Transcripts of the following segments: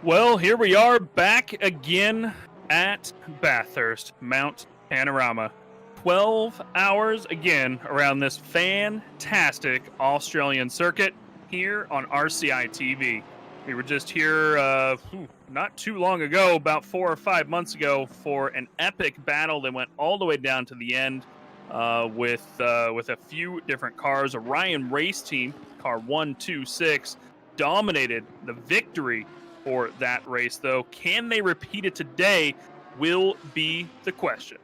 Well, here we are back again at Bathurst, Mount Panorama. 12 hours again around this fantastic Australian circuit here on RCI TV. We were just here not too long ago, about 4 or 5 months ago, for an epic battle that went all the way down to the end with a few different cars. Orion Race Team, car 126, dominated the victory for that race, though. Can they repeat it today will be the question.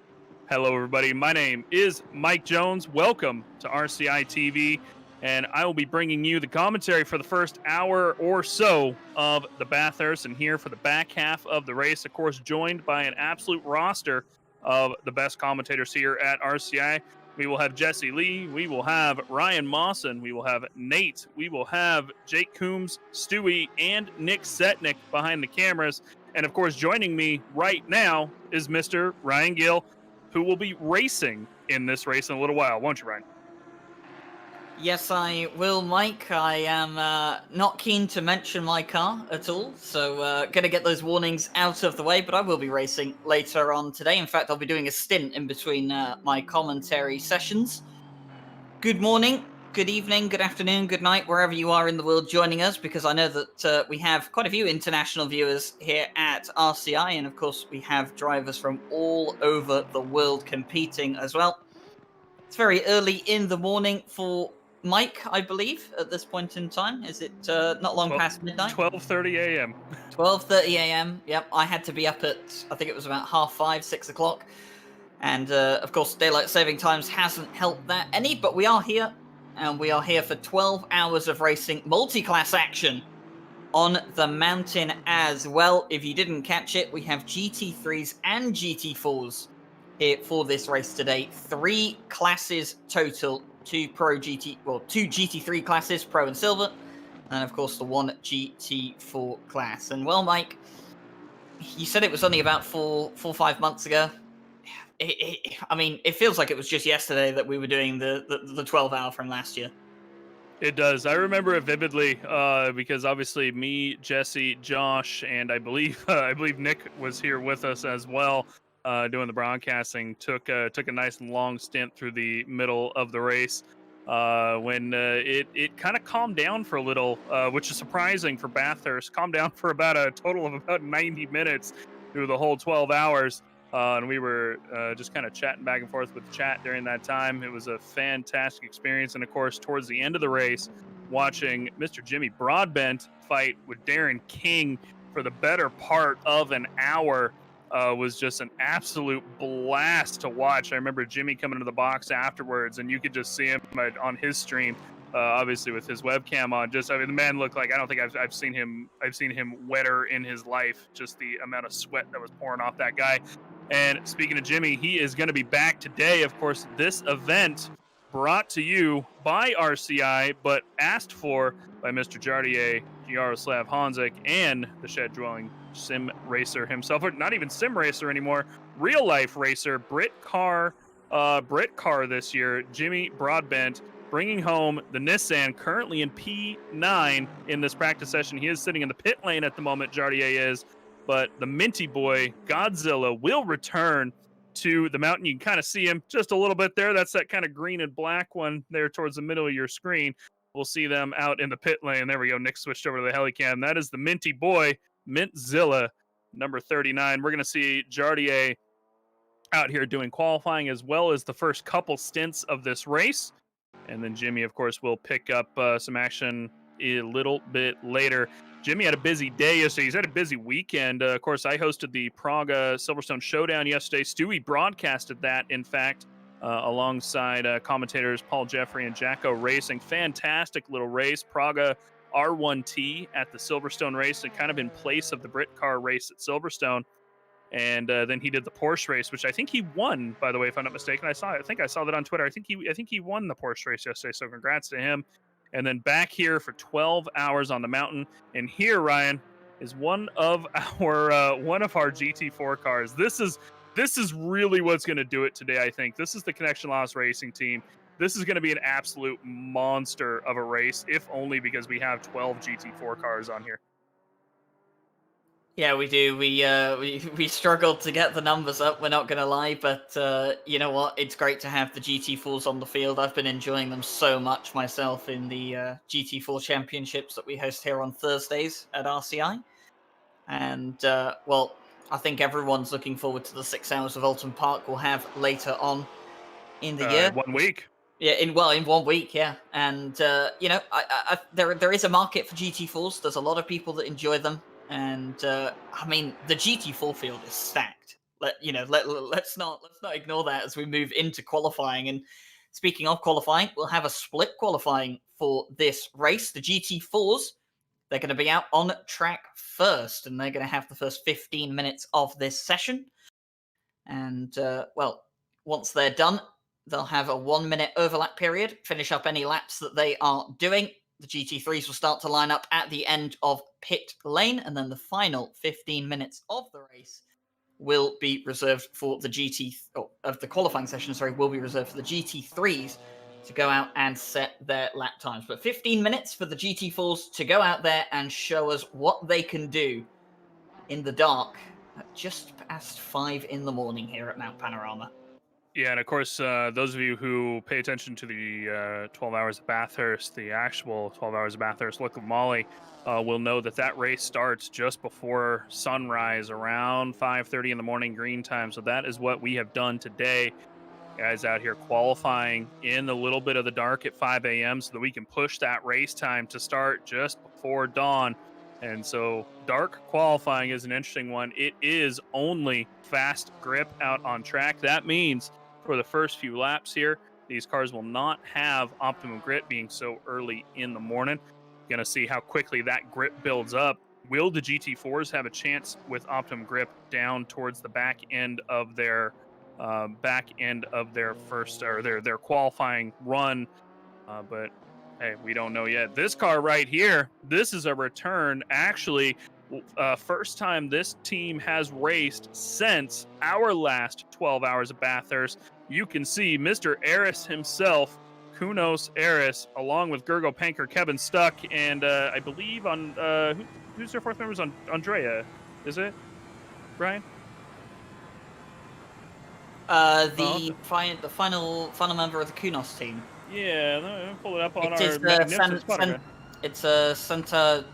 Hello, everybody. My name is Mike Jones. Welcome to RCI TV, and I will be bringing you the commentary for the first hour or so of the Bathurst, and here for the back half of the race, of course, joined by an absolute roster of the best commentators here at RCI. We will have Jesse Lee, we will have Ryan Mawson, we will have Nate, we will have Jake Coombs, Stewie, and Nick Setnick behind the cameras. And of course, joining me right now is Mr. Ryan Gill, who will be racing in this race in a little while. Won't you, Ryan? Yes, I will, Mike. I am not keen to mention my car at all, so going to get those warnings out of the way, but I will be racing later on today. In fact, I'll be doing a stint in between my commentary sessions. Good morning, good evening, good afternoon, good night, wherever you are in the world joining us, because I know that we have quite a few international viewers here at RCI, and of course we have drivers from all over the world competing as well. It's very early in the morning for Mike, I believe, at this point in time. Is it not long past midnight? 12:30 a.m. 12:30 a.m. Yep, I had to be up at, I think it was about 5:30, 6 o'clock. And, of course, daylight saving times hasn't helped that any, but we are here, and we are here for 12 hours of racing multi-class action on the mountain as well. If you didn't catch it, we have GT3s and GT4s here for this race today. 3 classes total, 2 GT3 classes, Pro and Silver, and of course the 1 GT4 class. And well, Mike, you said it was only about 5 months ago. I mean, it feels like it was just yesterday that we were doing the 12-hour from last year. It does. I remember it vividly because obviously me, Jesse, Josh, and I believe Nick was here with us as well. Doing the broadcasting, took a nice long stint through the middle of the race when it kind of calmed down for a little, which is surprising for Bathurst. Calmed down for about a total of about 90 minutes through the whole 12 hours. And we were just kind of chatting back and forth with the chat during that time. It was a fantastic experience. And of course, towards the end of the race, watching Mr. Jimmy Broadbent fight with Darren King for the better part of an hour was just an absolute blast to watch. I remember Jimmy coming into the box afterwards, and you could just see him on his stream, obviously with his webcam on. The man looked like, I don't think I've seen him wetter in his life. Just the amount of sweat that was pouring off that guy. And speaking of Jimmy, he is going to be back today. Of course, this event brought to you by RCI, but asked for by Mr. Jardier, Jaroslav Honzik, and the shed-dwelling sim racer himself, or not even sim racer anymore, real life racer, Brit Carr this year, Jimmy Broadbent, bringing home the Nissan, currently in P9 in this practice session. He is sitting in the pit lane at the moment, Jardier is, but the Minty Boy, Godzilla, will return to the mountain. You can kind of see him just a little bit there. That's that kind of green and black one there towards the middle of your screen. We'll see them out in the pit lane. There we go. Nick switched over to the Helicam. That is the Minty Boy, Mintzilla, number 39. We're going to see Jardier out here doing qualifying as well as the first couple stints of this race. And then Jimmy, of course, will pick up some action a little bit later. Jimmy had a busy day yesterday. He's had a busy weekend. Of course, I hosted the Praga Silverstone Showdown yesterday. Stewie broadcasted that, in fact, alongside commentators Paul Jeffrey and Jacko Racing. Fantastic little race. Praga R1T at the Silverstone race, and kind of in place of the Brit Car race at Silverstone. And then he did the Porsche race, which I think he won, by the way, if I'm not mistaken. I think I saw that on Twitter. I think he won the Porsche race yesterday, so congrats to him. And then back here for 12 hours on the mountain. And here, Ryan, is one of our GT4 cars. This is really what's going to do it today, I think. This is the Connection Loss Racing team. This is going to be an absolute monster of a race, if only because we have 12 GT4 cars on here. Yeah, we do. We struggled to get the numbers up. We're not gonna lie, but you know what? It's great to have the GT4s on the field. I've been enjoying them so much myself in the GT4 championships that we host here on Thursdays at RCI. And well, I think everyone's looking forward to the 6 hours of Alton Park we'll have later on in the year. 1 week. Yeah, in 1 week, yeah. And you know, there is a market for GT4s. There's a lot of people that enjoy them, and I mean, the GT4 field is stacked. Let's not ignore that as we move into qualifying. And speaking of qualifying, we'll have a split qualifying for this race. The GT4s, they're going to be out on track first, and they're going to have the first 15 minutes of this session. And well, once they're done, they'll have a 1 minute overlap period, finish up any laps that they are doing. The GT3s will start to line up at the end of pit lane, and then the final 15 minutes of the race will be reserved for the qualifying session, will be reserved for the GT3s to go out and set their lap times. But 15 minutes for the GT4s to go out there and show us what they can do in the dark at just past 5 in the morning here at Mount Panorama. Yeah, and of course, those of you who pay attention to the 12 Hours of Bathurst, the actual 12 Hours of Bathurst Look of Molly, will know that race starts just before sunrise, around 5:30 in the morning green time. So that is what we have done today. Guys out here qualifying in a little bit of the dark at 5 a.m. so that we can push that race time to start just before dawn. And so dark qualifying is an interesting one. It is only fast grip out on track. That means for the first few laps here, these cars will not have optimum grip being so early in the morning. Going to see how quickly that grip builds up. Will the GT4s have a chance with optimum grip down towards the back end of their first or their qualifying run? But hey, we don't know yet. This car right here, this is a return. Actually, first time this team has raced since our last 12 Hours of Bathurst. You can see Mr. Eris himself, Kunos Eris, along with Gergo Panker, Kevin Stuck, and I believe on who's their fourth member? Is on Andrea, is it, Brian? The final member of the Kunos team. Yeah, let me pull it up on It's Santa.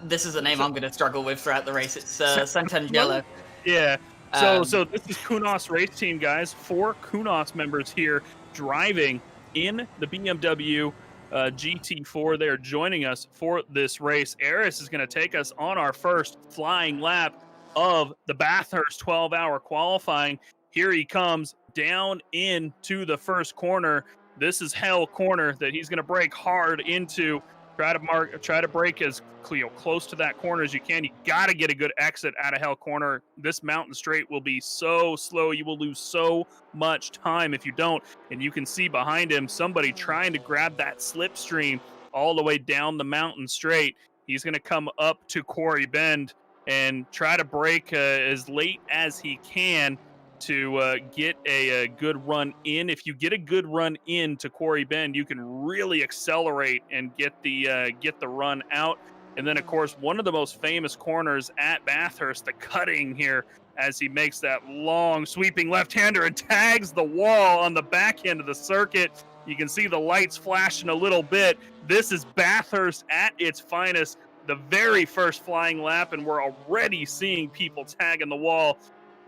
This is a name I'm going to struggle with throughout the race. It's Sant'Angelo. Yeah. So this is Kunos race team, guys. 4 Kunos members here driving in the BMW GT4. They're joining us for this race. Eris is going to take us on our first flying lap of the Bathurst 12-hour qualifying. Here he comes down into the first corner. This is hell corner that he's going to brake hard into. Try to brake as close to that corner as you can. You got to get a good exit out of hell corner. This mountain straight will be so slow. You will lose so much time if you don't. And you can see behind him somebody trying to grab that slipstream all the way down the mountain straight. He's going to come up to Quarry Bend and try to brake as late as he can to get a good run in. If you get a good run in to Quarry Bend, you can really accelerate and get the run out. And then, of course, one of the most famous corners at Bathurst, the cutting here, as he makes that long sweeping left-hander and tags the wall on the back end of the circuit. You can see the lights flashing a little bit. This is Bathurst at its finest, the very first flying lap, and we're already seeing people tagging the wall.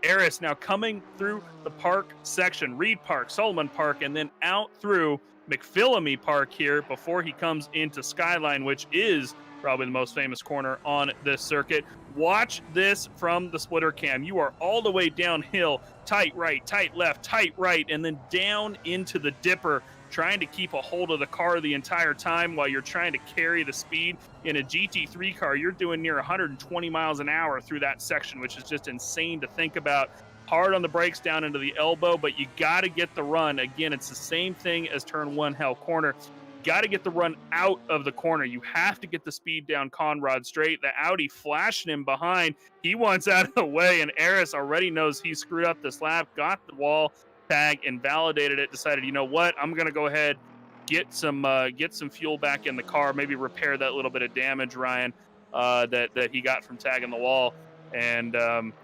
Eris now coming through the park section, Reed Park, Solomon Park, and then out through McPhillamy Park here before he comes into Skyline, which is probably the most famous corner on this circuit. Watch this from the splitter cam. You are all the way downhill, tight right, tight left, tight right, and then down into the dipper, trying to keep a hold of the car the entire time while you're trying to carry the speed. In a GT3 car, you're doing near 120 miles an hour through that section, which is just insane to think about. Hard on the brakes down into the elbow, but you got to get the run. Again, it's the same thing as turn 1 hell corner. Got to get the run out of the corner. You have to get the speed down Conrad straight. The Audi flashing him behind. He wants out of the way, and Eris already knows he screwed up this lap, got the wall tag and validated it, decided, you know what, I'm going to go ahead, get some fuel back in the car, maybe repair that little bit of damage, Ryan, that he got from tagging the wall. and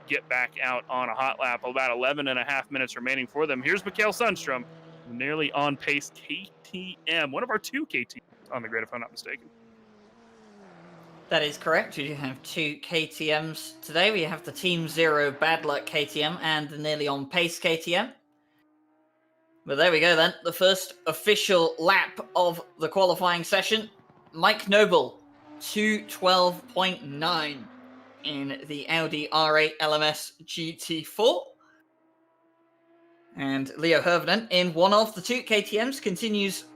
get back out on a hot lap. About 11.5 minutes remaining for them. Here's Mikael Sundstrom, nearly on pace KTM, one of our 2 KTMs on the grid, if I'm not mistaken. That is correct. We do have 2 KTMs today. We have the Team Zero Bad Luck KTM and the nearly on pace KTM. But there we go then. The first official lap of the qualifying session. Mike Noble, 2:12.9 in the Audi R8 LMS GT4. And Leo Hirvonen in one of the 2 KTMs continues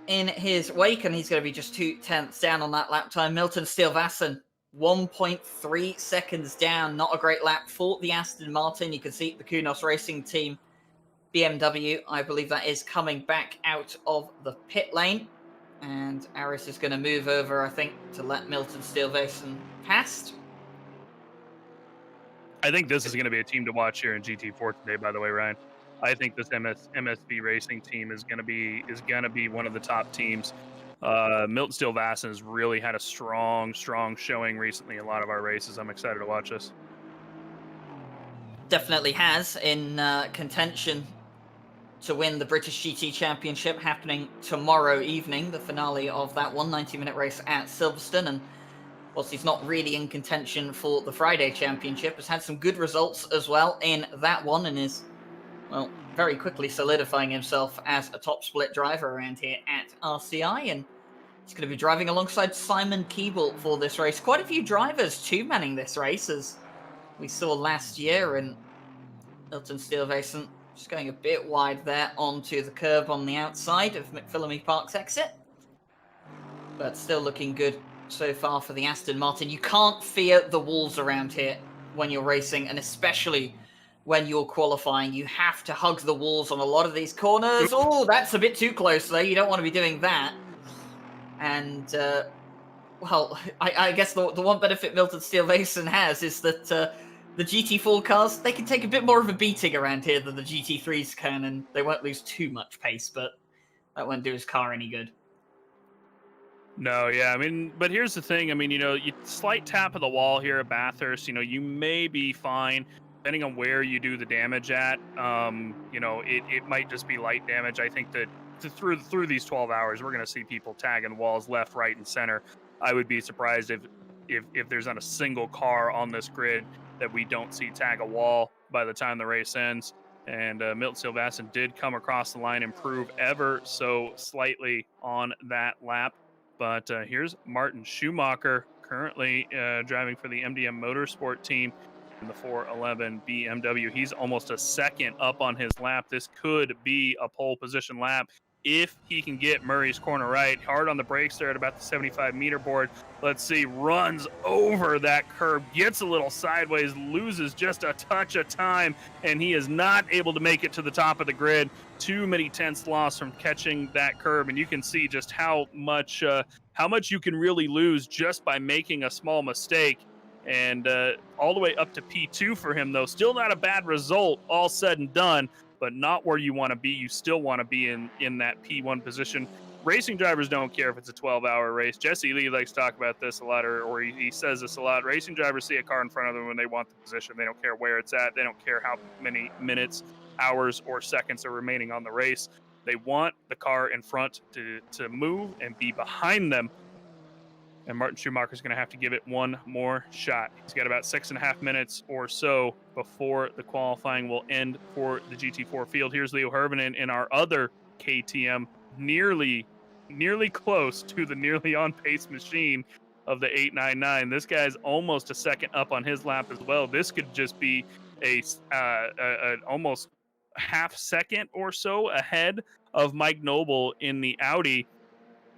in his wake, and he's going to be just 0.2 down on that lap time. Milton Stilvassen, 1.3 seconds down. Not a great lap for the Aston Martin. You can see the Kunos Racing Team BMW, I believe that is, coming back out of the pit lane. And Aris is going to move over, I think, to let Milton Stilvassen past. I think this is going to be a team to watch here in GT4 today, by the way, Ryan. I think this MSV Racing team is going to be one of the top teams. Milton Stilvassen has really had a strong showing recently in a lot of our races. I'm excited to watch this. Definitely has, in contention to win the British GT Championship, happening tomorrow evening, the finale of that 190-minute race at Silverstone. And whilst he's not really in contention for the Friday Championship, has had some good results as well in that one, and is, well, very quickly solidifying himself as a top split driver around here at RCI. And he's going to be driving alongside Simon Keeble for this race. Quite a few drivers two-manning this race, as we saw last year, and Milton Stilvassen just going a bit wide there onto the curb on the outside of McPhillamy Park's exit. But still looking good so far for the Aston Martin. You can't fear the walls around here when you're racing, and especially when you're qualifying. You have to hug the walls on a lot of these corners. Oh, that's a bit too close, though. You don't want to be doing that. And, well, I guess the one benefit Milton Stilvassen has is that the GT4 cars, they can take a bit more of a beating around here than the GT3s can, and they won't lose too much pace, but that won't do his car any good. No, yeah, I mean, but here's the thing. I mean, you slight tap of the wall here at Bathurst, you may be fine, depending on where you do the damage at. It might just be light damage. I think that through these 12 hours, we're going to see people tagging walls left, right, and center. I would be surprised if there's not a single car on this grid that we don't see tag a wall by the time the race ends. And Milton Stilvassen did come across the line, improve ever so slightly on that lap. But here's Martin Schumacher, currently driving for the MDM Motorsport team in the 411 BMW. He's almost a second up on his lap. This could be a pole position lap if he can get Murray's corner right. Hard on the brakes there at about the 75-meter board. Let's see, runs over that curb, gets a little sideways, loses just a touch of time, and he is not able to make it to the top of the grid. Too many tenths lost from catching that curb, and you can see just how much you can really lose just by making a small mistake. And all the way up to P2 for him, though. Still not a bad result, all said and done, but not where you want to be. You still want to be in that P1 position. Racing drivers don't care if it's a 12-hour race. Jesse Lee likes to talk about this a lot, or he says this a lot. Racing drivers see a car in front of them when they want the position. They don't care where it's at. They don't care how many minutes, hours, or seconds are remaining on the race. They want the car in front to move and be behind them. And Martin Schumacher's going to have to give it one more shot. He's got about 6.5 minutes or so before the qualifying will end for the GT4 field. Here's Leo Hirvonen in our other KTM, nearly close to the nearly on-pace machine of the 899. This guy's almost a second up on his lap as well. This could just be an almost half second or so ahead of Mike Noble in the Audi.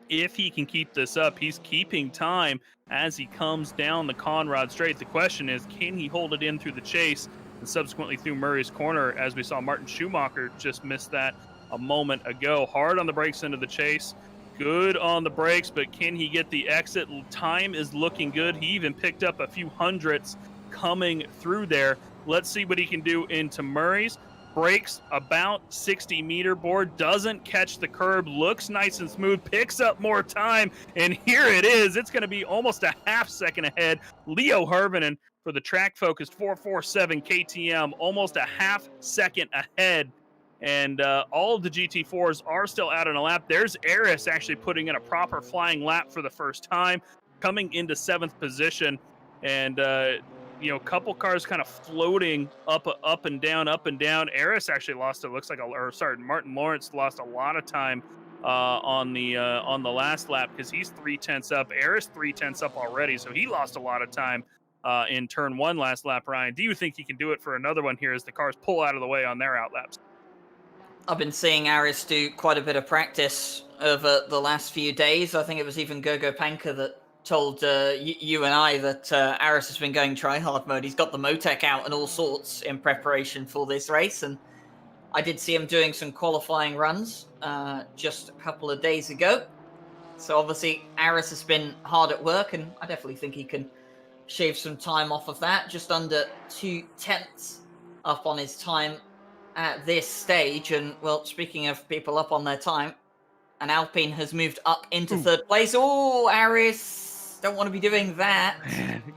If he can keep this up, he's keeping time as he comes down the Conrad Straight. The question is, can he hold it in through the chase and subsequently through Murray's corner, as we saw Martin Schumacher just missed that a moment ago. Hard on the brakes into the chase, good on the brakes, but can he get the exit? Time is looking good. He even picked up a few hundredths coming through there. Let's see what he can do into Murray's. Brakes about 60-meter board, doesn't catch the curb, looks nice and smooth, picks up more time, and here it is. It's going to be almost a half second ahead. Leo Hirvonen for the track-focused 447 KTM, almost a half second ahead. And all of the GT4s are still out on a lap. There's Eris actually putting in a proper flying lap for the first time, coming into 7th position. And, you know, a couple cars kind of floating up and down, up and down. Eris actually lost, it looks like, Martin Lawrence lost a lot of time on the last lap because he's 3/10 up. Eris 3/10 up already, so he lost a lot of time in turn 1 last lap. Ryan, do you think he can do it for another one here as the cars pull out of the way on their out laps? I've been seeing Aris do quite a bit of practice over the last few days. I think it was even Gogo Panka that told you and I that Aris has been going try-hard mode. He's got the Motec out and all sorts in preparation for this race, and I did see him doing some qualifying runs just a couple of days ago. So obviously Aris has been hard at work, and I definitely think he can shave some time off of that. Just under 2/10 up on his time at this stage. And, well, speaking of people up on their time, an Alpine has moved up into 3rd place. Oh, Aris, don't want to be doing that.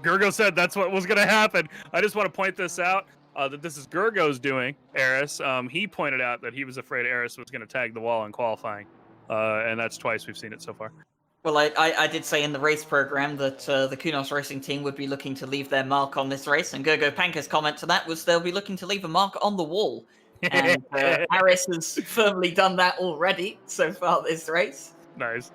Gergo said that's what was going to happen. I just want to point this out, that this is Gergo's doing, Eris. He pointed out that he was afraid Eris was going to tag the wall in qualifying. And that's twice we've seen it so far. Well, I did say in the race program that the Kunos racing team would be looking to leave their mark on this race, and Gergo Panka's comment to that was they'll be looking to leave a mark on the wall. And Aris has firmly done that already so far this race. Nice.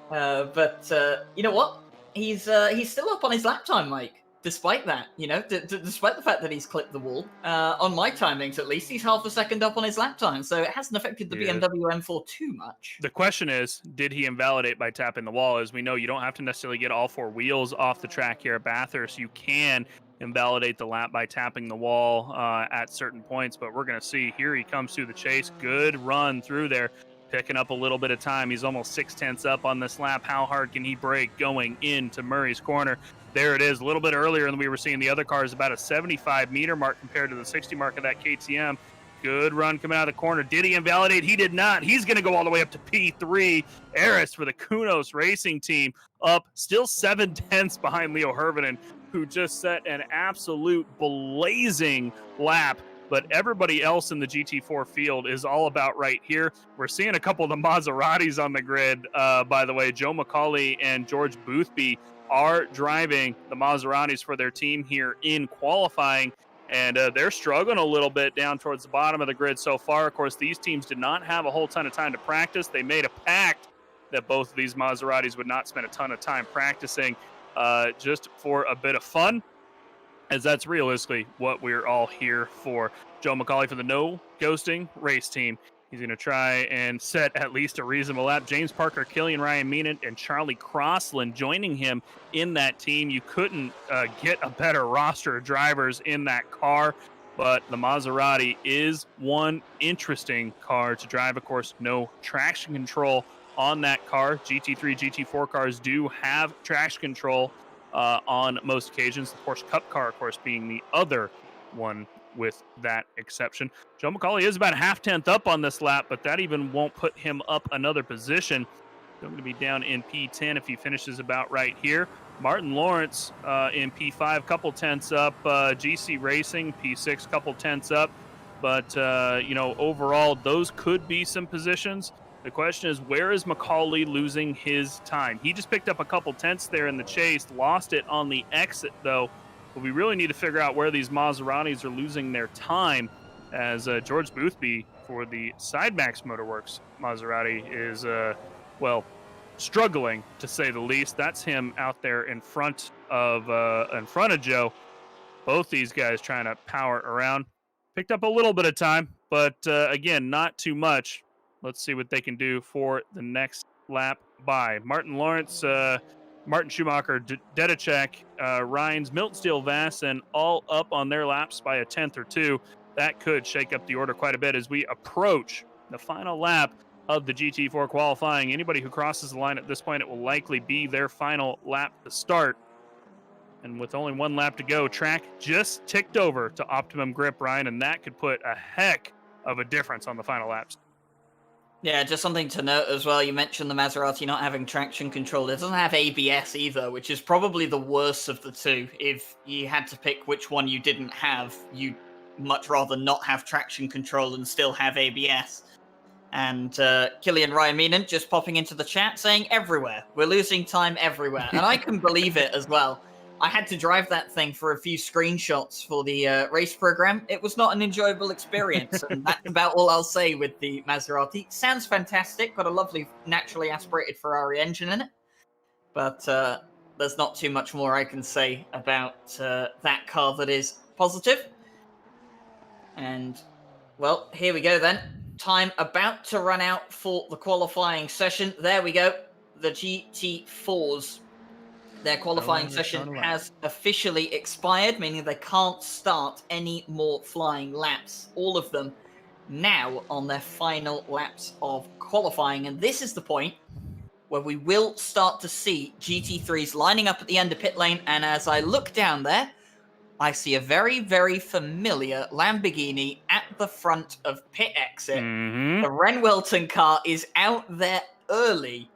But you know what? He's still up on his lap time, Mike. Despite that, you know, despite the fact that he's clipped the wall, on my timings at least, he's half a second up on his lap time. So it hasn't affected the BMW M4 too much. The question is, did he invalidate by tapping the wall? As we know, you don't have to necessarily get all 4 wheels off the track here at Bathurst. You can invalidate the lap by tapping the wall at certain points, but we're going to see. Here he comes through the chase. Good run through there, picking up a little bit of time. He's almost 6/10 up on this lap. How hard can he brake going into Murray's corner? There it is, a little bit earlier than we were seeing the other cars, about a 75-meter mark compared to the 60 mark of that KTM. Good run coming out of the corner. Did he invalidate? He did not. He's going to go all the way up to P3. Eris for the Kunos racing team up, still 7/10 behind Leo Hervinen, who just set an absolute blazing lap. But everybody else in the GT4 field is all about right here. We're seeing a couple of the Maseratis on the grid, by the way. Joe McCauley and George Boothby are driving the Maseratis for their team here in qualifying, and they're struggling a little bit down towards the bottom of the grid so far. Of course, these teams did not have a whole ton of time to practice. They made a pact that both of these Maseratis would not spend a ton of time practicing just for a bit of fun, as that's realistically what we're all here for. Joe McCauley for the No Ghosting race team. He's going to try and set at least a reasonable lap. James Parker, Killian Ryan Meenan, and Charlie Crossland joining him in that team. You couldn't get a better roster of drivers in that car, but the Maserati is one interesting car to drive. Of course, no traction control on that car. GT3, GT4 cars do have traction control on most occasions. The Porsche Cup car, of course, being the other one with that exception. Joe McCauley is about 0.5 up on this lap, but that even won't put him up another position. Going to be down in P10 if he finishes about right here. Martin Lawrence in P5, couple tenths up. GC Racing, P6, couple tenths up. But, you know, overall, those could be some positions. The question is, where is McCauley losing his time? He just picked up a couple tenths there in the chase, lost it on the exit, though. But we really need to figure out where these Maseratis are losing their time, as George Boothby for the Sidemax Motorworks Maserati is, well, struggling to say the least. That's him out there in front of Joe. Both these guys trying to power around. Picked up a little bit of time, but again, not too much. Let's see what they can do for the next lap by. Martin Lawrence, Martin Schumacher, Dedicek, Rhines, Miltsteel, Vassen, all up on their laps by a tenth or two. That could shake up the order quite a bit as we approach the final lap of the GT4 qualifying. Anybody who crosses the line at this point, it will likely be their final lap to start. And with only one lap to go, track just ticked over to optimum grip, Ryan, and that could put a heck of a difference on the final laps. Yeah, just something to note as well. You mentioned the Maserati not having traction control. It doesn't have ABS either, which is probably the worst of the two. If you had to pick which one you didn't have, you'd much rather not have traction control and still have ABS. And Killian Ryaminen just popping into the chat saying, everywhere. We're losing time everywhere. And I can believe it as well. I had to drive that thing for a few screenshots for the race program. It was not an enjoyable experience, and that's about all I'll say with the Maserati. Sounds fantastic, got a lovely naturally aspirated Ferrari engine in it, but there's not too much more I can say about that car that is positive. And, well, here we go then. Time about to run out for the qualifying session. There we go, the GT4s. Their qualifying session has officially expired, meaning they can't start any more flying laps. All of them now on their final laps of qualifying. And this is the point where we will start to see GT3s lining up at the end of pit lane. And as I look down there, I see a very, very familiar Lamborghini at the front of pit exit. The Ren Welton car is out there early.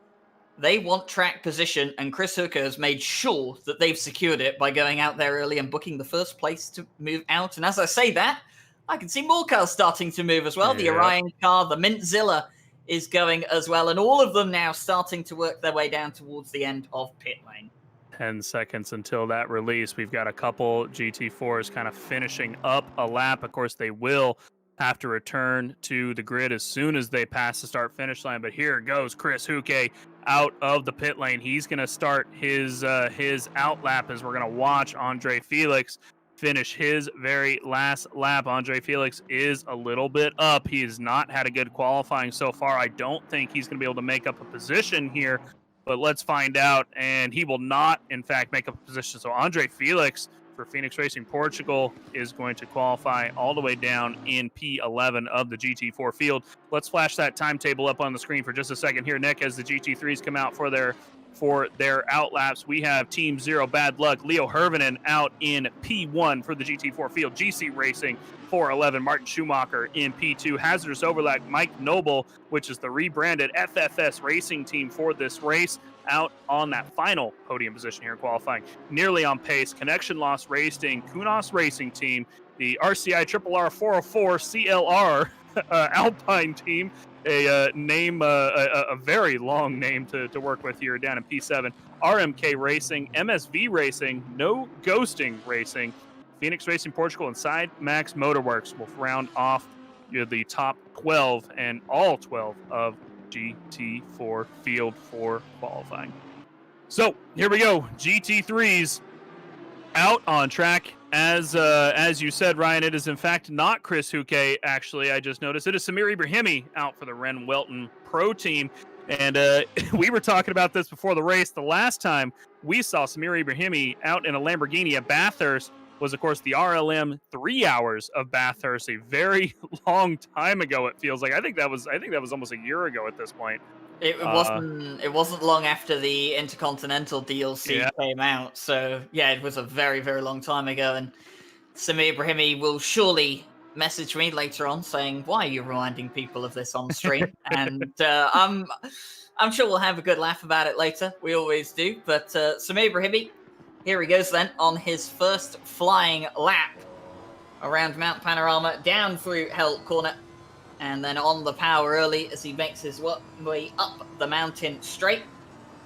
They want track position, and Chris Hooker has made sure that they've secured it by going out there early and booking the first place to move out. And as I say that, I can see more cars starting to move as well. The Orion car, the Mintzilla is going as well, and all of them now starting to work their way down towards the end of pit lane. 10 seconds until that release. We've got a couple GT4s kind of finishing up a lap. Of course, they will have to return to the grid as soon as they pass the start-finish line. But here goes Chris Hooke out of the pit lane. He's going to start his out lap as we're going to watch Andre Felix finish his very last lap. Andre Felix is a little bit up. He has not had a good qualifying so far. I don't think he's going to be able to make up a position here, but let's find out. And he will not, in fact, make up a position. So Andre Felix for Phoenix Racing Portugal is going to qualify all the way down in P11 of the GT4 field. Let's flash that timetable up on the screen for just a second here, Nick, as the GT3s come out for their out laps. We have Team Zero Bad Luck, Leo Hervinen out in P1 for the GT4 field. GC Racing 411, Martin Schumacher in P2. Hazardous Overlap, Mike Noble, which is the rebranded FFS Racing team for this race, out on that final podium position here in qualifying. Nearly on pace, Connection Loss Racing, Kunos Racing Team, the RCI RR 404 CLR Alpine Team, a very long name to work with here down in P7. RMK Racing, MSV Racing, No Ghosting Racing, Phoenix Racing Portugal, and Side Max Motorworks will round off the top 12 and all 12 of GT4 field for qualifying. So here we go, GT3s out on track. As you said, Ryan, it is in fact not Chris Hooke. Actually, I just noticed it is Samir Ibrahimi out for the Ren Welton Pro Team. And we were talking about this before the race. The last time we saw Samir Ibrahimi out in a Lamborghini at Bathurst was, of course, the RLM 3 Hours of Bathurst, a very long time ago. It feels like I think that was almost a year ago at this point. It wasn't long after the Intercontinental DLC came out, so yeah, it was a very, very long time ago. And Samir Ibrahimi will surely message me later on saying, "Why are you reminding people of this on the stream?" And I'm sure we'll have a good laugh about it later. We always do. But Samir Ibrahimi, here he goes then on his first flying lap around Mount Panorama, down through Hell Corner, and then on the power early as he makes his way up the mountain straight,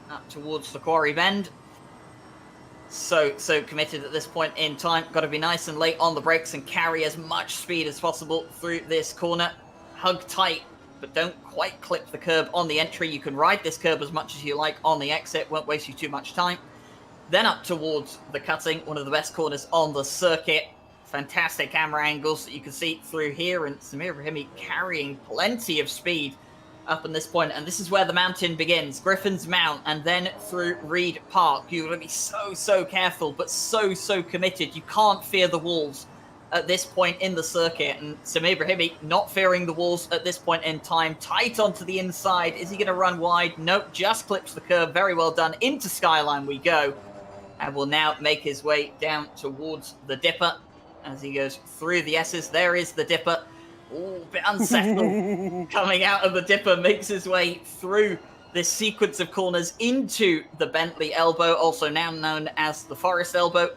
up towards the Quarry Bend. So committed at this point in time. Got to be nice and late on the brakes and carry as much speed as possible through this corner. Hug tight, but don't quite clip the curb on the entry. You can ride this curb as much as you like on the exit. Won't waste you too much time. Then up towards the cutting, one of the best corners on the circuit. Fantastic camera angles that you can see through here, and Samir Ibrahimi carrying plenty of speed up in this point. And this is where the mountain begins, Griffin's Mount, and then through Reed Park. You've got to be so careful, but so committed. You can't fear the walls at this point in the circuit, and Samir Ibrahimi not fearing the walls at this point in time. Tight onto the inside. Is he going to run wide? Nope, just clips the curb. Very well done. Into Skyline we go, and will now make his way down towards the Dipper as he goes through the S's. There is the Dipper. Oh, a bit unsettled. Coming out of the dipper, makes his way through this sequence of corners into the Bentley elbow, also now known as the Forest elbow,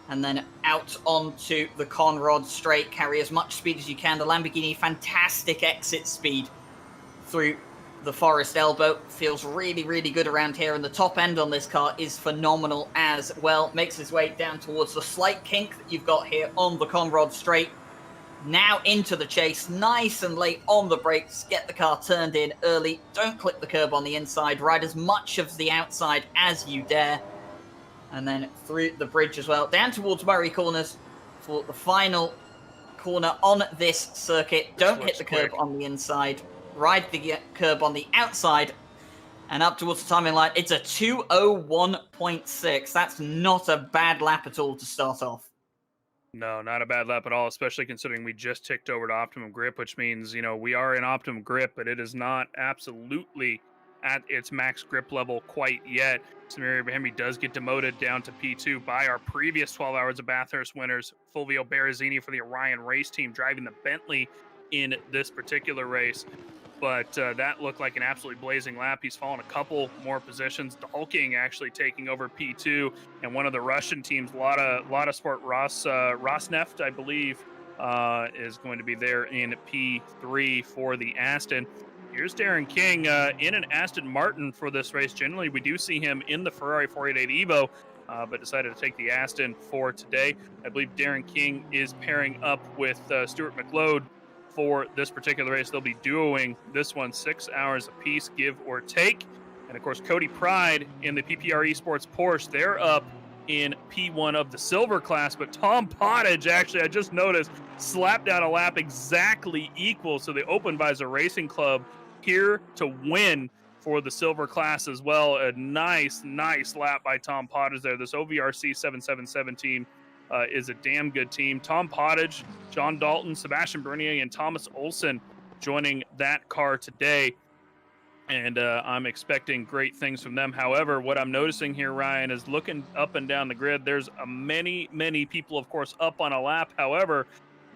and then out onto the Conrod straight. Carry as much speed as you can. The Lamborghini, fantastic exit speed through the Forest elbow. Feels really, really good around here, and the top end on this car is phenomenal as well. Makes his way down towards the slight kink that you've got here on the Conrod straight. Now into the chase, nice and late on the brakes, get the car turned in early, don't clip the curb on the inside, ride as much of the outside as you dare, and then through the bridge as well, down towards Murray Corners for the final corner on this circuit. Don't hit the curb on the inside, ride the curb on the outside, and up towards the timing line. It's a 2:01.6. That's not a bad lap at all to start off. No, not a bad lap at all, especially considering we just ticked over to optimum grip, which means, we are in optimum grip, but it is not absolutely at its max grip level quite yet. Samir Ibrahimi does get demoted down to P2 by our previous 12 Hours of Bathurst winners, Fulvio Berrezzini for the Orion race team, driving the Bentley in this particular race. But that looked like an absolutely blazing lap. He's fallen a couple more positions. Dalking actually taking over P2, and one of the Russian teams, Lada Sport Rosneft, I believe, is going to be there in P3 for the Aston. Here's Darren King in an Aston Martin for this race. Generally, we do see him in the Ferrari 488 Evo, but decided to take the Aston for today. I believe Darren King is pairing up with Stuart McLeod for this particular race. They'll be duoing this one 6 hours apiece, give or take. And of course, Cody Pride in the PPR Esports Porsche, they're up in P1 of the silver class, but Tom Pottage, actually, I just noticed, slapped out a lap exactly equal. So the Open Visor Racing Club here to win for the silver class as well. A nice lap by Tom Pottage there. This OVRC 777 team is a damn good team. Tom Pottage, John Dalton, Sebastian Bernier, and Thomas Olsen joining that car today. And I'm expecting great things from them. However, what I'm noticing here, Ryan, is looking up and down the grid, there's many people, of course, up on a lap. However,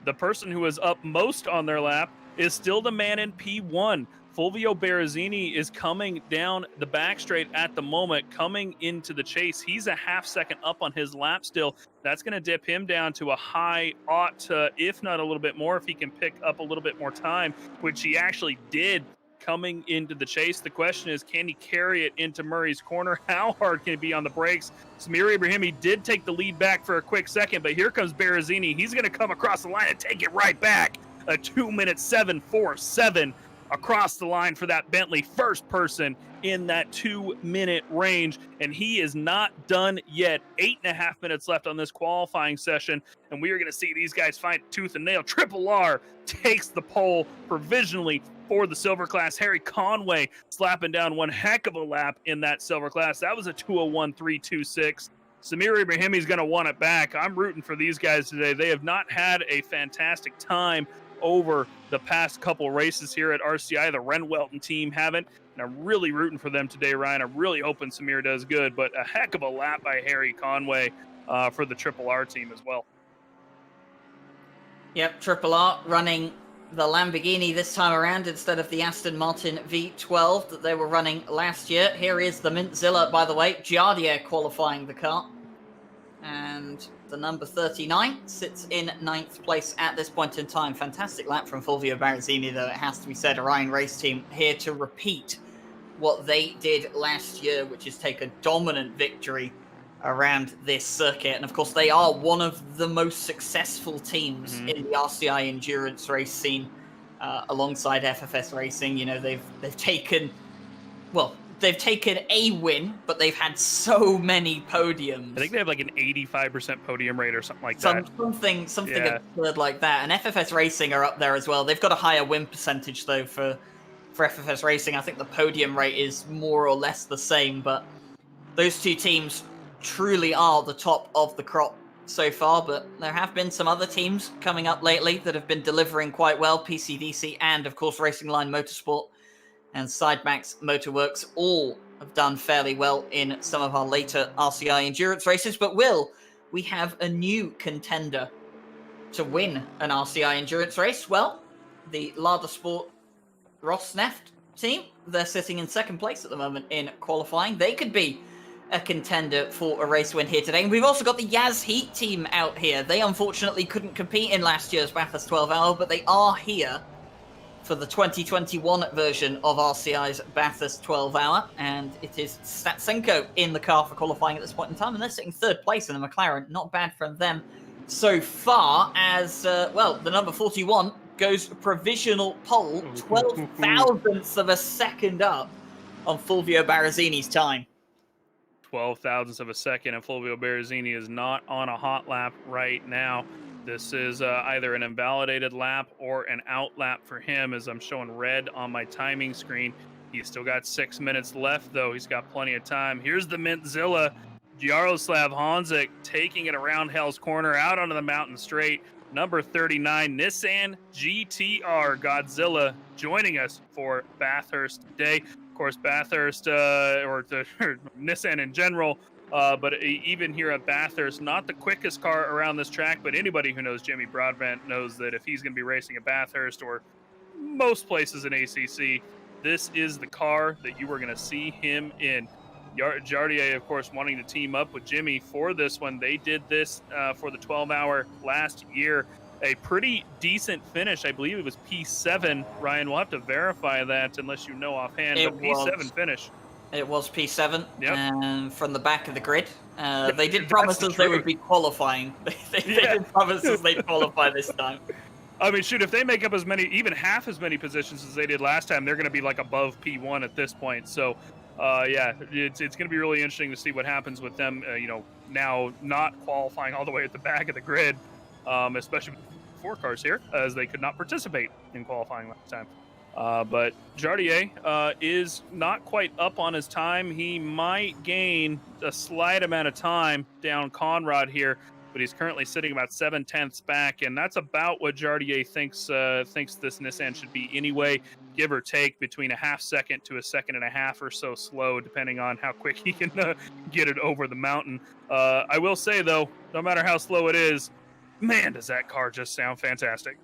the person who is up most on their lap is still the man in P1. Fulvio Berrezzini is coming down the back straight at the moment, coming into the chase. He's a half second up on his lap still. That's going to dip him down to a high ought, if not a little bit more, if he can pick up a little bit more time, which he actually did coming into the chase. The question is, can he carry it into Murray's corner? How hard can it be on the brakes? Samir Ibrahimi did take the lead back for a quick second, but here comes Berrezzini. He's going to come across the line and take it right back. A 2-minute 7:47 across the line for that Bentley, first person in that 2-minute range, and he is not done yet. 8.5 minutes left on this qualifying session, and we are going to see these guys fight tooth and nail. Triple R takes the pole provisionally for the silver class. Harry Conway slapping down one heck of a lap in that silver class. That was a 2:01.326. Samir Ibrahimi is going to want it back. I'm rooting for these guys today. They have not had a fantastic time over the past couple races here at RCI. The Ren Welton team haven't, and I'm really rooting for them today, Ryan. I'm really hoping Samir does good, but a heck of a lap by Harry Conway for the Triple R team as well. Yep, Triple R running the Lamborghini this time around instead of the Aston Martin V12 that they were running last year. Here is the Mintzilla, by the way. Jardier qualifying the car. And the number 39 sits in 9th place at this point in time. Fantastic lap from Fulvio Berrezzini, though, it has to be said. Orion race team here to repeat what they did last year, which is take a dominant victory around this circuit. And of course, they are one of the most successful teams in the RCI endurance race scene, alongside FFS Racing. You know, they've taken, well, they've taken a win, but they've had so many podiums. I think they have like an 85% podium rate or something like that. Something absurd like that. And FFS Racing are up there as well. They've got a higher win percentage, though, for FFS Racing. I think the podium rate is more or less the same, but those two teams truly are the top of the crop so far. But there have been some other teams coming up lately that have been delivering quite well. PCDC and, of course, Racing Line Motorsport and Sidemax Motorworks all have done fairly well in some of our later RCI endurance races. But will we have a new contender to win an RCI endurance race? Well, the Lada Sport Rosneft team. They're sitting in second place at the moment in qualifying. They could be a contender for a race win here today. And we've also got the Yaz Heat team out here. They unfortunately couldn't compete in last year's Bathurst 12 Hour, but they are here for the 2021 version of RCI's Bathurst 12 Hour. And it is Statsenko in the car for qualifying at this point in time. And they're sitting third place in the McLaren. Not bad from them so far, as, well, the number 41 goes provisional pole, 12 thousandths of a second up on Fulvio Barrazzini's time. 12 thousandths of a second, and Fulvio Barrazzini is not on a hot lap right now. This is either an invalidated lap or an out lap for him, as I'm showing red on my timing screen. He's still got 6 minutes left, though. He's got plenty of time. Here's the Mintzilla, Jaroslav Honzik taking it around Hell's Corner, out onto the mountain straight. Number 39, Nissan GTR Godzilla, joining us for Bathurst today. Of course, Bathurst, or Nissan in general, but even here at Bathurst, not the quickest car around this track, but anybody who knows Jimmy Broadbent knows that if he's going to be racing at Bathurst or most places in ACC, this is the car that you are going to see him in. Jardier, of course, wanting to team up with Jimmy for this one. They did this for the 12-hour last year. A pretty decent finish. I believe it was P7. Ryan, we'll have to verify that unless you know offhand. But P7 finish. It was P7, yep. From the back of the grid. They did promise us they would be qualifying. They did promise us they'd qualify this time. I mean, shoot, if they make up as many, even half as many positions as they did last time, they're going to be like above P1 at this point. So, yeah, it's going to be really interesting to see what happens with them, now not qualifying all the way at the back of the grid, especially with 4 cars here, as they could not participate in qualifying last time. But Jardier is not quite up on his time. He might gain a slight amount of time down Conrad here, but he's currently sitting about 7/10ths back, and that's about what Jardier thinks this Nissan should be anyway, give or take between a half second to a second and a half or so slow, depending on how quick he can get it over the mountain. I will say, though, no matter how slow it is, man, does that car just sound fantastic.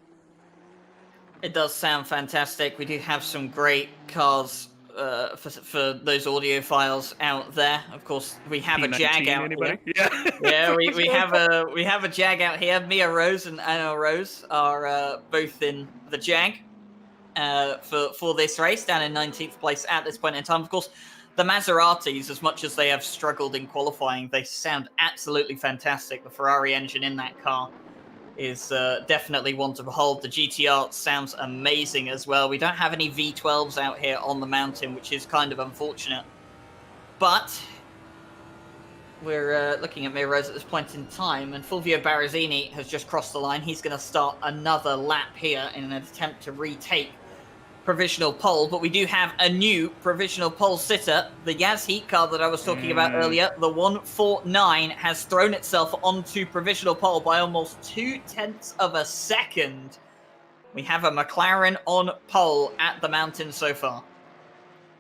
It does sound fantastic. We do have some great cars for those audio files out there. Of course, we have P19, a Jag out anybody? here. Yeah, we have a Jag out here. Mia Rose and Anna Rose are both in the Jag for this race, down in 19th place at this point in time. Of course, the Maseratis, as much as they have struggled in qualifying, they sound absolutely fantastic. The Ferrari engine in that car is definitely one to behold. The GTR sounds amazing as well. We don't have any V12s out here on the mountain, which is kind of unfortunate. But we're looking at Mirrors at this point in time, and Fulvio Barrazzini has just crossed the line. He's going to start another lap here in an attempt to retake provisional pole, but we do have a new provisional pole sitter. The Yaz Heat car that I was talking about earlier, the 149, has thrown itself onto provisional pole by almost 0.2 of a second. We have a McLaren on pole at the mountain so far.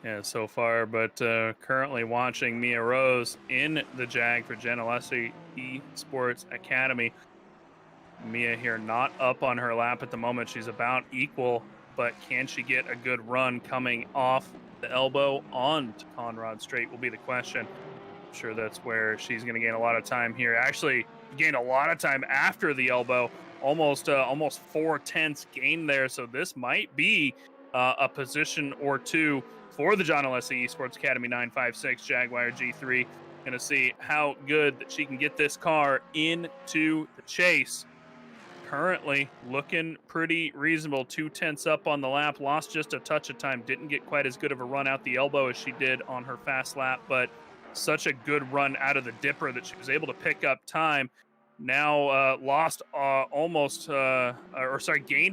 Yeah, so far, but currently watching Mia Rose in the Jag for Genelesi Esports Academy. Mia here not up on her lap at the moment. She's about equal, but can she get a good run coming off the elbow on to Conrad Straight will be the question. I'm sure that's where she's going to gain a lot of time here. Actually, gained a lot of time after the elbow, almost 0.4 gain there. So this might be a position or two for the John Alessi Esports Academy 956 Jaguar G3. Going to see how good that she can get this car into the chase. Currently looking pretty reasonable. 0.2 up on the lap, lost just a touch of time, didn't get quite as good of a run out the elbow as she did on her fast lap, but such a good run out of the dipper that she was able to pick up time. Now lost gained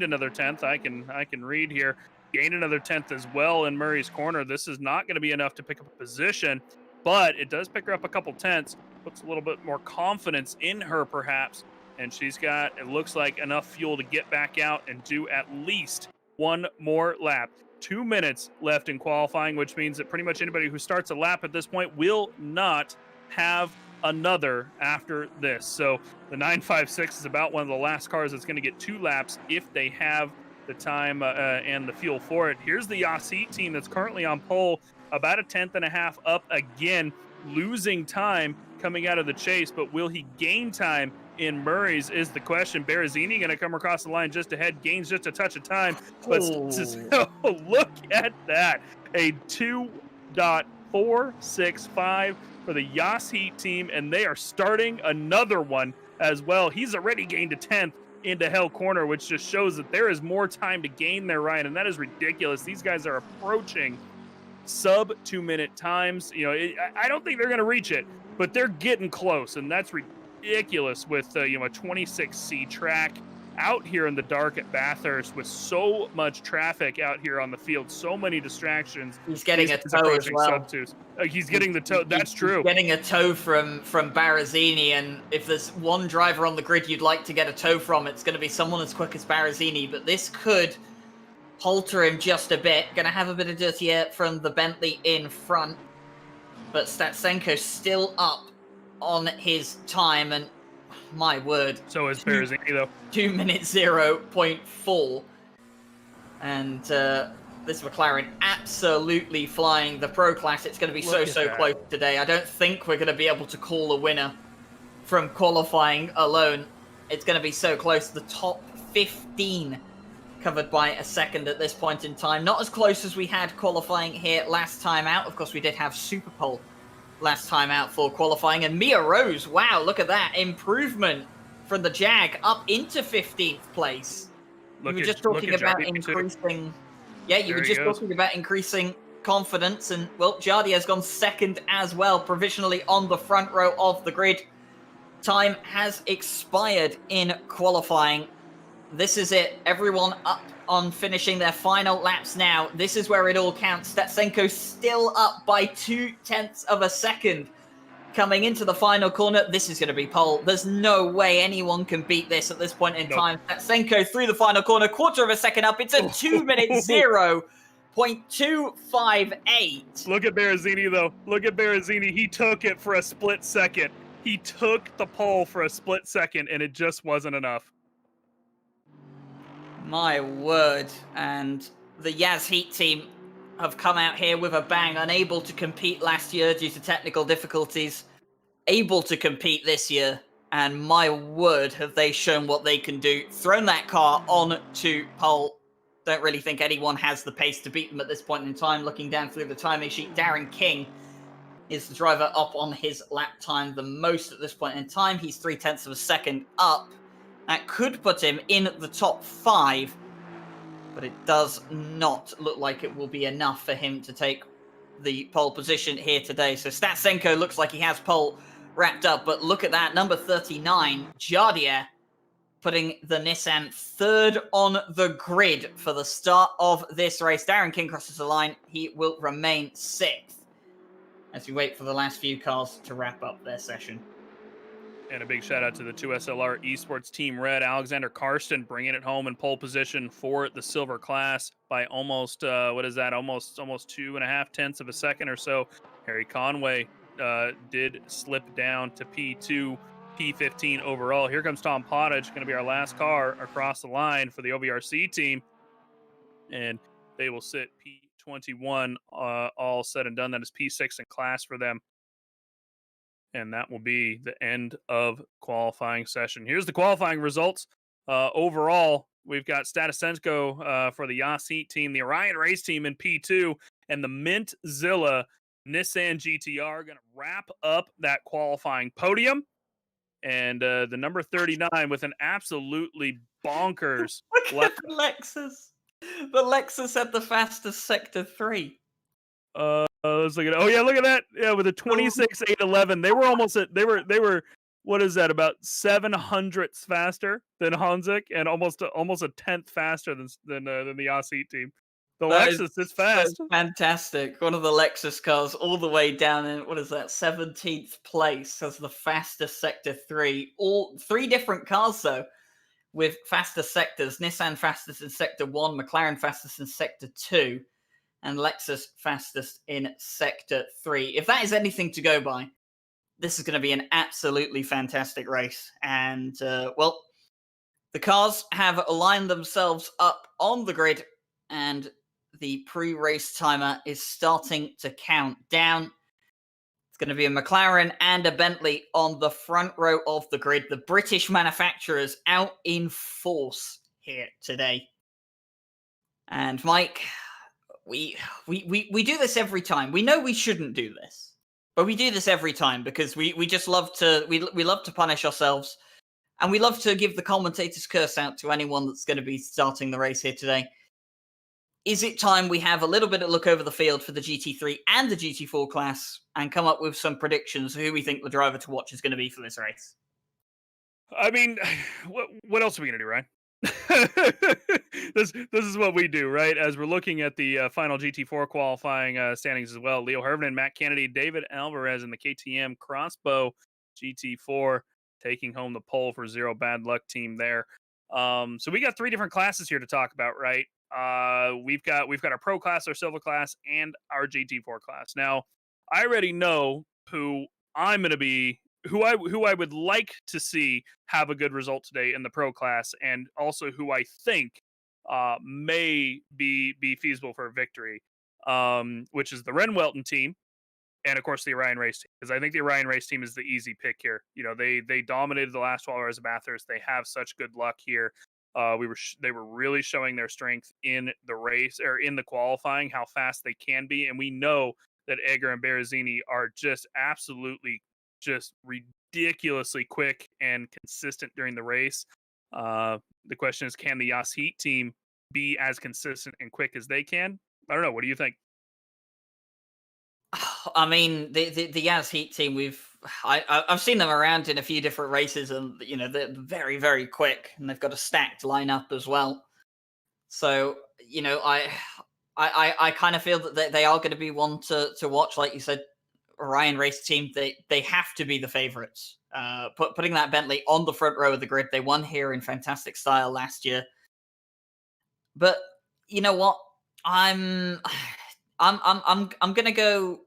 another 10th. I can read here. Gained another 10th as well in Murray's corner. This is not going to be enough to pick up a position, but it does pick her up a couple tenths, puts a little bit more confidence in her perhaps. And she's got, it looks like, enough fuel to get back out and do at least one more lap. 2 minutes left in qualifying, which means that pretty much anybody who starts a lap at this point will not have another after this. So the 956 is about one of the last cars that's going to get 2 laps if they have the time and the fuel for it. Here's the Yas Heat team that's currently on pole, about a 10th up again, losing time coming out of the chase, but will he gain time in Murray's is the question. Berrezzini going to come across the line just ahead, gains just a touch of time, but look at that. A 2.465 for the Yas Heat team, and they are starting another one as well. He's already gained a 10th into Hell Corner, which just shows that there is more time to gain there, Ryan, and that is ridiculous. These guys are approaching sub 2-minute times. You know, I don't think they're going to reach it, but they're getting close, and that's ridiculous with a 26C track out here in the dark at Bathurst with so much traffic out here on the field, so many distractions. He's getting a tow as well. He's getting the tow. That's true. He's getting a tow from Berrezzini, and if there's one driver on the grid you'd like to get a tow from, it's going to be someone as quick as Berrezzini, but this could halter him just a bit. Going to have a bit of dirty air from the Bentley in front, but Statsenko's still up on his time, and my word. So is Berrezzini, though. 2 minutes 0.4. And this McLaren absolutely flying the Pro Class. It's going to be so close today. I don't think we're going to be able to call a winner from qualifying alone. It's going to be so close. The top 15 covered by a second at this point in time. Not as close as we had qualifying here last time out. Of course, we did have Super Pole last time out for qualifying. And Mia Rose, wow, look at that. Improvement from the Jag up into 15th place. You were just talking about increasing... Yeah, you were just talking about increasing confidence. And, well, Jardier has gone second as well, provisionally on the front row of the grid. Time has expired in qualifying. This is it. Everyone up on finishing their final laps now. This is where it all counts. Statsenko still up by 0.2 of a second. Coming into the final corner, this is going to be pole. There's no way anyone can beat this at this point in time. Statsenko through the final corner, quarter of a second up. It's a 2 minute 0.258. Look at Berrezzini, though. Look at Berrezzini. He took it for a split second. He took the pole for a split second, and it just wasn't enough. My word. And the Yas Heat team have come out here with a bang, unable to compete last year due to technical difficulties, able to compete this year, and my word, have they shown what they can do. Thrown that car on to pole. Don't really think anyone has the pace to beat them at this point in time. Looking down through the timing sheet, Darren King is the driver up on his lap time the most at this point in time. He's 0.3 of a second up. That could put him in the top 5, but it does not look like it will be enough for him to take the pole position here today. So Statsenko looks like he has pole wrapped up, but look at that, number 39, Jardier, putting the Nissan third on the grid for the start of this race. Darren King crosses the line. He will remain 6th as we wait for the last few cars to wrap up their session. And a big shout out to the 2SLR Esports Team Red. Alexander Karsten bringing it home in pole position for the silver class by almost, almost 2.5 of a second or so. Harry Conway did slip down to P2, P15 overall. Here comes Tom Pottage, going to be our last car across the line for the OVRC team. And they will sit P21 all said and done. That is P6 in class for them. And that will be the end of qualifying session. Here's the qualifying results. Overall, we've got Statisenko for the Yas Heat team, the Orion Race team in P2, and the Mintzilla Nissan GTR going to wrap up that qualifying podium. And the number 39 with an absolutely bonkers... Look at the Lexus. The Lexus had the fastest Sector 3. Let's look at it. Oh yeah, look at that. Yeah, with a 26.811, they were almost at. They were. What is that? About 700ths faster than Honzik, and almost a 10th faster than the Yas Heat team. The Lexus is fast. So fantastic. One of the Lexus cars, all the way down in 17th place, as the fastest Sector 3. All 3 different cars though, with faster sectors. Nissan fastest in Sector 1, McLaren fastest in Sector 2. And Lexus fastest in Sector 3. If that is anything to go by, this is going to be an absolutely fantastic race. And, well, The cars have aligned themselves up on the grid, and the pre-race timer is starting to count down. It's going to be a McLaren and a Bentley on the front row of the grid. The British manufacturers out in force here today. And Mike, we do this every time. We know we shouldn't do this, but we do this every time because we just love to we love to punish ourselves, and we love to give the commentators curse out to anyone that's going to be starting the race here today. Is it time we have a little bit of look over the field for the GT3 and the GT4 class and come up with some predictions of who we think the driver to watch is going to be for this race? I mean, what else are we going to do, Ryan? this is what we do, right? As we're looking at the final GT4 qualifying standings as well. Leo Herman, Matt Kennedy, David Alvarez in the KTM Crossbow GT4 taking home the pole for Zero Bad Luck team there. So we got 3 different classes here to talk about, right? We've got our pro class, our silver class, and our GT4 class. Now, I already know who I'm going to be, who I would like to see have a good result today in the pro class, and also who I think may be feasible for a victory, which is the Ren Welton team, and of course the Orion Race team, because I think the Orion Race team is the easy pick here. You know, they dominated the last 12 hours of Bathurst. They have such good luck here. They were really showing their strength in the race, or in the qualifying, how fast they can be, and we know that Egger and Berrezzini are just absolutely just ridiculously quick and consistent during the race. The question is, can the Yas Heat team be as consistent and quick as they can? I don't know. What do you think? I mean, the Yas Heat team, I've seen them around in a few different races, and you know they're very, very quick, and they've got a stacked lineup as well. So you know, I kind of feel that they are going to be one to watch. Like you said, Orion Race team, they have to be the favorites. Putting that Bentley on the front row of the grid, they won here in fantastic style last year. But you know what, I'm gonna go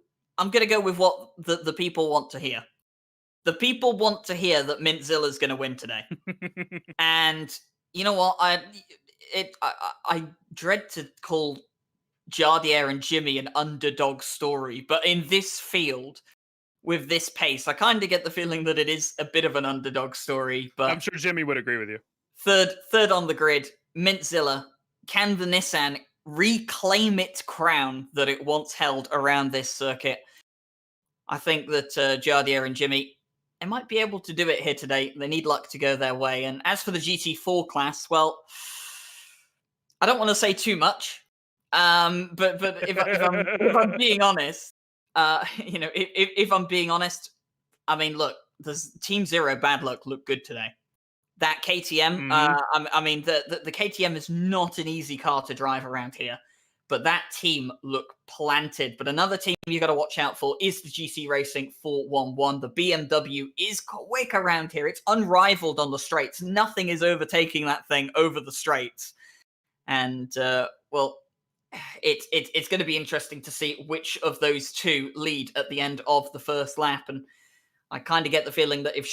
with what the people want to hear. The people want to hear that Mintzilla's gonna win today. And you know what, I dread to call Jardier and Jimmy an underdog story, but in this field, with this pace, I kind of get the feeling that it is a bit of an underdog story. But I'm sure Jimmy would agree with you. Third on the grid, Mintzilla. Can the Nissan reclaim its crown that it once held around this circuit? I think that Jardier and Jimmy, they might be able to do it here today. They need luck to go their way. And as for the GT4 class, well, I don't want to say too much. But if I'm being honest, you know, if I'm being honest, I mean, look, does Team Zero Bad Luck look good today? That KTM, I mean, the KTM is not an easy car to drive around here, but that team look planted. But another team you got to watch out for is the GC Racing 411. The BMW is quick around here. It's unrivaled on the straights. Nothing is overtaking that thing over the straights. And, well, it's going to be interesting to see which of those two lead at the end of the first lap. And I kind of get the feeling that if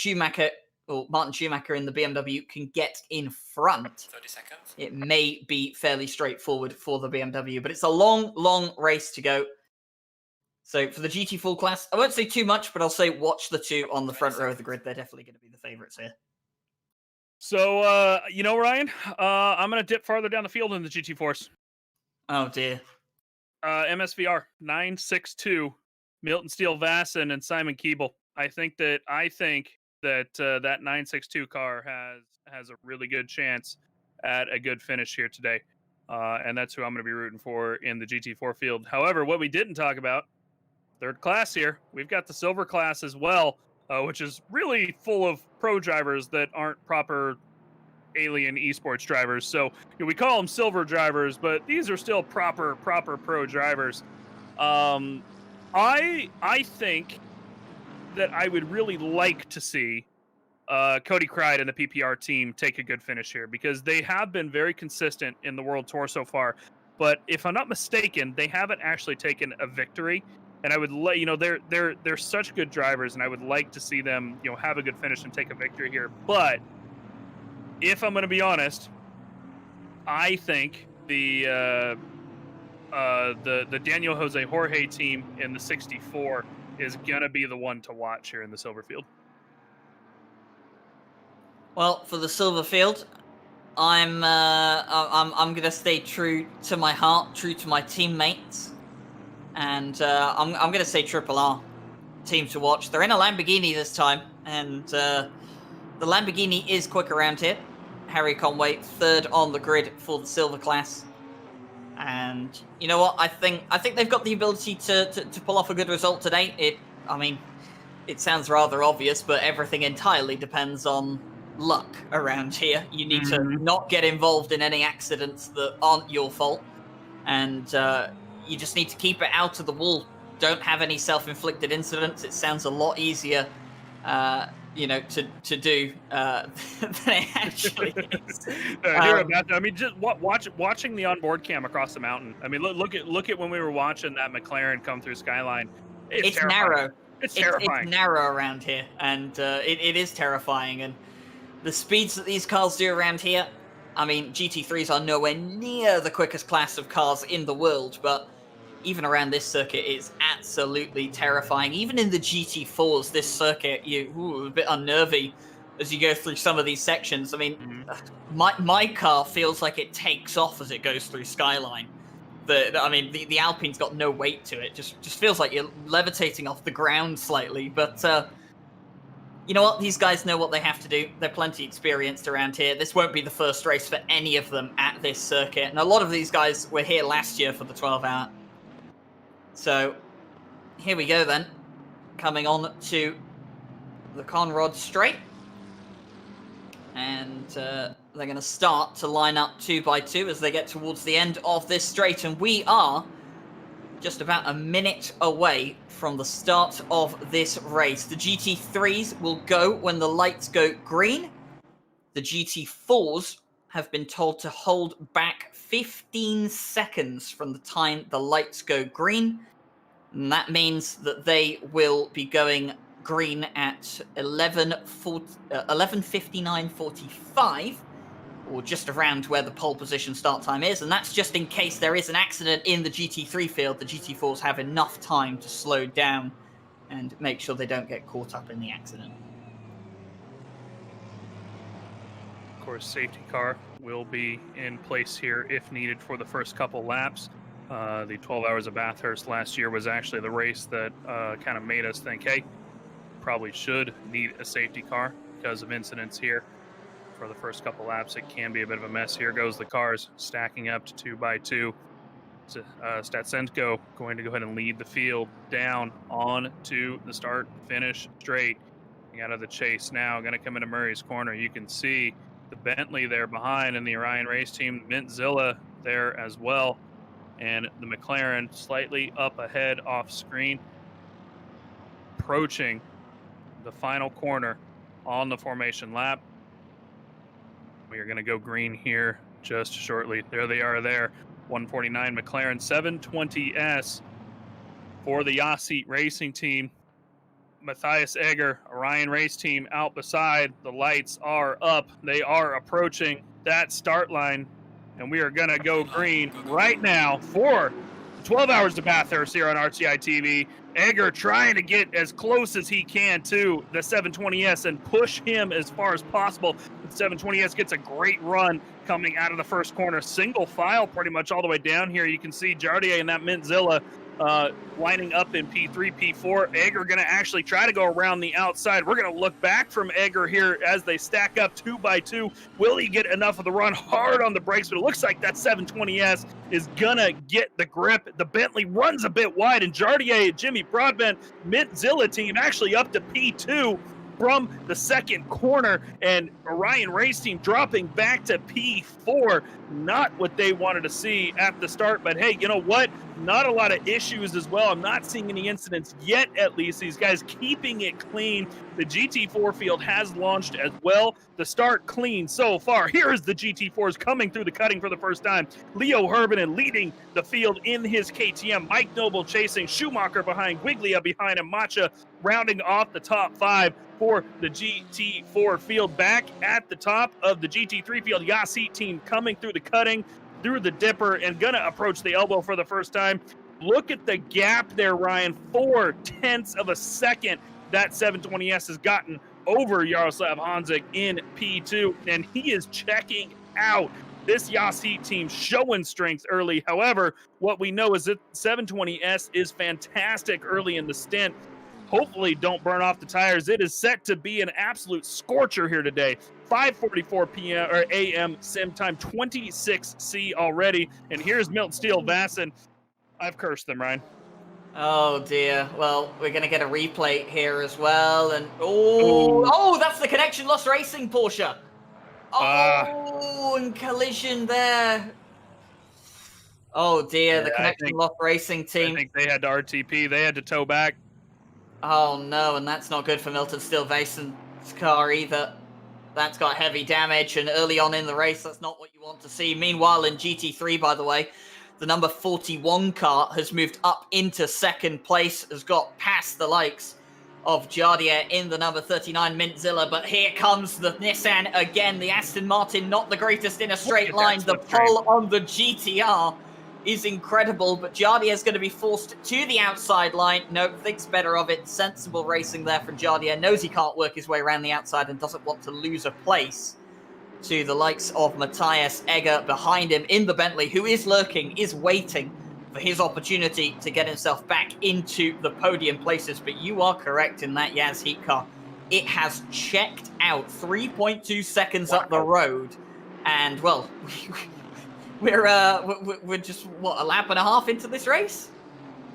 Martin Schumacher in the BMW can get in front, 30 seconds. It may be fairly straightforward for the BMW, but it's a long, long race to go. So for the GT4 class, I won't say too much, but I'll say watch the two on the front row of the grid. They're definitely going to be the favorites here. So, you know, Ryan, I'm going to dip farther down the field in the GT4s. Oh, dear. MSVR 962, Milton Steele Vasson and Simon Keeble. I think that that 962 car has a really good chance at a good finish here today. And that's who I'm going to be rooting for in the GT4 field. However, what we didn't talk about, third class here, we've got the silver class as well, which is really full of pro drivers that aren't proper alien esports drivers. So you know, we call them silver drivers, but these are still proper pro drivers. I think that I would really like to see Cody Cried and the PPR team take a good finish here, because they have been very consistent in the World Tour so far. But if I'm not mistaken, they haven't actually taken a victory. And I would let you know they're such good drivers, and I would like to see them have a good finish and take a victory here. But if I'm going to be honest, I think the Daniel Jose Jorge team in the 64 is going to be the one to watch here in the Silverfield. Well, for the Silverfield, I'm gonna stay true to my heart, true to my teammates, and I'm gonna say Triple R team to watch. They're in a Lamborghini this time, and the Lamborghini is quick around here. Harry Conway, third on the grid for the silver class, and you know what? I think they've got the ability to pull off a good result today. It sounds rather obvious, but everything entirely depends on luck around here. You need to not get involved in any accidents that aren't your fault, and you just need to keep it out of the wall. Don't have any self-inflicted incidents. It sounds a lot easier, to do than it actually is. Just watching the onboard cam across the mountain. I mean, look at when we were watching that McLaren come through Skyline. It's narrow. It's terrifying. It's narrow around here, and it is terrifying. And the speeds that these cars do around here, I mean, GT3s are nowhere near the quickest class of cars in the world, but even around this circuit, it's absolutely terrifying. Even in the GT4s, this circuit, a bit unnerving as you go through some of these sections. I mean, my car feels like it takes off as it goes through Skyline. The Alpine's got no weight to it. Just feels like you're levitating off the ground slightly, but you know what? These guys know what they have to do. They're plenty experienced around here. This won't be the first race for any of them at this circuit. And a lot of these guys were here last year for the 12-hour. So, here we go then. Coming on to the Conrod Straight. And they're going to start to line up 2 by 2 as they get towards the end of this straight. And we are just about a minute away from the start of this race. The GT3s will go when the lights go green. The GT4s have been told to hold back 15 seconds from the time the lights go green. And that means that they will be going green at 11:59:45. Or just around where the pole position start time is, and that's just in case there is an accident in the GT3 field. The GT4s have enough time to slow down and make sure they don't get caught up in the accident. Of course, safety car will be in place here if needed for the first couple laps. The 12 Hours of Bathurst last year was actually the race that kind of made us think, hey, probably should need a safety car because of incidents here. For the first couple laps, it can be a bit of a mess. Here goes the cars stacking up to 2 by 2. Statsenko going to go ahead and lead the field down on to the start-finish straight. Out of the chase now, going to come into Murray's corner. You can see the Bentley there behind and the Orion race team, Mintzilla there as well. And the McLaren slightly up ahead off screen. Approaching the final corner on the formation lap. We are going to go green here just shortly. There they are there. 149 McLaren 720S for the Yassit Racing Team. Matthias Egger, Orion Race Team out beside. The lights are up. They are approaching that start line. And we are going to go green right now for 12 Hours of Bathurst here on RCI TV. Egger trying to get as close as he can to the 720S and push him as far as possible. The 720S gets a great run coming out of the first corner. Single file pretty much all the way down here. You can see Jardier and that Mintzilla lining up in P3, P4. Egger going to actually try to go around the outside. We're going to look back from Egger here as they stack up 2 by 2. Will he get enough of the run? Hard on the brakes, but it looks like that 720S is going to get the grip. The Bentley runs a bit wide, and Jardier, Jimmy Broadbent, Mintzilla team actually up to P2 from the second corner, and Orion Race Team dropping back to P4. Not what they wanted to see at the start, but hey, you know what? Not a lot of issues as well. I'm not seeing any incidents yet, at least. These guys keeping it clean. The GT4 field has launched as well. The start clean so far. Here is the GT4s coming through the cutting for the first time. Leo Herbinen leading the field in his KTM. Mike Noble chasing. Schumacher behind. Guiglia behind him. Macha rounding off the top 5 for the GT4 field. Back at the top of the GT3 field, Yassi team coming through the cutting, through the dipper, and gonna approach the elbow for the first time. Look at the gap there, Ryan. 0.4 of a second that 720S has gotten over Jaroslav Hanzik in P2, and he is checking out. This Yassi team showing strength early. However, what we know is that 720S is fantastic early in the stint. Hopefully don't burn off the tires. It is set to be an absolute scorcher here today. 5:44 p.m. or a.m. sim time, 26C already. And here's Milton Steele Vasson. I've cursed them, Ryan. Oh dear. Well, we're gonna get a replay here as well, and oh, that's the connection lost racing Porsche. Oh, and collision there. Oh dear, the connection lost racing team. I think they had to RTP. They had to tow back. Oh no, and that's not good for Milton Steele Vasson's car either. That's got heavy damage, and early on in the race, that's not what you want to see. Meanwhile, in GT3, by the way, the number 41 car has moved up into second place, has got past the likes of Jardier in the number 39 Mintzilla, but here comes the Nissan again. The Aston Martin, not the greatest in a straight line. The pull on the GTR is incredible, but Jardier is going to be forced to the outside line. No, thinks better of it. Sensible racing there from Jardier. Knows he can't work his way around the outside and doesn't want to lose a place to the likes of Matthias Egger behind him in the Bentley, who is lurking, is waiting for his opportunity to get himself back into the podium places. But you are correct in that Yaz Heat car. It has checked out 3.2 seconds up the road. And, well, we're just, what, a lap and a half into this race?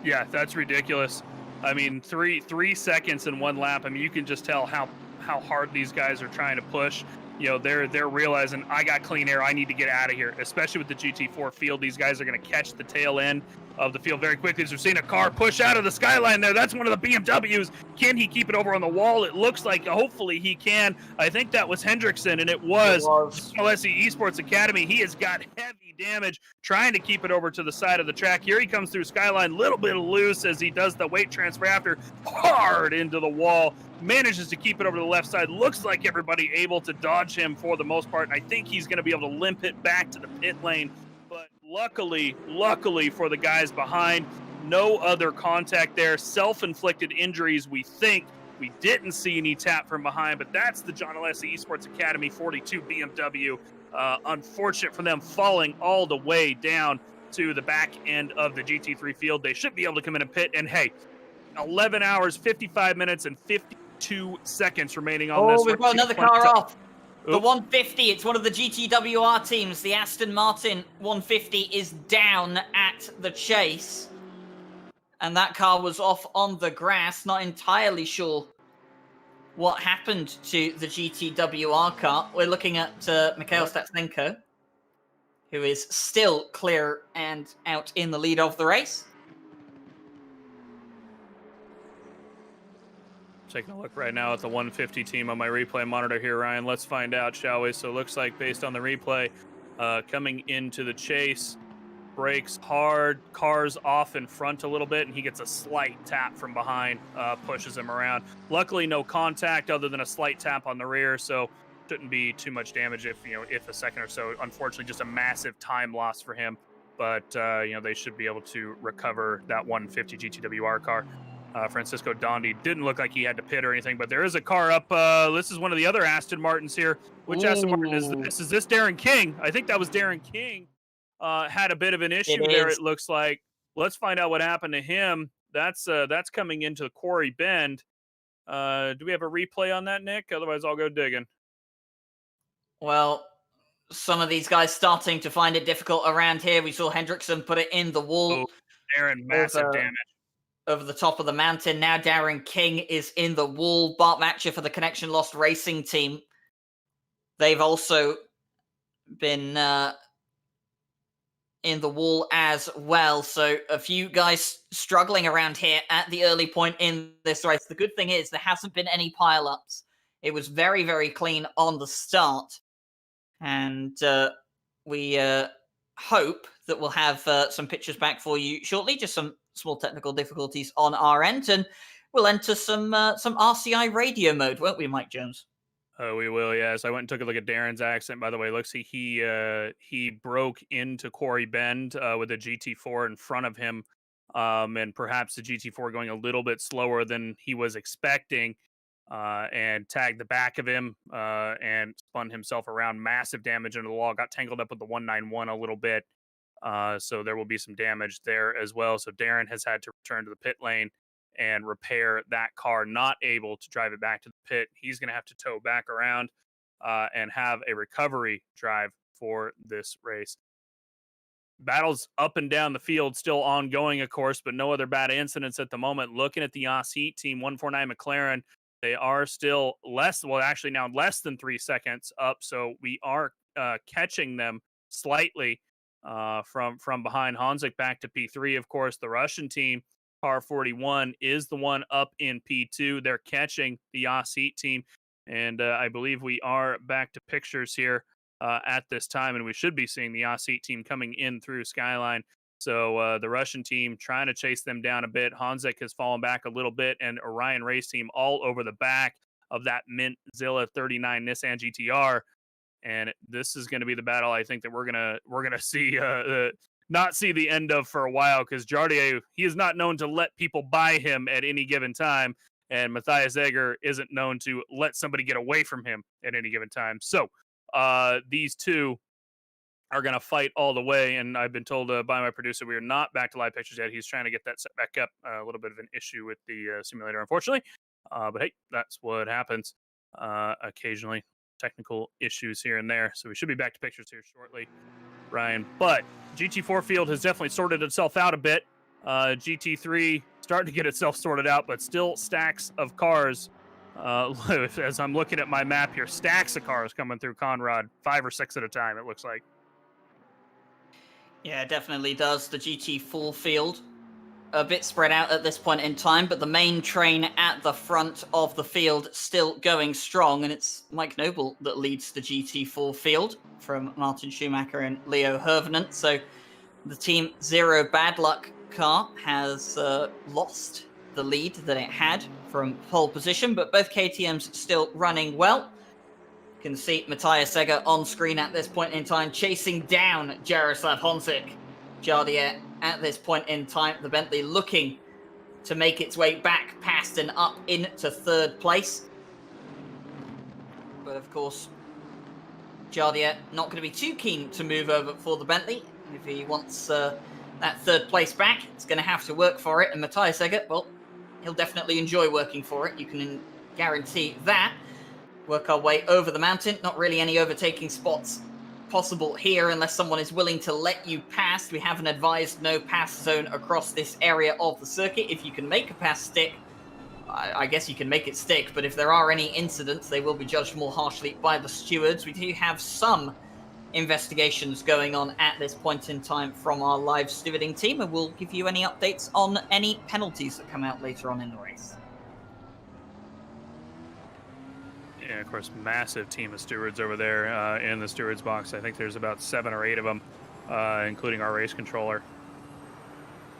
Yeah, that's ridiculous. I mean, three seconds in one lap. I mean, you can just tell how hard these guys are trying to push. You know, they're realizing, I got clean air, I need to get out of here. Especially with the GT4 field, these guys are going to catch the tail end of the field very quickly. As we're seeing a car push out of the skyline there. That's one of the BMWs. Can he keep it over on the wall? It looks like hopefully he can. I think that was Hendrickson, and it was Alessi Esports Academy. He has got heavy damage trying to keep it over to the side of the track. Here he comes through skyline, little bit loose as he does the weight transfer after, hard into the wall. Manages to keep it over to the left side. Looks like everybody able to dodge him for the most part, and I think he's going to be able to limp it back to the pit lane. But luckily for the guys behind, no other contact there. Self-inflicted injuries, we think. We didn't see any tap from behind, but that's the John Alessi Esports Academy 42 BMW. Unfortunate for them, falling all the way down to the back end of the GT3 field. They should be able to come in and pit, and hey, 11 hours, 55 minutes, and 52 seconds remaining on this. Oh, we've got another car off. The 150, it's one of the GTWR teams. The Aston Martin 150 is down at the chase. And that car was off on the grass. Not entirely sure what happened to the GTWR car. We're looking at Mikhail Statsenko, who is still clear and out in the lead of the race. Taking a look right now at the 150 team on my replay monitor here, Ryan. Let's find out, shall we? So it looks like, based on the replay, coming into the chase, brakes hard, car's off in front a little bit, and he gets a slight tap from behind, pushes him around. Luckily, no contact other than a slight tap on the rear, so shouldn't be too much damage if a second or so. Unfortunately, just a massive time loss for him, but they should be able to recover that 150 GTWR car. Francisco Dondi didn't look like he had to pit or anything, but there is a car up. This is one of the other Aston Martins here. Which Aston Martin is this? Is this Darren King? I think that was Darren King. Had a bit of an issue there, it looks like. Let's find out what happened to him. That's coming into the Quarry Bend. Do we have a replay on that, Nick? Otherwise, I'll go digging. Well, some of these guys starting to find it difficult around here. We saw Hendrickson put it in the wall. Oh, Darren, massive damage. Over the top of the mountain. Now Darren King is in the wall. Bart Matcher for the Connection Lost Racing team. They've also been in the wall as well. So a few guys struggling around here at the early point in this race. The good thing is there hasn't been any pile-ups. It was very, very clean on the start. And we hope that we'll have some pictures back for you shortly. Just some small technical difficulties on our end. And we'll enter some RCI radio mode, won't we, Mike Jones? We will, yes. I went and took a look at Darren's accent. By the way, looks like he broke into Quarry Bend with a GT4 in front of him, and perhaps the GT4 going a little bit slower than he was expecting, and tagged the back of him and spun himself around. Massive damage into the wall. Got tangled up with the 191 a little bit, so there will be some damage there as well. So Darren has had to return to the pit lane and repair that car, not able to drive it back to the pit. He's going to have to tow back around and have a recovery drive for this race. Battles up and down the field still ongoing, of course, but no other bad incidents at the moment. Looking at the Oss Heat team, 149 McLaren, they are still less than 3 seconds up, so we are catching them slightly from behind. Honzik back to P3, of course. The Russian team, Car 41, is the one up in P2. They're catching the Oss Heat team, and I believe we are back to pictures here at this time, and we should be seeing the Oss Heat team coming in through Skyline. So the Russian team trying to chase them down a bit. Honzik has fallen back a little bit, and Orion Race Team all over the back of that Mint Zilla 39 Nissan GTR. And this is going to be the battle I think that we're gonna see not see the end of for a while, because Jardier, he is not known to let people by him at any given time, and Matthias Egger isn't known to let somebody get away from him at any given time. So these two are going to fight all the way, and I've been told by my producer we are not back to live pictures yet. He's trying to get that set back up. A little bit of an issue with the simulator, unfortunately, but hey, that's what happens occasionally. Technical issues here and there, so we should be back to pictures here shortly, Ryan. But GT4 field has definitely sorted itself out a bit. GT3 starting to get itself sorted out, but still stacks of cars. As I'm looking at my map here, stacks of cars coming through Conrad, 5 or 6 at a time, it looks like. Yeah, it definitely does. The GT4 field, a bit spread out at this point in time, but the main train at the front of the field still going strong, and it's Mike Noble that leads the GT4 field from Martin Schumacher and Leo Hervenant. So the Team Zero Bad Luck car has lost the lead that it had from pole position, but both KTMs still running well. You can see Matthias Egger on screen at this point in time, chasing down Jaroslav Honzik. Jardier at this point in time, the Bentley looking to make its way back past and up into 3rd place. But of course, Jardier not going to be too keen to move over for the Bentley. If he wants that 3rd place back, it's going to have to work for it. And Matthias Egger, well, he'll definitely enjoy working for it. You can guarantee that. Work our way over the mountain. Not really any overtaking spots possible here unless someone is willing to let you pass. We have an advised no pass zone across this area of the circuit. If you can make a pass stick, I guess you can make it stick, but if there are any incidents, they will be judged more harshly by the stewards. We do have some investigations going on at this point in time from our live stewarding team, and we'll give you any updates on any penalties that come out later on in the race. Yeah, of course, massive team of stewards over there in the stewards box. I think there's about 7 or 8 of them, including our race controller.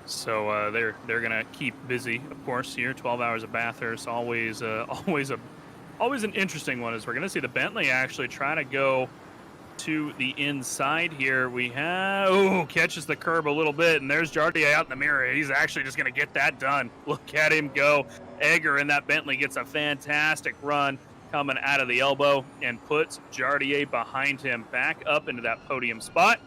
So they're gonna keep busy, of course. Here, 12 hours of Bathurst, always an interesting one. As we're gonna see the Bentley actually trying to go to the inside here. We have catches the curb a little bit, and there's Jardier out in the mirror. He's actually just gonna get that done. Look at him go. Egger in that Bentley gets a fantastic run coming out of the elbow and puts Jardier behind him back up into that podium spot.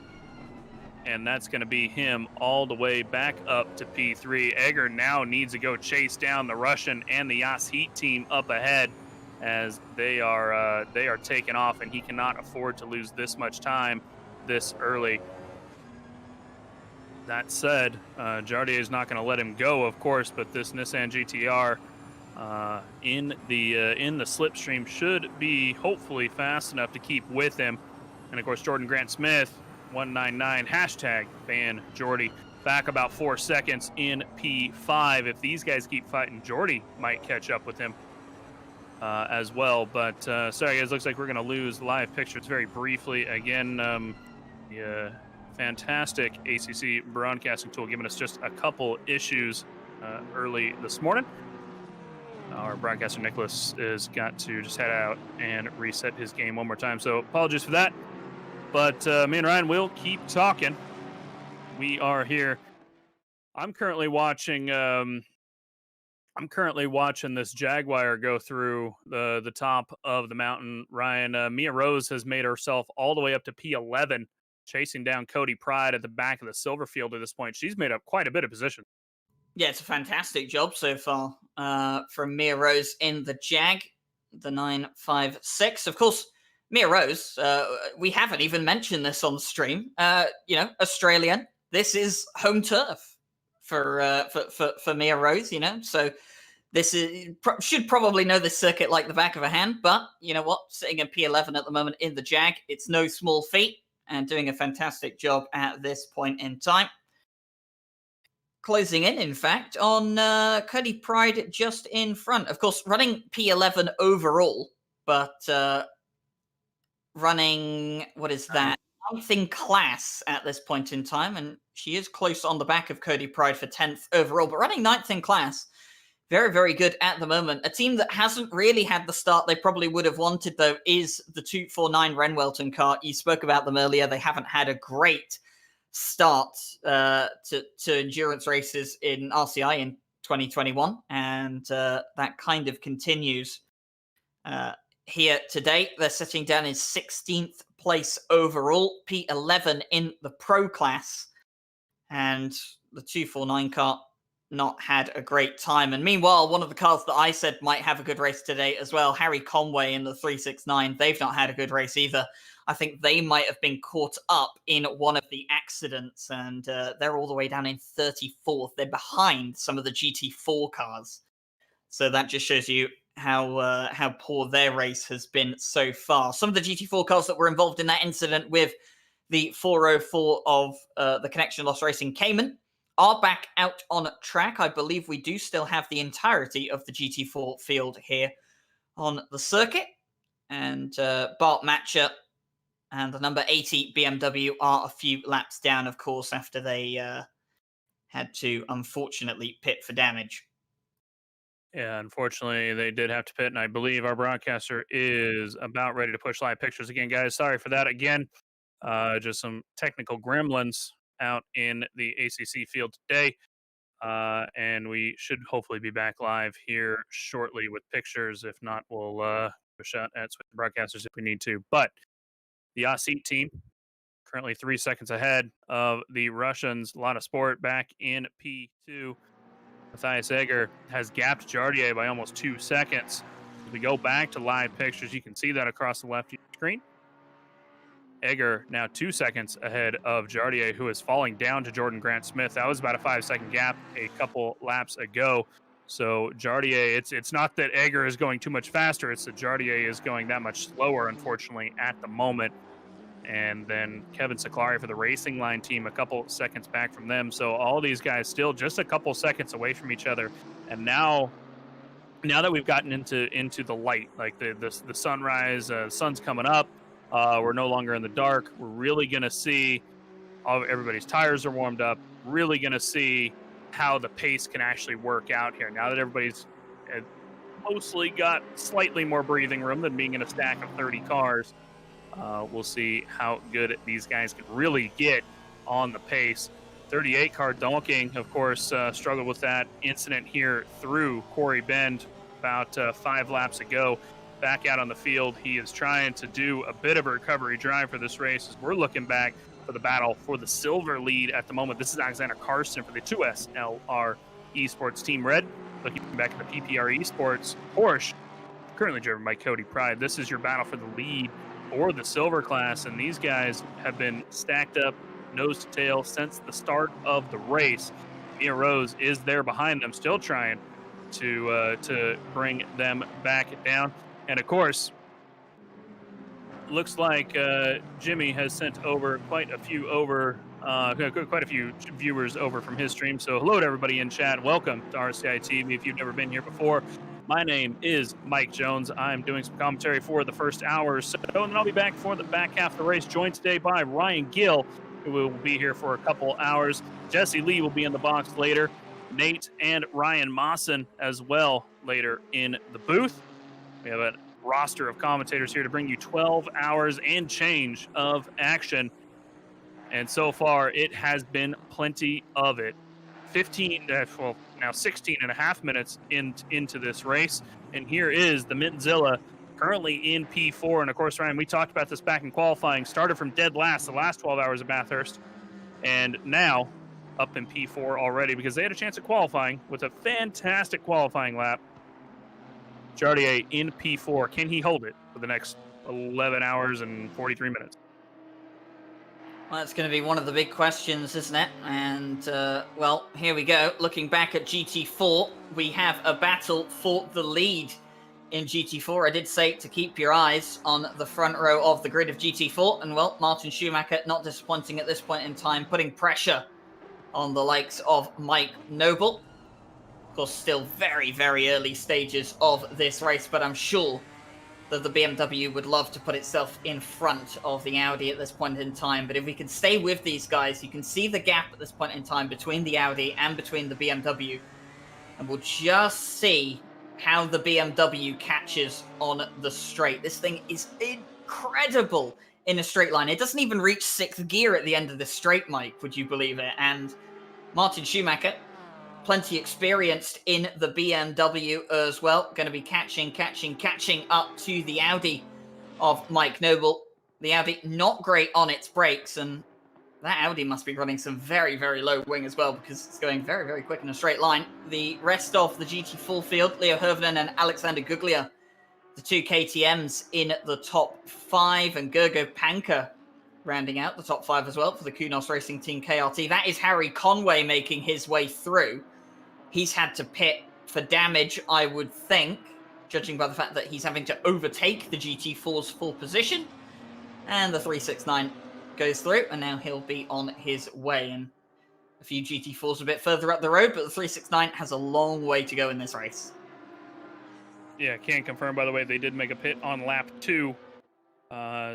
And that's going to be him all the way back up to P3. Egger now needs to go chase down the Russian and the Oss Heat team up ahead, as they are taking off, and he cannot afford to lose this much time this early. That said, Jardier is not going to let him go, of course, but this Nissan GTR in the slipstream should be hopefully fast enough to keep with him. And of course, Jordan Grant Smith, 199 hashtag ban Jordy, back about 4 seconds in P5. If these guys keep fighting, Jordy might catch up with him as well. But sorry guys, looks like we're going to lose live pictures very briefly again. The fantastic ACC broadcasting tool giving us just a couple issues early this morning. our broadcaster Nicholas is got to just head out and reset his game one more time. So apologies for that. But me and Ryan will keep talking. We are here. I'm currently watching this Jaguar go through the top of the mountain. Ryan, Mia Rose has made herself all the way up to P11, chasing down Cody Pride at the back of the silver field at this point. She's made up quite a bit of position. Yeah, it's a fantastic job so far from Mia Rose in the Jag, the 956. Of course, Mia Rose, we haven't even mentioned this on stream. Australian. This is home turf for Mia Rose. So this should probably know this circuit like the back of a hand. But you know what? Sitting in P11 at the moment in the Jag, it's no small feat, and doing a fantastic job at this point in time. Closing in fact, on Cody Pride just in front. Of course, running P11 overall, but running, what is that? Something class at this point in time, and she is close on the back of Cody Pride for 10th overall, but running 9th in class. Very, very good at the moment. A team that hasn't really had the start they probably would have wanted, though, is the 249 Renwelton car. You spoke about them earlier. They haven't had a great start to endurance races in RCI in 2021, and that kind of continues here today. They're sitting down in 16th place overall, P11 in the pro class, and the 249 car not had a great time. And meanwhile, one of the cars that I said might have a good race today as well, Harry Conway in the 369, they've not had a good race either. I think they might have been caught up in one of the accidents, and they're all the way down in 34th. They're behind some of the GT4 cars. So that just shows you how poor their race has been so far. Some of the GT4 cars that were involved in that incident with the 404 of the Connection Loss Racing Cayman are back out on track. I believe we do still have the entirety of the GT4 field here on the circuit. And Bart Matcher and the number 80 BMW are a few laps down, of course, after they had to, unfortunately, pit for damage. Yeah, unfortunately, they did have to pit, and I believe our broadcaster is about ready to push live pictures again, guys. Sorry for that again. Just some technical gremlins out in the ACC field today, and we should hopefully be back live here shortly with pictures. If not, we'll give a shot at switching broadcasters if we need to. But the Aussie team currently 3 seconds ahead of the Russians. A lot of sport back in P2. Matthias Egger has gapped Jardier by almost 2 seconds. As we go back to live pictures, you can see that across the left screen. Egger now 2 seconds ahead of Jardier, who is falling down to Jordan Grant Smith. That was about a 5-second gap a couple laps ago. So Jardier, it's not that Egger is going too much faster, it's that Jardier is going that much slower, unfortunately, at the moment. And then Kevin Siclari for the Racing Line team, a couple seconds back from them. So all these guys still just a couple seconds away from each other. And now that we've gotten into the light, like the sunrise, sun's coming up, we're no longer in the dark. We're really going to see everybody's tires are warmed up, really going to see how the pace can actually work out here. Now that everybody's mostly got slightly more breathing room than being in a stack of 30 cars, we'll see how good these guys can really get on the pace. 38 car Donking, of course, struggled with that incident here through Quarry Bend about 5 laps ago. Back out on the field, he is trying to do a bit of a recovery drive for this race as we're looking back for the battle for the silver lead at the moment. This is Alexander Carson for the 2SLR Esports Team Red. Looking back at the PPR Esports Porsche, currently driven by Cody Pride. This is your battle for the lead or the silver class, and these guys have been stacked up nose to tail since the start of the race. Mia Rose is there behind them, still trying to bring them back down. And of course, looks like Jimmy has sent over quite a few viewers over from his stream. So hello to everybody in chat. Welcome to RCI TV. If you've never been here before, my name is Mike Jones. I'm doing some commentary for the first hour or so, and then I'll be back for the back half of the race, joined today by Ryan Gill, who will be here for a couple hours. Jesse Lee will be in the box later. Nate and Ryan Mawson as well later in the booth. We have a roster of commentators here to bring you 12 hours and change of action. And so far, it has been plenty of it. 16 and a half minutes into this race. And here is the Mintzilla currently in P4. And of course, Ryan, we talked about this back in qualifying, started from dead last the last 12 hours of Bathurst, and now up in P4 already because they had a chance at qualifying with a fantastic qualifying lap. Jardier in P4. Can he hold it for the next 11 hours and 43 minutes? Well, that's going to be one of the big questions, isn't it? And, well, here we go. Looking back at GT4, we have a battle for the lead in GT4. I did say to keep your eyes on the front row of the grid of GT4. And, well, Martin Schumacher, not disappointing at this point in time, putting pressure on the likes of Mike Noble. Of course, still very, very early stages of this race, but I'm sure that the BMW would love to put itself in front of the Audi at this point in time. But if we can stay with these guys, you can see the gap at this point in time between the Audi and between the BMW. And we'll just see how the BMW catches on the straight. This thing is incredible in a straight line. It doesn't even reach 6th gear at the end of the straight, Mike, would you believe it? And Martin Schumacher, plenty experienced in the BMW as well. Going to be catching up to the Audi of Mike Noble. The Audi not great on its brakes, and that Audi must be running some very, very low wing as well because it's going very, very quick in a straight line. The rest of the GT4 field, Leo Hervinen and Alexander Guglia, the two KTMs in the top 5, and Gergo Panka rounding out the top 5 as well for the Kunos Racing Team KRT. That is Harry Conway making his way through. He's had to pit for damage, I would think, judging by the fact that he's having to overtake the GT4's full position. And the 369 goes through, and now he'll be on his way. And a few GT4s a bit further up the road, but the 369 has a long way to go in this race. Yeah, can confirm, by the way, they did make a pit on lap 2.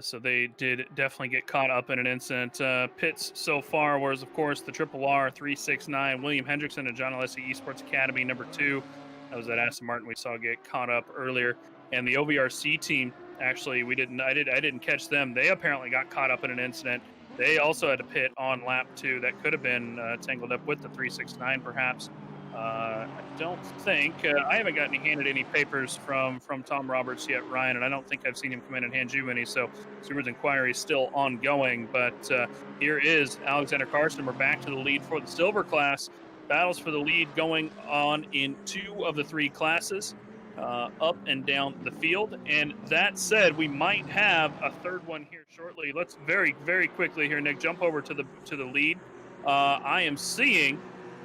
So they did definitely get caught up in an incident. Pits so far was, of course, the Triple R 369, William Hendrickson and John Alessi Esports Academy number 2. That was that Aston Martin we saw get caught up earlier. And the OVRC team, actually, I didn't catch them. They apparently got caught up in an incident. They also had to pit on lap 2. That could have been tangled up with the 369, perhaps. I don't think I haven't gotten handed any papers from Tom Roberts yet, Ryan, and I don't think I've seen him come in and hand you any. So Zoomer's inquiry is still ongoing. But here is Alexander Carson. We're back to the lead for the silver class. Battles for the lead going on in 2 of the 3 classes, up and down the field. And that said, we might have a third one here shortly. Let's very, very quickly here, Nick, jump over to the lead. I am seeing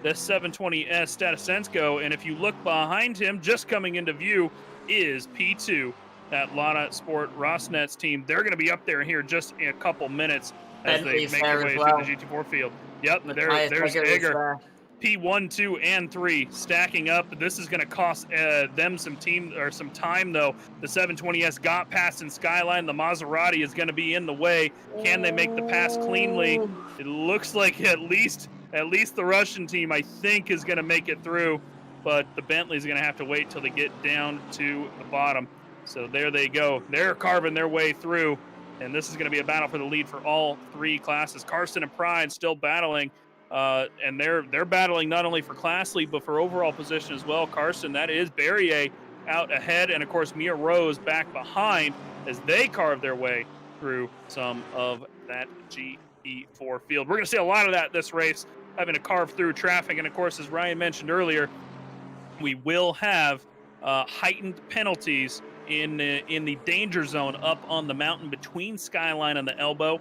this 720S Statusensko, and if you look behind him, just coming into view is P2, that Lada Sport Rosnets team. They're going to be up there here just in a couple minutes as Bentley's they make their way through the GT4 field. Yep, there's Egger. P1, 2, and 3 stacking up. This is going to cost them some time, though. The 720S got past in Skyline. The Maserati is going to be in the way. Can they make the pass cleanly? It looks like at least the Russian team, I think, is going to make it through, but the Bentley's going to have to wait till they get down to the bottom. So there they go. They're carving their way through, and this is going to be a battle for the lead for all 3 classes. Carson and Pride still battling, and they're battling not only for class lead, but for overall position as well. Carson, that is Barrier out ahead, and of course Mia Rose back behind as they carve their way through some of that GT4 field. We're going to see a lot of that this race, having to carve through traffic. And of course, as Ryan mentioned earlier, we will have heightened penalties in the danger zone up on the mountain between Skyline and the Elbow.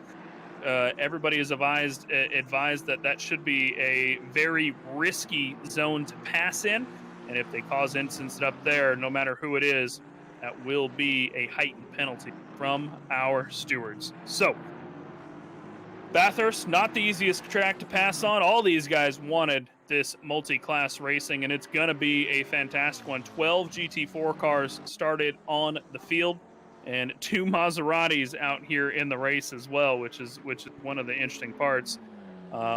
Everybody is advised that should be a very risky zone to pass in. And if they cause incidents up there, no matter who it is, that will be a heightened penalty from our stewards. So, Bathurst, not the easiest track to pass on. All these guys wanted this multi-class racing, and it's going to be a fantastic one. 12 GT4 cars started on the field, and 2 Maseratis out here in the race as well, which is one of the interesting parts.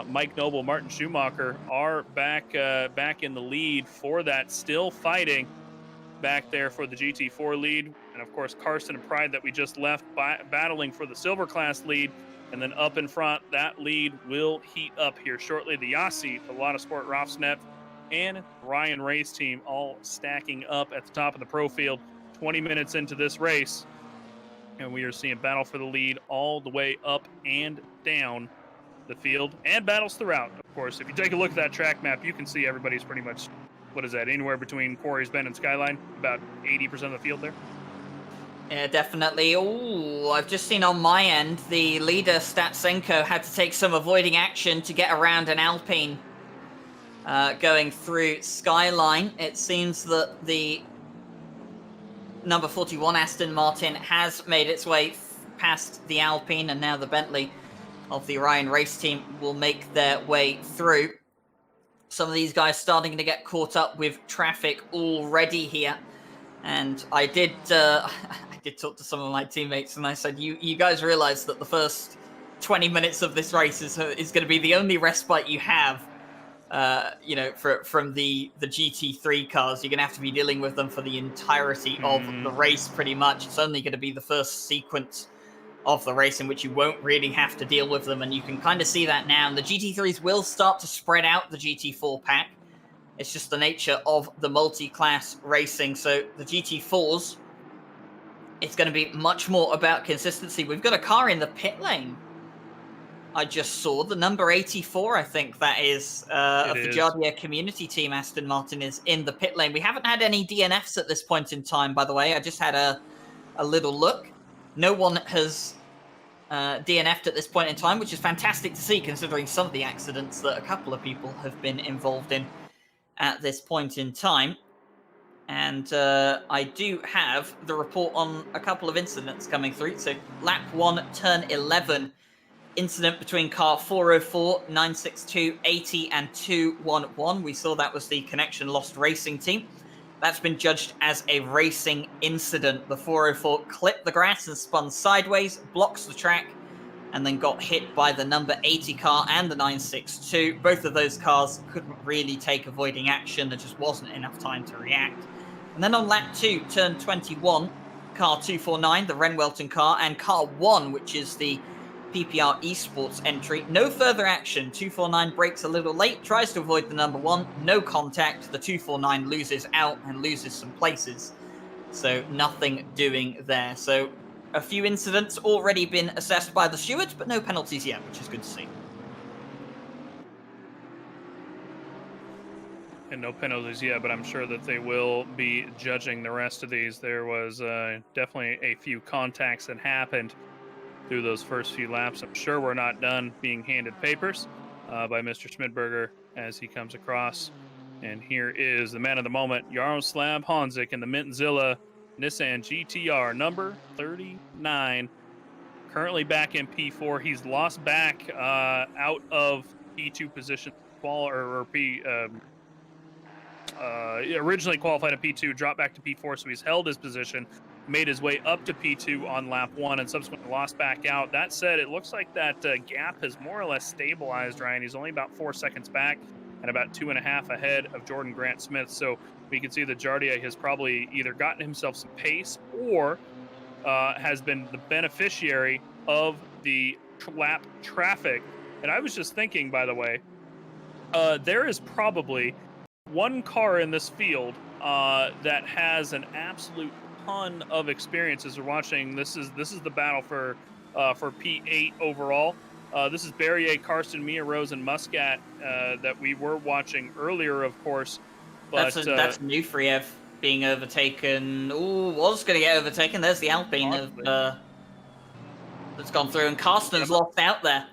Mike Noble, Martin Schumacher are back in the lead for that, still fighting back there for the GT4 lead. And of course, Carson and Pride that we just left battling for the silver class lead. And then up in front, that lead will heat up here shortly. The Yassi, the Lotta Sport Rosneft, and Ryan Race team all stacking up at the top of the pro field 20 minutes into this race. And we are seeing battle for the lead all the way up and down the field, and battles throughout. Of course, if you take a look at that track map, you can see everybody's pretty much, what is that, anywhere between Quarries Bend and Skyline, about 80% of the field there. Yeah, definitely. Oh, I've just seen on my end, the leader, Statsenko, had to take some avoiding action to get around an Alpine going through Skyline. It seems that the number 41 Aston Martin has made its way past the Alpine, and now the Bentley of the Ryan Race team will make their way through. Some of these guys starting to get caught up with traffic already here. And I did talk to some of my teammates, and I said, you guys realize that the first 20 minutes of this race is going to be the only respite you have, from the GT3 cars. You're going to have to be dealing with them for the entirety of the race, pretty much. It's only going to be the first sequence of the race in which you won't really have to deal with them, and you can kind of see that now. And the GT3s will start to spread out the GT4 pack. It's just the nature of the multi-class racing. So the GT4s, it's going to be much more about consistency. We've got a car in the pit lane. I just saw the number 84, I think that is, of the Jardier community team. Aston Martin is in the pit lane. We haven't had any DNFs at this point in time, by the way. I just had a little look. No one has DNF'd at this point in time, which is fantastic to see, considering some of the accidents that a couple of people have been involved in at this point in time. And I do have the report on a couple of incidents coming through. So lap 1, turn 11, incident between car 404, 962, 80, and 211. We saw that was the Connection Lost Racing team. That's been judged as a racing incident. The 404 clipped the grass and spun sideways, blocks the track, and then got hit by the number 80 car and the 962. Both of those cars couldn't really take avoiding action. There just wasn't enough time to react. And then on lap 2, turn 21, car 249, the Renwelton car, and car 1, which is the PPR Esports entry. No further action. 249 brakes a little late, tries to avoid the number 1. No contact. The 249 loses out and loses some places. So nothing doing there. So a few incidents already been assessed by the stewards, but no penalties yet, which is good to see. And no penalties yet, but I'm sure that they will be judging the rest of these. There was definitely a few contacts that happened through those first few laps. I'm sure we're not done being handed papers by Mr. Schmidberger as he comes across. And here is the man of the moment, Jaroslav Honzik in the Mintzilla Nissan GTR number 39. Currently back in P4. He's lost back out of P2 position, originally qualified in P2, dropped back to P4, so he's held his position, made his way up to P2 on lap 1, and subsequently lost back out. That said, it looks like that gap has more or less stabilized, Ryan. He's only about 4 seconds back and about 2.5 ahead of Jordan Grant Smith. So we can see that Jardier has probably either gotten himself some pace or has been the beneficiary of the lap traffic. And I was just thinking, by the way, there is probably one car in this field that has an absolute ton of experience. As we're watching, this is the battle for P8 overall. This is Barrier, Karsten, Mia Rose, and Muscat that we were watching earlier, of course. But that's Nufriev being overtaken. Ooh, was going to get overtaken. There's the Alpine that's gone through, and Karsten's lost out there.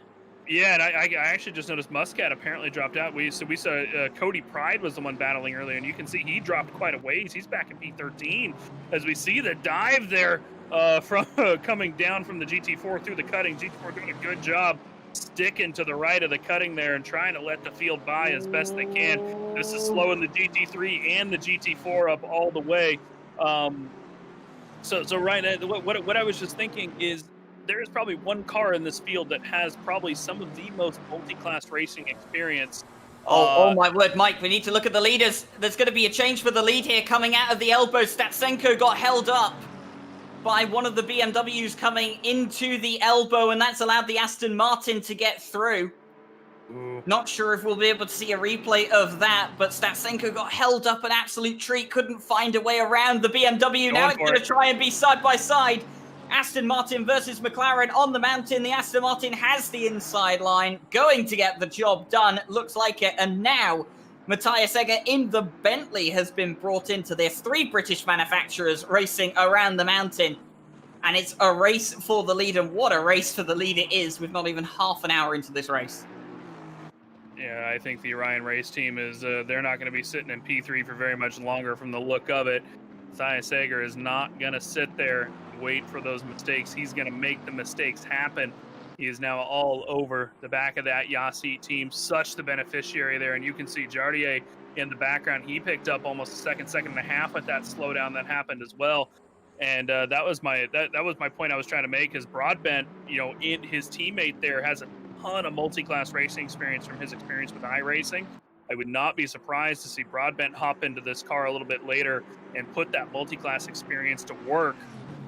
Yeah, and I actually just noticed Muscat apparently dropped out. We saw Cody Pride was the one battling earlier, and you can see he dropped quite a ways. He's back in P13 as we see the dive there from coming down from the GT4 through the cutting. GT4 doing a good job sticking to the right of the cutting there and trying to let the field by as best they can. This is slowing the GT3 and the GT4 up all the way. So right, what I was just thinking is, there's probably one car in this field that has probably some of the most multi-class racing experience. Oh my word, Mike, we need to look at the leaders. There's going to be a change for the lead here coming out of the elbow. Statsenko got held up by one of the BMWs coming into the elbow, and that's allowed the Aston Martin to get through. Ooh. Not sure if we'll be able to see a replay of that, but Statsenko got held up an absolute treat, couldn't find a way around the BMW. Now it's going to try and be side by side. Aston Martin versus McLaren on the mountain. The Aston Martin has the inside line, going to get the job done. Looks like it. And now Matthias Egger in the Bentley has been brought into this. 3 British manufacturers racing around the mountain. And it's a race for the lead. And what a race for the lead it is with not even half an hour into this race. Yeah, I think the Orion race team is, they're not going to be sitting in P3 for very much longer from the look of it. Matthias Egger is not going to sit there and wait for those mistakes. He's going to make the mistakes happen. He is now all over the back of that Yassi team, such the beneficiary there. And you can see Jardier in the background. He picked up almost a second and a half with that slowdown that happened as well. And that was my point I was trying to make, is Broadbent, you know, in his teammate there has a ton of multi-class racing experience from his experience with iRacing. I would not be surprised to see Broadbent hop into this car a little bit later and put that multi-class experience to work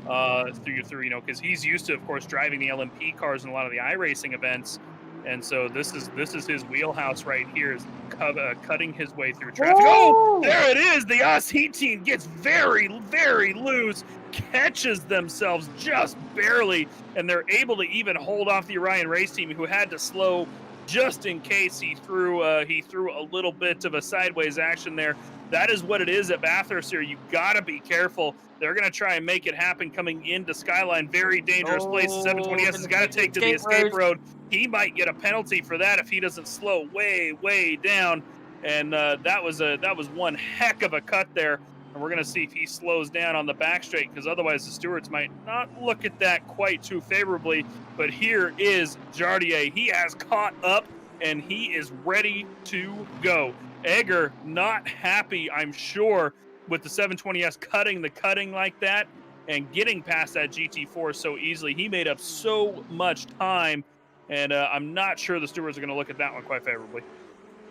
through, you know, because he's used to, of course, driving the LMP cars in a lot of the iRacing events. And so this is his wheelhouse right here, is cutting his way through traffic. Oh, there it is. The Aussie team gets very, very loose, catches themselves just barely, and they're able to even hold off the Orion race team, who had to slow just in case he threw a little bit of a sideways action there. That is what it is at Bathurst here. You got to be careful. They're going to try and make it happen coming into Skyline. Very dangerous place. 720S has got to take to the escape road. He might get a penalty for that if he doesn't slow way, way down. And that was one heck of a cut there. And we're going to see if he slows down on the back straight, because otherwise the stewards might not look at that quite too favorably. But here is Jardier. He has caught up, and he is ready to go. Egger not happy, I'm sure, with the 720S cutting the cutting like that and getting past that GT4 so easily. He made up so much time, and I'm not sure the stewards are going to look at that one quite favorably.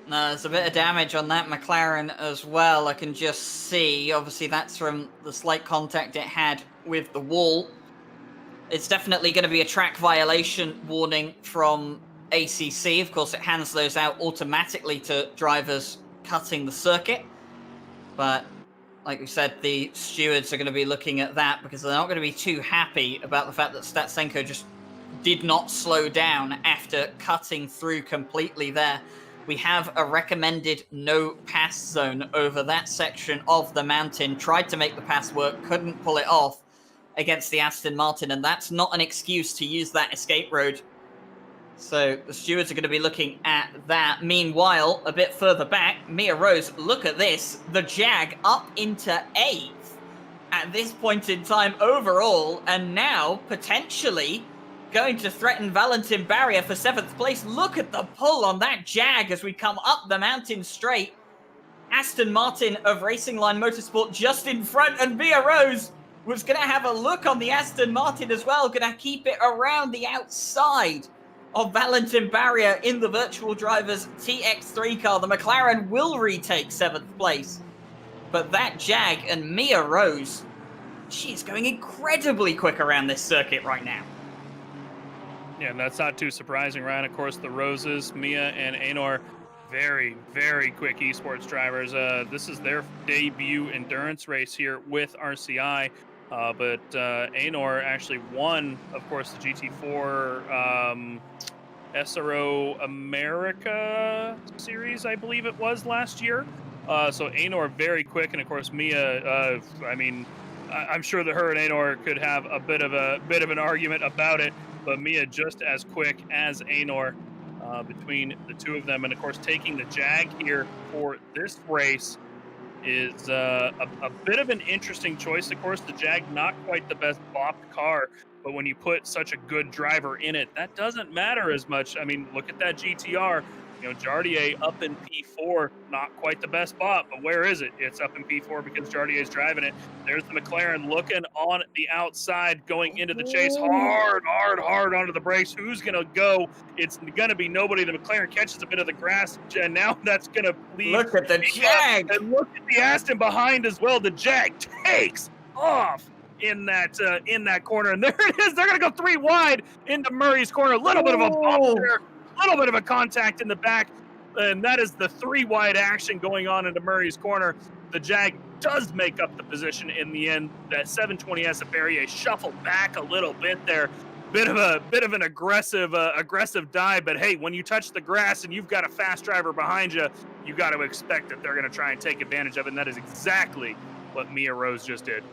No, there's a bit of damage on that McLaren as well. I can just see, obviously that's from the slight contact it had with the wall. It's definitely going to be a track violation warning from ACC. Of course, it hands those out automatically to drivers cutting the circuit. But like we said, the stewards are going to be looking at that, because they're not going to be too happy about the fact that Statsenko just did not slow down after cutting through completely there. We have a recommended no pass zone over that section of the mountain. Tried to make the pass work, couldn't pull it off against the Aston Martin, and that's not an excuse to use that escape road. So the stewards are going to be looking at that. Meanwhile, a bit further back, Mia Rose, look at this. The Jag up into 8th at this point in time overall, and now potentially going to threaten Valentin Barrier for 7th place. Look at the pull on that Jag as we come up the mountain straight. Aston Martin of Racing Line Motorsport just in front, and Mia Rose was going to have a look on the Aston Martin as well, going to keep it around the outside of Valentin Barrier in the Virtual Drivers TX3 car. The McLaren will retake 7th place, but that Jag and Mia Rose, she's going incredibly quick around this circuit right now. Yeah, and that's not too surprising, Ryan. Of course, the Roses, Mia and Anor, very, very quick esports drivers. This is their debut endurance race here with RCI. But Anor actually won, of course, the GT4 SRO America series, I believe it was last year. So Anor very quick, and of course Mia. I mean, I'm sure that her and Anor could have a bit of an argument about it, but Mia just as quick as Anor between the two of them, and of course taking the Jag here for this race is a bit of an interesting choice. Of course, the Jag not quite the best bopped car, but when you put such a good driver in it, that doesn't matter as much. I mean, look at that GTR. You know, Jardier up in P4, not quite the best spot, but where is it? It's up in P4 because Jardier's driving it. There's the McLaren looking on the outside, going into the chase hard onto the brakes. Who's going to go? It's going to be nobody. The McLaren catches a bit of the grass, and now that's going to leave. Look at the Jag! And look at the Aston behind as well. The Jag takes off in that corner, and there it is. They're going to go 3 wide into Murray's corner. A little bit of a bump there. A little bit of a contact in the back, and that is the 3 wide action going on into Murray's corner. The Jag does make up the position in the end. That 720S of Barrier shuffled back a little bit there. Bit of an aggressive dive, but hey, when you touch the grass and you've got a fast driver behind you, you got to expect that they're going to try and take advantage of it, and that is exactly what Mia Rose just did.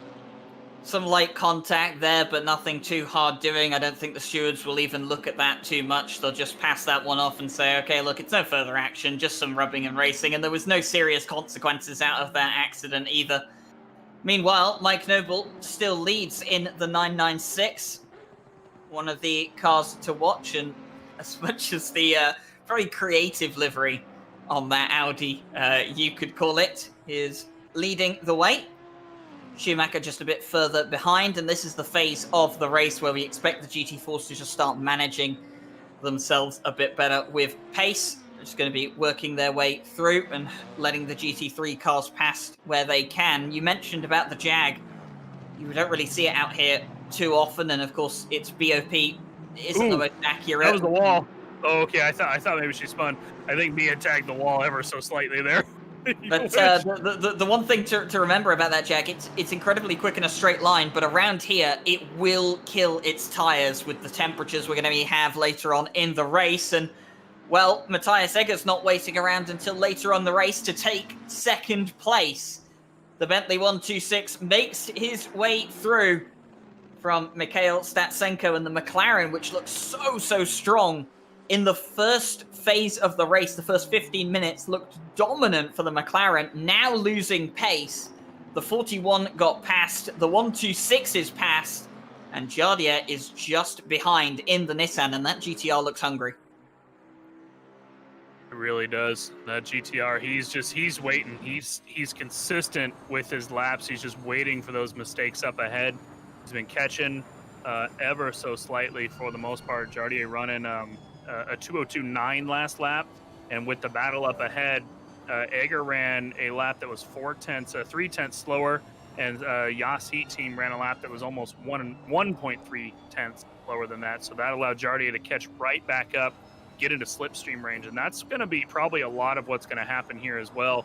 Some light contact there, but nothing too hard doing. I don't think the stewards will even look at that too much. They'll just pass that one off and say, okay, look, it's no further action, just some rubbing and racing, and there was no serious consequences out of that accident either. Meanwhile, Mike Noble still leads in the 996, one of the cars to watch, and as much as the very creative livery on that Audi, you could call it, is leading the way. Schumacher just a bit further behind, and this is the phase of the race where we expect the GT4s to just start managing themselves a bit better with pace. They're just going to be working their way through and letting the GT3 cars pass where they can. You mentioned about the Jag. You don't really see it out here too often, and of course its BOP isn't the most accurate. That was the wall. Oh, okay. I thought maybe she spun. I think Mia tagged the wall ever so slightly there. But the one thing to remember about that Jag, it's incredibly quick in a straight line, but around here, it will kill its tires with the temperatures we're going to have later on in the race. And, well, Matthias Egger's not waiting around until later on the race to take second place. The Bentley 126 makes his way through from Mikhail Statsenko and the McLaren, which looks so strong. In the first phase of the race, the first 15 minutes looked dominant for the McLaren, now losing pace. The 41 got past, the 126 is past, and Jardier is just behind in the Nissan, and that GTR looks hungry. It really does. That GTR, he's waiting. He's consistent with his laps. He's just waiting for those mistakes up ahead. He's been catching ever so slightly for the most part. Jardier running a 2:02.9 last lap, and with the battle up ahead, Egger ran a lap that was 3 tenths slower, and Yas Heat Team ran a lap that was almost 1.3 tenths slower than that. So that allowed Jardier to catch right back up, get into slipstream range, and that's going to be probably a lot of what's going to happen here as well.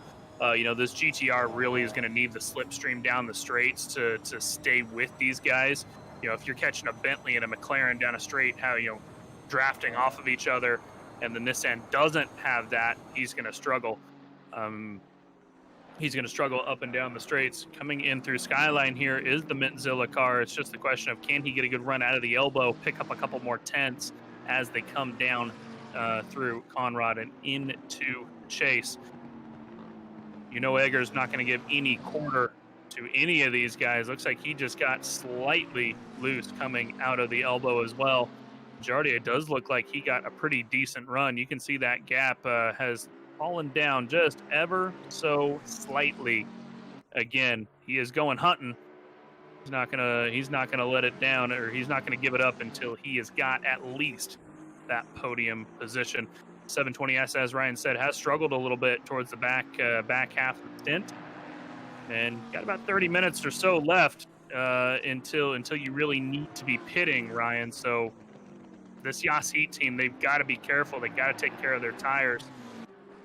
You know, this GTR really is going to need the slipstream down the straights to stay with these guys. You know, if you're catching a Bentley and a McLaren down a straight, drafting off of each other, and the Nissan doesn't have that, he's going to struggle. He's going to struggle up and down the straights. Coming in through Skyline here is the Mintzilla car. It's just the question of, can he get a good run out of the elbow, pick up a couple more tenths as they come down through Conrad and into Chase. You know, Egger's not going to give any quarter to any of these guys. Looks like he just got slightly loose coming out of the elbow as well. Jardier does look like he got a pretty decent run. You can see that gap has fallen down just ever so slightly. Again, he is going hunting. He's not gonna let it down, or he's not gonna give it up until he has got at least that podium position. 720S, as Ryan said, has struggled a little bit towards the back half of the stint, and got about 30 minutes or so left until you really need to be pitting, Ryan. So this Yas Heat Team, they've got to be careful. They've got to take care of their tires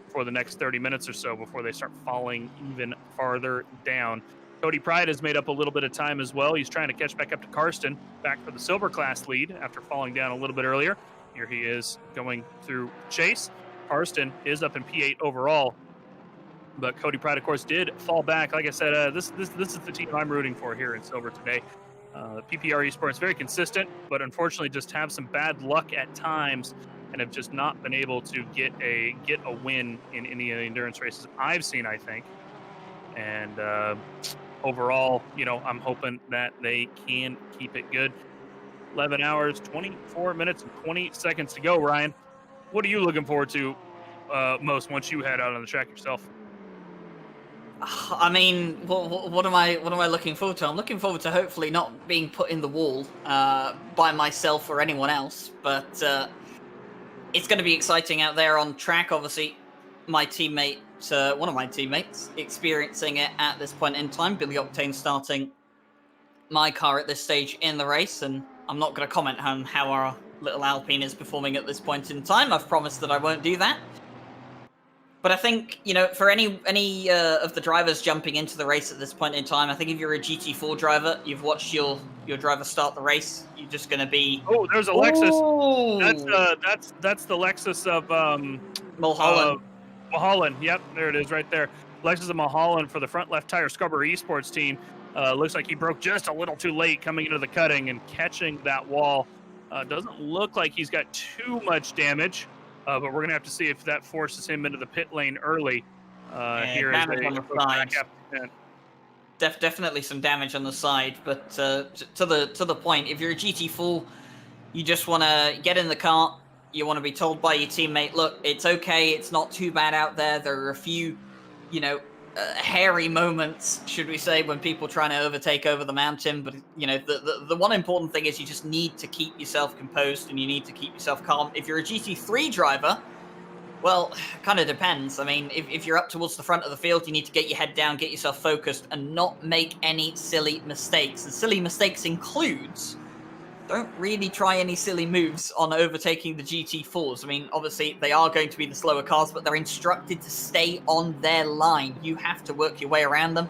for the next 30 minutes or so before they start falling even farther down. Cody Pride has made up a little bit of time as well. He's trying to catch back up to Karsten, back for the silver class lead after falling down a little bit earlier. Here he is going through Chase. Karsten is up in P8 overall, but Cody Pride, of course, did fall back. Like I said, this is the team I'm rooting for here in silver today. PPR Esports, very consistent, but unfortunately just have some bad luck at times and have just not been able to get a win in any of the endurance races I've seen, I think. And overall, I'm hoping that they can keep it good. 11 hours, 24 minutes, and 20 seconds to go, Ryan. What are you looking forward to most once you head out on the track yourself? I mean, what am I looking forward to? I'm looking forward to hopefully not being put in the wall by myself or anyone else. But it's going to be exciting out there on track. Obviously, my teammate, one of my teammates, experiencing it at this point in time. Billy Octane starting my car at this stage in the race, and I'm not going to comment on how our little Alpine is performing at this point in time. I've promised that I won't do that. But I think, for any of the drivers jumping into the race at this point in time, I think if you're a GT4 driver, you've watched your driver start the race, you're just going to be... Oh, there's a Lexus. Ooh. That's the Lexus of Mulholland. Mulholland. Yep, there it is right there. Lexus of Mulholland for the front left tire Scarborough Esports team. Looks like he broke just a little too late coming into the cutting and catching that wall. Doesn't look like he's got too much damage. But we're going to have to see if that forces him into the pit lane early. Here is on the side. Definitely some damage on the side. But to the point, if you're a GT4, you just want to get in the car. You want to be told by your teammate, look, it's okay. It's not too bad out there. There are a few, hairy moments, should we say, when people trying to overtake over the mountain. But the one important thing is you just need to keep yourself composed and you need to keep yourself calm. If you're a GT3 driver, well, kind of depends. I mean, if you're up towards the front of the field, you need to get your head down, get yourself focused, and not make any silly mistakes. And silly mistakes includes, don't really try any silly moves on overtaking the GT4s. I mean, obviously, they are going to be the slower cars, but they're instructed to stay on their line. You have to work your way around them.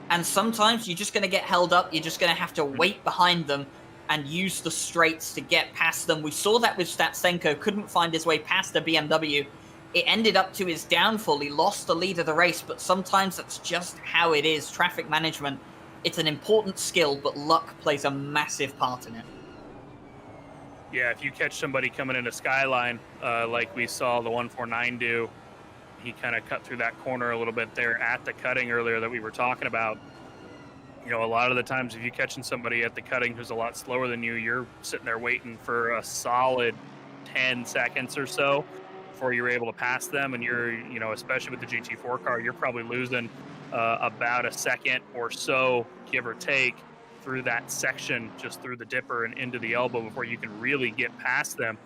And sometimes you're just going to get held up. You're just going to have to wait behind them and use the straights to get past them. We saw that with Statsenko. Couldn't find his way past a BMW. It ended up to his downfall. He lost the lead of the race, but sometimes that's just how it is. Traffic management, it's an important skill, but luck plays a massive part in it. Yeah, if you catch somebody coming into Skyline, like we saw the 149 do, he kind of cut through that corner a little bit there at the cutting earlier that we were talking about. A lot of the times if you're catching somebody at the cutting who's a lot slower than you, you're sitting there waiting for a solid 10 seconds or so before you're able to pass them. And you're, especially with the GT4 car, you're probably losing about a second or so, give or take, through that section, just through the dipper and into the elbow before you can really get past them.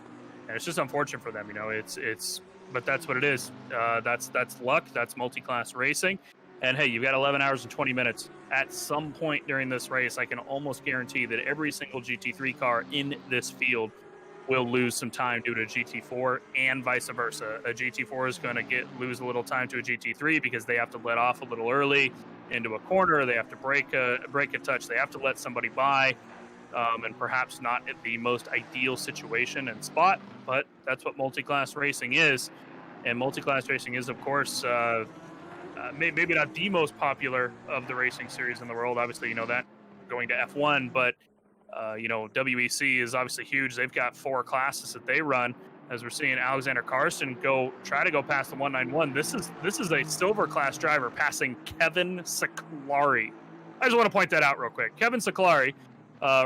And it's just unfortunate for them. But that's what it is. That's luck. That's multi-class racing. And hey, you've got 11 hours and 20 minutes. At some point during this race, I can almost guarantee that every single GT3 car in this field will lose some time due to a GT4 and vice versa. A GT4 is going to lose a little time to a GT3 because they have to let off a little early into a corner. They have to break a touch. They have to let somebody by, and perhaps not at the most ideal situation and spot, but that's what multi-class racing is. And multi-class racing is, of course, maybe not the most popular of the racing series in the world. Obviously, that going to F1, but WEC is obviously huge. They've got 4 classes that they run. As we're seeing Alexander Karsten try to go past the 191. This is a silver class driver passing Kevin Siclari. I just want to point that out real quick. Kevin Siclari,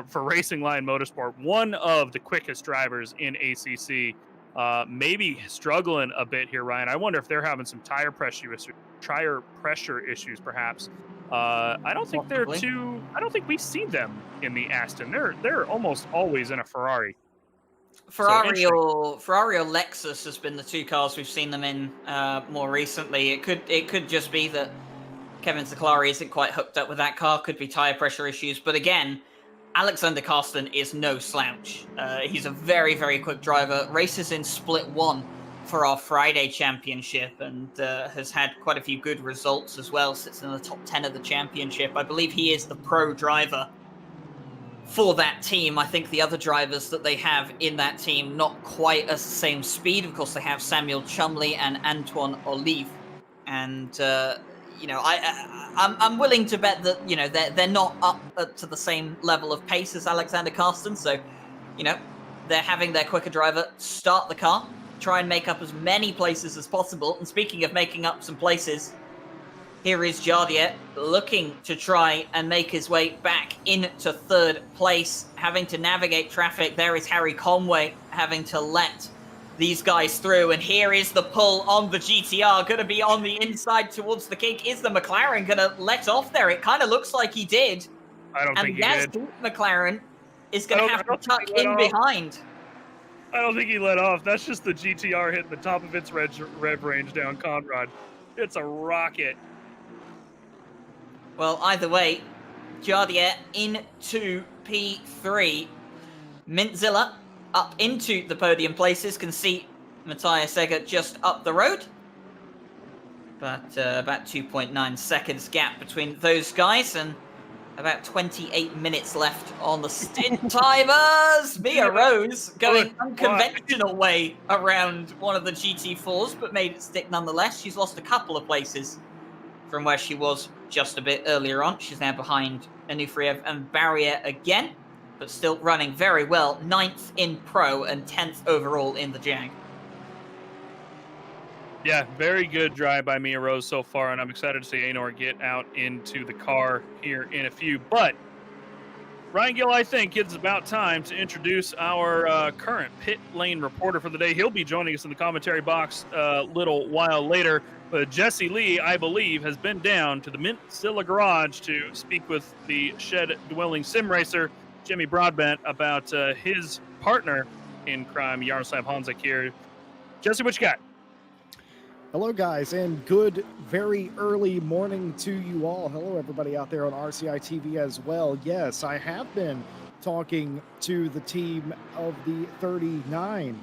for Racing Line Motorsport, one of the quickest drivers in ACC. Maybe struggling a bit here, Ryan. I wonder if they're having some tire pressure issues, perhaps. I don't think I don't think we've seen them in the Aston. They're almost always in a Ferrari. Ferrari or Lexus has been the 2 cars we've seen them in more recently. It could just be that Kevin Siclari isn't quite hooked up with that car. Could be tire pressure issues. But again, Alexander Karsten is no slouch. He's a very, very quick driver. Races in Split 1 for our Friday championship and has had quite a few good results as well. Sits in the top 10 of the championship. I believe he is the pro driver for that team. I think the other drivers that they have in that team, not quite at the same speed. Of course, they have Samuel Chumley and Antoine Olive. And, I'm willing to bet that, they're not up to the same level of pace as Alexander Karsten. So, they're having their quicker driver start the car, try and make up as many places as possible. And speaking of making up some places, here is Jardier looking to try and make his way back into 3rd place, having to navigate traffic. There is Harry Conway having to let these guys through. And here is the pull on the GTR, going to be on the inside towards the kink. Is the McLaren going to let off there? It kind of looks like he did. I don't think he did. McLaren is going to have to tuck in off. behind. I don't think he let off. That's just the GTR hitting the top of its rev range down Conrad. It's a rocket. Well, either way, Jardier into P3. Mintzilla up into the podium places. Can see Matthias Egger just up the road. But about 2.9 seconds gap between those guys, and about 28 minutes left on the stint timers. Mia Rose going unconventional way around one of the GT4s, but made it stick nonetheless. She's lost a couple of places from where she was just a bit earlier on. She's now behind Anufriev and Barrier again, but still running very well. 9th in Pro and 10th overall in the Jag. Yeah, very good drive by Mia Rose so far, and I'm excited to see Anor get out into the car here in a few. But Ryan Gill, I think it's about time to introduce our current pit lane reporter for the day. He'll be joining us in the commentary box a little while later. But Jesse Lee, I believe, has been down to the Mintzilla garage to speak with the shed-dwelling sim racer, Jimmy Broadbent, about his partner in crime, Yaroslav Honzik here. Jesse, what you got? Hello, guys, and good, very early morning to you all. Hello, everybody out there on RCI TV as well. Yes, I have been talking to the team of the 39,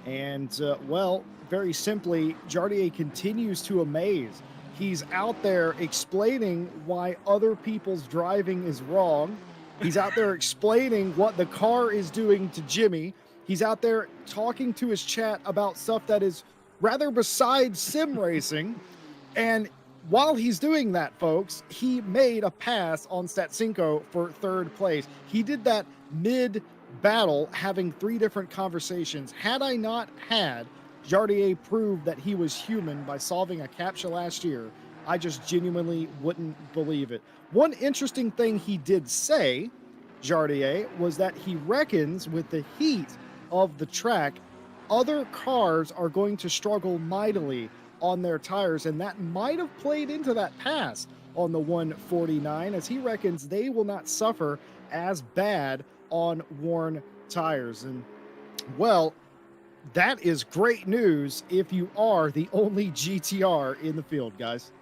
and, well, very simply, Jardier continues to amaze. He's out there explaining why other people's driving is wrong. He's out there explaining what the car is doing to Jimmy. He's out there talking to his chat about stuff that is rather besides sim racing. And while he's doing that, folks, he made a pass on Statsinko for 3rd place. He did that mid-battle, having 3 different conversations. Had I not had Jardier prove that he was human by solving a CAPTCHA last year, I just genuinely wouldn't believe it. One interesting thing he did say, Jardier, was that he reckons with the heat of the track, other cars are going to struggle mightily on their tires, and that might have played into that pass on the 149, as he reckons they will not suffer as bad on worn tires. And, well, that is great news if you are the only GTR in the field, guys.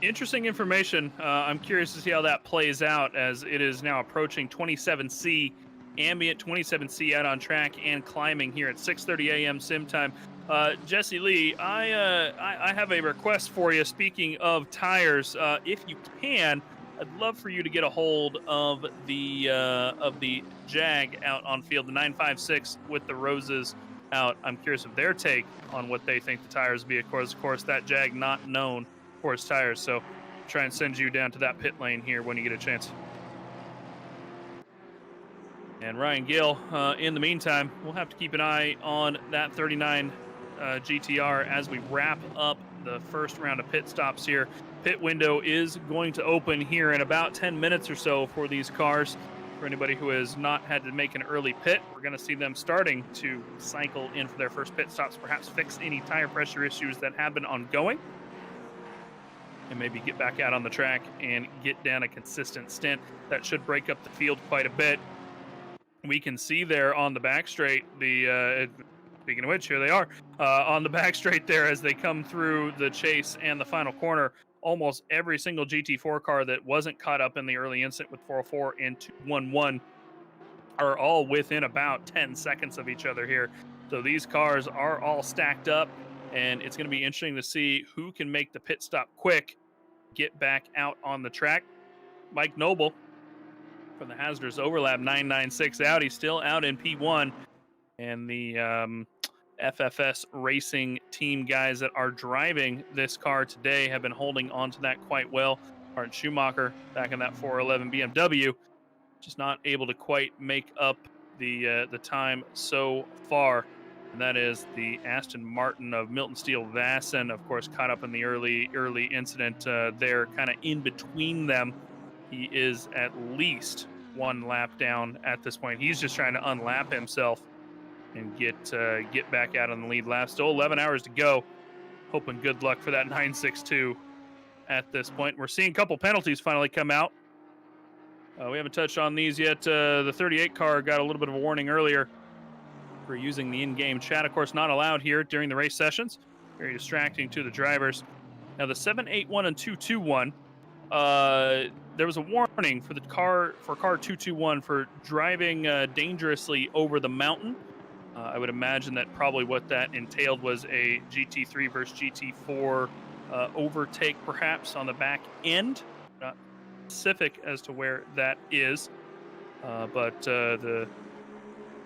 Interesting information. I'm curious to see how that plays out, as it is now approaching 27C, ambient 27C out on track and climbing here at 6:30 a.m. sim time. Jesse Lee, I have a request for you. Speaking of tires, if you can, I'd love for you to get a hold of the Jag out on field, the 956 with the roses out. I'm curious of their take on what they think the tires will be. Of course, that Jag not known for its tires. So try and send you down to that pit lane here when you get a chance. And Ryan Gill, in the meantime, we'll have to keep an eye on that 39 GTR as we wrap up the first round of pit stops here. Pit window is going to open here in about 10 minutes or so for these cars. For anybody who has not had to make an early pit, we're going to see them starting to cycle in for their first pit stops, perhaps fix any tire pressure issues that have been ongoing, and maybe get back out on the track and get down a consistent stint. That should break up the field quite a bit. We can see there on the back straight, speaking of which, here they are, on the back straight there as they come through the chase and the final corner. Almost every single GT4 car that wasn't caught up in the early incident with 404 and 211 are all within about 10 seconds of each other here. So these cars are all stacked up, and it's going to be interesting to see who can make the pit stop quick, get back out on the track. Mike Noble from the Hazardous Overlap 996 out. He's still out in P1. And the FFS Racing team guys that are driving this car today have been holding on to that quite well. Martin Schumacher back in that 411 BMW, just not able to quite make up the time so far. And that is the Aston Martin of Milton Steele Vasson, of course, caught up in the early incident there, kind of in between them. He is at least 1 lap down at this point. He's just trying to unlap himself and get back out on the lead lap. Still 11 hours to go. Hoping good luck for that 962 at this point. We're seeing a couple penalties finally come out. We haven't touched on these yet. The 38 car got a little bit of a warning earlier for using the in-game chat. Of course, not allowed here during the race sessions. Very distracting to the drivers. Now, the 781 and 221, there was a warning for car 221 for driving dangerously over the mountain. I would imagine that probably what that entailed was a GT3 versus GT4 overtake, perhaps, on the back end. Not specific as to where that is, but the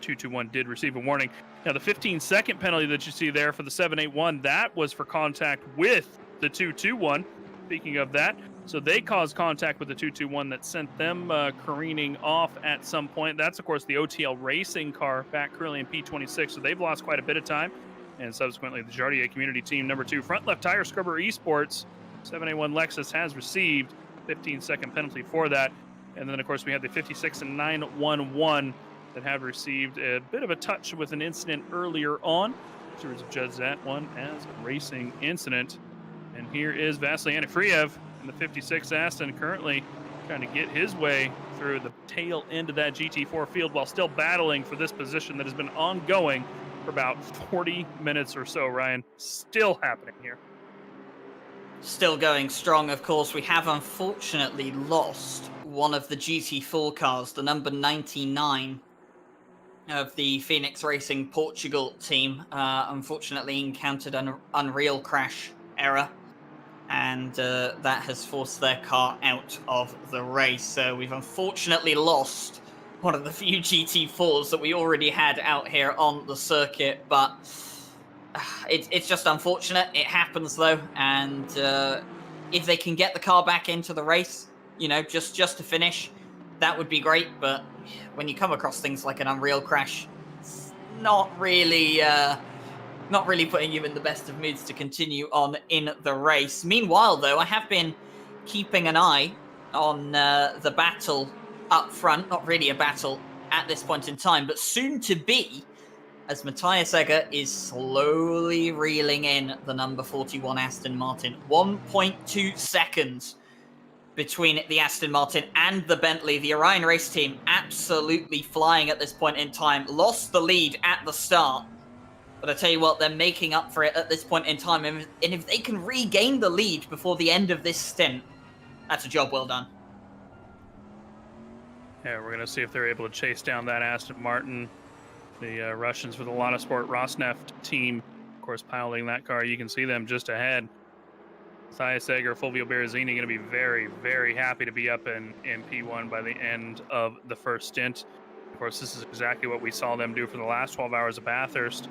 221 did receive a warning. Now, the 15-second penalty that you see there for the 781, that was for contact with the 221. Speaking of that, so they caused contact with the 221 that sent them careening off at some point. That's, of course, the OTL racing car back currently in P26, so they've lost quite a bit of time. And subsequently, the Jardier community team number 2, front left tire scrubber esports, 781 Lexus has received 15-second penalty for that. And then, of course, we have the 56 and 911 that have received a bit of a touch with an incident earlier on. Stewards have judged that one as a racing incident. And here is Vasily Anafriev in the 56 Aston, currently trying to get his way through the tail end of that GT4 field while still battling for this position that has been ongoing for about 40 minutes or so, Ryan. Still happening here. Still going strong, of course. We have unfortunately lost one of the GT4 cars, the number 99 of the Phoenix Racing Portugal team. Unfortunately encountered an Unreal crash error, and that has forced their car out of the race. So we've unfortunately lost one of the few GT4s that we already had out here on the circuit, but it's just unfortunate. It happens though, and if they can get the car back into the race, you know, just to finish, that would be great. But when you come across things like an Unreal crash, it's not really putting you in the best of moods to continue on in the race. Meanwhile, though, I have been keeping an eye on the battle up front. Not really a battle at this point in time, but soon to be, as Matthias Egger is slowly reeling in the number 41 Aston Martin. 1.2 seconds between the Aston Martin and the Bentley. The Orion race team absolutely flying at this point in time. Lost the lead at the start, but I tell you what, they're making up for it at this point in time. And if they can regain the lead before the end of this stint, that's a job well done. Yeah, we're going to see if they're able to chase down that Aston Martin. The Russians for the Lada Sport Rosneft team, of course, piloting that car. You can see them just ahead. Matthias Egger, Fulvio Berrezzini going to be very, very happy to be up in P1 by the end of the first stint. Of course, this is exactly what we saw them do for the last 12 hours of Bathurst.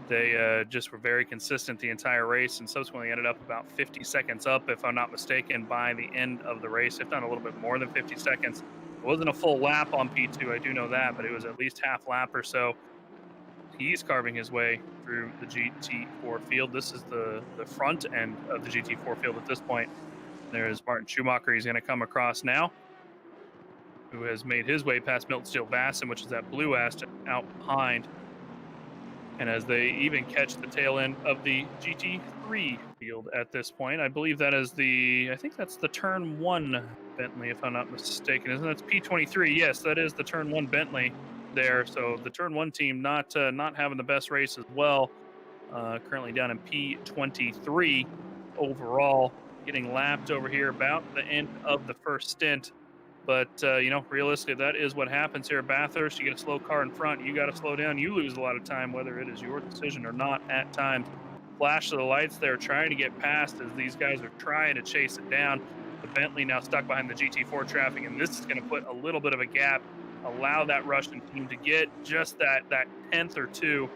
They just were very consistent the entire race and subsequently ended up about 50 seconds up, if I'm not mistaken, by the end of the race, if not a little bit more than 50 seconds. It wasn't a full lap on P2, I do know that, but it was at least half lap or so. He's carving his way through the GT4 field. This is the front end of the GT4 field at this point. There's Martin Schumacher. He's going to come across now, who has made his way past Milton Steele Basson, which is that blue Aston out behind. And as they even catch the tail end of the GT3 field at this point, I believe that is I think that's the turn 1 Bentley, if I'm not mistaken. Isn't that P23? Yes, that is the turn 1 Bentley there. So the turn 1 team not having the best race as well. Currently down in P23 overall, getting lapped over here about the end of the first stint. But, you know, realistically, that is what happens here at Bathurst. You get a slow car in front, you got to slow down. You lose a lot of time, whether it is your decision or not at times. Flash of the lights there, trying to get past as these guys are trying to chase it down. The Bentley now stuck behind the GT4 traffic, and this is going to put a little bit of a gap, allow that Russian team to get just that tenth or two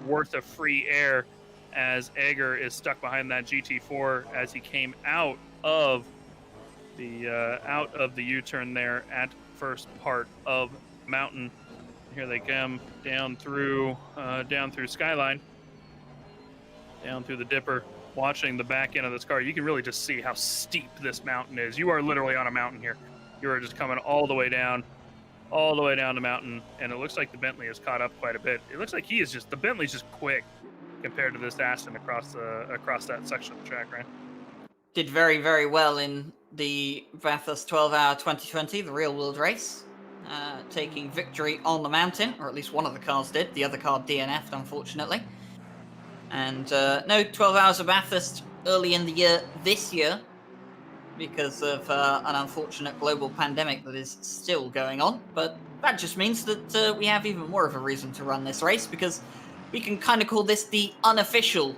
worth of free air as Egger is stuck behind that GT4 as he came out of the U-turn there at first part of Mountain. Here they come down through Skyline, down through the Dipper, watching the back end of this car. You can really just see how steep this mountain is. You are literally on a mountain here. You are just coming all the way down. all the way down the mountain, and it looks like the Bentley has caught up quite a bit. It looks like the Bentley's just quick compared to this Aston across that section of the track, right? Did very, very well in the Bathurst 12-hour 2020, the real-world race, taking victory on the mountain, or at least one of the cars did. The other car DNF'd, unfortunately. And no 12 hours of Bathurst early in the year this year because of an unfortunate global pandemic that is still going on. But that just means that we have even more of a reason to run this race, because we can kind of call this the unofficial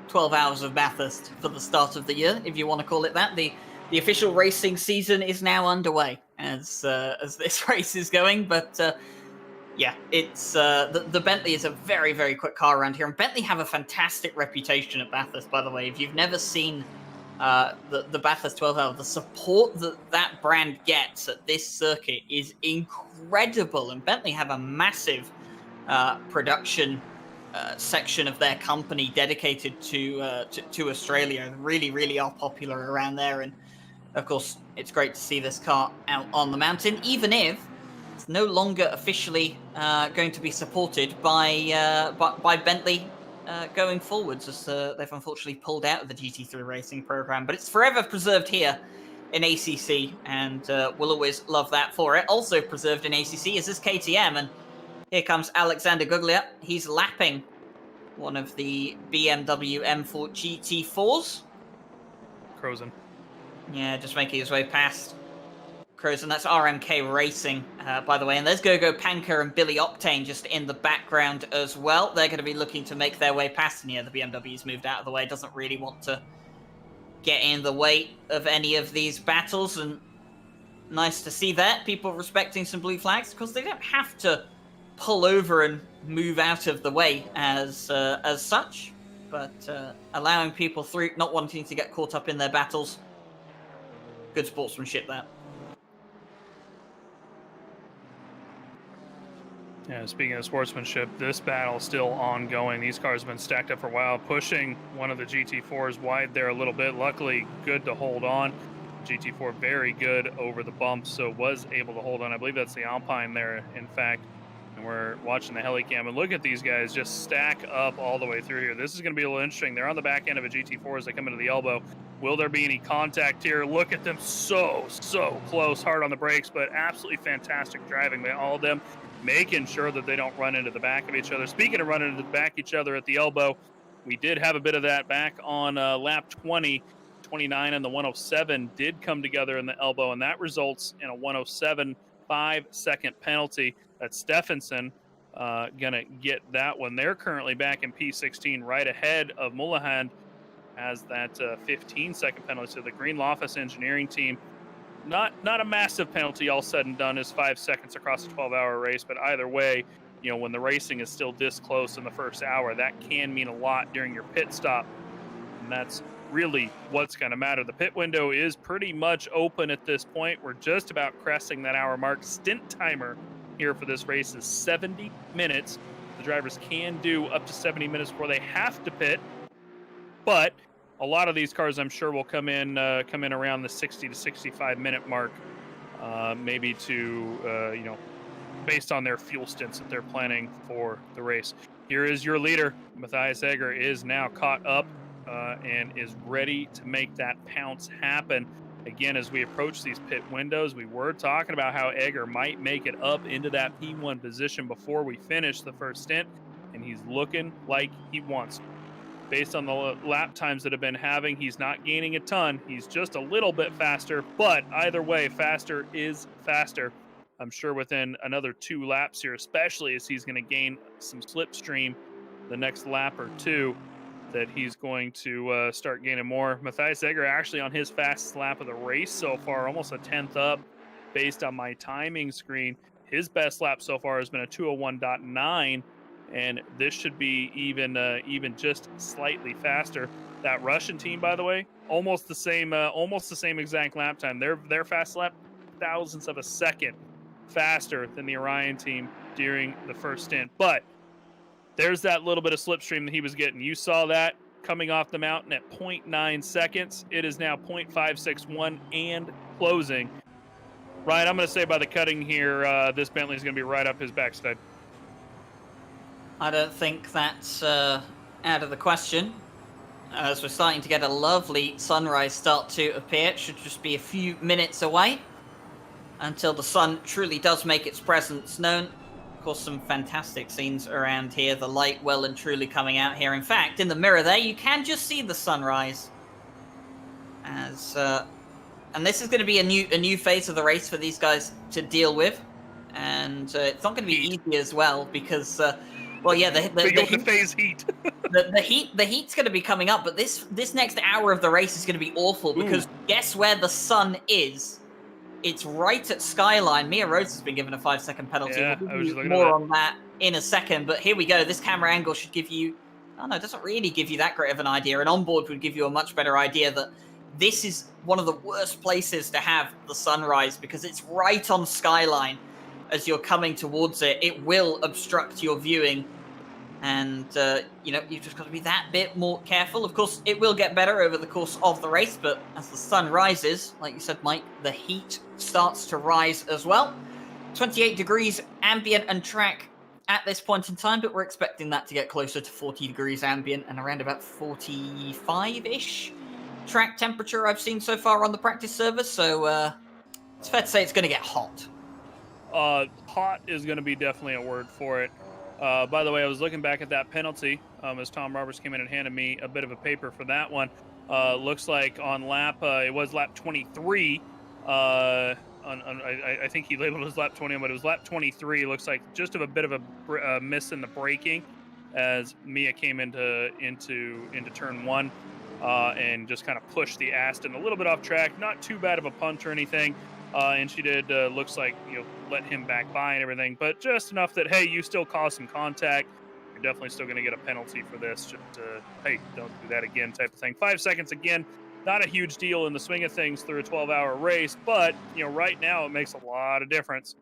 12 hours of Bathurst for the start of the year, if you want to call it that. The official racing season is now underway as this race is going, but yeah, it's the Bentley is a very, very quick car around here, and Bentley have a fantastic reputation at Bathurst, by the way. If you've never seen the Bathurst 12 hour, the support that brand gets at this circuit is incredible, and Bentley have a massive production section of their company dedicated to Australia. Really, really are popular around there, and of course, it's great to see this car out on the mountain, even if it's no longer officially going to be supported by Bentley going forwards, as they've unfortunately pulled out of the GT3 racing program. But it's forever preserved here in ACC, and we'll always love that for it. Also preserved in ACC is this KTM, and here comes Alexander Guglia. He's lapping one of the BMW M4 GT4s. Crozen. Yeah, just making his way past Crozen. That's RMK Racing, by the way. And there's Gogo Panker and Billy Octane just in the background as well. They're going to be looking to make their way past. And yeah, the BMW's moved out of the way. Doesn't really want to get in the way of any of these battles. And nice to see that. People respecting some blue flags, because they don't have to pull over and move out of the way as such. But allowing people through, not wanting to get caught up in their battles. Good sportsmanship there. Yeah, speaking of sportsmanship, this battle still ongoing. These cars have been stacked up for a while, pushing one of the GT4s wide there a little bit. Luckily, good to hold on. GT4 very good over the bumps, so was able to hold on. I believe that's the Alpine there, in fact. And we're watching the Helicam, and look at these guys just stack up all the way through here. This is going to be a little interesting. They're on the back end of a GT4 as they come into the elbow. Will there be any contact here? Look at them, so close, hard on the brakes, but absolutely fantastic driving by all of them, making sure that they don't run into the back of each other. Speaking of running into the back of each other at the elbow, we did have a bit of that back on lap 20. 29 and the 107 did come together in the elbow, and that results in a 107 5-second penalty. That's Stephenson gonna get that one. They're currently back in P16, right ahead of Mullahan, as that 15-second penalty. So the Green Loftus engineering team, not a massive penalty all said and done, is 5 seconds across a 12-hour race, but either way, you know, when the racing is still this close in the first hour, that can mean a lot during your pit stop, and that's really what's going to matter. The pit window is pretty much open at this point. We're just about cresting that hour mark. Stint timer here for this race is 70 minutes. The drivers can do up to 70 minutes before they have to pit, but a lot of these cars, I'm sure, will come in around the 60 to 65 minute mark, maybe to you know, based on their fuel stints that they're planning for the race. Here is your leader. Matthias Egger is now caught up and is ready to make that pounce happen. Again, as we approach these pit windows, we were talking about how Egger might make it up into that P1 position before we finish the first stint, and he's looking like he wants to. Based on the lap times that have been having, he's not gaining a ton. He's just a little bit faster, but either way, faster is faster. I'm sure within another 2 laps here, especially as he's going to gain some slipstream the next lap or two, that he's going to start gaining more. Matthias Egger actually on his fastest lap of the race so far, almost a 10th up based on my timing screen. His best lap so far has been a 201.9, and this should be even just slightly faster. That Russian team, by the way, almost the same exact lap time. Their fast lap, thousandths of a second faster than the Orion team during the first stint. But there's that little bit of slipstream that he was getting. You saw that coming off the mountain at 0.9 seconds. It is now 0.561 and closing. Ryan, I'm going to say by the cutting here, this Bentley is going to be right up his backside. I don't think that's out of the question. As we're starting to get a lovely sunrise start to appear. It should just be a few minutes away until the sun truly does make its presence known. Of course, some fantastic scenes around here. The light well and truly coming out here. In fact, in the mirror there, you can just see the sunrise. And this is going to be a new phase of the race for these guys to deal with. And it's not going to be easy as well because, well, yeah, the phase heat. the heat's going to be coming up, but this next hour of the race is going to be awful because guess where the sun is? It's right at Skyline. Mia Rhodes has been given a 5-second penalty. Yeah, we'll I was give just you looking more at on that in a second, but here we go. This camera angle should give you... Oh, no, it doesn't really give you that great of an idea. An onboard would give you a much better idea that this is one of the worst places to have the sunrise because it's right on Skyline. As you're coming towards it, it will obstruct your viewing. And, you know, you've just got to be that bit more careful. Of course, it will get better over the course of the race, but as the sun rises, like you said, Mike, the heat starts to rise as well. 28 degrees ambient and track at this point in time, but we're expecting that to get closer to 40 degrees ambient and around about 45-ish track temperature I've seen so far on the practice server. So it's fair to say it's going to get hot. Hot is going to be definitely a word for it. By the way, I was looking back at that penalty as Tom Roberts came in and handed me a bit of a paper for that one. Looks like on lap, it was lap 23. I think he labeled it as lap 20, but it was lap 23. Looks like just a bit of a miss in the braking as Mia came into turn one and just kind of pushed the Aston a little bit off track. Not too bad of a punt or anything. And she did, looks like, you know, let him back by and everything, but just enough that, hey, you still caused some contact. You're definitely still going to get a penalty for this. Just, hey, don't do that again type of thing. 5 seconds again, not a huge deal in the swing of things through a 12-hour race, but, you know, right now it makes a lot of difference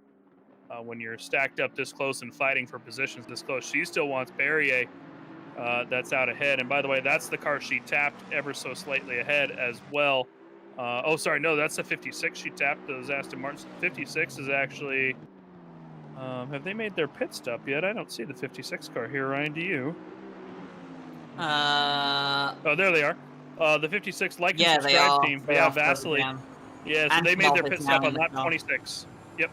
when you're stacked up this close and fighting for positions this close. She still wants Barrier. That's out ahead. And by the way, that's the car she tapped ever so slightly ahead as well. Oh, sorry, no, that's the 56 she tapped, those Aston Martins. 56 is actually, have they made their pit stop yet? I don't see the 56 car here, Ryan, do you? Oh, there they are. The 56 like and subscribe team. Yeah, Vasily. Yeah, so and they made their pit stop on lap 26. Yep.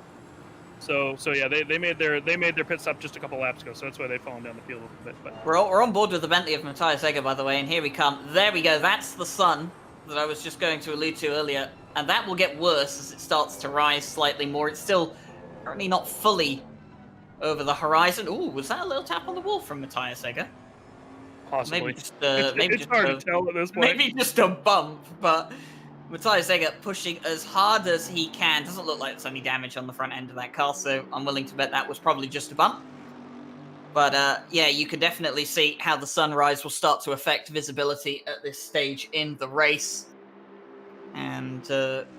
So yeah, they made their pit stop just a couple laps ago, so that's why they've fallen down the field a little bit. But we're on board with the Bentley of Matthias Egger, by the way, and here we come. There we go. That's the sun that I was just going to allude to earlier, and that will get worse as it starts to rise slightly more. It's still currently not fully over the horizon. Ooh, was that a little tap on the wall from Matthias Egger? Possibly. Maybe just, it's hard to tell at this point. Maybe just a bump, but Matthias Egger pushing as hard as he can. Doesn't look like there's any damage on the front end of that car, so I'm willing to bet that was probably just a bump. But yeah, you can definitely see how the sunrise will start to affect visibility at this stage in the race. And,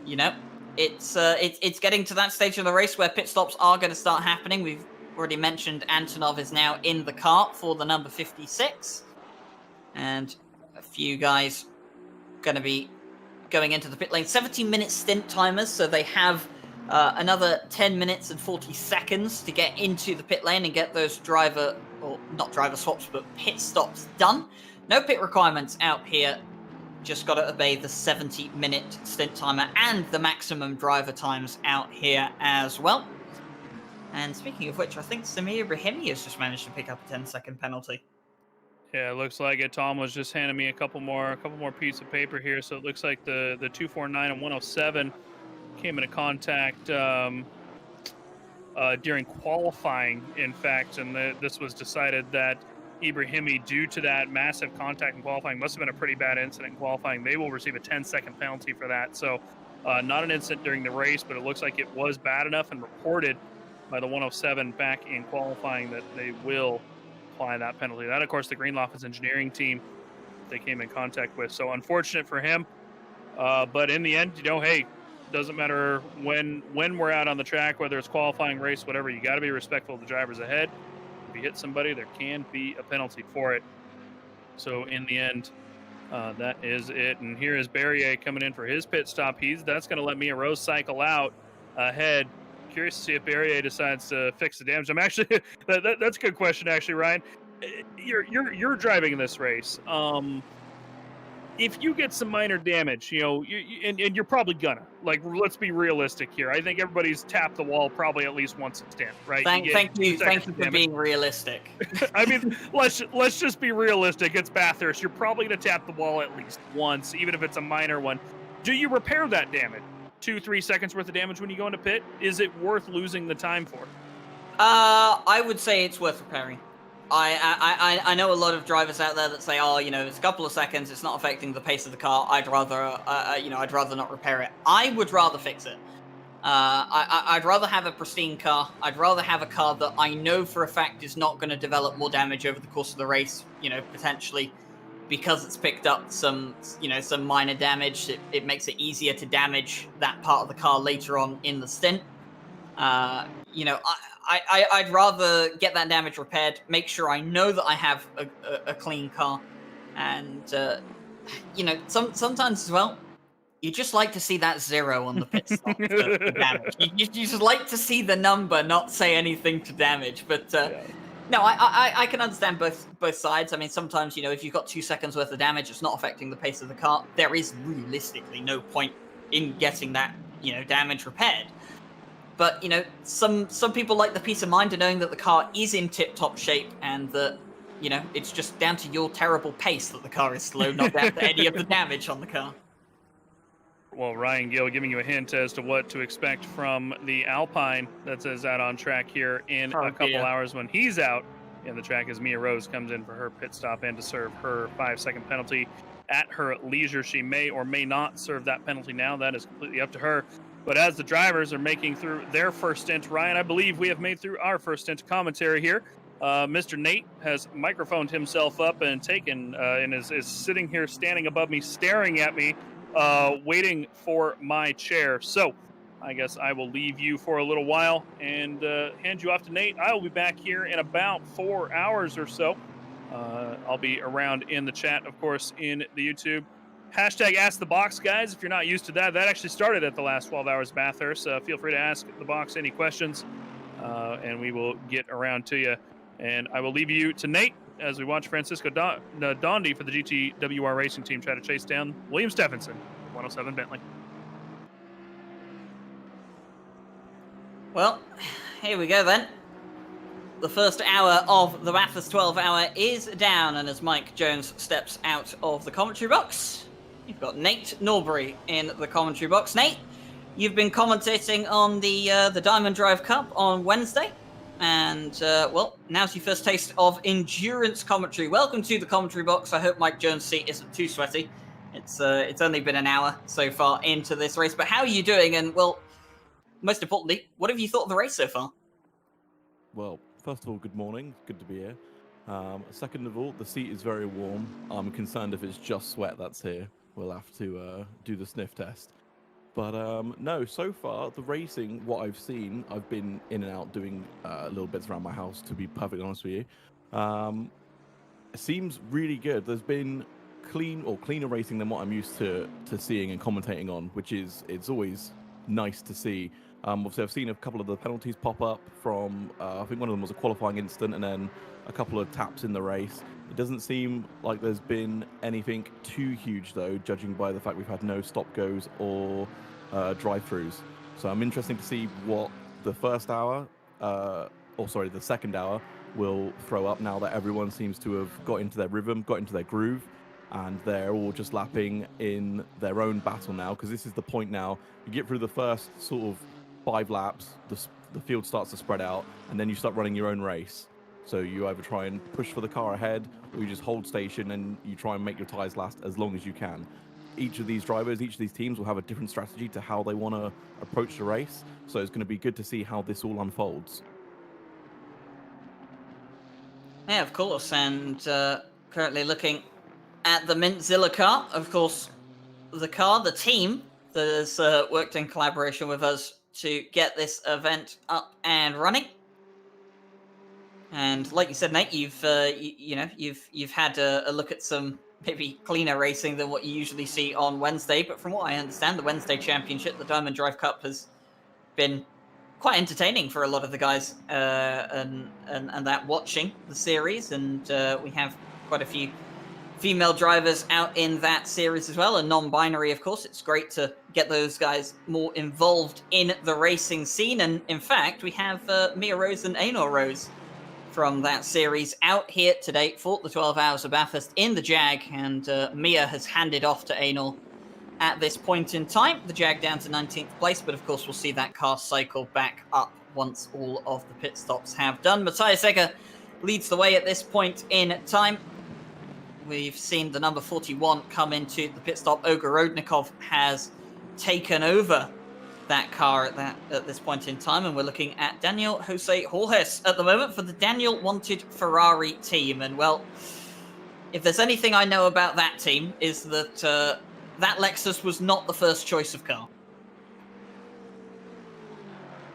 you know, it's getting to that stage of the race where pit stops are going to start happening. We've already mentioned Antonov is now in the car for the number 56. And a few guys going to be going into the pit lane. 17-minute stint timers, so they have another 10 minutes and 40 seconds to get into the pit lane and get those not driver swaps, but pit stops done. No pit requirements out here. Just got to obey the 70-minute stint timer and the maximum driver times out here as well. And speaking of which, I think Samir Brahimi has just managed to pick up a 10-second penalty. Yeah, it looks like it. Tom was just handing me a couple more pieces of paper here. So it looks like the 249 and 107 came into contact during qualifying, in fact, and this was decided that Ibrahimi, due to that massive contact in qualifying, must have been a pretty bad incident in qualifying. They will receive a 10-second penalty for that. So not an incident during the race, but it looks like it was bad enough and reported by the 107 back in qualifying that they will apply that penalty. That, of course, the Greenlofts engineering team they came in contact with. So unfortunate for him. But in the end, you know, hey, doesn't matter when we're out on the track, whether it's qualifying, race, whatever, you got to be respectful of the drivers ahead. If you hit somebody, there can be a penalty for it. So in the end, that is it. And here is Barrier coming in for his pit stop. That's going to let Mia Rose cycle out. ahead. Curious to see if Barrier decides to fix the damage. I'm actually that's a good question, actually, Ryan. You're driving in this race. If you get some minor damage, and you're probably gonna, like, let's be realistic here. I think everybody's tapped the wall probably at least once a stint, right? Thank you for being realistic. I mean, let's just be realistic. It's Bathurst. You're probably gonna tap the wall at least once, even if it's a minor one. Do you repair that damage? 2-3 seconds worth of damage when you go into pit? Is it worth losing the time for? I would say it's worth repairing. I know a lot of drivers out there that say, oh, it's a couple of seconds, it's not affecting the pace of the car. I'd rather not repair it. I would rather fix it. I'd rather have a pristine car. I'd rather have a car that I know for a fact is not going to develop more damage over the course of the race, potentially because it's picked up some minor damage. It makes it easier to damage that part of the car later on in the stint. I'd rather get that damage repaired, make sure I know that I have a clean car, and sometimes as well, you just like to see that 0 on the pit stop for damage. You just like to see the number, not say anything to damage. But no, I can understand both sides. I mean, sometimes if you've got 2 seconds worth of damage, it's not affecting the pace of the car. There is realistically no point in getting that damage repaired. But, some people like the peace of mind of knowing that the car is in tip-top shape and that, it's just down to your terrible pace that the car is slow, not down to any of the damage on the car. Well, Ryan Gill giving you a hint as to what to expect from the Alpine that says out on track here in a couple hours when he's out in the track as Mia Rose comes in for her pit stop and to serve her 5-second penalty at her leisure. She may or may not serve that penalty now. That is completely up to her. But as the drivers are making through their first stint, Ryan, I believe we have made through our first stint of commentary here. Mr. Nate has microphoned himself up and taken and is sitting here standing above me, staring at me, waiting for my chair. So I guess I will leave you for a little while and hand you off to Nate. I will be back here in about 4 hours or so. I'll be around in the chat, of course, in the YouTube. Hashtag Ask the Box, guys. If you're not used to that, that actually started at the last 12 hours Bathurst. Feel free to ask the box any questions, and we will get around to you. And I will leave you to Nate as we watch Francisco Dondi for the GTWR Racing Team try to chase down William Stephenson, 107 Bentley. Well, here we go then. The first hour of the Bathurst 12 hour is down, and as Mike Jones steps out of the commentary box, you've got Nate Norbury in the commentary box. Nate, you've been commentating on the Diamond Drive Cup on Wednesday, and well, now's your first taste of endurance commentary. Welcome to the commentary box. I hope Mike Jones' seat isn't too sweaty. It's only been an hour so far into this race, but how are you doing? And well, most importantly, what have you thought of the race so far? Well, first of all, good morning. Good to be here. Second of all, the seat is very warm. I'm concerned if it's just sweat that's here. We'll have to do the sniff test. But no, so far, the racing, what I've seen, I've been in and out doing little bits around my house, to be perfectly honest with you. It seems really good. There's been cleaner racing than what I'm used to seeing and commentating on, which is, it's always nice to see. Obviously, I've seen a couple of the penalties pop up from, I think one of them was a qualifying incident and then a couple of taps in the race. It doesn't seem like there's been anything too huge, though, judging by the fact we've had no stop-goes or drive-throughs. So I'm interested to see what the the second hour will throw up now that everyone seems to have got into their rhythm, got into their groove, and they're all just lapping in their own battle now, because this is the point now. You get through the first sort of 5 laps, the field starts to spread out, and then you start running your own race. So you either try and push for the car ahead, or you just hold station and you try and make your tyres last as long as you can. Each of these drivers, each of these teams will have a different strategy to how they want to approach the race. So it's going to be good to see how this all unfolds. Yeah, of course. And currently looking at the Mintzilla car, of course, the team that has worked in collaboration with us to get this event up and running. And like you said, Nate, you've had a look at some maybe cleaner racing than what you usually see on Wednesday. But from what I understand, the Wednesday Championship, the Diamond Drive Cup, has been quite entertaining for a lot of the guys and that watching the series, and we have quite a few female drivers out in that series as well, and non-binary, of course. It's great to get those guys more involved in the racing scene, and in fact, we have Mia Rose and Ainor Rose from that series out here today for the 12 Hours of Bathurst in the Jag, and Mia has handed off to Ainor at this point in time. The Jag down to 19th place, but of course we'll see that car cycle back up once all of the pit stops have done. Matthias Egger leads the way at this point in time. We've seen the number 41 come into the pit stop. Oger Rodnikov has taken over that car at this point in time, and we're looking at Daniel Jose Jorges at the moment for the Daniel Wanted Ferrari team. And well, if there's anything I know about that team, is that that Lexus was not the first choice of car.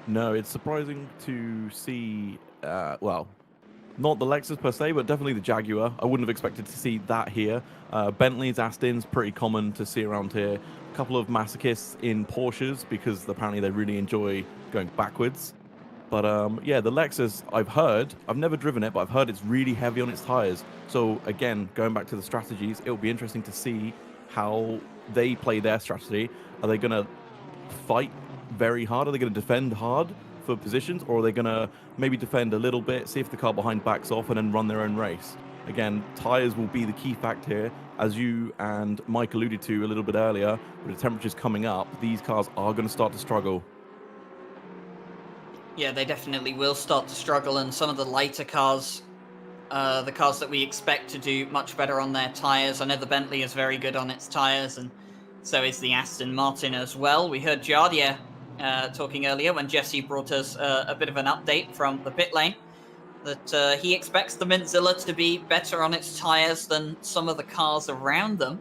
No, it's surprising to see, well, not the Lexus per se, but definitely the Jaguar. I wouldn't have expected to see that here. Bentleys, Astons, pretty common to see around here. A couple of masochists in Porsches, because apparently they really enjoy going backwards. But yeah, the Lexus, I've never driven it, but I've heard it's really heavy on its tires. So again, going back to the strategies, it'll be interesting to see how they play their strategy. Are they going to fight very hard? Are they going to defend hard for positions, or are they going to maybe defend a little bit, see if the car behind backs off, and then run their own race? Again, tires will be the key factor here. As you and Mike alluded to a little bit earlier, with the temperatures coming up, these cars are going to start to struggle. Yeah, they definitely will start to struggle, and some of the lighter cars, the cars that we expect to do much better on their tires. I know the Bentley is very good on its tires, and so is the Aston Martin as well. We heard Jardier talking earlier when Jesse brought us a bit of an update from the pit lane, that he expects the Mintzilla to be better on its tires than some of the cars around them.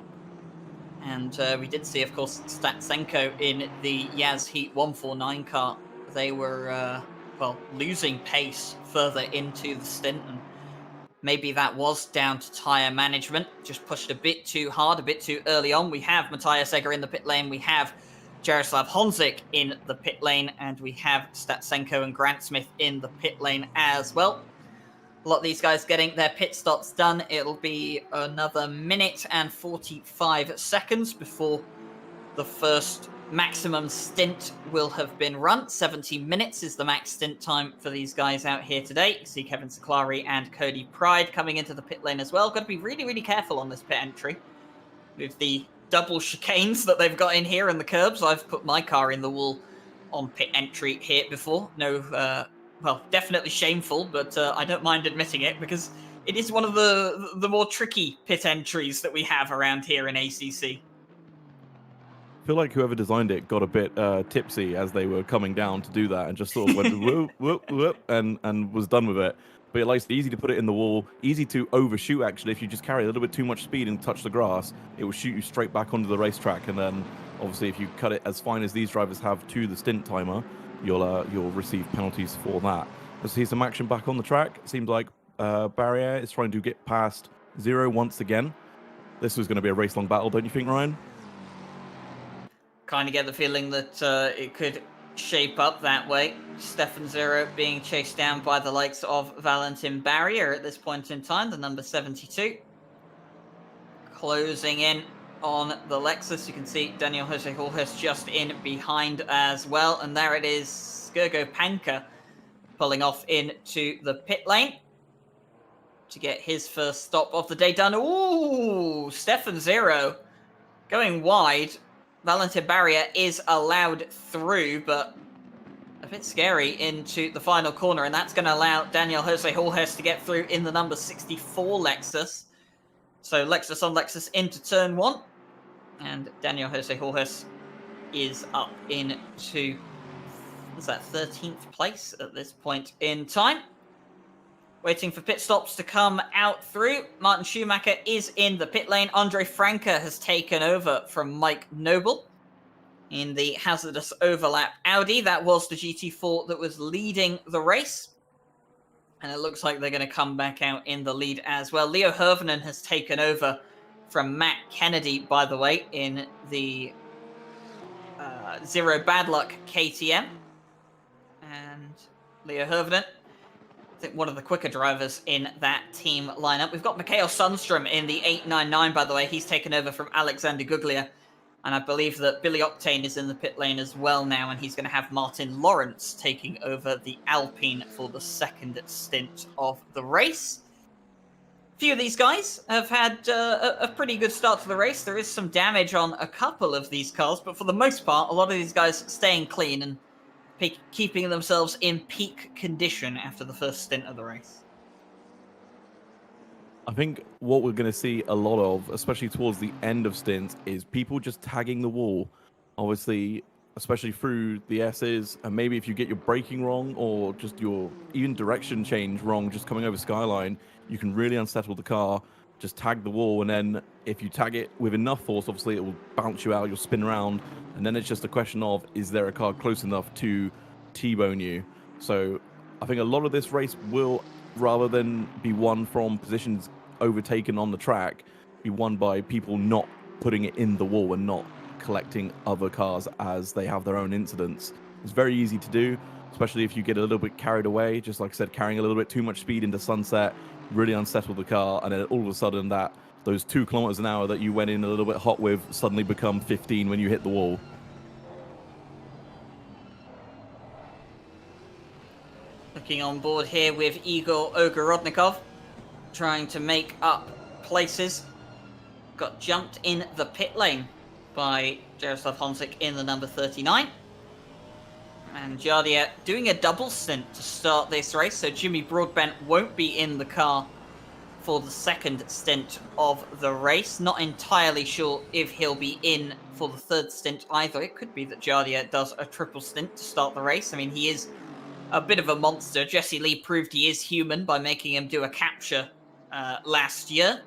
And we did see, of course, Statsenko in the Yaz Heat 149 car. They were, well, losing pace further into the stint, and maybe that was down to tyre management. Just pushed a bit too hard, a bit too early on. We have Matthias Egger in the pit lane. We have Jaroslav Honzik in the pit lane, and we have Statsenko and Grant Smith in the pit lane as well. A lot of these guys getting their pit stops done. It'll be another minute and 45 seconds before the first maximum stint will have been run. 70 minutes is the max stint time for these guys out here today. You see Kevin Saklari and Cody Pride coming into the pit lane as well. Got to be really, really careful on this pit entry with the double chicanes that they've got in here and the curbs. I've put my car in the wall on pit entry here before. No, well, definitely shameful, but I don't mind admitting it, because it is one of the more tricky pit entries that we have around here in ACC. I feel like whoever designed it got a bit tipsy as they were coming down to do that, and just sort of went whoop, whoop, whoop, and was done with it. But it's easy to put it in the wall, easy to overshoot, actually. If you just carry a little bit too much speed and touch the grass, it will shoot you straight back onto the racetrack. And then, obviously, if you cut it as fine as these drivers have to the stint timer, you'll receive penalties for that. Let's see some action back on the track. It seems like Barrier is trying to get past Zero once again. This was going to be a race-long battle, don't you think, Ryan? Kind of get the feeling that it could shape up that way. Stefan Zero being chased down by the likes of Valentin Barrier at this point in time, the number 72. Closing in on the Lexus. You can see Daniel Jose Jorges just in behind as well. And there it is, Gergo Panka pulling off into the pit lane to get his first stop of the day done. Ooh, Stefan Zero going wide. Valentin Barrier is allowed through, but a bit scary into the final corner, and that's going to allow Daniel Jose Jorges to get through in the number 64 Lexus. So Lexus on Lexus into turn one, and Daniel Jose Jorges is up into, what's that, 13th place at this point in time. Waiting for pit stops to come out through. Martin Schumacher is in the pit lane. Andre Franke has taken over from Mike Noble in the hazardous overlap Audi. That was the GT4 that was leading the race. And it looks like they're going to come back out in the lead as well. Leo Hervenen has taken over from Matt Kennedy, by the way, in the Zero Bad Luck KTM. Leo Hervenen. I think one of the quicker drivers in that team lineup. We've got Mikhail Sundstrom in the 899, by the way. He's taken over from Alexander Guglia. And I believe that Billy Octane is in the pit lane as well now, and he's going to have Martin Lawrence taking over the Alpine for the second stint of the race. A few of these guys have had a pretty good start to the race. There is some damage on a couple of these cars, but for the most part, a lot of these guys staying clean and keeping themselves in peak condition after the first stint of the race. I think what we're going to see a lot of, especially towards the end of stints, is people just tagging the wall. Obviously, especially through the S's, and maybe if you get your braking wrong or just your even direction change wrong, just coming over Skyline, you can really unsettle the car. Just tag the wall, and then if you tag it with enough force, obviously it will bounce you out, you'll spin around, and then it's just a question of, is there a car close enough to T-bone you? So I think a lot of this race will, rather than be won from positions overtaken on the track, be won by people not putting it in the wall and not collecting other cars as they have their own incidents. It's very easy to do, especially if you get a little bit carried away, just like I said, carrying a little bit too much speed into sunset, really unsettle the car, and then all of a sudden those 2 kilometers an hour that you went in a little bit hot with suddenly become 15 when you hit the wall. Looking on board here with Igor Ogorodnikov, trying to make up places. Got jumped in the pit lane by Jaroslav Honzik in the number 39. And Jardier doing a double stint to start this race, so Jimmy Broadbent won't be in the car for the second stint of the race. Not entirely sure if he'll be in for the third stint either. It could be that Jardier does a triple stint to start the race. I mean, he is a bit of a monster. Jesse Lee proved he is human by making him do a capture last year.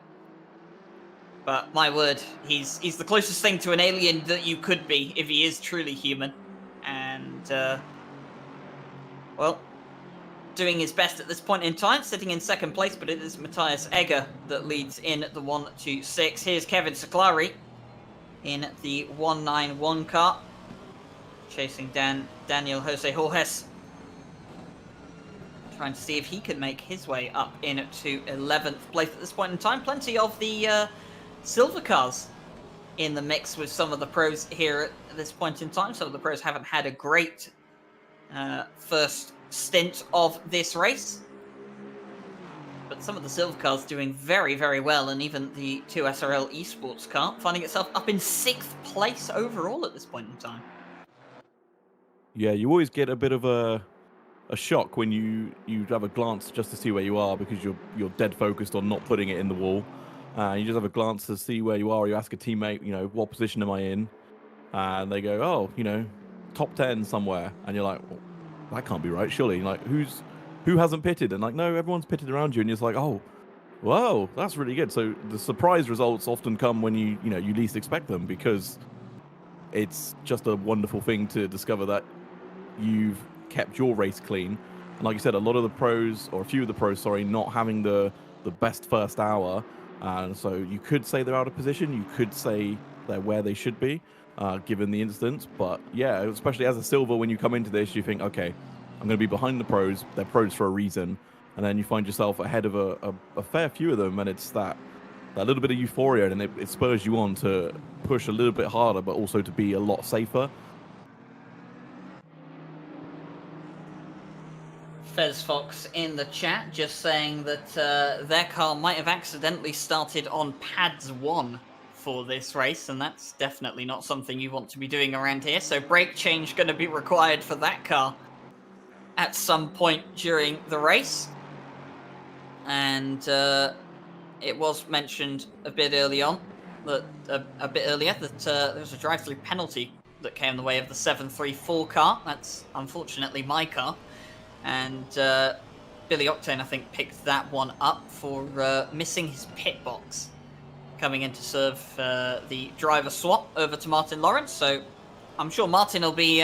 But my word, he's the closest thing to an alien that you could be if he is truly human. And, well, doing his best at this point in time, sitting in second place, but it is Matthias Egger that leads in the 1-2-6. Here's Kevin Saklari in the 191 car, chasing Daniel Jose Jorges, trying to see if he can make his way up into 11th place at this point in time. Plenty of the silver cars in the mix with some of the pros here at this point in time. Some of the pros haven't had a great first stint of this race, but some of the silver cars doing very, very well, and even the 2SRL Esports car finding itself up in 6th place overall at this point in time. Yeah, you always get a bit of a shock when you have a glance just to see where you are, because you're dead focused on not putting it in the wall. You just have a glance to see where you are. You ask a teammate, what position am I in? And they go, oh, top 10 somewhere. And you're like, well, that can't be right, surely. Like, who hasn't pitted? And like, no, everyone's pitted around you. And you're just like, oh, whoa, that's really good. So the surprise results often come when you least expect them, because it's just a wonderful thing to discover that you've kept your race clean. And like you said, a lot of the pros, or a few of the pros, sorry, not having the best first hour. And so you could say they're out of position. You could say they're where they should be, given the instance. But yeah, especially as a silver, when you come into this, you think, okay, I'm going to be behind the pros. They're pros for a reason. And then you find yourself ahead of a fair few of them. And it's that little bit of euphoria, and it spurs you on to push a little bit harder, but also to be a lot safer. Fez Fox in the chat just saying that their car might have accidentally started on pads 1 for this race, and that's definitely not something you want to be doing around here. So brake change going to be required for that car at some point during the race. And it was mentioned a bit early on, that there was a drive-through penalty that came in the way of the 734 car. That's unfortunately my car. And Billy Octane, I think, picked that one up for missing his pit box, coming in to serve the driver swap over to Martin Lawrence. So I'm sure Martin will be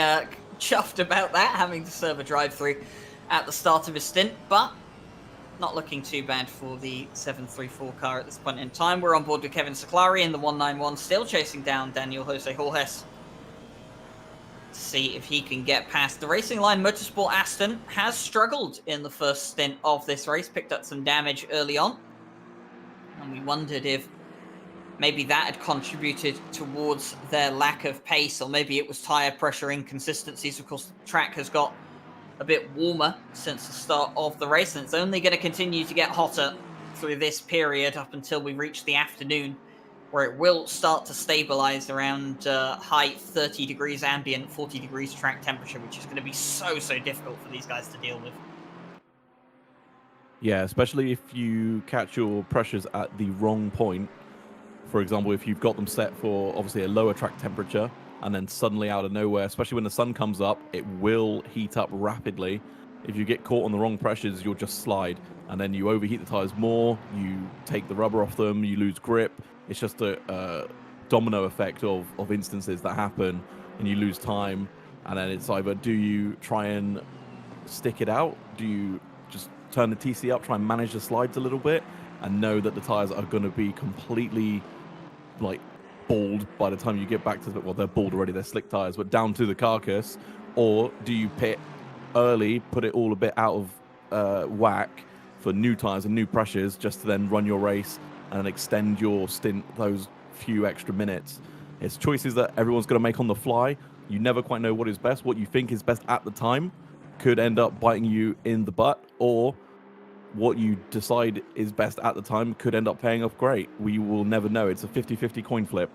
chuffed about that, having to serve a drive-through at the start of his stint, but not looking too bad for the 734 car at this point in time. We're on board with Kevin Saklari in the 191, still chasing down Daniel Jose Jorges. see if he can get past. The Racing Line Motorsport Aston has struggled in the first stint of this race, picked up some damage early on. And we wondered if maybe that had contributed towards their lack of pace, or maybe it was tyre pressure inconsistencies. Of course, the track has got a bit warmer since the start of the race, and it's only going to continue to get hotter through this period up until we reach the afternoon, where it will start to stabilize around high 30 degrees ambient, 40 degrees track temperature, which is going to be so difficult for these guys to deal with. Yeah, especially if you catch your pressures at the wrong point. For example, if you've got them set for obviously a lower track temperature, and then suddenly out of nowhere, especially when the sun comes up, it will heat up rapidly. If you get caught on the wrong pressures, you'll just slide, and then you overheat the tires more, you take the rubber off them, you lose grip. It's just a domino effect of instances that happen, and you lose time. And then it's either, do you try and stick it out? Do you just turn the TC up, try and manage the slides a little bit, and know that the tires are going to be completely like bald by the time you get back to the, well, they're bald already, they're slick tires, but down to the carcass? Or do you pit early, put it all a bit out of whack for new tires and new pressures, just to then run your race and extend your stint those few extra minutes? It's choices that everyone's going to make on the fly. You never quite know what is best. What you think is best at the time could end up biting you in the butt, or what you decide is best at the time could end up paying off great. We will never know. It's a 50-50 coin flip.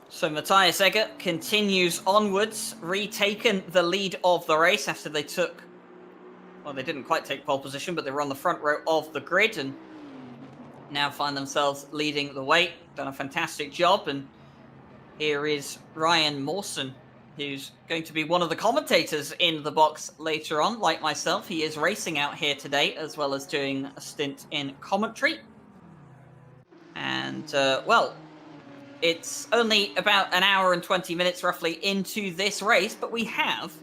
So Matthias Egger continues onwards, retaken the lead of the race after they took, well, they didn't quite take pole position, but they were on the front row of the grid and now find themselves leading the way. Done a fantastic job. And here is Ryan Mawson, who's going to be one of the commentators in the box later on. Like myself, he is racing out here today, as well as doing a stint in commentary. And, well, it's only about an hour and 20 minutes roughly into this race, but we have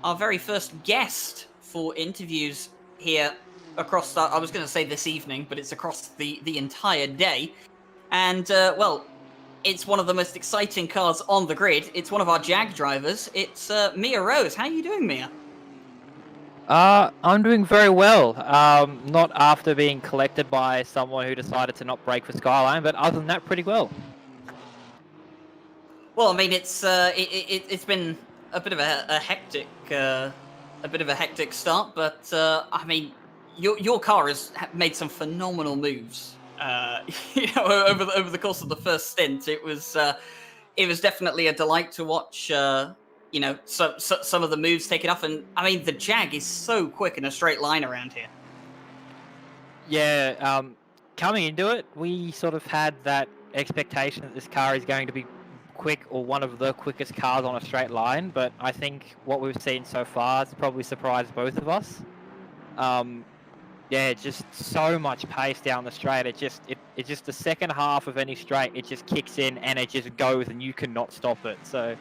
our very first guest for interviews here across, I was going to say this evening, but it's across the entire day. And, well, it's one of the most exciting cars on the grid. It's one of our Jag drivers. It's Mia Rose. How are you doing, Mia? I'm doing very well. Not after being collected by someone who decided to not brake for Skyline, but other than that, pretty well. Well, I mean, it's been a bit of a hectic start, but I mean, your car has made some phenomenal moves. You know, over the course of the first stint, it was definitely a delight to watch. You know, some of the moves taken off, and I mean, the Jag is so quick in a straight line around here. Yeah, coming into it, we sort of had that expectation that this car is going to be quick, or one of the quickest cars on a straight line, but I think what we've seen so far has probably surprised both of us. Yeah, just so much pace down the straight. It's just the second half of any straight, it just kicks in and it just goes and you cannot stop it. So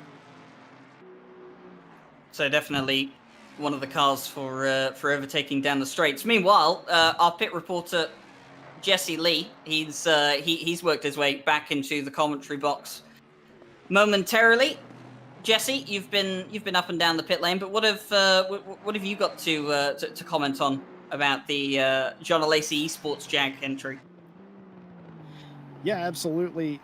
definitely one of the cars for overtaking down the straights. Meanwhile, our pit reporter Jesse Lee, he's worked his way back into the commentary box momentarily. Jesse, you've been up and down the pit lane, but what have you got to comment on about the John Lacey Esports Jag entry? Yeah, absolutely.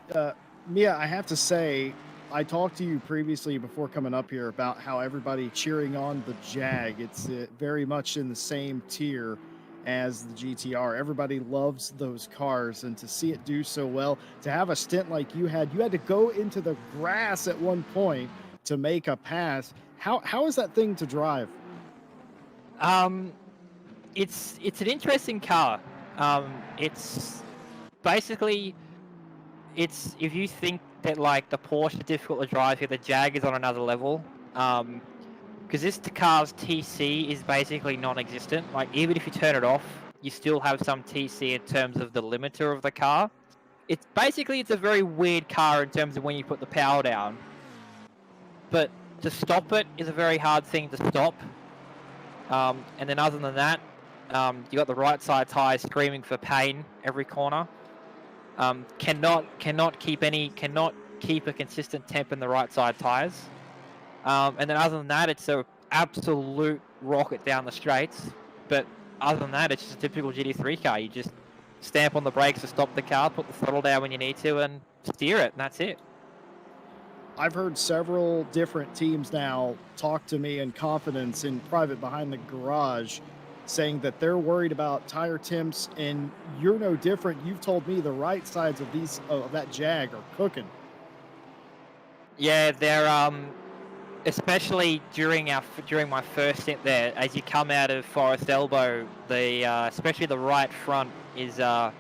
Mia, I have to say, I talked to you previously before coming up here about how everybody cheering on the Jag. It's very much in the same tier as the GTR. Everybody loves those cars, and to see it do so well, to have a stint like you had to go into the grass at one point to make a pass. How is that thing to drive? It's an interesting car. It's basically, if you think that like the Porsche is difficult to drive here, the Jag is on another level. Because this car's TC is basically non-existent. Like, even if you turn it off, you still have some TC in terms of the limiter of the car. It's a very weird car in terms of when you put the power down. But to stop it is a very hard thing to stop. And then other than that, you got the right side tyres screaming for pain every corner. cannot keep a consistent temp in the right side tires. And then other than that, it's a absolute rocket down the straights. But other than that, it's just a typical GT3 car. You just stamp on the brakes to stop the car, put the throttle down when you need to, and steer it, and that's it. I've heard several different teams now talk to me in confidence in private behind the garage, saying that they're worried about tire temps, and you're no different. You've told me the right sides of that Jag are cooking. Yeah, they're especially during my first stint there. As you come out of Forest Elbow, especially the right front is hot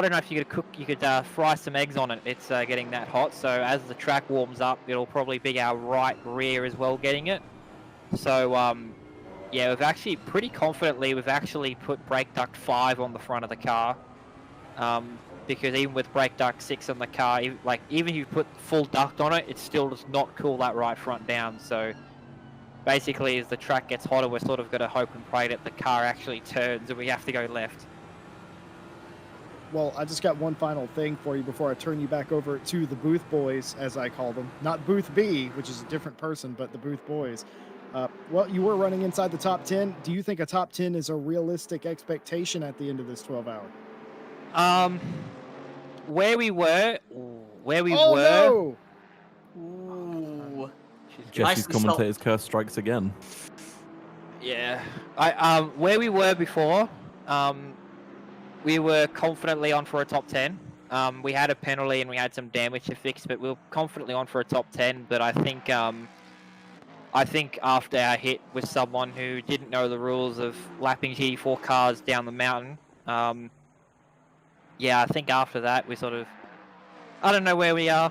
enough you could fry some eggs on it. It's getting that hot. So as the track warms up, it'll probably be our right rear as well getting it. So yeah, we've actually pretty confidently put brake duct 5 on the front of the car. Because even with brake duct 6 on the car, even if you put full duct on it, it still does not cool that right front down. So basically, as the track gets hotter, we're sort of going to hope and pray that the car actually turns and we have to go left. Well, I just got one final thing for you before I turn you back over to the Booth Boys, as I call them. Not Booth B, which is a different person, but the Booth Boys. Well, you were running inside the top 10. Do you think a top 10 is a realistic expectation at the end of this 12 hour? Where we were. No! Ooh. Jesse's commentator's curse strikes again. Yeah. Where we were before, we were confidently on for a top 10. We had a penalty and we had some damage to fix, but we were confidently on for a top 10. But I think after our hit with someone who didn't know the rules of lapping GT4 cars down the mountain, yeah, I think after that we sort of, I don't know where we are.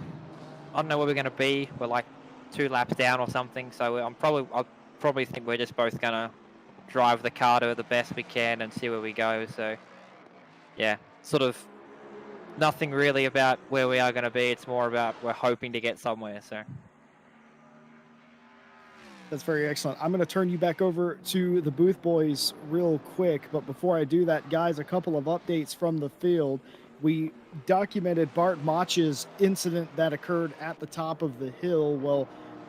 I don't know where we're going to be. We're like 2 laps down or something. So I'll probably think we're just both going to drive the car to the best we can and see where we go. So yeah, sort of nothing really about where we are going to be. It's more about we're hoping to get somewhere. So That's very excellent. I'm going to turn you back over to the Booth Boys real quick. But before I do that, guys, a couple of updates from the field. We documented Bart Mach's incident that occurred at the top of the hill. Well,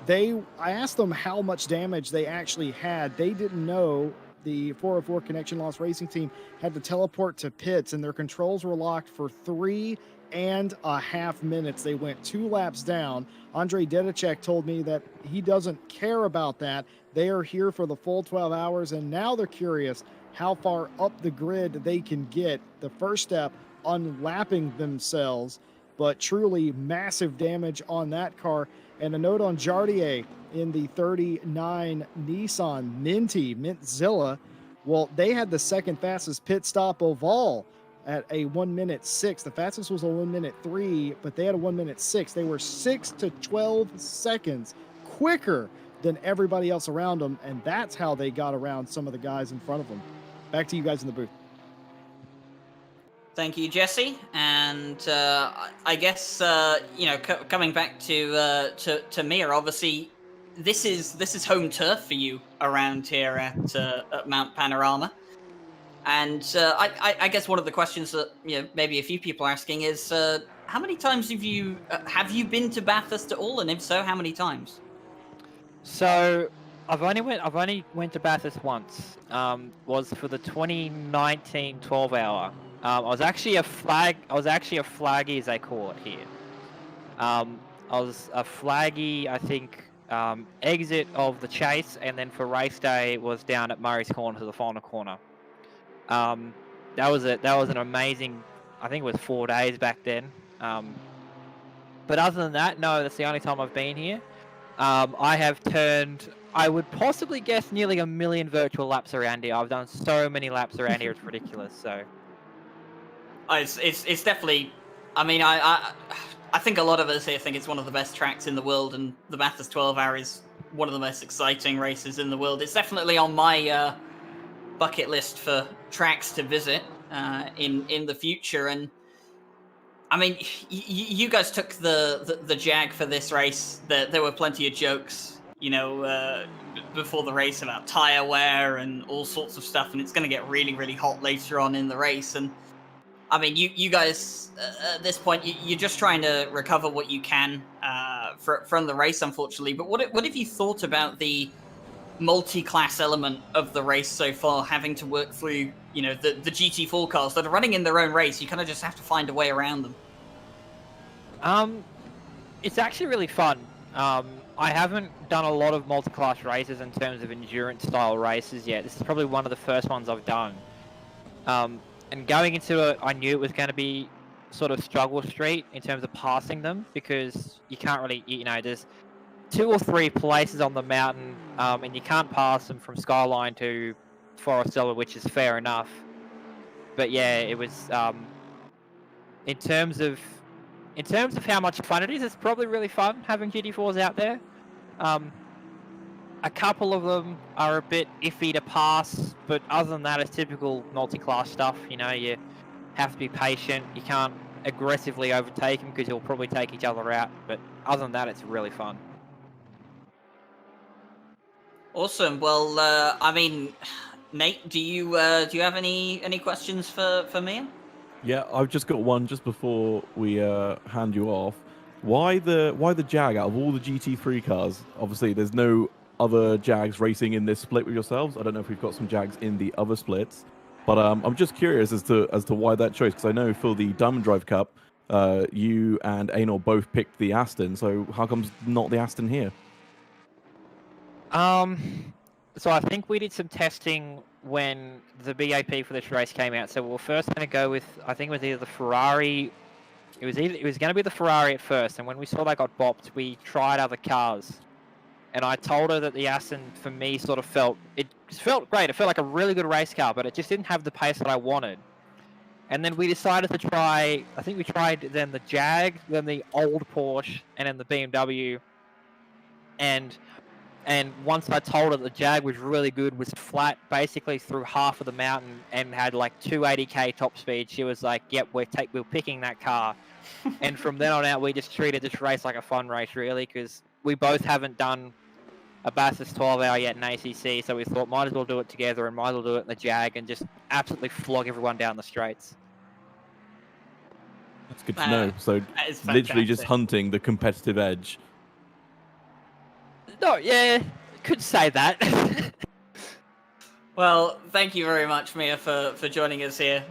I asked them how much damage they actually had. They didn't know. The 404 Connection Loss Racing team had to teleport to pits, and their controls were locked for 3.5 minutes. They went 2 laps down. Andre Dedicek told me that he doesn't care about that. They are here for the full 12 hours, and now they're curious how far up the grid they can get. The first step, unlapping themselves, but truly massive damage on that car. And a note on Jardier in the 39 Nissan Mintzilla. Well, they had the second fastest pit stop of all at a 1:06. The fastest was a 1:03, but they had a 1:06. They were 6 to 12 seconds quicker than everybody else around them, and that's how they got around some of the guys in front of them. Back to you guys in the booth. Thank you, Jesse. And I guess coming back to Mia, obviously this is home turf for you around here at Mount Panorama. And I guess one of the questions that maybe a few people are asking is how many times have you been to Bathurst at all, and if so, how many times? So I've only went to Bathurst once. Was for the 2019 12 hour. I was actually a flaggy, as they call it here. I was a flaggy, I think, exit of the chase, and then for race day was down at Murray's Corner to the final corner. That was an amazing, I think it was 4 days back then. But other than that, no, that's the only time I've been here. I have turned, I would possibly guess, nearly 1 million virtual laps around here. I've done so many laps around here, it's ridiculous. So it's definitely, I mean, I think a lot of us here think it's one of the best tracks in the world, and the Bathurst 12 Hour is one of the most exciting races in the world. It's definitely on my bucket list for tracks to visit in the future. And I mean, you guys took the Jag for this race. There were plenty of jokes, before the race about tire wear and all sorts of stuff, and it's going to get really, really hot later on in the race. And I mean, you guys at this point, you're just trying to recover what you can from the race, unfortunately. But what have you thought about the multi-class element of the race so far, having to work through, you know, the GT4 cars that are running in their own race? You kind of just have to find a way around them. It's actually really fun. I haven't done a lot of multi-class races in terms of endurance style races yet. This is probably one of the first ones I've done. And going into it, I knew it was going to be sort of struggle street in terms of passing them, because you can't really, you know, there's 2 or 3 places on the mountain, and you can't pass them from Skyline to Forestella, which is fair enough. But yeah, it was in terms of how much fun it is, it's probably really fun having GT4s out there. A couple of them are a bit iffy to pass, but other than that, it's typical multi-class stuff. You know, you have to be patient. You can't aggressively overtake them because you'll probably take each other out. But other than that, it's really fun. Awesome. Well, I mean, Nate, do you have any questions for Mia? Yeah, I've just got one just before we hand you off. Why the Jag out of all the GT3 cars? Obviously, there's no other Jags racing in this split with yourselves. I don't know if we've got some Jags in the other splits, but I'm just curious as to why that choice. Because I know for the Diamond Drive Cup, you and Anor both picked the Aston. So how comes not the Aston here? So I think we did some testing when the BAP for this race came out. So we were first going to go with, I think it was either the Ferrari. It was going to be the Ferrari at first, and when we saw they got bopped, we tried other cars. And I told her that the Aston, for me, sort of felt great. It felt like a really good race car, but it just didn't have the pace that I wanted. And then we decided to try, I think we tried then the Jag, then the old Porsche, and then the BMW. And once I told her the Jag was really good, was flat basically through half of the mountain and had like 280k top speed, she was like, yep, we're picking that car. And from then on out, we just treated this race like a fun race, really, because we both haven't done a Bathurst 12-hour yet in ACC, so we thought might as well do it together and might as well do it in the Jag and just absolutely flog everyone down the straights. That's good to know. So literally just hunting the competitive edge. No, yeah, could say that. Well, thank you very much, Mia, for joining us here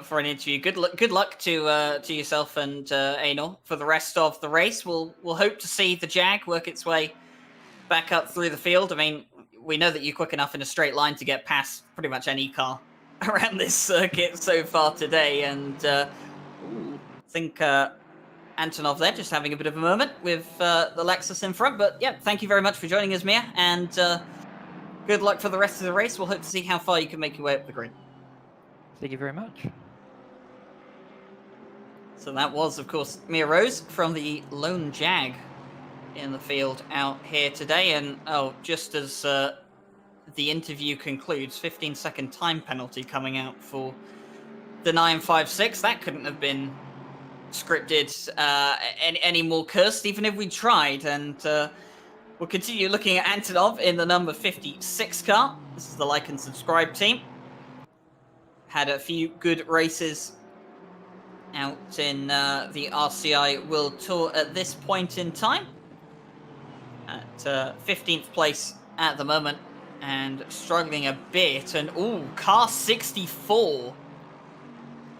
for an interview. Good luck to yourself and Anor for the rest of the race. We'll hope to see the Jag work its way back up through the field. I mean, we know that you're quick enough in a straight line to get past pretty much any car around this circuit so far today. And I think Antonov there just having a bit of a moment with the Lexus in front. But yeah, thank you very much for joining us, Mia, and good luck for the rest of the race. We'll hope to see how far you can make your way up the grid. Thank you very much. So that was, of course, Mia Rose from the Lone Jag in the field out here today. And just as the interview concludes, 15-second time penalty coming out for the 956. That couldn't have been scripted any more cursed, even if we tried. And we'll continue looking at Antonov in the number 56 car. This is the like and subscribe team. Had a few good races out in the RCI World Tour at this point in time. At 15th place at the moment and struggling a bit. And car 64.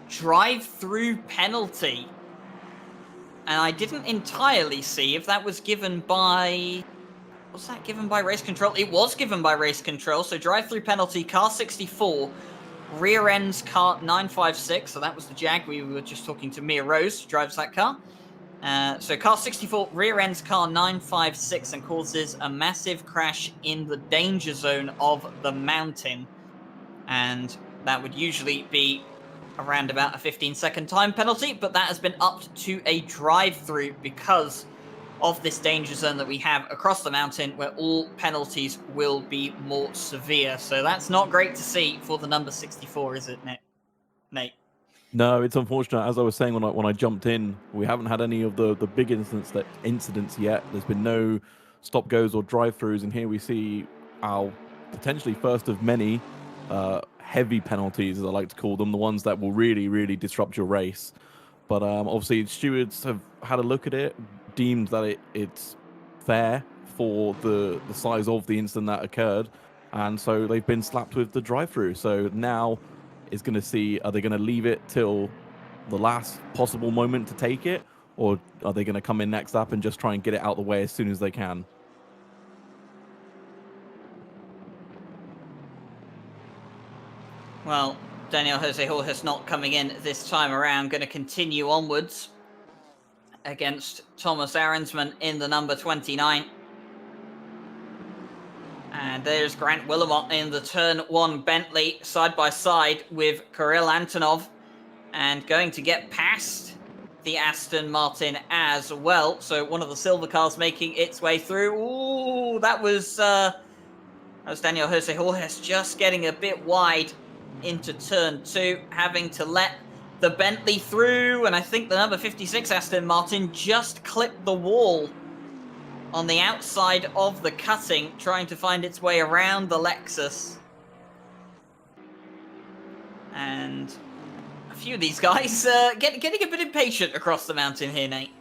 Drive-through penalty. And I didn't entirely see if that was given by... Was that given by race control? It was given by race control. So drive-through penalty, car 64, rear ends car 956. So that was the Jag. We were just talking to Mia Rose, who drives that car. So car 64 rear ends car 956 and causes a massive crash in the danger zone of the mountain. And that would usually be around about a 15-second time penalty, but that has been upped to a drive-through because of this danger zone that we have across the mountain, where all penalties will be more severe. So that's not great to see for the number 64, is it, Nate? No, it's unfortunate. As I was saying when I jumped in, we haven't had any of the big incidents yet. There's been no stop-goes or drive-throughs, and here we see our potentially first of many heavy penalties, as I like to call them, the ones that will really, really disrupt your race. But obviously, stewards have had a look at it, deemed that it's fair for the size of the incident that occurred, and so they've been slapped with the drive-through. So now is going to see, are they going to leave it till the last possible moment to take it, or are they going to come in next up and just try and get it out of the way as soon as they can? Well, Daniel Jose Jorge not coming in this time around, going to continue onwards against Thomas Ahrensman in the number 29. And there's Grant Willamot in the turn 1 Bentley, side by side with Kirill Antonov, and going to get past the Aston Martin as well. So one of the silver cars making its way through. Ooh, that was Daniel Jose Jorge just getting a bit wide into turn 2, having to let the Bentley through, and I think the number 56 Aston Martin just clipped the wall on the outside of the cutting, trying to find its way around the Lexus. And a few of these guys getting a bit impatient across the mountain here, Nate.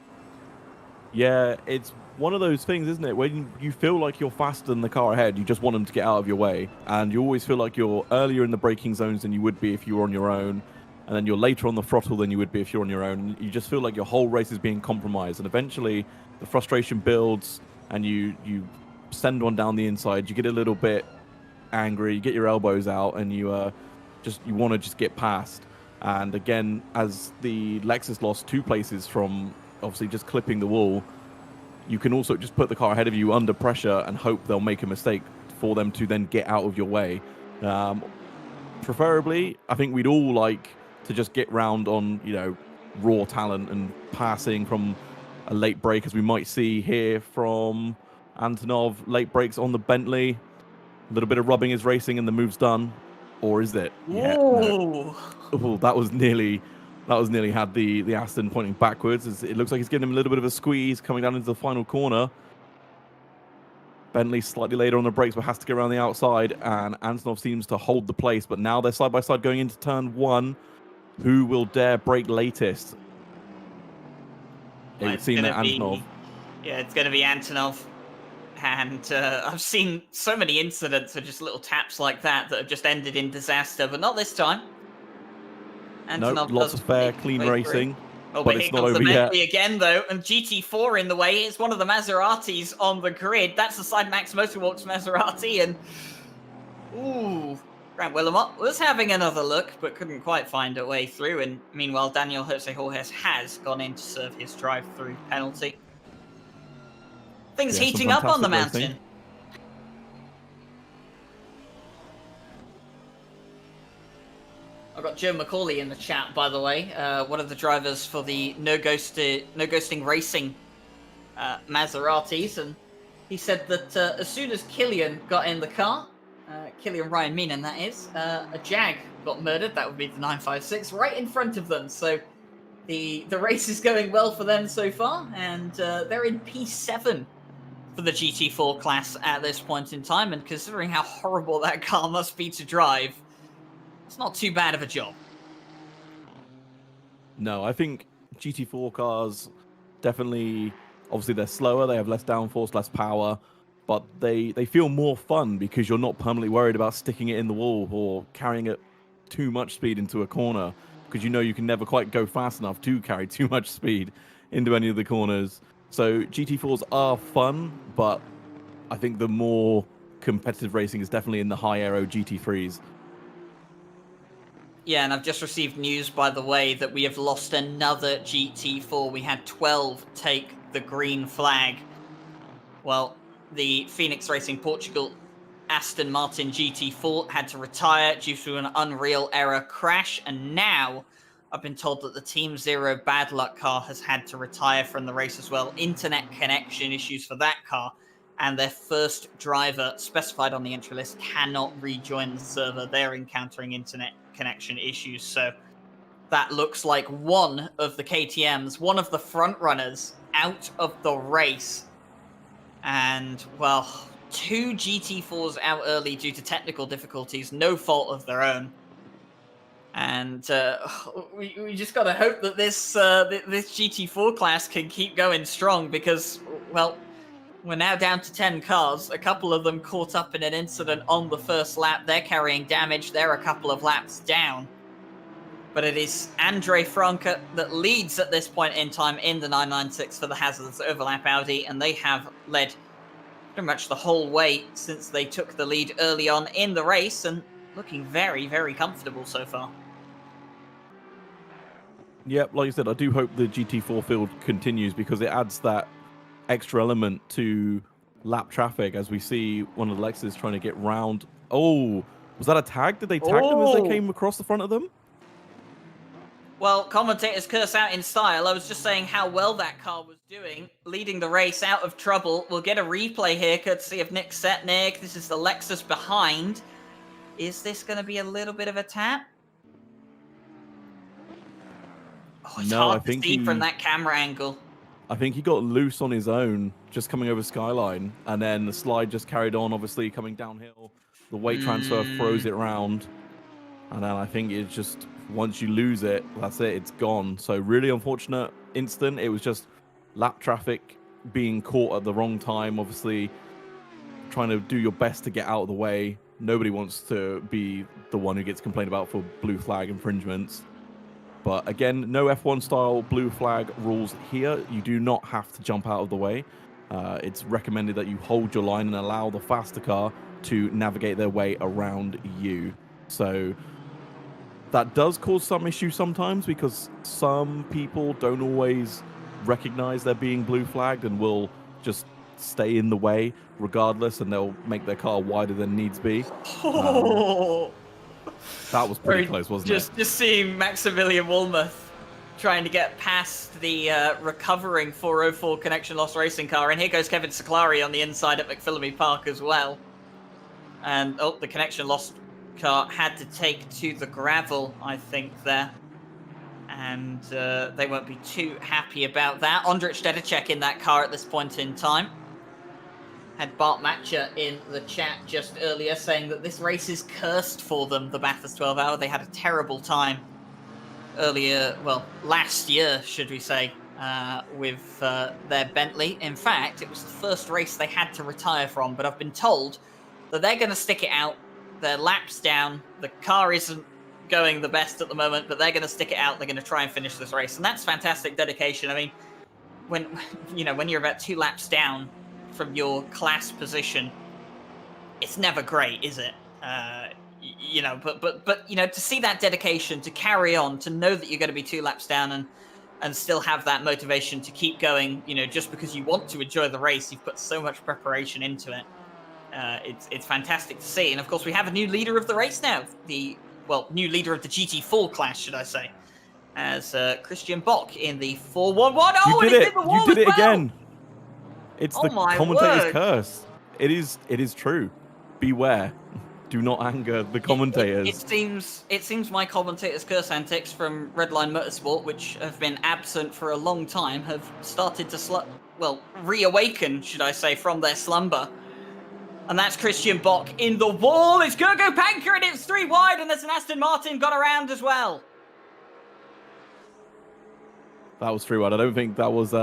Yeah, it's one of those things, isn't it? When you feel like you're faster than the car ahead, you just want them to get out of your way. And you always feel like you're earlier in the braking zones than you would be if you were on your own. And then you're later on the throttle than you would be if you're on your own. You just feel like your whole race is being compromised. And eventually, the frustration builds, and you send one down the inside. You get a little bit angry, you get your elbows out, and you want to just get past. And again, as the Lexus lost 2 places from obviously just clipping the wall, you can also just put the car ahead of you under pressure and hope they'll make a mistake for them to then get out of your way. Preferably, I think we'd all like to just get round on, raw talent and passing from a late break, as we might see here from Antonov. Late breaks on the Bentley. A little bit of rubbing is racing and the move's done. Or is it? Yeah, no. Ooh, that was nearly had the Aston pointing backwards. As it looks like he's getting him a little bit of a squeeze coming down into the final corner. Bentley slightly later on the brakes, but has to get around the outside, and Antonov seems to hold the place. But now they're side by side going into turn 1. Who will dare brake latest? It would seem that Antonov. Yeah, it's going to be Antonov. And I've seen so many incidents of just little taps like that have just ended in disaster, but not this time. Nope, lots of fair, clean racing. Oh, but here it's not comes over the yet. Bentley again, though, and GT4 in the way. It's one of the Maseratis on the grid. That's the Side Max Motorworks Maserati, and ooh, Grant Willamot was having another look, but couldn't quite find a way through. And meanwhile, Daniel Jose Jorge has gone in to serve his drive-through penalty. Things heating up on the mountain. Racing. I've got Joe McCauley in the chat, by the way, one of the drivers for the No Ghosting Racing Maseratis, and he said that as soon as Killian got in the car, Killian Ryan Meenan that is, a Jag got murdered. That would be the 956 right in front of them. So the race is going well for them so far, and they're in P7 for the GT4 class at this point in time. And considering how horrible that car must be to drive, it's not too bad of a job. No, I think GT4 cars definitely, obviously they're slower, they have less downforce, less power, but they feel more fun because you're not permanently worried about sticking it in the wall or carrying it too much speed into a corner, because you can never quite go fast enough to carry too much speed into any of the corners. So GT4s are fun, but I think the more competitive racing is definitely in the high aero GT3s. Yeah, and I've just received news, by the way, that we have lost another GT4. We had 12 take the green flag. Well, the Phoenix Racing Portugal Aston Martin GT4 had to retire due to an Unreal Error crash, and now I've been told that the Team Zero Bad Luck car has had to retire from the race as well. Internet connection issues for that car, and their first driver specified on the entry list cannot rejoin the server. They're encountering internet connection issues, so that looks like one of the KTMs, one of the front runners, out of the race. And, well, 2 GT4s out early due to technical difficulties, no fault of their own. And we just got to hope that this GT4 class can keep going strong because, well, we're now down to 10 cars. A couple of them caught up in an incident on the first lap. They're carrying damage. They're a couple of laps down. But it is Andre Franke that leads at this point in time in the 996 for the Hazards Overlap Audi, and they have led pretty much the whole way since they took the lead early on in the race, and looking very, very comfortable so far. Yep, like you said, I do hope the GT4 field continues because it adds that extra element to lap traffic as we see one of the Lexus trying to get round. Oh, was that a tag? Did they tag them as they came across the front of them? Well, commentators curse out in style. I was just saying how well that car was doing, leading the race out of trouble. We'll get a replay here, courtesy of Nick Setnik. This is the Lexus behind. Is this going to be a little bit of a tap? Oh, it's hard to see from that camera angle. I think he got loose on his own, just coming over Skyline, and then the slide just carried on, obviously coming downhill. The weight transfer froze it round, and then I think it's just, once you lose it, that's it, it's gone. So really unfortunate incident. It was just lap traffic being caught at the wrong time, obviously trying to do your best to get out of the way. Nobody wants to be the one who gets complained about for blue flag infringements. But again, no F1 style blue flag rules here. You do not have to jump out of the way. It's recommended that you hold your line and allow the faster car to navigate their way around you. So that does cause some issues sometimes because some people don't always recognize they're being blue flagged and will just stay in the way regardless, and they'll make their car wider than needs be. That was pretty close, wasn't it? Just seeing Maximilian Wolmuth trying to get past the recovering 404 connection loss racing car, and here goes Kevin Siclari on the inside at McPhillamy Park as well. And the connection loss car had to take to the gravel, I think, there. And they won't be too happy about that. Ondrej Dedicek in that car at this point in time. Had Bart Matcher in the chat just earlier saying that this race is cursed for them, the Bathurst 12 Hour. They had a terrible time earlier, well, last year, should we say, with their Bentley. In fact, it was the first race they had to retire from, but I've been told that they're going to stick it out. Their lap's down. The car isn't going the best at the moment, but they're going to stick it out. They're going to try and finish this race, and that's fantastic dedication. I mean, when you're about 2 laps down from your class position, it's never great, is it? But to see that dedication, to carry on, to know that you're going to be 2 laps down and still have that motivation to keep going, just because you want to enjoy the race, you've put so much preparation into it. It's fantastic to see. And of course, we have a new leader of the race now. New leader of the GT4 class, should I say, as Christian Bock in the 411. Oh, you did it! You did it again! It's the commentator's word. curse. It is true. Beware. Do not anger the commentators. It seems my commentator's curse antics from Redline Motorsport, which have been absent for a long time, have started to reawaken, should I say, from their slumber. And that's Christian Bock in the wall. It's Gergo Panker, and it's 3 wide, and there's an Aston Martin got around as well. That was 3 wide. I don't think that was...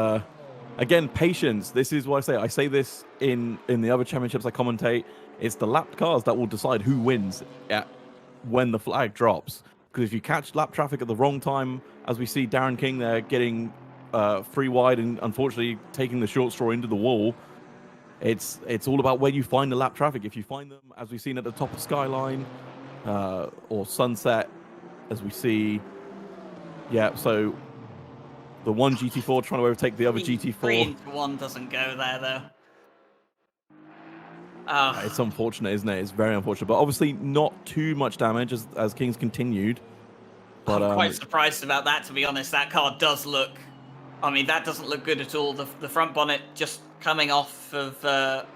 Again, patience. This is what I say. I say this in the other championships I commentate. It's the lapped cars that will decide who wins when the flag drops. Because if you catch lap traffic at the wrong time, as we see Darren King there getting 3 wide and unfortunately taking the short straw into the wall, it's all about where you find the lap traffic. If you find them, as we've seen at the top of Skyline or Sunset, as we see, so the one GT4 trying to overtake the other GT4. 3-1 doesn't go there, though. It's unfortunate, isn't it? It's very unfortunate. But obviously not too much damage as Kings continued. But I'm quite surprised about that, to be honest. That car does look... I mean, that doesn't look good at all. The front bonnet just coming off of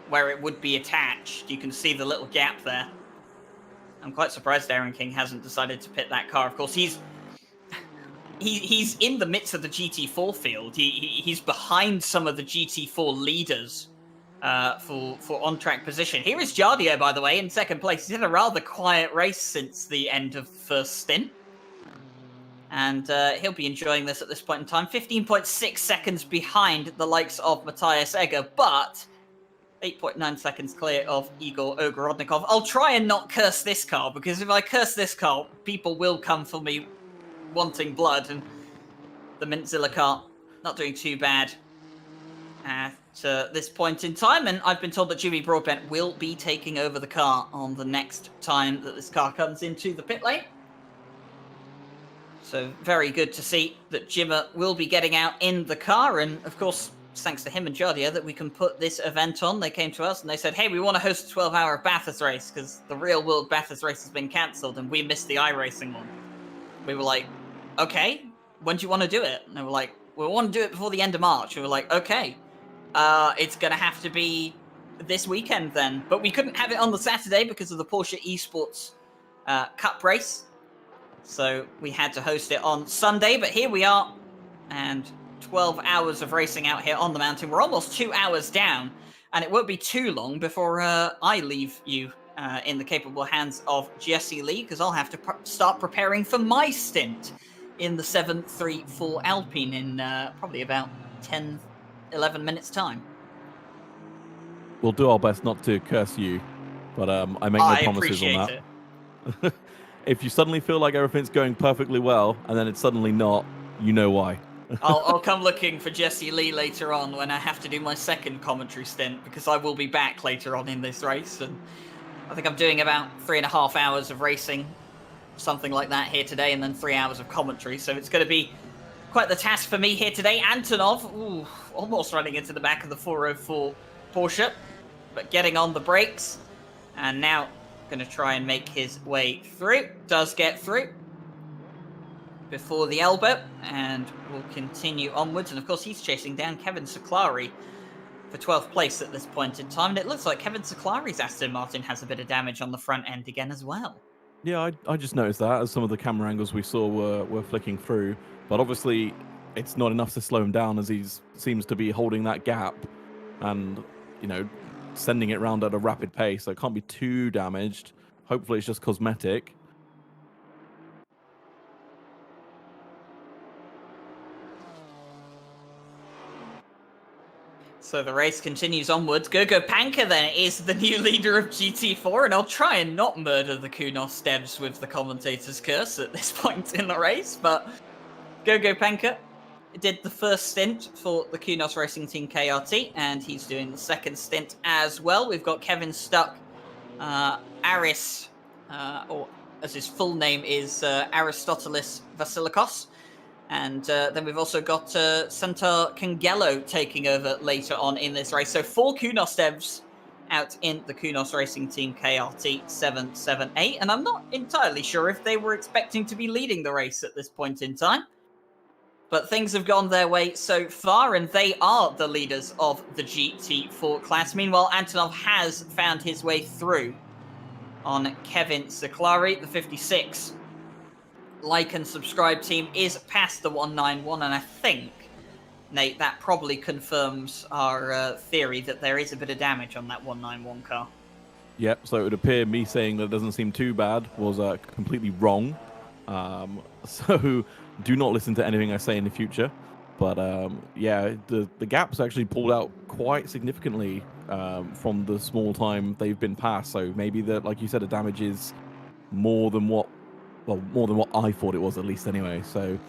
where it would be attached. You can see the little gap there. I'm quite surprised Darren King hasn't decided to pit that car. Of course, he's in the midst of the GT4 field. He's behind some of the GT4 leaders for on-track position. Here is Jardier, by the way, in second place. He's had a rather quiet race since the end of the first stint. And he'll be enjoying this at this point in time. 15.6 seconds behind the likes of Matthias Egger, but 8.9 seconds clear of Igor Ogorodnikov. I'll try and not curse this car, because if I curse this car, people will come for me wanting blood, and the Mintzilla car not doing too bad at this point in time, and I've been told that Jimmy Broadbent will be taking over the car on the next time that this car comes into the pit lane. So very good to see that Jimmer will be getting out in the car, and of course, thanks to him and Jardier that we can put this event on. They came to us and they said, hey, we want to host a 12-hour Bathurst race because the real world Bathurst race has been cancelled and we missed the iRacing one. We were like, okay, when do you want to do it? And they were like, we want to do it before the end of March. We were like, okay, it's going to have to be this weekend then. But we couldn't have it on the Saturday because of the Porsche Esports Cup race. So we had to host it on Sunday, but here we are, and 12 hours of racing out here on the mountain. We're almost 2 hours down, and it won't be too long before I leave you in the capable hands of Jesse Lee, because I'll have to start preparing for my stint in the 734 Alpine in probably about 10, 11 minutes' time. We'll do our best not to curse you, but I make no promises on that. It. If you suddenly feel like everything's going perfectly well, and then it's suddenly not, you know why. I'll come looking for Jesse Lee later on when I have to do my second commentary stint, because I will be back later on in this race, and I think I'm doing about 3.5 hours of racing, something like that here today, and then 3 hours of commentary, so it's going to be quite the task for me here today. Antonov, almost running into the back of the 404 Porsche, but getting on the brakes, and now going to try and make his way through. Does get through before the elbow, and will continue onwards. And of course, he's chasing down Kevin Siclari for 12th place at this point in time. And it looks like Kevin Siclari's Aston Martin has a bit of damage on the front end again as well. Yeah, I just noticed that as some of the camera angles we saw were flicking through. But obviously, it's not enough to slow him down, as he seems to be holding that gap and, you know, sending it round at a rapid pace. So it can't be too damaged. Hopefully, it's just cosmetic. So the race continues onwards. Gogo Panka then is the new leader of GT4, and I'll try and not murder the Kunos devs with the commentator's curse at this point in the race, but Gogo Panka did the first stint for the Kunos Racing Team KRT, and he's doing the second stint as well. We've got Kevin Stuck, Aris, or as his full name is Aristotelis Vasilikos. And then we've also got Santar Cangello taking over later on in this race. So 4 Kunos devs out in the Kunos Racing Team KRT 778. And I'm not entirely sure if they were expecting to be leading the race at this point in time. But things have gone their way so far, and they are the leaders of the GT4 class. Meanwhile, Antonov has found his way through on Kevin Siclari, the 56. Like and subscribe team is past the 191, and I think, Nate, that probably confirms our theory that there is a bit of damage on that 191 car. Yep, so it would appear me saying that it doesn't seem too bad was completely wrong. So do not listen to anything I say in the future. But yeah, the gap's actually pulled out quite significantly from the small time they've been passed. So maybe that, like you said, the damage is more than what I thought it was, at least anyway. So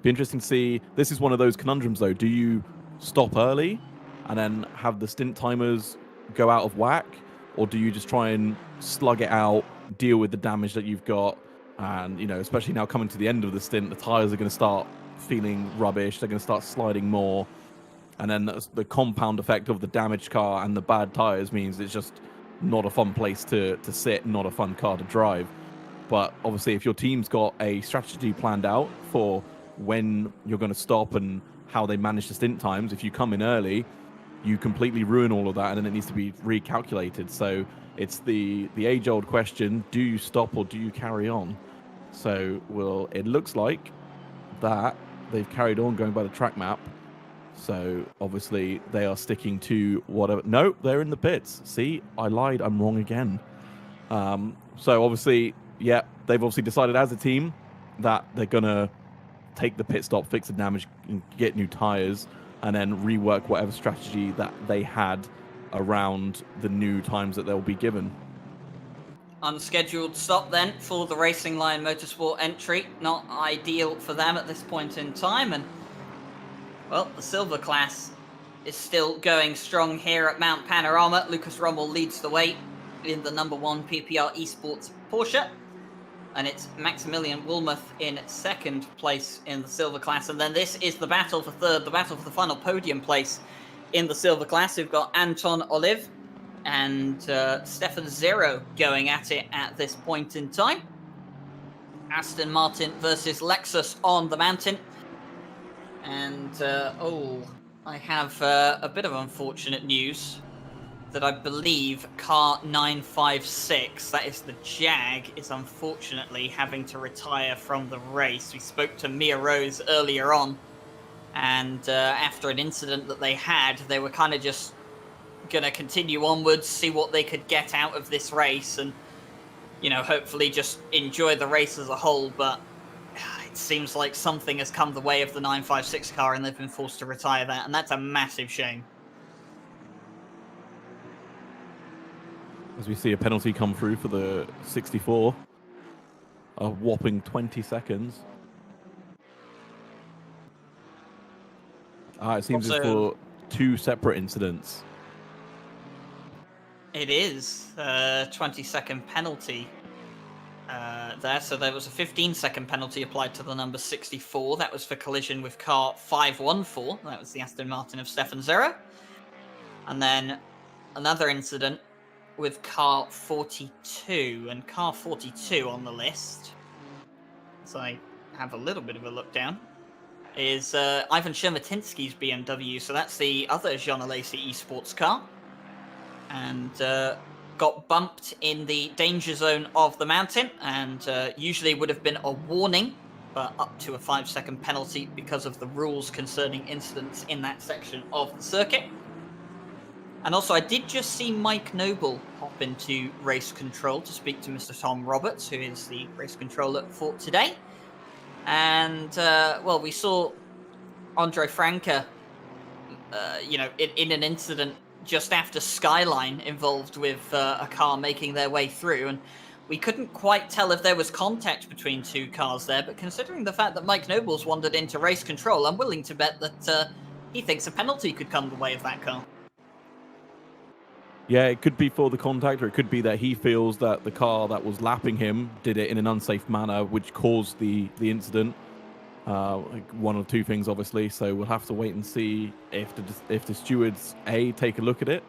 be interesting to see. This is one of those conundrums though. Do you stop early and then have the stint timers go out of whack, or do you just try and slug it out, deal with the damage that you've got? And, you know, especially now coming to the end of the stint, the tires are going to start feeling rubbish. They're going to start sliding more. And then the compound effect of the damaged car and the bad tires means it's just not a fun place to sit, not a fun car to drive. But obviously, if your team's got a strategy planned out for when you're going to stop and how they manage the stint times, if you come in early, you completely ruin all of that, and then it needs to be recalculated. So it's the age-old question: do you stop or do you carry on? So it looks like that they've carried on going by the track map So obviously they are sticking to whatever. No, they're in the pits. See, I lied. I'm wrong again. So obviously, yeah, they've obviously decided as a team that they're gonna take the pit stop, fix the damage, and get new tires, and then rework whatever strategy that they had around the new times that they'll be given. Unscheduled stop then for the Racing Line Motorsport entry. Not ideal for them at this point in time. And, well, the silver class is still going strong here at Mount Panorama. Lucas Rommel leads the way in the number 1 PPR Esports Porsche. And it's Maximilian Woolmuth in second place in the silver class. And then this is the battle for third, the battle for the final podium place in the silver class. We've got Anton Olive and Stefan Zero going at it at this point in time. Aston Martin versus Lexus on the mountain. And, I have a bit of unfortunate news that I believe car 956, that is the Jag, is unfortunately having to retire from the race. We spoke to Mia Rose earlier on, and after an incident that they had, they were kind of just going to continue onwards, see what they could get out of this race, and, you know, hopefully just enjoy the race as a whole, but it seems like something has come the way of the 956 car, and they've been forced to retire that, and that's a massive shame. As we see a penalty come through for the 64, a whopping 20 seconds. It seems it's for 2 separate incidents. It is a 20-second penalty there. So there was a 15-second penalty applied to the number 64. That was for collision with car 514. That was the Aston Martin of Stefan Zero. And then another incident with car 42, and car 42 on the list, as I have a little bit of a look down, is Ivan Shermatinsky's BMW, so that's the other Jean Alesi esports car, and got bumped in the danger zone of the mountain, and usually would have been a warning, but up to a 5-second penalty because of the rules concerning incidents in that section of the circuit. And also, I did just see Mike Noble hop into race control to speak to Mr. Tom Roberts, who is the race controller for today. And, well, we saw Andre Franke, in an incident just after Skyline involved with a car making their way through. And we couldn't quite tell if there was contact between 2 cars there, but considering the fact that Mike Noble's wandered into race control, I'm willing to bet that he thinks a penalty could come the way of that car. Yeah, it could be for the contact, or it could be that he feels that the car that was lapping him did it in an unsafe manner, which caused the incident. One or 2 things, obviously. So we'll have to wait and see if the stewards, A, take a look at it,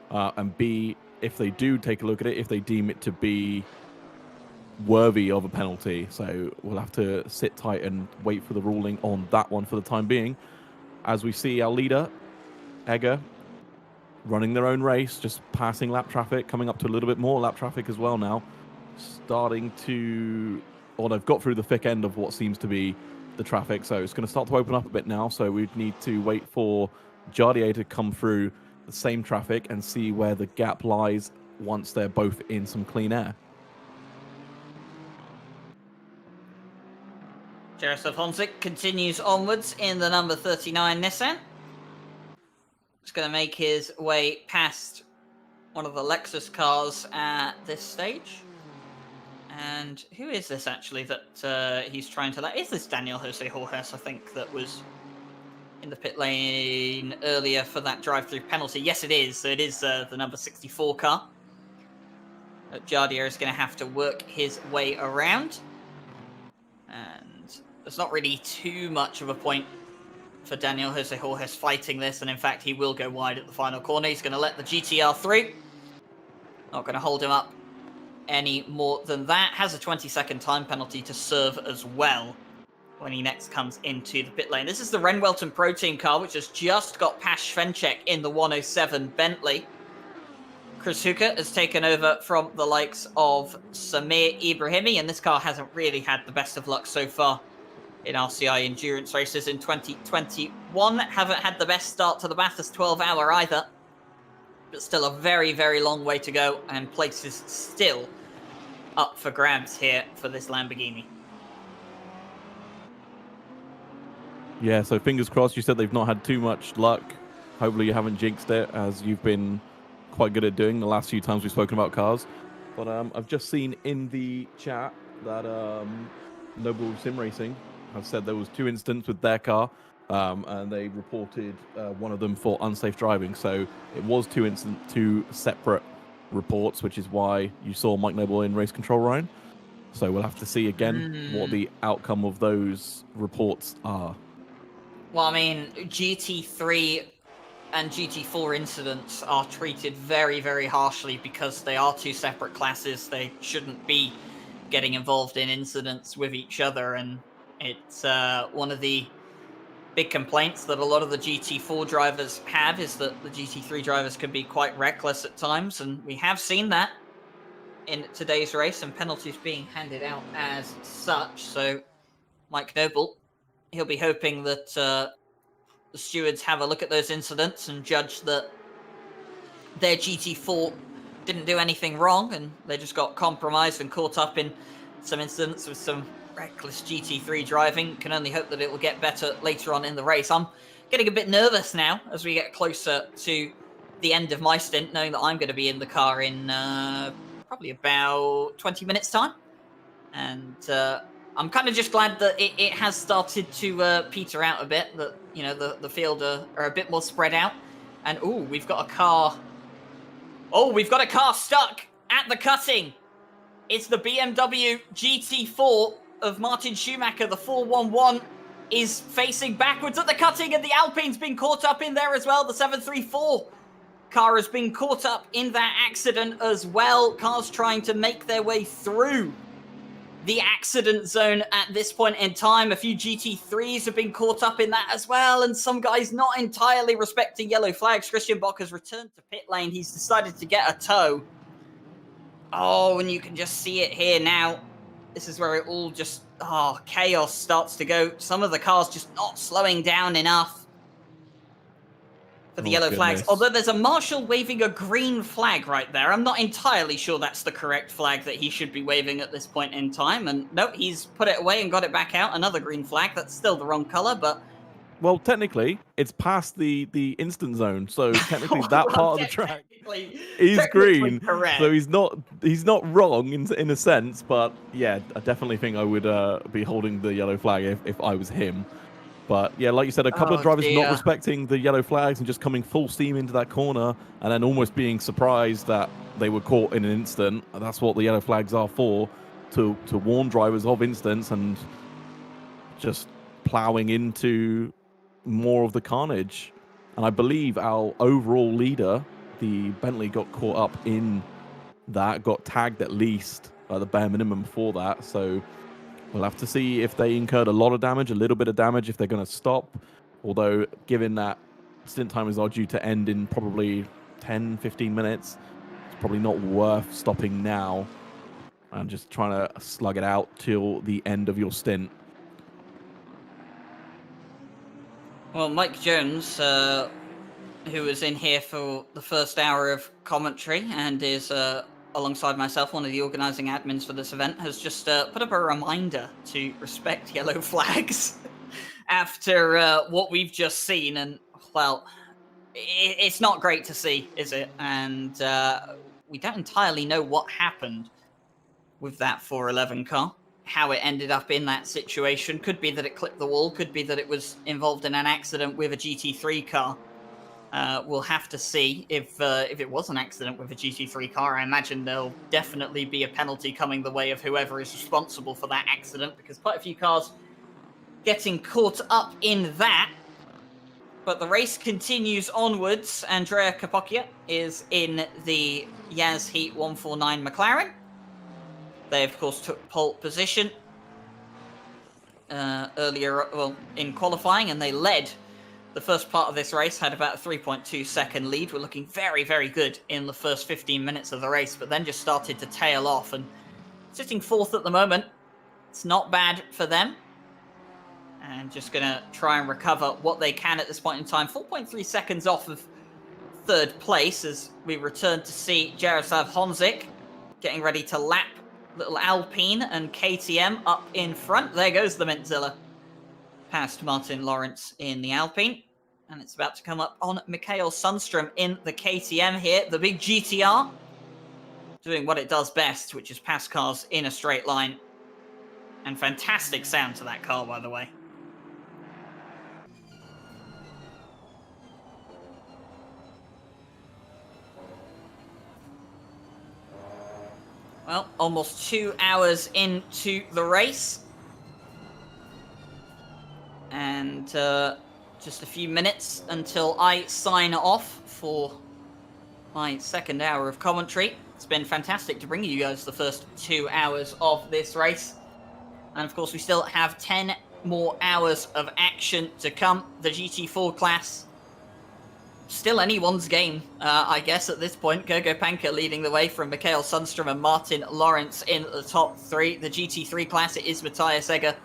and B, if they do take a look at it, if they deem it to be worthy of a penalty. So we'll have to sit tight and wait for the ruling on that one for the time being. As we see our leader, Egger, running their own race, just passing lap traffic, coming up to a little bit more lap traffic as well now. Starting to... Well, they've got through the thick end of what seems to be the traffic, so it's going to start to open up a bit now, so we'd need to wait for Jardier to come through the same traffic and see where the gap lies once they're both in some clean air. Jaroslav Honzik continues onwards in the number 39 Nissan. He's going to make his way past one of the Lexus cars at this stage. And who is this actually that he's trying to... Is this Daniel Jose Jorges, I think, that was in the pit lane earlier for that drive-through penalty? Yes, it is. So it is the number 64 car. Jardier is going to have to work his way around. And there's not really too much of a point for Daniel Jose Jorges fighting this, and in fact he will go wide at the final corner. He's going to let the GTR through. Not going to hold him up any more than that. Has a 20-second time penalty to serve as well when he next comes into the pit lane. This is the Ren Welton Pro Team car, which has just got past Svenček in the 107 Bentley. Chris Hooker has taken over from the likes of Samir Ibrahimi, and this car hasn't really had the best of luck so far in RCI endurance races in 2021. Haven't had the best start to the Bathurst 12-hour either, but still a very, very long way to go, and places still up for grabs here for this Lamborghini. Yeah, so fingers crossed. You said they've not had too much luck. Hopefully you haven't jinxed it, as you've been quite good at doing the last few times we've spoken about cars. But I've just seen in the chat that Noble Sim Racing have said there was 2 incidents with their car, and they reported one of them for unsafe driving. So it was 2 separate reports, which is why you saw Mike Noble in race control, Ryan. So we'll have to see again what the outcome of those reports are. Well, I mean, GT3 and GT4 incidents are treated very, very harshly because they are 2 separate classes. They shouldn't be getting involved in incidents with each other, and it's one of the big complaints that a lot of the GT4 drivers have is that the GT3 drivers can be quite reckless at times, and we have seen that in today's race, and penalties being handed out as such. So Mike Noble, he'll be hoping that the stewards have a look at those incidents and judge that their GT4 didn't do anything wrong and they just got compromised and caught up in some incidents with some reckless GT3 driving. Can only hope that it will get better later on in the race. I'm getting a bit nervous now as we get closer to the end of my stint, knowing that I'm going to be in the car in probably about 20 minutes time. And I'm kind of just glad that it has started to peter out a bit, that, you know, the field are a bit more spread out. And, we've got a car. We've got a car stuck at the cutting. It's the BMW GT4 of Martin Schumacher. The 411 is facing backwards at the cutting, and the Alpine's been caught up in there as well. The 734 car has been caught up in that accident as well. Cars trying to make their way through the accident zone at this point in time. A few GT3s have been caught up in that as well, and some guys not entirely respecting yellow flags. Christian Bock has returned to pit lane. He's decided to get a tow. And you can just see it here now. This is where it all just, chaos starts to go. Some of the cars just not slowing down enough for the yellow flags. Although there's a marshal waving a green flag right there. I'm not entirely sure that's the correct flag that he should be waving at this point in time. And no, he's put it away and got it back out. Another green flag. That's still the wrong color, but... Well, technically, it's past the instant zone, so technically that part of the track is green. Correct. So he's not wrong in a sense, but yeah, I definitely think I would be holding the yellow flag if I was him. But yeah, like you said, a couple of drivers not respecting the yellow flags and just coming full steam into that corner, and then almost being surprised that they were caught in an instant. That's what the yellow flags are for, to warn drivers of incidents, and just plowing into more of the carnage. And I believe our overall leader, the Bentley, got caught up in that, got tagged at least at the bare minimum for that. So we'll have to see if they incurred a lot of damage, a little bit of damage, if they're going to stop. Although, given that stint timers are due to end in probably 10, 15 minutes, it's probably not worth stopping now and just trying to slug it out till the end of your stint. Well, Mike Jones, who was in here for the first hour of commentary and is, alongside myself, one of the organising admins for this event, has just put up a reminder to respect yellow flags after what we've just seen. And, well, it's not great to see, is it? And we don't entirely know what happened with that 411 car. How it ended up in that situation. Could be that it clipped the wall, could be that it was involved in an accident with a GT3 car. We'll have to see if it was an accident with a GT3 car. I imagine there'll definitely be a penalty coming the way of whoever is responsible for that accident, because quite a few cars getting caught up in that. But the race continues onwards. Andrea Capocchia is in the Yaz Heat 149 McLaren. They, of course, took pole position earlier, in qualifying, and they led the first part of this race, had about a 3.2 second lead. We're looking very, very good in the first 15 minutes of the race, but then just started to tail off, and sitting fourth at the moment. It's not bad for them. and just going to try and recover what they can at this point in time. 4.3 seconds off of third place as we return to see Jaroslav Honzik getting ready to lap little Alpine and KTM up in front. There goes the Mintzilla past Martin Lawrence in the Alpine. And it's about to come up on Mikael Sundstrom in the KTM here. The big GTR doing what it does best, which is pass cars in a straight line. And fantastic sound to that car, by the way. Well, almost 2 hours into the race. And just a few minutes until I sign off for my second hour of commentary. It's been fantastic to bring you guys the first 2 hours of this race. And of course, we still have 10 more hours of action to come. The GT4 class, still anyone's game, I guess, at this point. Gogo Panka leading the way from Mikael Sundstrom and Martin Lawrence in the top three. The GT3 class, it is Matthias Egger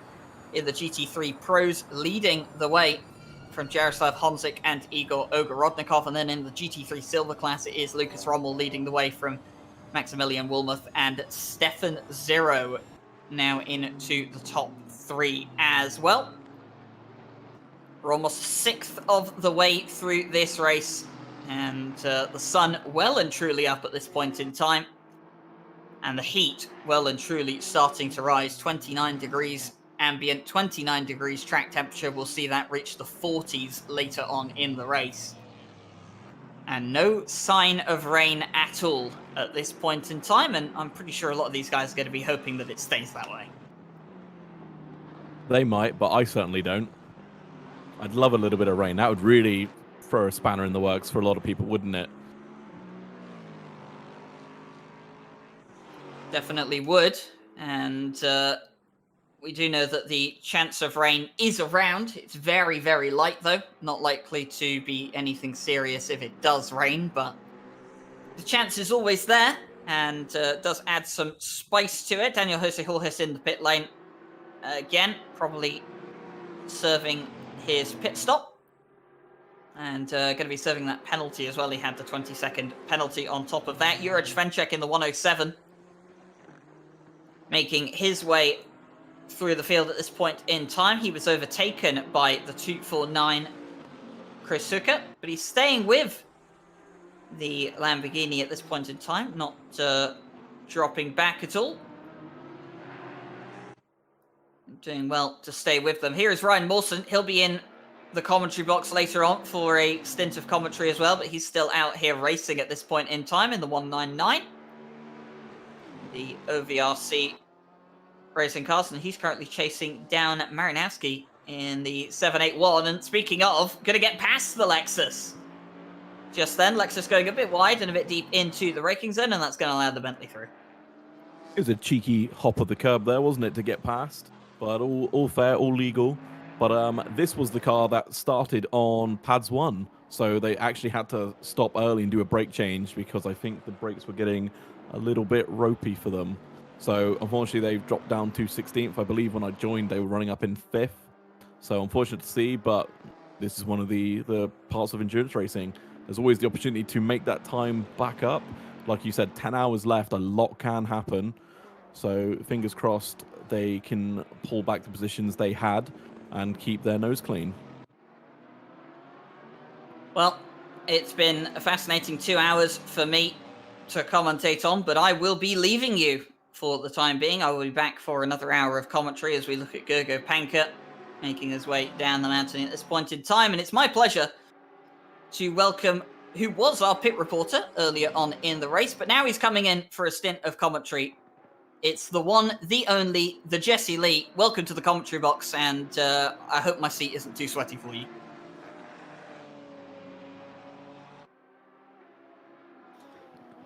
in the GT3 Pros leading the way from Jaroslav Honzik and Igor Ogorodnikov. And then in the GT3 Silver class, it is Lucas Rommel leading the way from Maximilian Wilmoth and Stefan Zero now into the top three as well. We're almost 1/6 of the way through this race, and the sun well and truly up at this point in time, and the heat well and truly starting to rise. 29 degrees ambient, 29 degrees track temperature. We'll see that reach the 40s later on in the race. And no sign of rain at all at this point in time, and I'm pretty sure a lot of these guys are going to be hoping that it stays that way. They might, but I certainly don't. I'd love a little bit of rain. That would really throw a spanner in the works for a lot of people, wouldn't it? Definitely would. And we do know that the chance of rain is around. It's very, very light, though. Not likely to be anything serious if it does rain, but the chance is always there, and does add some spice to it. Daniel Jose Jorges in the pit lane. Again, probably serving his pit stop, and going to be serving that penalty as well. He had the 20-second penalty on top of that. Juraj Svenček in the 107, making his way through the field at this point in time. He was overtaken by the 249 Chris Hooker, but he's staying with the Lamborghini at this point in time, not dropping back at all. Doing well to stay with them. Here is Ryan Mawson. He'll be in the commentary box later on for a stint of commentary as well, but he's still out here racing at this point in time in the 199. The OVRC racing cars, and he's currently chasing down Marinowski in the 781. And speaking of, going to get past the Lexus. Just then, Lexus going a bit wide and a bit deep into the braking zone, and that's going to allow the Bentley through. It was a cheeky hop of the curb there, wasn't it, to get past? But all fair, all legal. But this was the car that started on pads 1. So they actually had to stop early and do a brake change because I think the brakes were getting a little bit ropey for them. So unfortunately, they've dropped down to 16th. I believe when I joined, they were running up in 5th. So unfortunate to see, but this is one of the parts of endurance racing. There's always the opportunity to make that time back up. Like you said, 10 hours left, a lot can happen. So fingers crossed they can pull back the positions they had and keep their nose clean. Well, it's been a fascinating 2 hours for me to commentate on, but I will be leaving you for the time being. I will be back for another hour of commentary as we look at Gergo Panka making his way down the mountain at this point in time. And it's my pleasure to welcome who was our pit reporter earlier on in the race, but now he's coming in for a stint of commentary. It's the one, the only, the Jesse Lee. Welcome to the commentary box, and I hope my seat isn't too sweaty for you.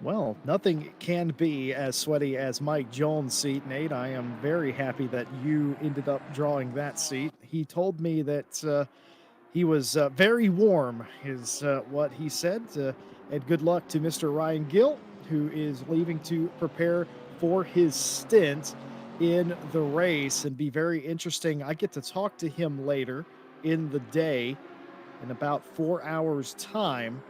Well, nothing can be as sweaty as Mike Jones' seat, Nate. I am very happy that you ended up drawing that seat. He told me that he was very warm, is what he said. And good luck to Mr. Ryan Gill, who is leaving to prepare for his stint in the race and be very interesting. I get to talk to him later in the day in about 4 hours time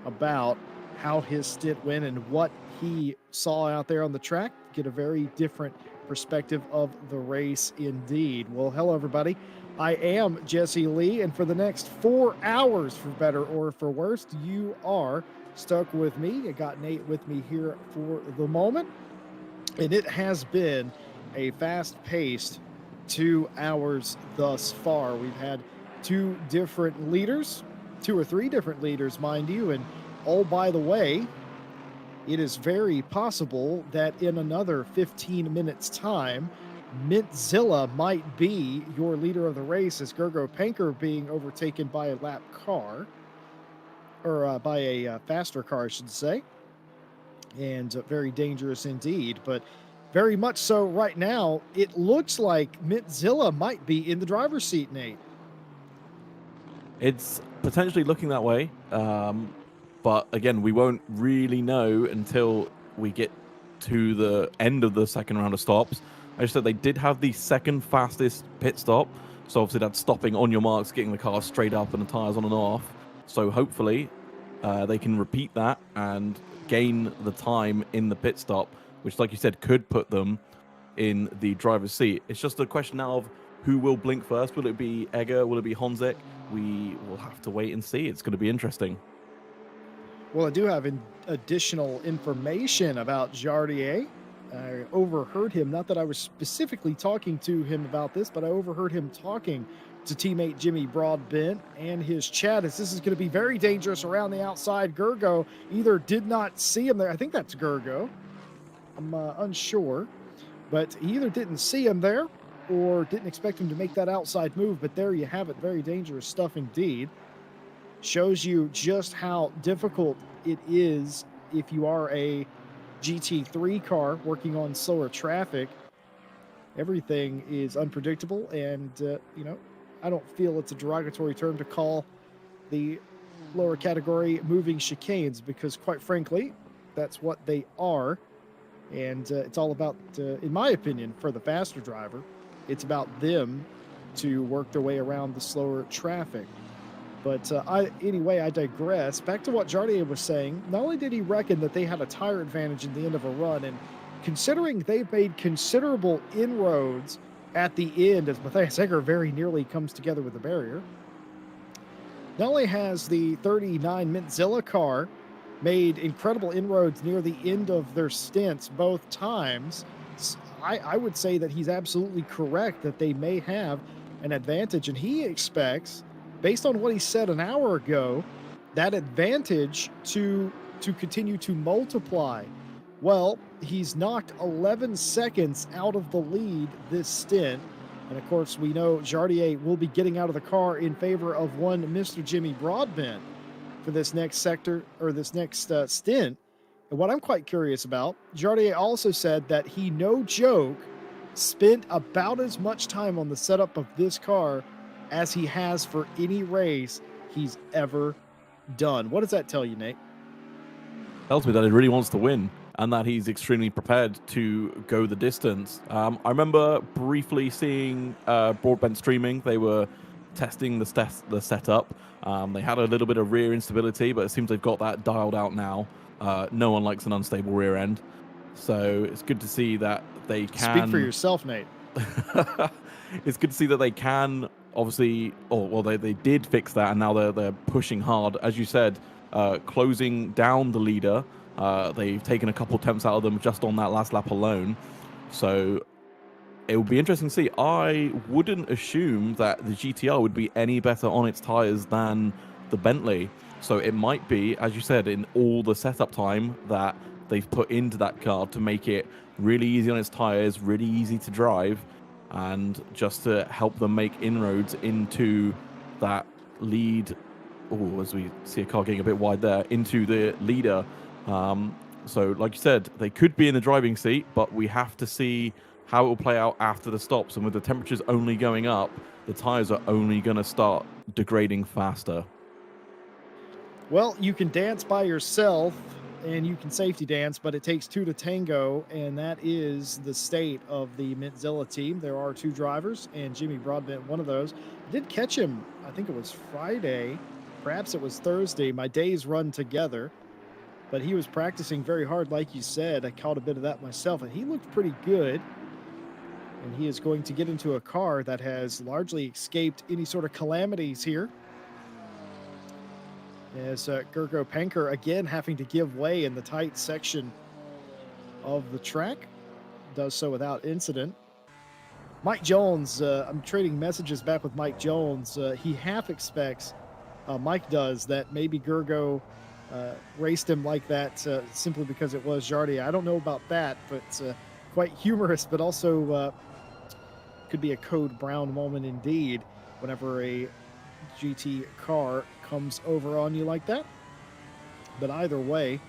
about how his stint went and what he saw out there on the track. Get a very different perspective of the race indeed. Well, hello everybody. I am Jesse Lee, and for the next 4 hours, for better or for worse, you are stuck with me. I got Nate with me here for the moment, and it has been a fast-paced 2 hours thus far. We've had two or three different leaders, mind you, and oh, by the way, it is very possible that in another 15 minutes time, Mintzilla might be your leader of the race, as Gergo Panker being overtaken by a lap car, or by a faster car, I should say, and very dangerous indeed. But very much so right now, it looks like Mintzilla might be in the driver's seat, Nate. It's potentially looking that way, but again, we won't really know until we get to the end of the second round of stops. I just said they did have the second fastest pit stop, so obviously that's stopping on your marks, getting the car straight up and the tires on and off. So hopefully they can repeat that and gain the time in the pit stop, which, like you said, could put them in the driver's seat. It's just a question now of who will blink first. Will it be Egger? Will it be Honzik? We will have to wait and see. It's going to be interesting. Well, I do have additional information about Jardier. I overheard him, not that I was specifically talking to him about this, but I overheard him talking to teammate Jimmy Broadbent and his chat as this is going to be very dangerous around the outside. Gergo either did not see him there. I think that's Gergo. I'm unsure, but he either didn't see him there or didn't expect him to make that outside move. But there you have it. Very dangerous stuff indeed. Shows you just how difficult it is if you are a GT3 car working on slower traffic. Everything is unpredictable, and I don't feel it's a derogatory term to call the lower category moving chicanes, because quite frankly, that's what they are. And it's all about, in my opinion, for the faster driver, it's about them to work their way around the slower traffic. But anyway, I digress. Back to what Jardier was saying. Not only did he reckon that they had a tire advantage in the end of a run, and considering they've made considerable inroads at the end as Matthias Egger very nearly comes together with the barrier, not only has the 39 Mintzilla car made incredible inroads near the end of their stints both times, I would say that he's absolutely correct that they may have an advantage, and he expects, based on what he said an hour ago, that advantage to continue to multiply. Well, he's knocked 11 seconds out of the lead this stint, and of course we know Jardier will be getting out of the car in favor of one Mr. Jimmy Broadbent for this next sector, or this next stint. And what I'm quite curious about, Jardier also said that he, no joke, spent about as much time on the setup of this car as he has for any race he's ever done. What does that tell you, Nate? Tells me that he really wants to win and that he's extremely prepared to go the distance. I remember briefly seeing Broadbent streaming. They were testing the setup. They had a little bit of rear instability, but it seems they've got that dialed out now. No one likes an unstable rear end. So it's good to see that they can... Speak for yourself, Nate. It's good to see that they can, obviously... they did fix that, and now they're pushing hard. As you said, closing down the leader. They've taken a couple attempts out of them just on that last lap alone. So it will be interesting to see. I wouldn't assume that the GTR would be any better on its tires than the Bentley. So it might be, as you said, in all the setup time that they've put into that car to make it really easy on its tires, really easy to drive, and just to help them make inroads into that lead. Oh, as we see a car getting a bit wide there, into the leader. So like you said, they could be in the driving seat, but we have to see how it will play out after the stops. And with the temperatures only going up, the tires are only going to start degrading faster. Well, you can dance by yourself and you can safety dance, but it takes two to tango, and that is the state of the Mintzilla team. There are two drivers, and Jimmy Broadbent, one of those. I did catch him, I think it was Friday, perhaps it was Thursday. My days run together, but he was practicing very hard, like you said. I caught a bit of that myself, and he looked pretty good. And he is going to get into a car that has largely escaped any sort of calamities here. As Gergo Panker again having to give way in the tight section of the track. Does so without incident. Mike Jones, I'm trading messages back with Mike Jones. He half expects, Mike does, that maybe Gergo raced him like that simply because it was Jardier. I don't know about that, but quite humorous, but also could be a Code Brown moment indeed whenever a GT car comes over on you like that. But either way,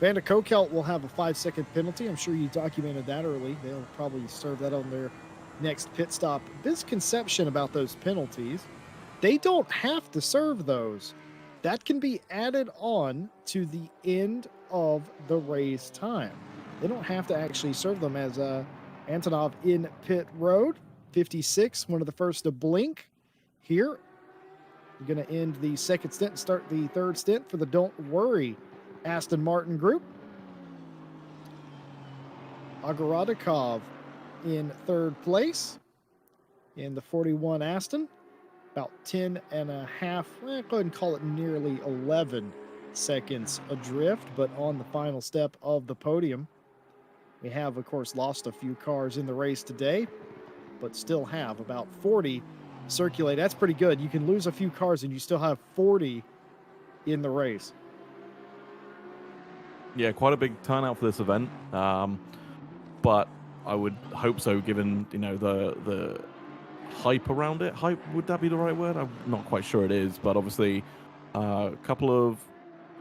Vanda Kokelt will have a 5-second penalty. I'm sure you documented that early. They'll probably serve that on their next pit stop. Misconception about those penalties. They don't have to serve those. That can be added on to the end of the race time. They don't have to actually serve them. As Antonov in pit road, 56, one of the first to blink here. You're going to end the second stint and start the third stint for the Don't Worry Aston Martin group. Agorodikov in third place in the 41 Aston. About 10 and a half, go ahead and call it nearly 11 seconds adrift, but on the final step of the podium. We have, of course, lost a few cars in the race today, but still have about 40 circulate. That's pretty good. You can lose a few cars and you still have 40 in the race. Yeah, quite a big turnout for this event, but I would hope so, given the hype around it. Hype, would that be the right word? I'm not quite sure it is, but obviously a couple of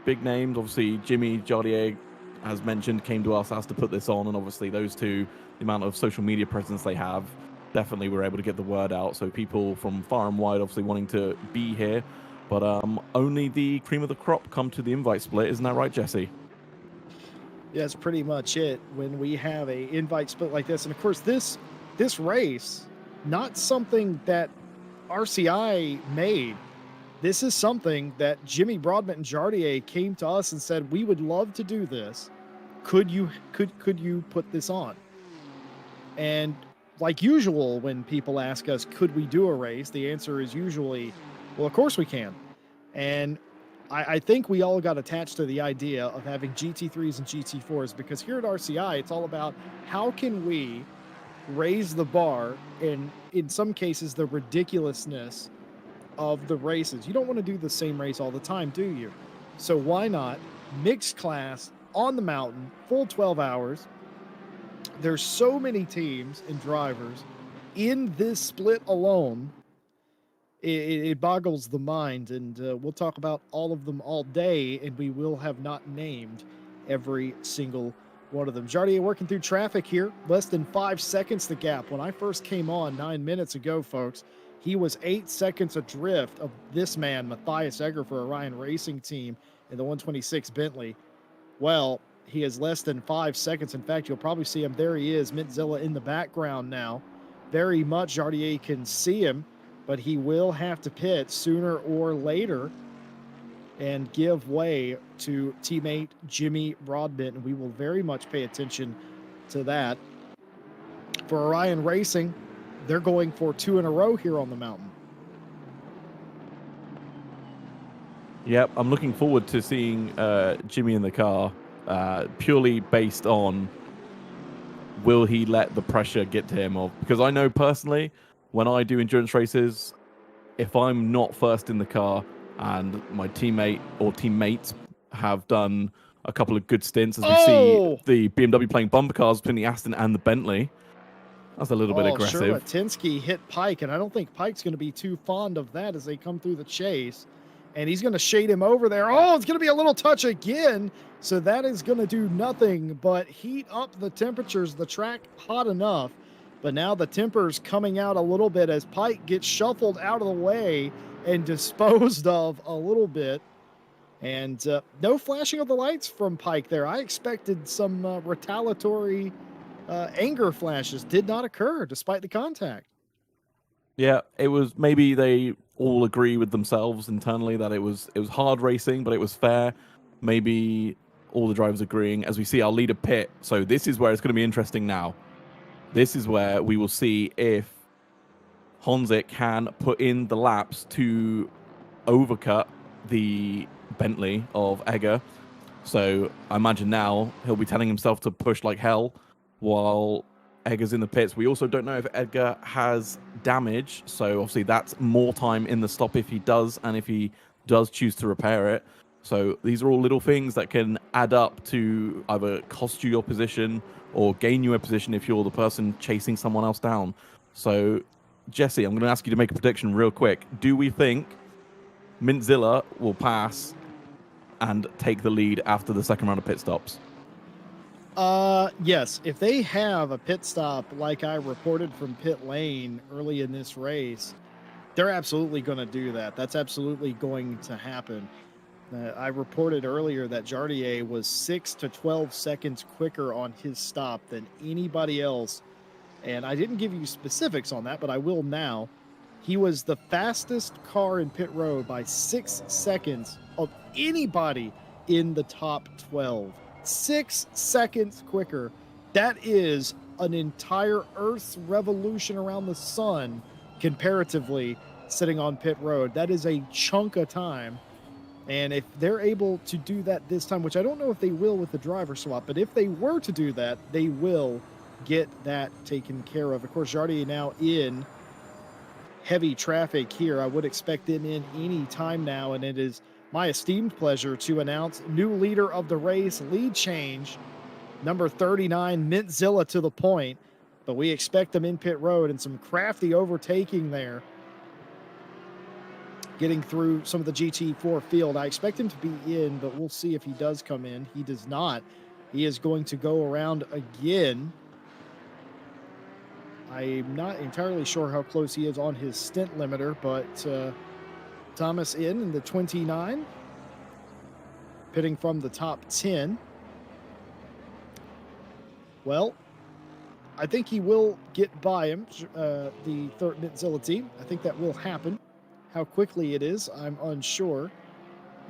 big names. Obviously, Jimmy Jardier, as mentioned, came to us, asked to put this on, and obviously those two, the amount of social media presence they have, definitely were able to get the word out. So people from far and wide obviously wanting to be here, but only the cream of the crop come to the invite split. Isn't that right, Jesse? Yeah, that's pretty much it. When we have a invite split like this, and of course this race, not something that RCI made. This is something that Jimmy Broadbent and Jardier came to us and said, we would love to do this. Could you put this on? And like usual, when people ask us, could we do a race? The answer is usually, well, of course we can. And I think we all got attached to the idea of having GT3s and GT4s, because here at RCI, it's all about how can we raise the bar and, in some cases, the ridiculousness of the races. You don't want to do the same race all the time, do you? So why not mixed class on the mountain, full 12 hours? There's so many teams and drivers in this split alone. It boggles the mind, and we'll talk about all of them all day, and we will have not named every single one of them. Jardier working through traffic here. Less than 5 seconds the gap. When I first came on 9 minutes ago, folks, he was 8 seconds adrift of this man, Matthias Egger, for Orion Racing Team in the 126 Bentley. Well, he is less than 5 seconds. In fact, you'll probably see him. There he is, Mintzilla in the background now. Very much Jardier can see him, but he will have to pit sooner or later and give way to teammate Jimmy Broadbent, and we will very much pay attention to that. For Orion Racing, they're going for 2 in a row here on the mountain. Yep, I'm looking forward to seeing Jimmy in the car, purely based on will he let the pressure get to him? Or because I know personally, when I do endurance races, if I'm not first in the car and my teammate or teammates have done a couple of good stints, as we see the BMW playing bumper cars between the Aston and the Bentley, that's a little bit aggressive. Shermatinsky hit Pike, and I don't think Pike's going to be too fond of that as they come through the chase. And he's going to shade him over there. Oh, it's going to be a little touch again. So that is going to do nothing but heat up the temperatures. The track hot enough, but now the temper's coming out a little bit as Pike gets shuffled out of the way and disposed of a little bit. And no flashing of the lights from Pike there. I expected some retaliatory anger flashes. Did not occur despite the contact. Yeah, it was maybe they all agree with themselves internally that it was hard racing, but it was fair. Maybe all the drivers agreeing as we see our leader pit. So this is where it's going to be interesting now. This is where we will see if Honzik can put in the laps to overcut the Bentley of Egger. So I imagine now he'll be telling himself to push like hell while Egger's in the pits. We also don't know if Edgar has damage, so obviously that's more time in the stop if he does, and if he does choose to repair it. So these are all little things that can add up to either cost you your position or gain you a position if you're the person chasing someone else down. So, Jesse, I'm going to ask you to make a prediction real quick. Do we think Mintzilla will pass and take the lead after the second round of pit stops? Yes, if they have a pit stop like I reported from pit lane early in this race, they're absolutely going to do that. That's absolutely going to happen. I reported earlier that Jardier was 6 to 12 seconds quicker on his stop than anybody else. And I didn't give you specifics on that, but I will now. He was the fastest car in pit road by 6 seconds of anybody in the top 12. 6 seconds quicker. That is an entire Earth's revolution around the sun comparatively sitting on pit road. That is a chunk of time. And if they're able to do that this time, which I don't know if they will with the driver swap, but if they were to do that, they will get that taken care of. Of course, Jardier now in heavy traffic here. I would expect them in any time now, and it is my esteemed pleasure to announce new leader of the race, lead change, number 39, Mintzilla to the point, but we expect them in pit road and some crafty overtaking there, getting through some of the GT4 field. I expect him to be in, but we'll see if he does come in. He does not. He is going to go around again. I'm not entirely sure how close he is on his stint limiter, but Thomas in the 29, pitting from the top 10. Well, I think he will get by him, the third Mintzilla team. I think that will happen. How quickly it is, I'm unsure.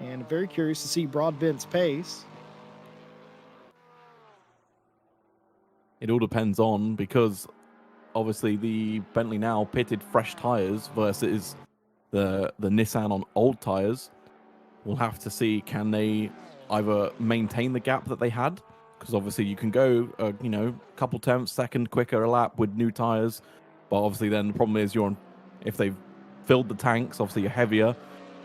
And very curious to see Broadbent's pace. It all depends on, because obviously the Bentley now pitted fresh tires versus the Nissan on old tires. We'll have to see, can they either maintain the gap that they had, because obviously you can go a couple tenths second quicker a lap with new tires, but obviously then the problem is if they've filled the tanks, obviously you're heavier,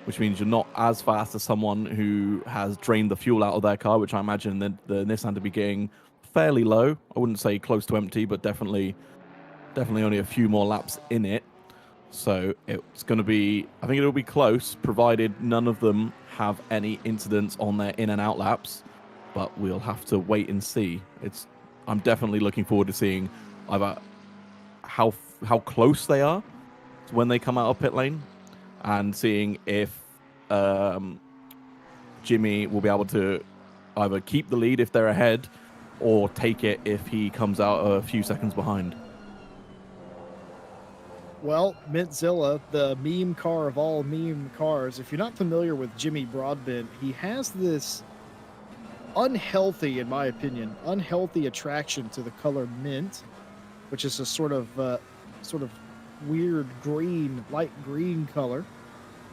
which means you're not as fast as someone who has drained the fuel out of their car, which I imagine the Nissan to be getting fairly low. I wouldn't say close to empty, but definitely only a few more laps in it. So it's going to be, I think it'll be close, provided none of them have any incidents on their in and out laps. But we'll have to wait and see. I'm definitely looking forward to seeing either how close they are when they come out of pit lane, and seeing if Jimmy will be able to either keep the lead if they're ahead, or take it if he comes out a few seconds behind. Well, Mintzilla, the meme car of all meme cars, if you're not familiar with Jimmy Broadbent, he has this unhealthy, in my opinion, unhealthy attraction to the color mint, which is a sort of weird green, light green color.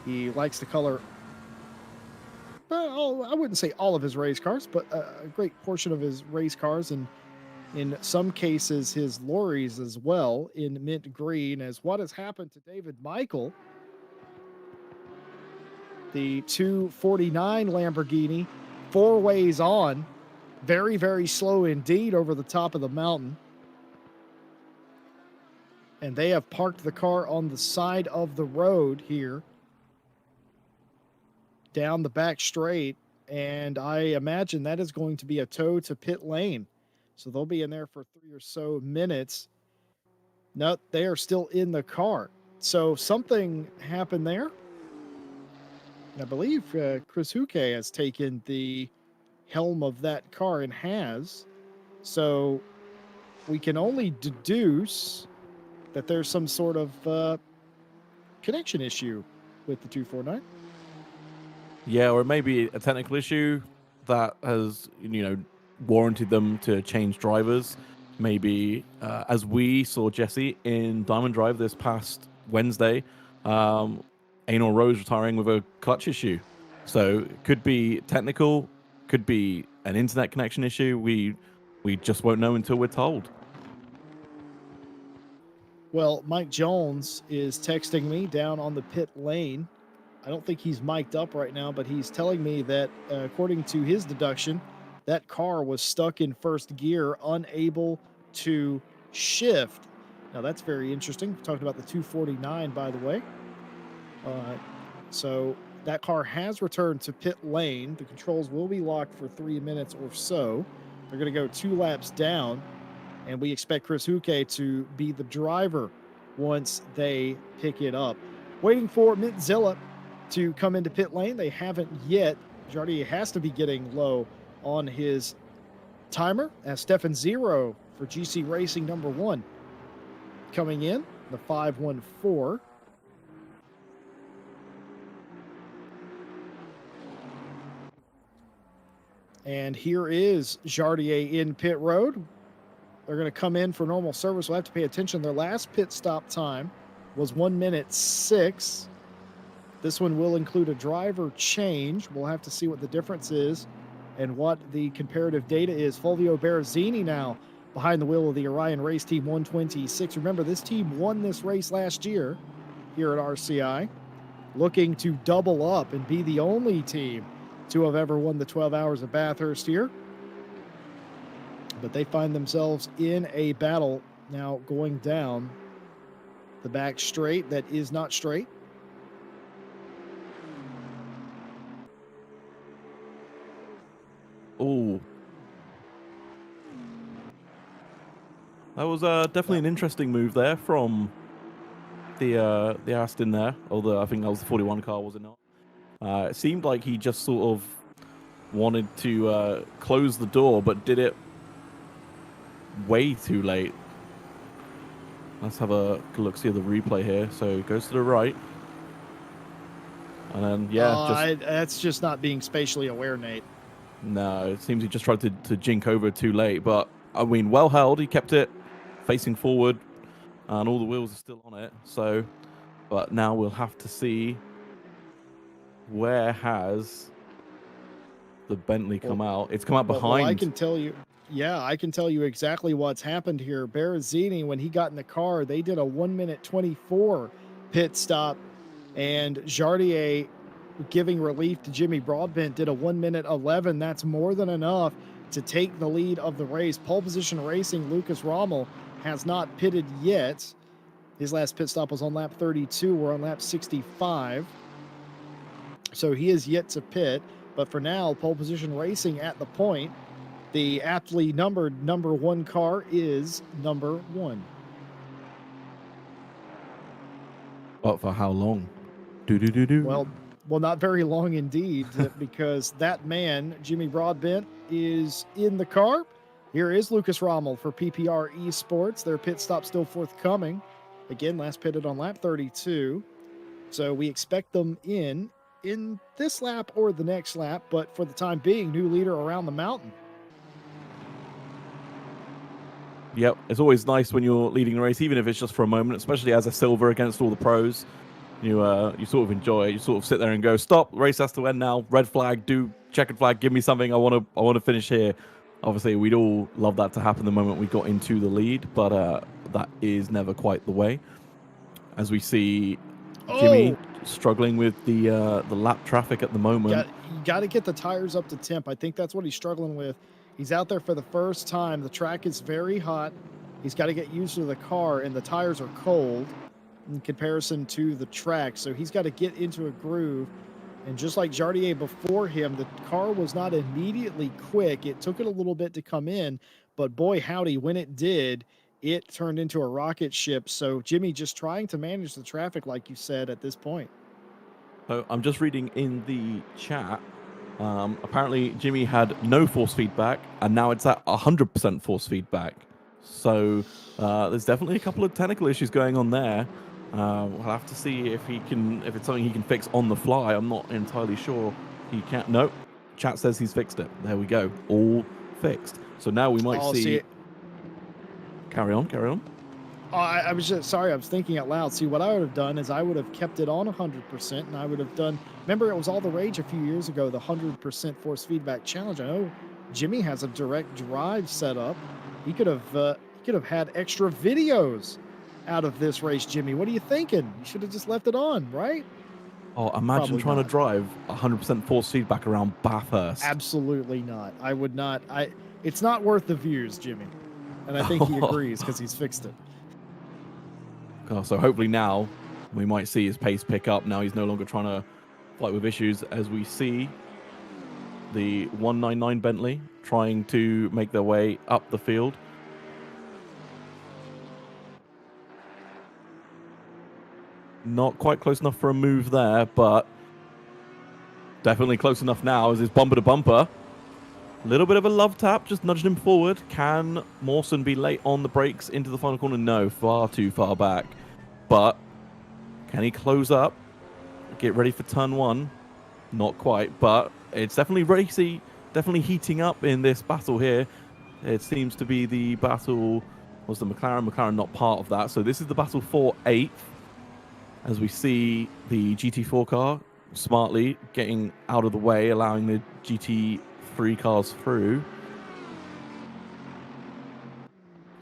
He likes the color, well, I wouldn't say all of his race cars, but a great portion of his race cars, and in some cases his lorries as well, in mint green, as what has happened to David Michael. The 249 Lamborghini, 4 ways on, very, very slow indeed over the top of the mountain. And they have parked the car on the side of the road here, down the back straight, and I imagine that is going to be a tow to pit lane. So they'll be in there for 3 or so minutes. No, they are still in the car. So something happened there. I believe Chris Huke has taken the helm of that car and has. So we can only deduce that there's some sort of connection issue with the 249. Yeah, or maybe a technical issue that has, warranted them to change drivers. Maybe, as we saw Jesse in Diamond Drive this past Wednesday, Anor Rose retiring with a clutch issue. So it could be technical, could be an internet connection issue. We just won't know until we're told. Well, Mike Jones is texting me down on the pit lane. I don't think he's mic'd up right now, but he's telling me that according to his deduction, that car was stuck in first gear, unable to shift. Now, that's very interesting. We're talking about the 249, by the way. So that car has returned to pit lane. The controls will be locked for 3 minutes or so. They're going to go 2 laps down, and we expect Chris Huke to be the driver once they pick it up. Waiting for Mintzilla to come into pit lane. They haven't yet. Jardier has to be getting low on his timer as Stefan Zero for GC Racing number 1 coming in, the 514. And here is Jardier in pit road. They're going to come in for normal service. We'll have to pay attention. Their last pit stop time was 1 minute 6. This one will include a driver change. We'll have to see what the difference is and what the comparative data is. Fulvio Berrezzini now behind the wheel of the Orion Race Team 126. Remember, this team won this race last year here at RCI, looking to double up and be the only team to have ever won the 12 Hours of Bathurst here. But they find themselves in a battle now going down the back straight that is not straight. Oh, that was definitely an interesting move there from the Aston there. Although I think that was the 41 car, was it not? It seemed like he just sort of wanted to close the door, but did it way too late. Let's have a look, see the replay here. So it goes to the right. And then, that's just not being spatially aware, Nate. No, it seems he just tried to jink over too late. But, I mean, well held. He kept it facing forward, and all the wheels are still on it. So, but now we'll have to see where has the Bentley come out. It's come out behind. Well, I can tell you. Yeah, I can tell you exactly what's happened here. Berrezzini, when he got in the car, they did a 1 minute 24 pit stop, and Jardier, giving relief to Jimmy Broadbent, did a 1 minute 11. That's more than enough to take the lead of the race. Pole position racing, Lucas Rommel has not pitted yet. His last pit stop was on lap 32. We're on lap 65. So he is yet to pit. But for now, pole position racing at the point. The aptly numbered number 1 car is number 1. But for how long? Do. Well, not very long indeed, because that man, Jimmy Broadbent, is in the car. Here is Lucas Rommel for PPR Esports. Their pit stop still forthcoming. Again, last pitted on lap 32. So we expect them in this lap or the next lap, but for the time being, new leader around the mountain. Yep, it's always nice when you're leading the race, even if it's just for a moment, especially as a silver against all the pros. You sort of enjoy it. You sort of sit there and go, stop, the race has to end now. Red flag, do checkered flag, give me something. I want to finish here. Obviously, we'd all love that to happen the moment we got into the lead, but that is never quite the way. As we see Jimmy struggling with the lap traffic at the moment. You got to get the tires up to temp. I think that's what he's struggling with. He's out there for the first time. The track is very hot. He's got to get used to the car, and the tires are cold in comparison to the track. So he's got to get into a groove. And just like Jardier before him, the car was not immediately quick. It took it a little bit to come in, but boy, howdy, when it did, it turned into a rocket ship. So Jimmy just trying to manage the traffic, like you said, at this point. So I'm just reading in the chat. Apparently, Jimmy had no force feedback, and now it's at 100% force feedback. So there's definitely a couple of technical issues going on there. We'll have to see if it's something he can fix on the fly. I'm not entirely sure. He can't. Nope. Chat says he's fixed it. There we go. All fixed. So now we might see. Carry on. Oh, I was just sorry. I was thinking out loud. See, what I would have done is I would have kept it on 100%, and I would have done. Remember, it was all the rage a few years ago, the 100% force feedback challenge. I know Jimmy has a direct drive set up. He could have had extra videos out of this race. Jimmy, what are you thinking? You should have just left it on, right? Oh, imagine Probably trying not. to drive 100% force feedback around Bathurst. Absolutely not. I would not. It's not worth the views, Jimmy. And I think he agrees because he's fixed it. Oh, so hopefully now we might see his pace pick up. Now he's no longer trying to fight with issues, as we see the 199 Bentley trying to make their way up the field. Not quite close enough for a move there, but definitely close enough now as it's bumper to bumper. A little bit of a love tap, just nudging him forward. Can Mawson be late on the brakes into the final corner? No, far too far back. But can he close up? Get ready for turn one? Not quite, but it's definitely racy, definitely heating up in this battle here. It seems to be the battle, was the McLaren not part of that. So this is the battle for 8th, as we see the GT4 car smartly getting out of the way, allowing the GT3 cars through.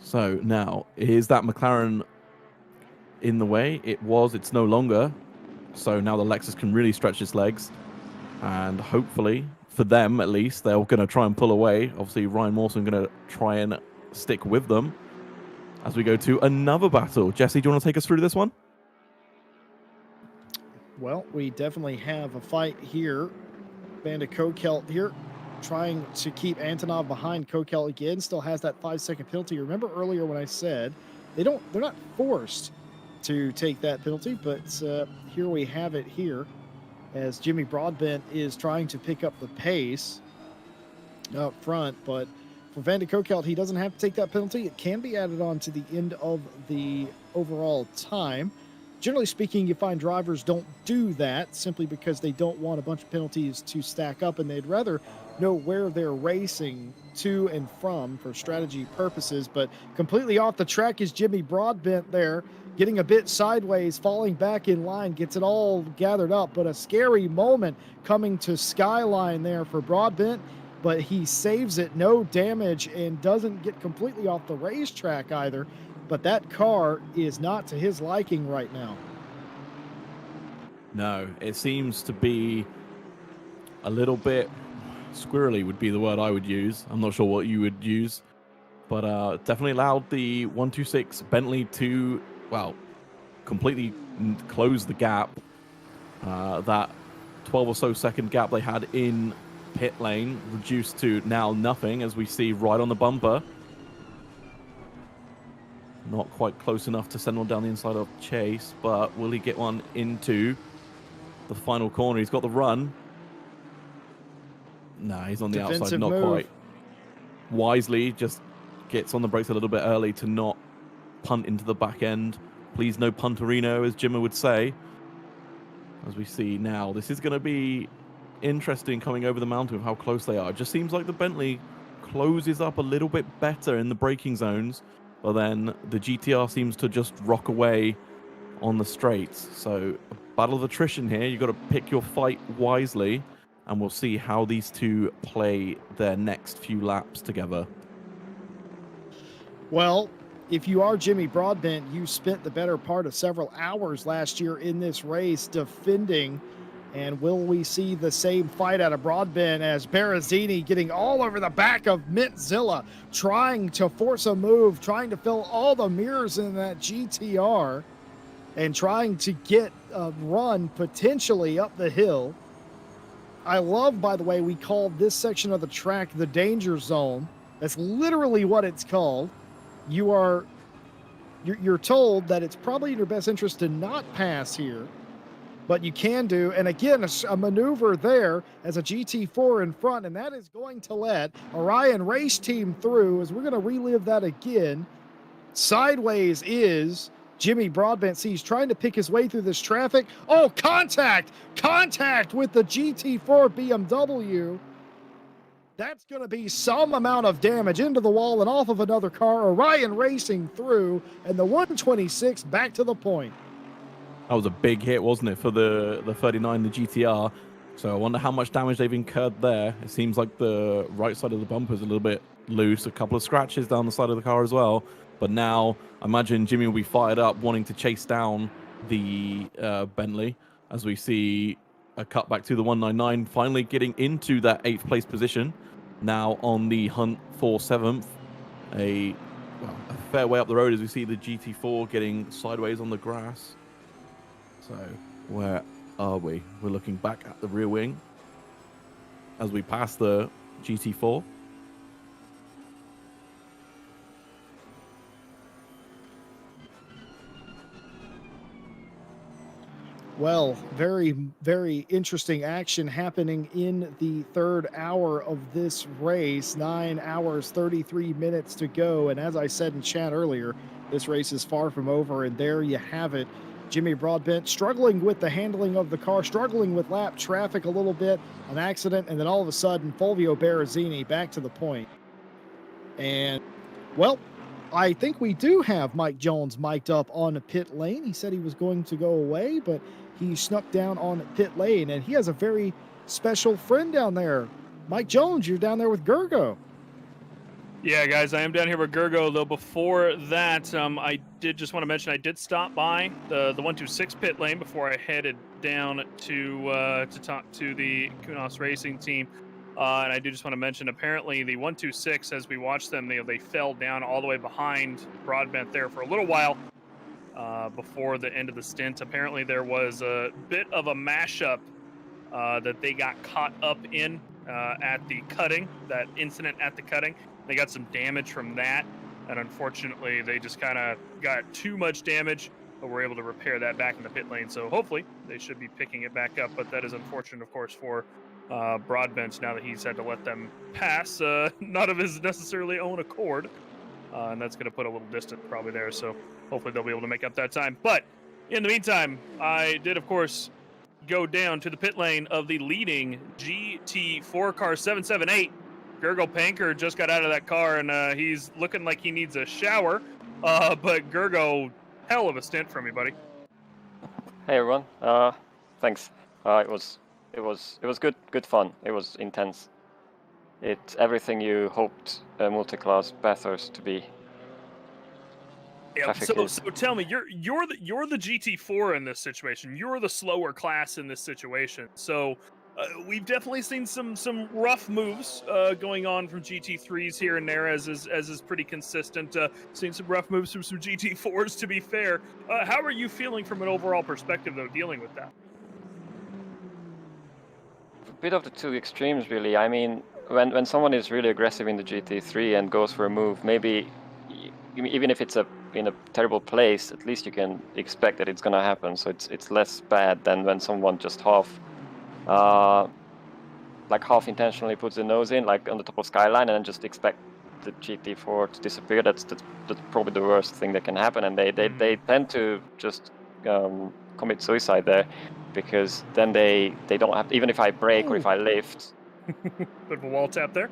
So now, is that McLaren in the way? It's no longer. So now the Lexus can really stretch its legs. And hopefully, for them at least, they're going to try and pull away. Obviously, Ryan Mawson going to try and stick with them as we go to another battle. Jesse, do you want to take us through this one? Well, we definitely have a fight here. Bandit Kokelt here trying to keep Antonov behind. Kokelt again still has that 5-second penalty. Remember earlier when I said they're not forced to take that penalty, but here we have it here as Jimmy Broadbent is trying to pick up the pace up front. But for Van de Kokelt, he doesn't have to take that penalty. It can be added on to the end of the overall time. Generally speaking, you find drivers don't do that simply because they don't want a bunch of penalties to stack up, and they'd rather know where they're racing to and from for strategy purposes. But completely off the track is Jimmy Broadbent there, getting a bit sideways, falling back in line, gets it all gathered up. But a scary moment coming to Skyline there for Broadbent, but he saves it, no damage, and doesn't get completely off the racetrack either. But that car is not to his liking right now. No, it seems to be a little bit squirrely would be the word I would use. I'm not sure what you would use, but definitely allowed the 126 Bentley to, well, completely close the gap. That 12 or so second gap they had in pit lane reduced to now nothing, as we see right on the bumper. Not quite close enough to send one down the inside of Chase, but will he get one into the final corner? He's got the run. Nah, he's on the outside, not quite. Wisely just gets on the brakes a little bit early to not punt into the back end. Please no punterino, as Jimmy would say. As we see now, this is going to be interesting coming over the mountain with how close they are. It just seems like the Bentley closes up a little bit better in the braking zones, but then the GTR seems to just rock away on the straights. So a battle of attrition here. You've got to pick your fight wisely, and we'll see how these two play their next few laps together. Well, if you are Jimmy Broadbent, you spent the better part of several hours last year in this race defending. And will we see the same fight out of Broadbent as Berrezzini getting all over the back of Mintzilla, trying to force a move, trying to fill all the mirrors in that GTR, and trying to get a run potentially up the hill. I love, by the way, we called this section of the track the danger zone. That's literally what it's called. You're told that it's probably in your best interest to not pass here. but you can do, and again, a maneuver there as a GT4 in front, and that is going to let Orion Race Team through, as we're going to relive that again. Sideways is Jimmy Broadbent. See, he's trying to pick his way through this traffic. Oh, contact with the GT4 BMW. That's going to be some amount of damage into the wall and off of another car. Orion racing through, and the 126 back to the point. That was a big hit, wasn't it, for the 39, the GTR? So I wonder how much damage they've incurred there. It seems like the right side of the bumper is a little bit loose, a couple of scratches down the side of the car as well. But now, I imagine Jimmy will be fired up, wanting to chase down the Bentley, as we see a cut back to the 199, finally getting into that 8th place position. Now on the hunt for 7th, a fair way up the road as we see the GT4 getting sideways on the grass. So where are we? We're looking back at the rear wing as we pass the GT4. Well, very, very interesting action happening in the third hour of this race. 9 hours, 33 minutes to go. And as I said in chat earlier, this race is far from over. And there you have it. Jimmy Broadbent struggling with the handling of the car, struggling with lap traffic a little bit, an accident, and then all of a sudden, Fulvio Berrezzini back to the point. And, well, I think we do have Mike Jones mic'd up on pit lane. He said he was going to go away, but he snuck down on pit lane, and he has a very special friend down there. Mike Jones, you're down there with Gergo. Yeah, guys, I am down here with Gergo, though before that, I did just want to mention I did stop by the 126 pit lane before I headed down to talk to the Kunos racing team. And I do just want to mention, apparently, the 126, as we watched them, they fell down all the way behind Broadbent there for a little while before the end of the stint. Apparently, there was a bit of a mashup that they got caught up in at the cutting, that incident at the cutting. They got some damage from that, and unfortunately, they just kind of got too much damage, but were able to repair that back in the pit lane. So hopefully, they should be picking it back up, but that is unfortunate, of course, for Broadbent now that he's had to let them pass, not of his necessarily own accord, and that's going to put a little distance probably there, so hopefully they'll be able to make up that time. But in the meantime, I did, of course, go down to the pit lane of the leading GT4 car 778. Gergo Panker just got out of that car, and he's looking like he needs a shower, but Gergo, hell of a stint from you, buddy. Hey everyone, thanks. It was good fun. It was intense. It's everything you hoped a multi-class Bathurst to be. Yeah. So tell me, you're the GT4 in this situation. You're the slower class in this situation. So we've definitely seen some rough moves going on from GT3s here and there, as is pretty consistent. Seen some rough moves from some GT4s. To be fair, how are you feeling from an overall perspective, though, dealing with that? Bit of the two extremes, really. I mean, when someone is really aggressive in the GT3 and goes for a move, maybe even if it's in a terrible place, at least you can expect that it's gonna happen. So it's less bad than when someone just half intentionally puts the nose in, like on the top of Skyline, and then just expect the GT4 to disappear. That's probably the worst thing that can happen, and they tend to just commit suicide there. Because then they don't have, even if I brake or if I lift, bit of a wall tap there.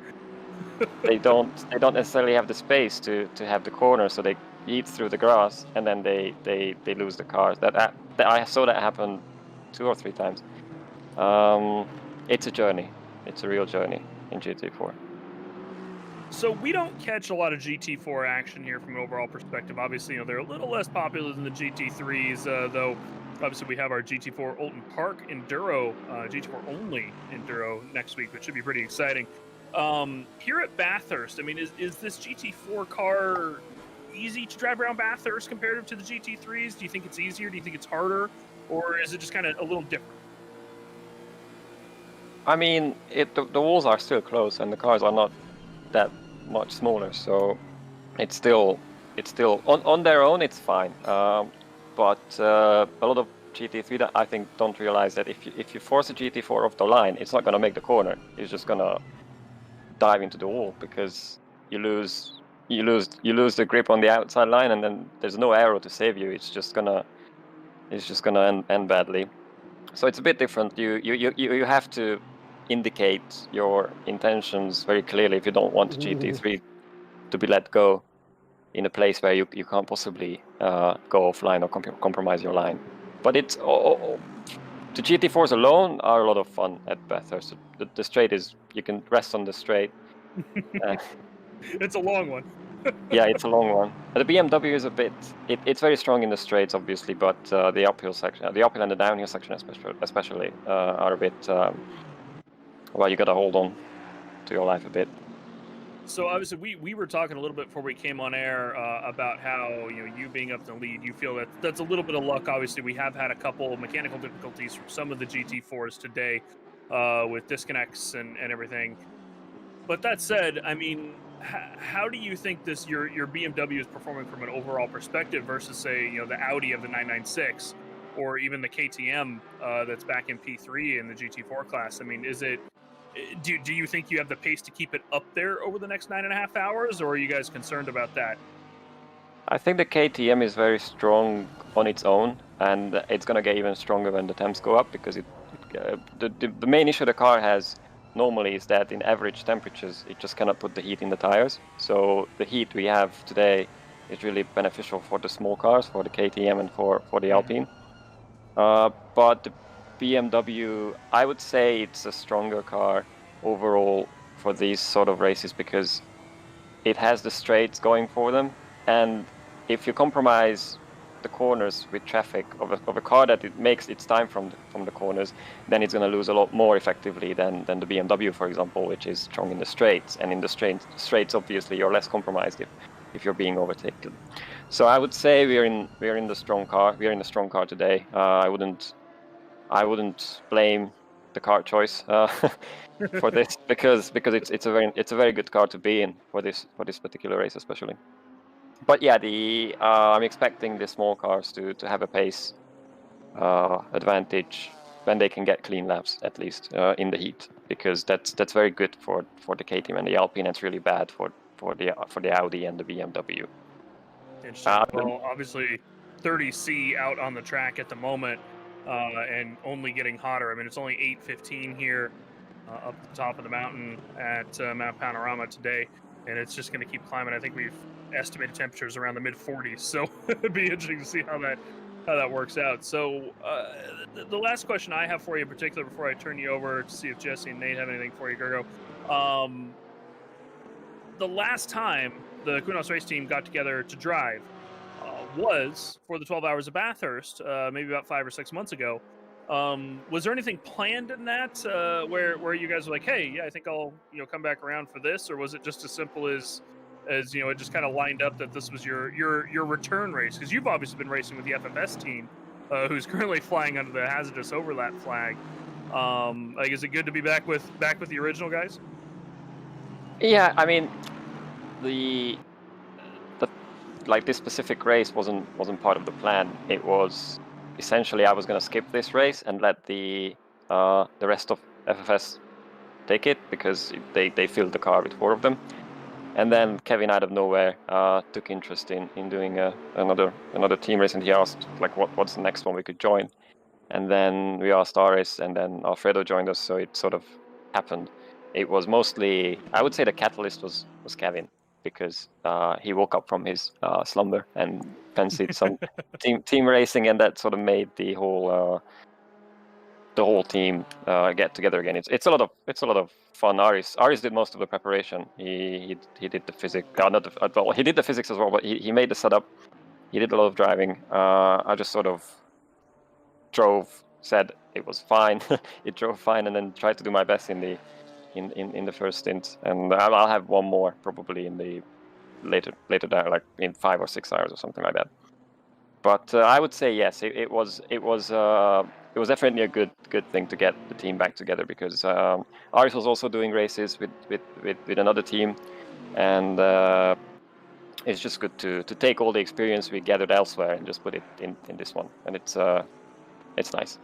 they don't necessarily have the space to have the corner, so they eat through the grass and then they lose the cars. That I saw that happen 2 or 3 times. It's a journey. It's a real journey in GT4. So we don't catch a lot of GT4 action here from an overall perspective. Obviously, they're a little less popular than the GT3s, though. Obviously, we have our GT4 Alton Park Enduro, GT4 only Enduro next week, which should be pretty exciting. Here at Bathurst, I mean, is this GT4 car easy to drive around Bathurst comparative to the GT3s? Do you think it's easier? Do you think it's harder? Or is it just kind of a little different? I mean, the walls are still close and the cars are not that much smaller, so it's still on their own, it's fine. But a lot of GT3 that I think don't realize that if you force a GT4 off the line, it's not gonna make the corner. It's just gonna dive into the wall because you lose the grip on the outside line, and then there's no aero to save you. It's just gonna end badly. So it's a bit different. You have to indicate your intentions very clearly if you don't want the GT3 to be let go in a place where you can't possibly go offline or compromise your line. But it's the GT4s alone are a lot of fun at Bathurst. The straight is, you can rest on the straight. It's a long one. Yeah, it's a long one. The BMW is a bit. It's very strong in the straights, obviously, but the uphill section, the uphill and the downhill section, especially, are a bit. Well, you got to hold on to your life a bit. So obviously, we were talking a little bit before we came on air about how you being up in the lead, you feel that's a little bit of luck. Obviously, we have had a couple mechanical difficulties from some of the GT4s today with disconnects and everything. But that said, I mean, how do you think your BMW is performing from an overall perspective versus, say, the Audi of the 996 or even the KTM that's back in P3 in the GT4 class? I mean, do you think you have the pace to keep it up there over the next 9.5 hours, or are you guys concerned about that? I think the KTM is very strong on its own, and it's going to get even stronger when the temps go up, because the main issue the car has normally is that in average temperatures it just cannot put the heat in the tires. So the heat we have today is really beneficial for the small cars, for the KTM and for the Alpine. But the BMW, I would say it's a stronger car overall for these sort of races because it has the straights going for them, and if you compromise the corners with traffic of a car that it makes its time from the corners, then it's going to lose a lot more effectively than the BMW, for example, which is strong in the straights. And in the straights, obviously, you're less compromised if you're being overtaken. So I would say we're in the strong car. We're in the strong car today. I wouldn't blame the car choice for this because it's a very good car to be in for this particular race especially. But yeah, I'm expecting the small cars to have a pace advantage when they can get clean laps, at least in the heat, because that's very good for the KTM and the Alpine. It's really bad for the Audi and the BMW. Interesting. Well, obviously, 30C out on the track at the moment, and only getting hotter. I mean, it's only 8:15 here up at the top of the mountain at Mount Panorama today, and it's just going to keep climbing. I think we've estimated temperatures around the mid-40s, so it'd be interesting to see how that works out. So the last question I have for you in particular before I turn you over to see if Jesse and Nate have anything for you, Gergo. The last time the Kunos race team got together to drive was for the 12 Hours of Bathurst, maybe about 5 or 6 months ago. Was there anything planned in that where you guys were like, hey, yeah, I think I'll come back around for this, or was it just as simple as it just kind of lined up that this was your return race? Because you've obviously been racing with the FFS team, who's currently flying under the hazardous overlap flag. Like, is it good to be back with the original guys? Yeah, I mean, like this specific race wasn't part of the plan. It was essentially I was going to skip this race and let the rest of FFS take it because they filled the car with 4 of them. And then Kevin out of nowhere took interest in doing another team race, and he asked like what's the next one we could join. And then we asked Aris, and then Alfredo joined us, so it sort of happened. It was mostly, I would say the catalyst was Kevin, because he woke up from his slumber and fancied some team racing, and that sort of made the whole team get together again. It's a lot of fun. Aris did most of the preparation. He did the physics. Well, he did the physics as well, but he made the setup. He did a lot of driving. I just sort of drove, said it was fine. It drove fine, and then tried to do my best in the first stint. And I'll have one more probably in the later down, like in 5 or 6 hours or something like that. But I would say yes, it was definitely a good thing to get the team back together, because Aris was also doing races with another team, and it's just good to take all the experience we gathered elsewhere and just put it in this one. And it's nice.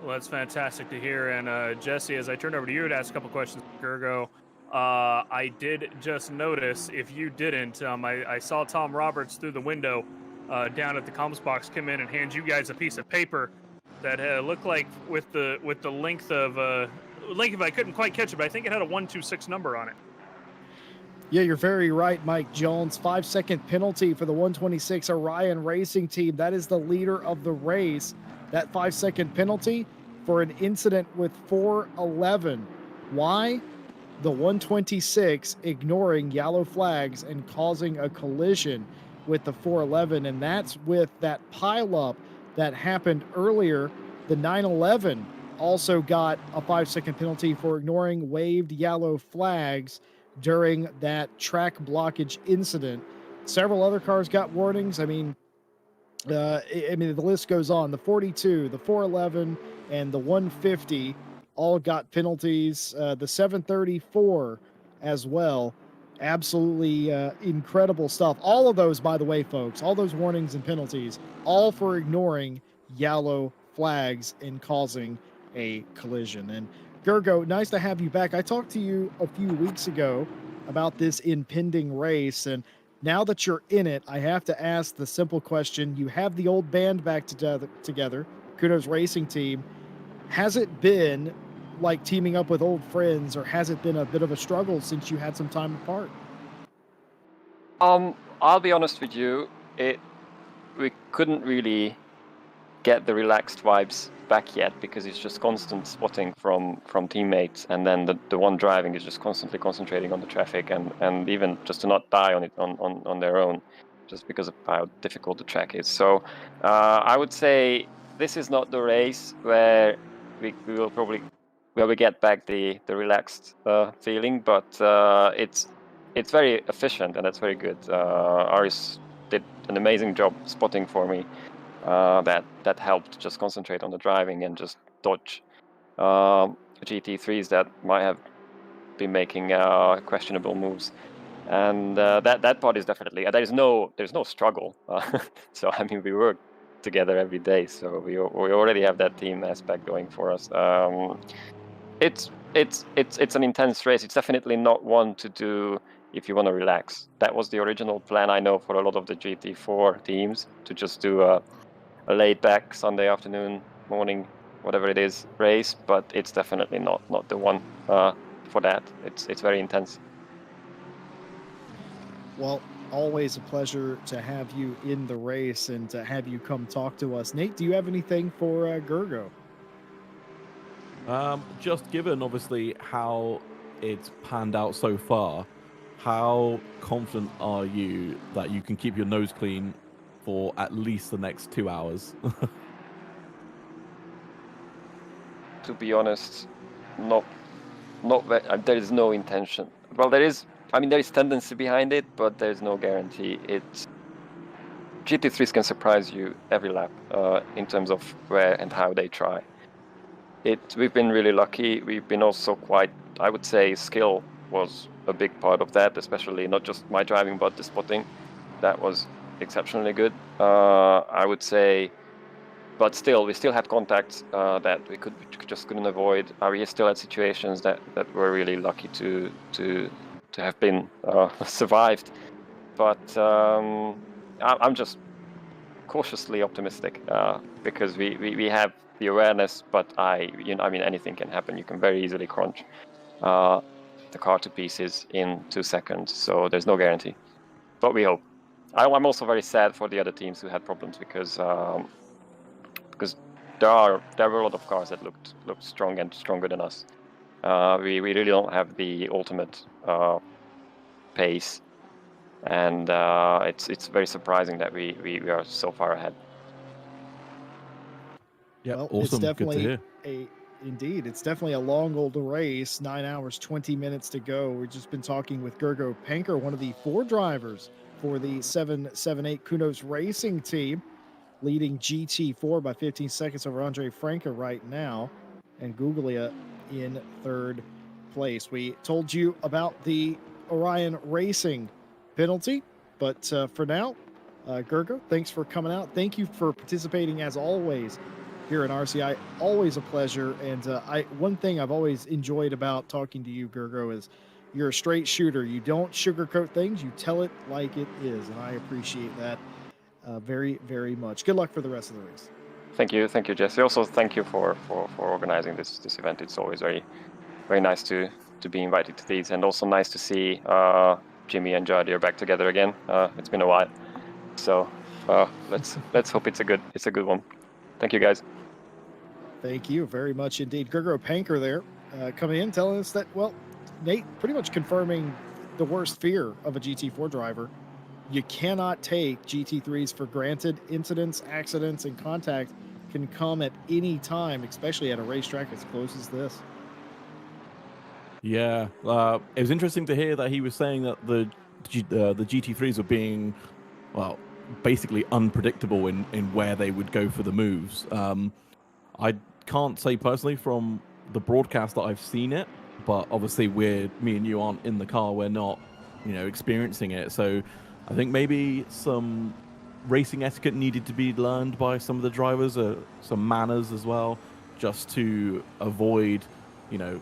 Well, that's fantastic to hear. And Jesse, as I turn over to you to ask a couple questions, Gergo, I did just notice, if you didn't, I saw Tom Roberts through the window down at the comms box come in and hand you guys a piece of paper that looked like with the length of if I couldn't quite catch it, but I think it had a 126 number on it. Yeah, you're very right, Mike Jones. 5-second penalty for the 126 Orion Racing Team. That is the leader of the race. That 5-second penalty for an incident with 411. Why? The 126 ignoring yellow flags and causing a collision with the 411, and that's with that pileup that happened earlier. The 911 also got a 5-second penalty for ignoring waved yellow flags during that track blockage incident. Several other cars got warnings. I mean, the list goes on. The 42, the 411, and the 150 all got penalties. The 734 as well. Absolutely incredible stuff. All of those, by the way, folks, all those warnings and penalties, all for ignoring yellow flags and causing a collision. And Gergo, nice to have you back. I talked to you a few weeks ago about this impending race, and now that you're in it, I have to ask the simple question. You have the old band back together, Kunos Racing Team. Has it been like teaming up with old friends, or has it been a bit of a struggle since you had some time apart? I'll be honest with you, we couldn't really get the relaxed vibes back yet, because it's just constant spotting from teammates, and then the one driving is just constantly concentrating on the traffic, and even just to not die on it on their own, just because of how difficult the track is. So I would say this is not the race where we will probably we get back the relaxed feeling, but it's very efficient, and that's very good. Aris did an amazing job spotting for me. That helped just concentrate on the driving and just dodge GT3s that might have been making questionable moves, and that part is definitely there's no struggle. So I mean, we work together every day, so we already have that team aspect going for us. It's an intense race. It's definitely not one to do if you want to relax. That was the original plan, I know, for a lot of the GT4 teams, to just do a laid back Sunday afternoon, morning, whatever it is, race, but it's definitely not the one for that. It's very intense. Well, always a pleasure to have you in the race and to have you come talk to us. Nate, do you have anything for Gergo? Just given, obviously, how it's panned out so far, how confident are you that you can keep your nose clean for at least the next 2 hours? To be honest, not there is no intention. Well, there is tendency behind it, but there is no guarantee. GT3s can surprise you every lap in terms of where and how they try. We've been really lucky. We've been also quite, I would say, skill was a big part of that, especially not just my driving, but the spotting. That was exceptionally good, I would say. But still, we still had contacts that we just couldn't avoid. We still had situations that were really lucky to have been survived. But I'm just cautiously optimistic because we have the awareness. But anything can happen. You can very easily crunch the car to pieces in 2 seconds. So there's no guarantee. But we hope. I'm also very sad for the other teams who had problems because there were a lot of cars that looked strong and stronger than us. We really don't have the ultimate pace, and it's very surprising that we are so far ahead. Yeah, well, awesome. It's definitely good to hear. Indeed, it's definitely a long old race. 9 hours, 20 minutes to go. We've just been talking with Gergo Panker, one of the 4 drivers for the 778 Kunos Racing Team, leading GT4 by 15 seconds over Andre Franca right now, and Guglia in 3rd place. We told you about the Orion Racing penalty, but for now, Gergo, thanks for coming out. Thank you for participating as always here in RCI. Always a pleasure. And one thing I've always enjoyed about talking to you, Gergo, is you're a straight shooter. You don't sugarcoat things. You tell it like it is. And I appreciate that very, very much. Good luck for the rest of the race. Thank you, Jesse. Also, thank you for organizing this event. It's always very, very nice to be invited to these, and also nice to see Jimmy and Jardier back together again. It's been a while, so let's hope it's a good one. Thank you, guys. Thank you very much indeed. Gergo Panker there coming in, telling us that, well, Nate pretty much confirming the worst fear of a GT4 driver. You cannot take GT3s for granted. Incidents, accidents, and contact can come at any time, especially at a racetrack as close as this. Yeah, it was interesting to hear that he was saying that the GT3s were being, well, basically unpredictable in where they would go for the moves. I can't say personally from the broadcast that I've seen it, but obviously me and you aren't in the car. We're not, experiencing it. So I think maybe some racing etiquette needed to be learned by some of the drivers, some manners as well, just to avoid,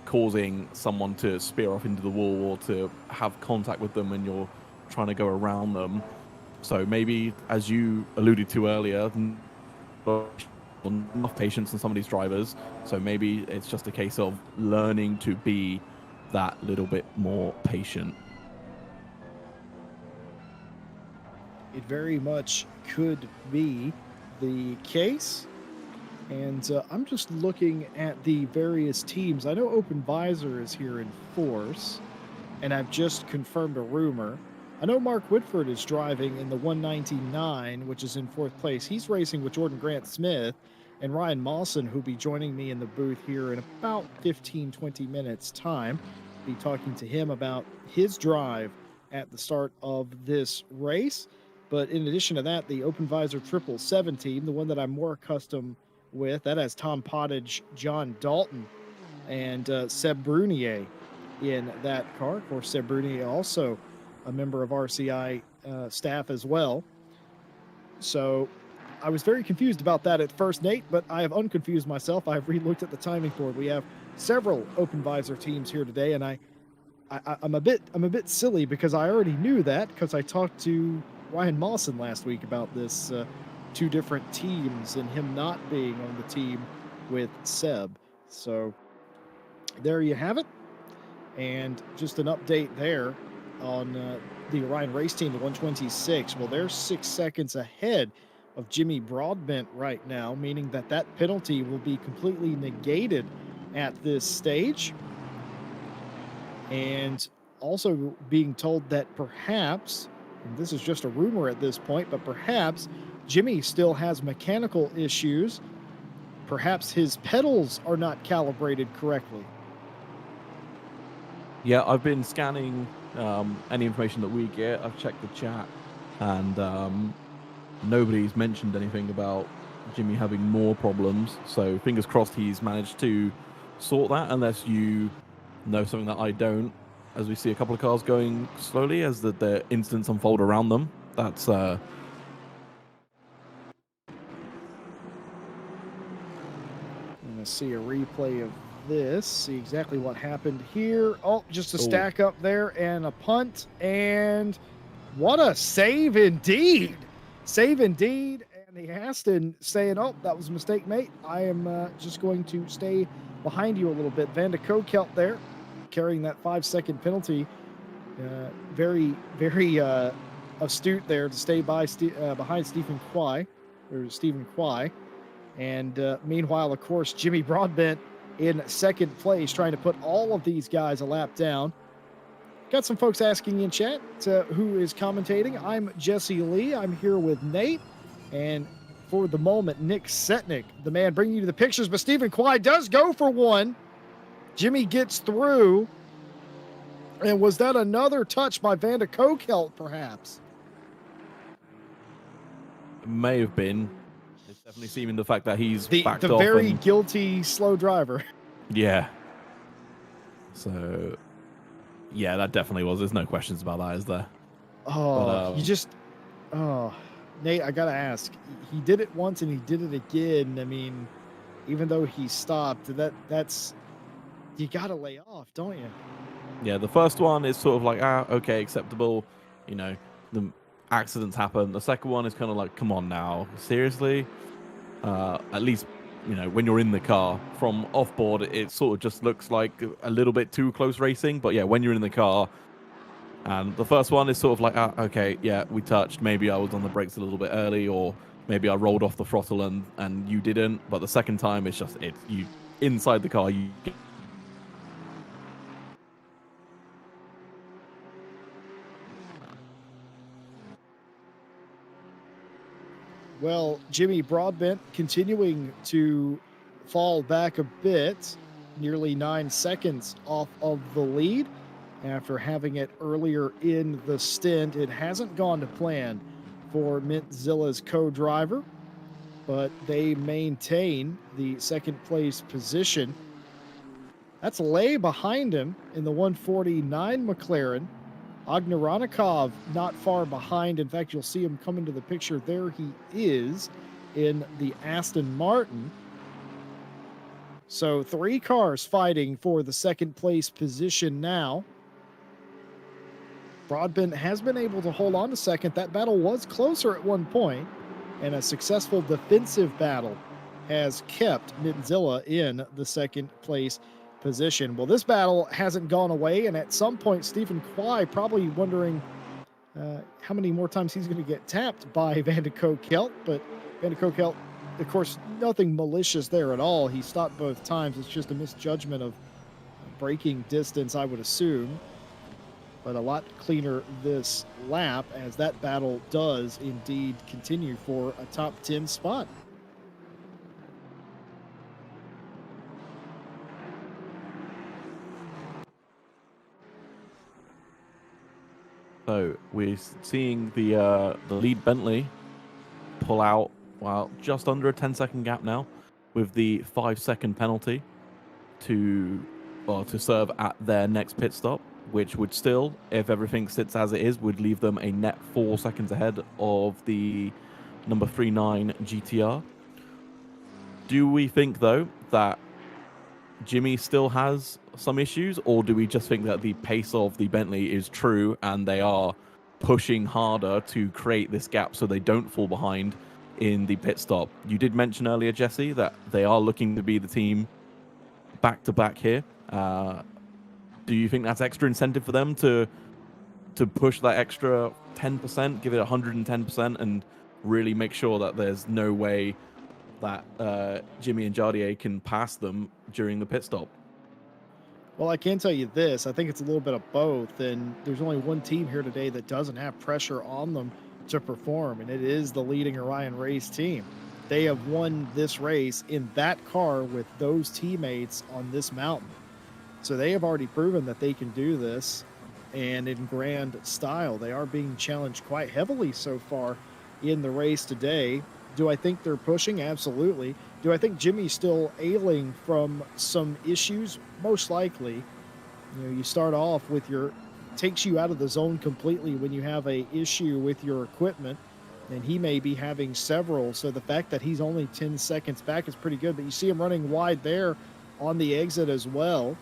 causing someone to spear off into the wall or to have contact with them when you're trying to go around them. So maybe, as you alluded to earlier, enough patience in some of these drivers. So maybe it's just a case of learning to be that little bit more patient. It very much could be the case. And I'm just looking at the various teams. I know Open Visor is here in force, and I've just confirmed a rumor. I know Mark Whitford is driving in the 199, which is in fourth place. He's racing with Jordan Grant Smith and Ryan Mawson, who'll be joining me in the booth here in about 15-20 minutes time. Be talking to him about his drive at the start of this race. But in addition to that, the Open Visor 777 team, the one that I'm more accustomed with, that has Tom Pottage, John Dalton, and Seb Brunier in that car. Of course, Seb Brunier also a member of RCI staff as well. So I was very confused about that at first, Nate, but I have unconfused myself. I've re-looked at the timing board. We have several Open Visor teams here today, and I'm a bit silly because I already knew that because I talked to Ryan Mawson last week about this two different teams and him not being on the team with Seb. So there you have it. And just an update there on the Orion race team, the 126. Well, they're 6 seconds ahead of Jimmy Broadbent right now, meaning that that penalty will be completely negated at this stage. And also being told that perhaps, and this is just a rumor at this point, but perhaps Jimmy still has mechanical issues. Perhaps his pedals are not calibrated correctly. Yeah, I've been scanning any information that we get. I've checked the chat, and nobody's mentioned anything about Jimmy having more problems. So fingers crossed he's managed to sort that, unless you know something that I don't. As we see a couple of cars going slowly as the incidents unfold around them. That's see a replay of this, see exactly what happened here. Oh, just a stack up there and a punt, and what a save indeed. Save indeed. Andy Aston saying, oh, that was a mistake, mate. I am just going to stay behind you a little bit. Van de Kokelt there carrying that 5-second penalty. Very, very astute there to stay behind Stephen Kwai. And meanwhile, of course, Jimmy Broadbent in second place, trying to put all of these guys a lap down. Got some folks asking in chat who is commentating. I'm Jesse Lee. I'm here with Nate. And for the moment, Nick Setnick, the man bringing you the pictures. But Stephen Kwai does go for one. Jimmy gets through. And was that another touch by Van de Kokelt, perhaps? may have been. It's definitely seeming the fact that he's backed the off. very guilty slow driver. Yeah. So, yeah, that definitely was. There's no questions about that, is there? Oh, Nate, I gotta ask. He did it once and he did it again. I mean, even though he stopped, that's you got to lay off, don't you? Yeah, the first one is sort of like, okay, acceptable. You know, the accidents happen. The second one is kind of like, come on now, seriously? At least, you know, when you're in the car. From off-board, it sort of just looks like a little bit too close racing. But yeah, when you're in the car, and the first one is sort of like, okay, yeah, we touched. Maybe I was on the brakes a little bit early, or maybe I rolled off the throttle and you didn't. But the second time, it's just, you inside the car, you... Well, Jimmy Broadbent continuing to fall back a bit, nearly 9 seconds off of the lead after having it earlier in the stint. It hasn't gone to plan for Mintzilla's co-driver, but they maintain the second place position. That's Lay behind him in the 149 McLaren. Ognjaranikov not far behind. In fact, you'll see him come into the picture. There he is in the Aston Martin. So 3 cars fighting for the second place position now. Broadbent has been able to hold on to second. That battle was closer at one point, and a successful defensive battle has kept Mintzilla in the second place position. Well, this battle hasn't gone away, and at some point, Stephen Kwai probably wondering how many more times he's going to get tapped by Van de Koekeldt. But Van de Koekeldt, of course, nothing malicious there at all. He stopped both times. It's just a misjudgment of braking distance, I would assume. But a lot cleaner this lap, as that battle does indeed continue for a top 10 spot. So we're seeing the lead Bentley pull out, well, just under a 10-second gap now, with the 5-second penalty to serve at their next pit stop, which would still, if everything sits as it is, would leave them a net 4 seconds ahead of the number 39 GTR. Do we think, though, that Jimmy still has some issues, or do we just think that the pace of the Bentley is true and they are pushing harder to create this gap so they don't fall behind in the pit stop? You did mention earlier, Jesse, that they are looking to be the team back-to-back here. Do you think that's extra incentive for them to push that extra 10%, give it 110%, and really make sure that there's no way that Jimmy and Jardier can pass them during the pit stop? Well, I can tell you this. I think it's a little bit of both, and there's only one team here today that doesn't have pressure on them to perform, and it is the leading Orion Race team. They have won this race in that car with those teammates on this mountain. So they have already proven that they can do this, and in grand style. They are being challenged quite heavily so far in the race today. Do I think they're pushing? Absolutely. Do I think Jimmy's still ailing from some issues? Most likely. You know, you start off with takes you out of the zone completely when you have a issue with your equipment, and he may be having several. So the fact that he's only 10 seconds back is pretty good, but you see him running wide there on the exit as well.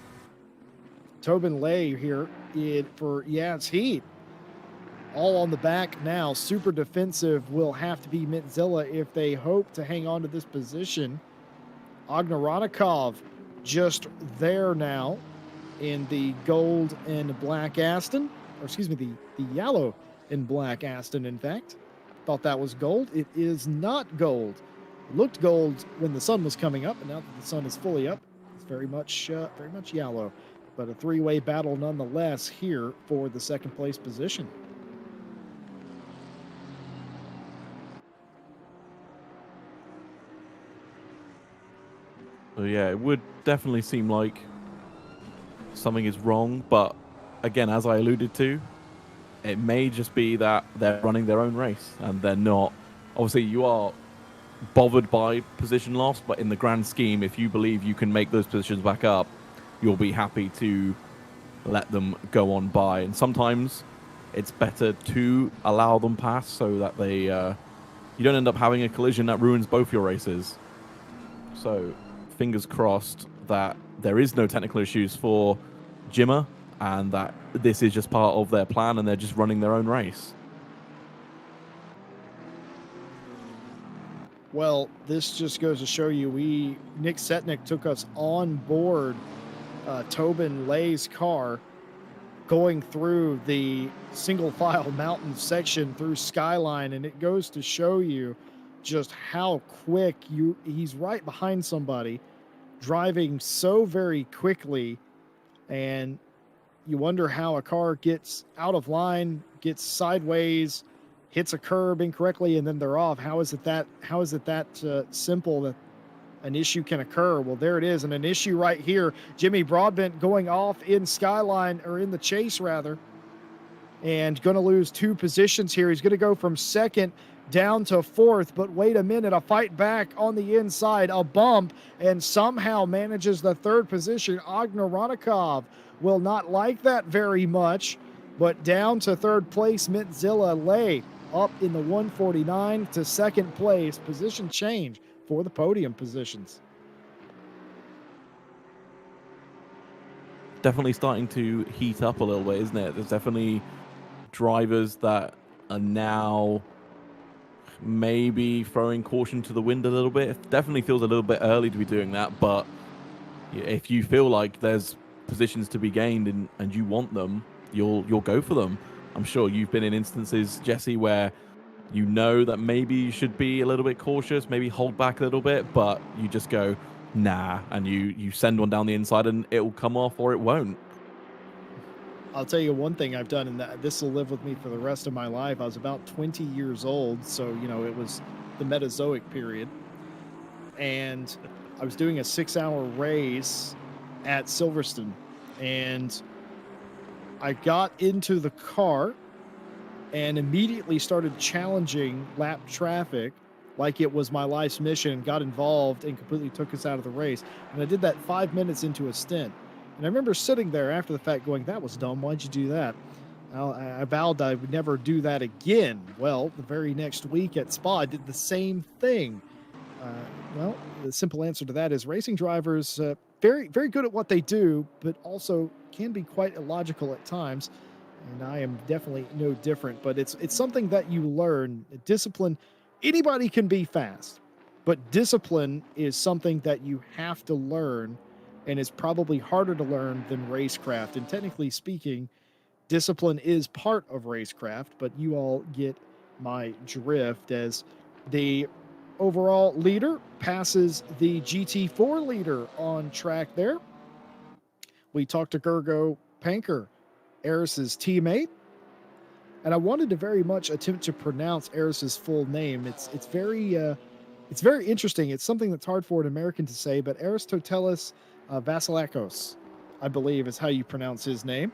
Tobin Lay here it's heat. All on the back now. Super defensive will have to be Mintzilla if they hope to hang on to this position. Ognjaranikov just there now in the gold and black Aston. Or excuse me, the yellow and black Aston, in fact. Thought that was gold. It is not gold. It looked gold when the sun was coming up, and now that the sun is fully up, it's very much yellow. But a three-way battle nonetheless here for the second place position. So yeah, it would definitely seem like something is wrong, but again, as I alluded to, it may just be that they're running their own race and they're not. Obviously, you are bothered by position loss, but in the grand scheme, if you believe you can make those positions back up, you'll be happy to let them go on by. And sometimes it's better to allow them pass so that they you don't end up having a collision that ruins both your races. So fingers crossed that there is no technical issues for Jimmer and that this is just part of their plan and they're just running their own race. Well, this just goes to show you, Nick Setnick took us on board Tobin Lay's car going through the single file mountain section through Skyline, and it goes to show you just how quick he's right behind somebody driving so very quickly, and you wonder how a car gets out of line, gets sideways, hits a curb incorrectly, and then they're off. How is it that simple that an issue can occur? Well, there it is, and an issue right here. Jimmy Broadbent going off in Skyline, or in the chase rather, and going to lose 2 positions here. He's going to go from second down to 4th, but wait a minute, a fight back on the inside, a bump, and somehow manages the 3rd position. Ognaronikov will not like that very much, but down to 3rd place, Mitzilla Lay up in the 149 to 2nd place. Position change for the podium positions. Definitely starting to heat up a little bit, isn't it? There's definitely drivers that are now maybe throwing caution to the wind a little bit. It definitely feels a little bit early to be doing that, but if you feel like there's positions to be gained and you want them, you'll go for them. I'm sure you've been in instances, Jesse, where you know that maybe you should be a little bit cautious, maybe hold back a little bit, but you just go, nah, and you send one down the inside and it will come off or it won't. I'll tell you one thing I've done, and that this will live with me for the rest of my life. I was about 20 years old, so, it was the Mesozoic period, and I was doing a 6-hour race at Silverstone, and I got into the car and immediately started challenging lap traffic like it was my life's mission, got involved and completely took us out of the race. And I did that 5 minutes into a stint. And I remember sitting there after the fact going, that was dumb. Why'd you do that? I vowed I would never do that again. Well, the very next week at Spa, I did the same thing. Well, the simple answer to that is racing drivers, very, very good at what they do, but also can be quite illogical at times. And I am definitely no different, but it's something that you learn. Discipline, anybody can be fast, but discipline is something that you have to learn, and it's probably harder to learn than racecraft. And technically speaking, discipline is part of racecraft, but you all get my drift as the overall leader passes the GT4 leader on track there. We talked to Gergo Panker, Eris's teammate, and I wanted to very much attempt to pronounce Eris's full name. It's very interesting. It's something that's hard for an American to say, but Aristotelis Vasilakos, I believe, is how you pronounce his name,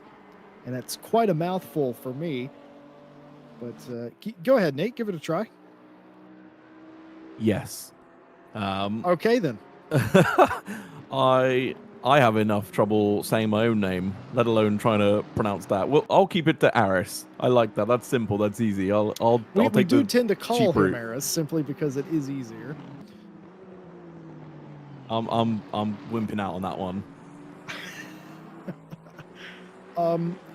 and that's quite a mouthful for me. But go ahead, Nate, give it a try. Yes. Okay, then. I have enough trouble saying my own name, let alone trying to pronounce that. Well, I'll keep it to Aris. I like that. That's simple. That's easy. I'll We take do the tend to call cheap him route. Aris simply because it is easier. I'm wimping out on that one.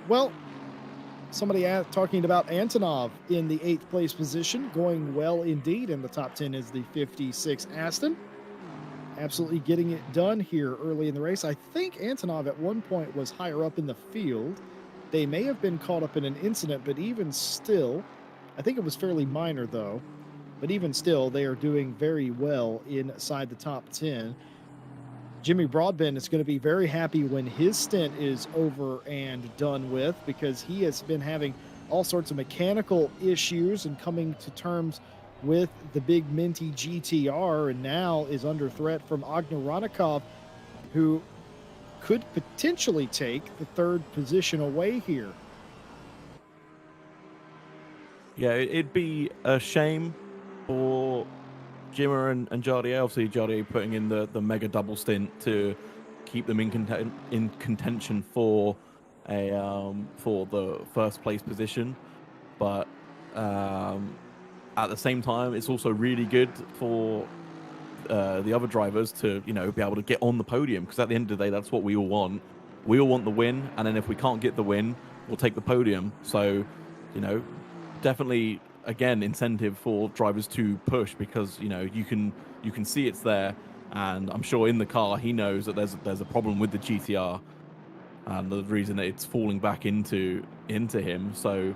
Well, somebody talking about Antonov in the 8th place position, going well indeed. In the top 10 is the 56 Aston. Absolutely getting it done here early in the race. I think Antonov at one point was higher up in the field. They may have been caught up in an incident, but even still, I think it was fairly minor though. But even still, they are doing very well inside the top 10. Jimmy Broadbent is going to be very happy when his stint is over and done with, because he has been having all sorts of mechanical issues and coming to terms with the big minty GTR, and now is under threat from Ognaronikov, who could potentially take the 3rd position away here. Yeah, it'd be a shame for Jimmer and Jardier. Obviously, Jardier putting in the mega double stint to keep them in contention for the 1st place position, but at the same time, it's also really good for the other drivers to, you know, be able to get on the podium, because at the end of the day, that's what we all want. We all want the win, and then if we can't get the win, we'll take the podium. So, you know, definitely, again, incentive for drivers to push, because, you know, you can see it's there, and I'm sure in the car he knows that there's a problem with the GTR, and the reason that it's falling back into him. So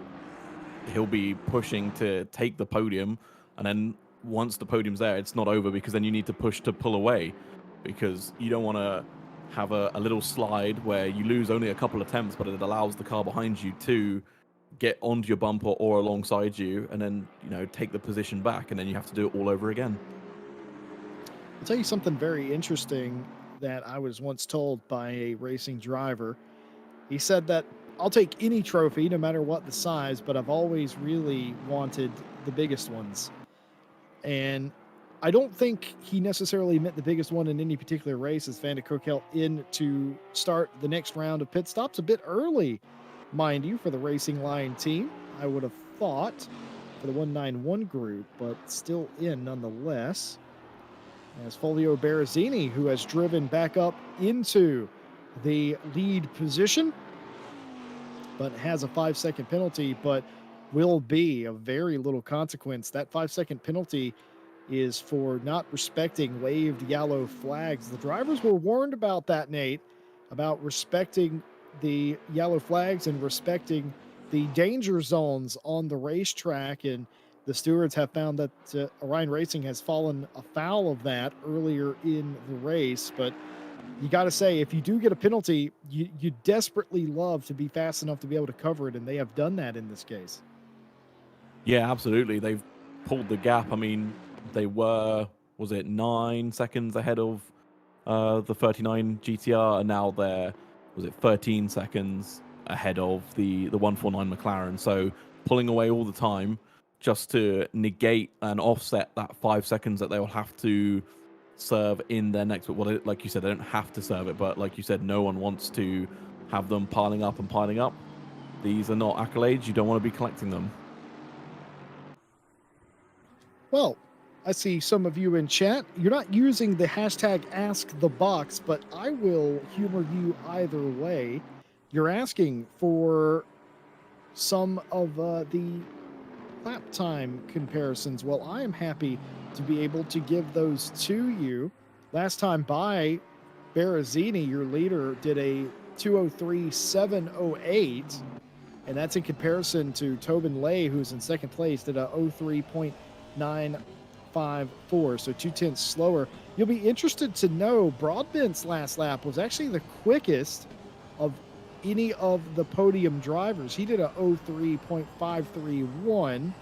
he'll be pushing to take the podium, and then once the podium's there, it's not over, because then you need to push to pull away, because you don't want to have a little slide where you lose only a couple attempts, but it allows the car behind you to get onto your bumper or alongside you, and then, you know, take the position back, and then you have to do it all over again. I'll tell you something very interesting that I was once told by a racing driver. He said that I'll take any trophy, no matter what the size, but I've always really wanted the biggest ones. And I don't think he necessarily meant the biggest one in any particular race, as Van de Kokel in to start the next round of pit stops a bit early, mind you, for the Racing Line team. I would have thought for the 191 group, but still in nonetheless. As Folio Berrezzini, who has driven back up into the lead position, but has a 5-second penalty, but will be of very little consequence. That 5-second penalty is for not respecting waved yellow flags. The drivers were warned about that, Nate, about respecting the yellow flags and respecting the danger zones on the racetrack, and the stewards have found that Orion Racing has fallen afoul of that earlier in the race. But you got to say, if you do get a penalty, you desperately love to be fast enough to be able to cover it, and they have done that in this case. Yeah, absolutely. They've pulled the gap. I mean, they were, was it 9 seconds ahead of the 39 GTR, and now they're, was it 13 seconds ahead of the 149 McLaren. So pulling away all the time just to negate and offset that 5 seconds that they will have to serve in their next. Well, like you said, they don't have to serve it, but like you said, no one wants to have them piling up and piling up. These are not accolades. You don't want to be collecting them. Well, I see some of you in chat. You're not using the hashtag #AskTheBox, but I will humor you either way. You're asking for some of the lap time comparisons. Well, I am happy to be able to give those to you. Last time by, Berrezzini, your leader, did a 2:03.708, and that's in comparison to Tobin Lay, who's in second place, did a 03.954, so 2/10 slower. You'll be interested to know Broadbent's last lap was actually the quickest of any of the podium drivers. He did a 03.531.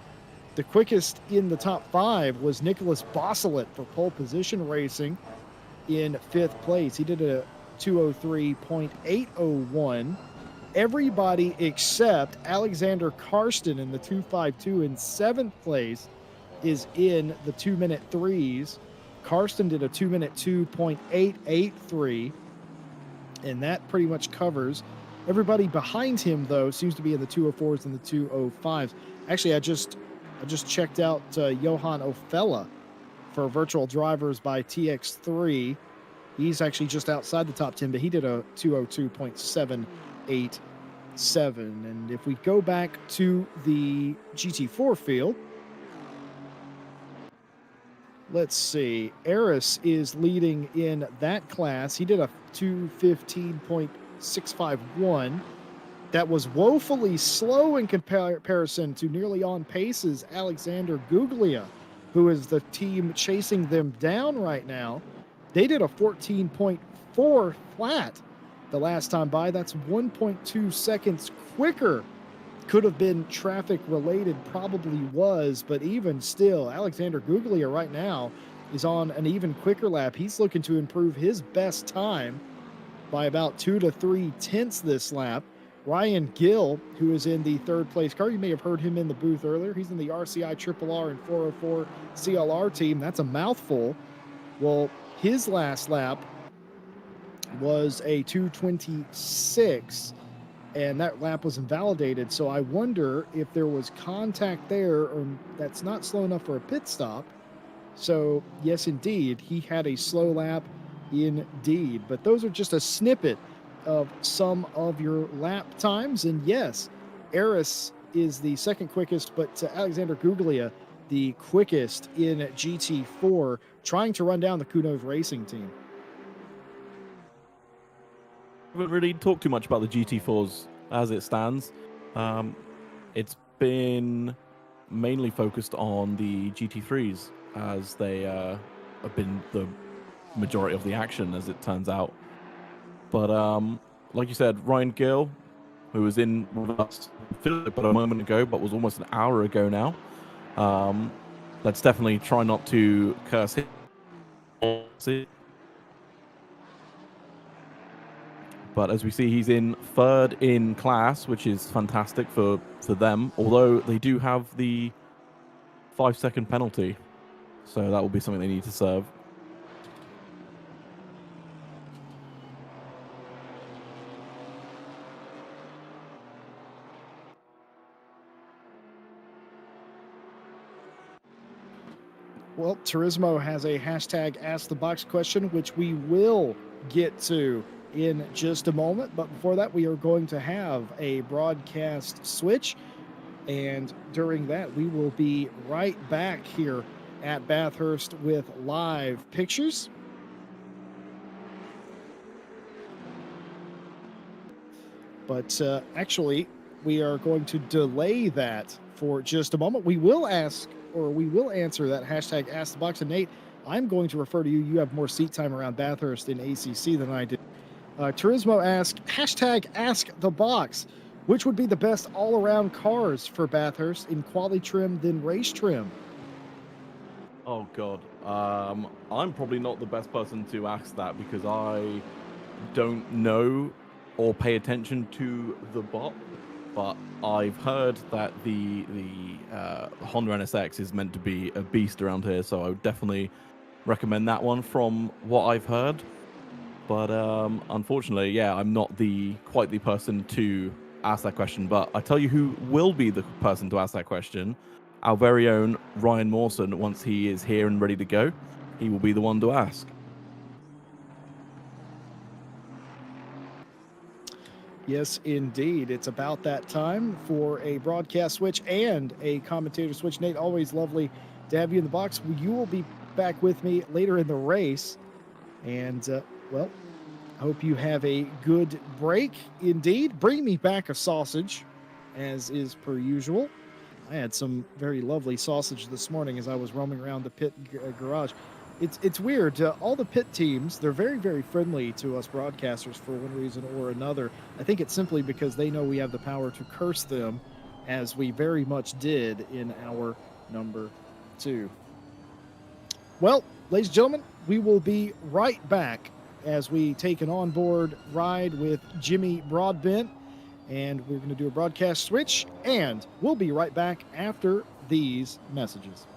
The quickest in the top 5 was Nicholas Bosselet for pole position racing in 5th place. He did a 2:03.801. Everybody except Alexander Karsten in the 2:52 in 7th place is in the 2-minute 3s. Karsten did a 2-minute 2.883, and that pretty much covers. Everybody behind him, though, seems to be in the 2:04s and the 2:05s. Actually, I just checked out Johan Ofella for virtual drivers by TX3. He's actually just outside the top 10, but he did a 2:02.787. And if we go back to the GT4 field, let's see. Eris is leading in that class. He did a 2:15.651. That was woefully slow in comparison to nearly on pace's Alexander Guglia, who is the team chasing them down right now. They did a 14.4 flat the last time by. That's 1.2 seconds quicker. Could have been traffic related, probably was, but even still, Alexander Guglia right now is on an even quicker lap. He's looking to improve his best time by about 2 to 3 tenths this lap. Ryan Gill, who is in the 3rd place car, you may have heard him in the booth earlier. He's in the RCI RRR and 404 CLR team. That's a mouthful. Well, his last lap was a 2:26, and that lap was invalidated. So I wonder if there was contact there, or that's not slow enough for a pit stop, So, yes, indeed, he had a slow lap indeed. But those are just a snippet of some of your lap times. And yes, Eris is the second quickest, but Alexander Guglia, the quickest in GT4, trying to run down the Kunos racing team. I haven't really talked too much about the GT4s as it stands. It's been mainly focused on the GT3s as they have been the majority of the action, as it turns out. But like you said, Ryan Gill, who was in with us but a moment ago, but was almost an hour ago now. Let's definitely try not to curse him. But as we see, he's in third in class, which is fantastic for them, although they do have the 5-second penalty. So that will be something they need to serve. Well, Turismo has a hashtag Ask the Box question, which we will get to in just a moment. But before that, we are going to have a broadcast switch. And during that, we will be right back here at Bathurst with live pictures. But actually, we are going to delay that for just a moment. We will ask, or we will answer that hashtag Ask the Box. And Nate, I'm going to refer to you. You have more seat time around Bathurst in ACC than I do. Turismo asked, hashtag Ask the Box. Which would be the best all-around cars for Bathurst in quali trim than race trim? Oh God, I'm probably not the best person to ask that because I don't know or pay attention to the bot. But I've heard that the Honda NSX is meant to be a beast around here, so I would definitely recommend that one from what I've heard. But unfortunately, yeah, I'm not quite the person to ask that question. But I tell you who will be the person to ask that question. Our very own Ryan Mawson, once he is here and ready to go, he will be the one to ask. Yes, indeed. It's about that time for a broadcast switch and a commentator switch. Nate, always lovely to have you in the box. You will be back with me later in the race. And, well, I hope you have a good break indeed. Bring me back a sausage, as is per usual. I had some very lovely sausage this morning as I was roaming around the pit garage. It's weird. All the pit teams, they're very, very friendly to us broadcasters for one reason or another. I think it's simply because they know we have the power to curse them, as we very much did in our number 2. Well, ladies and gentlemen, we will be right back as we take an onboard ride with Jimmy Broadbent. And we're going to do a broadcast switch, and we'll be right back after these messages.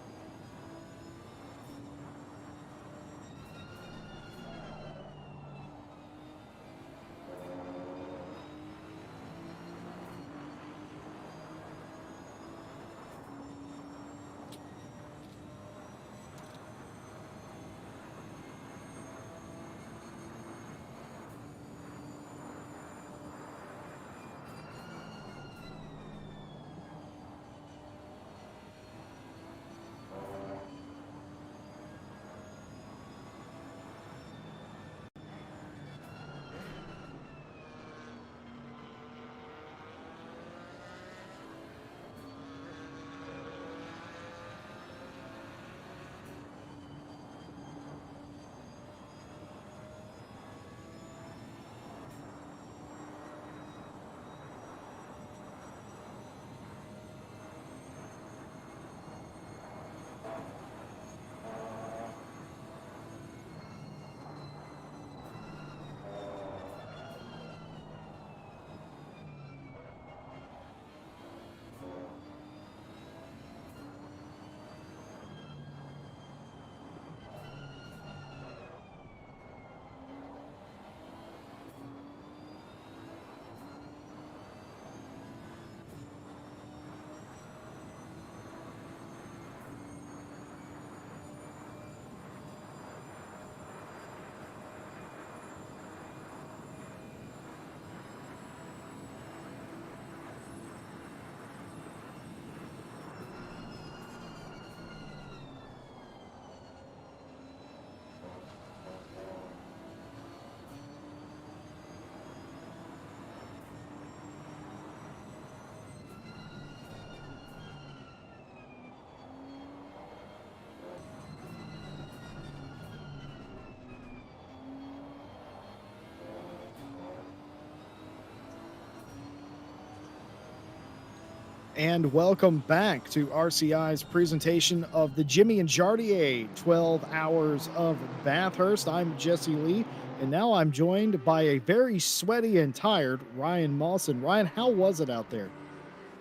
And welcome back to RCI's presentation of the Jimmy and Jardier 12 Hours of Bathurst. I'm Jesse Lee, and now I'm joined by a very sweaty and tired Ryan Mawson. Ryan, how was it out there?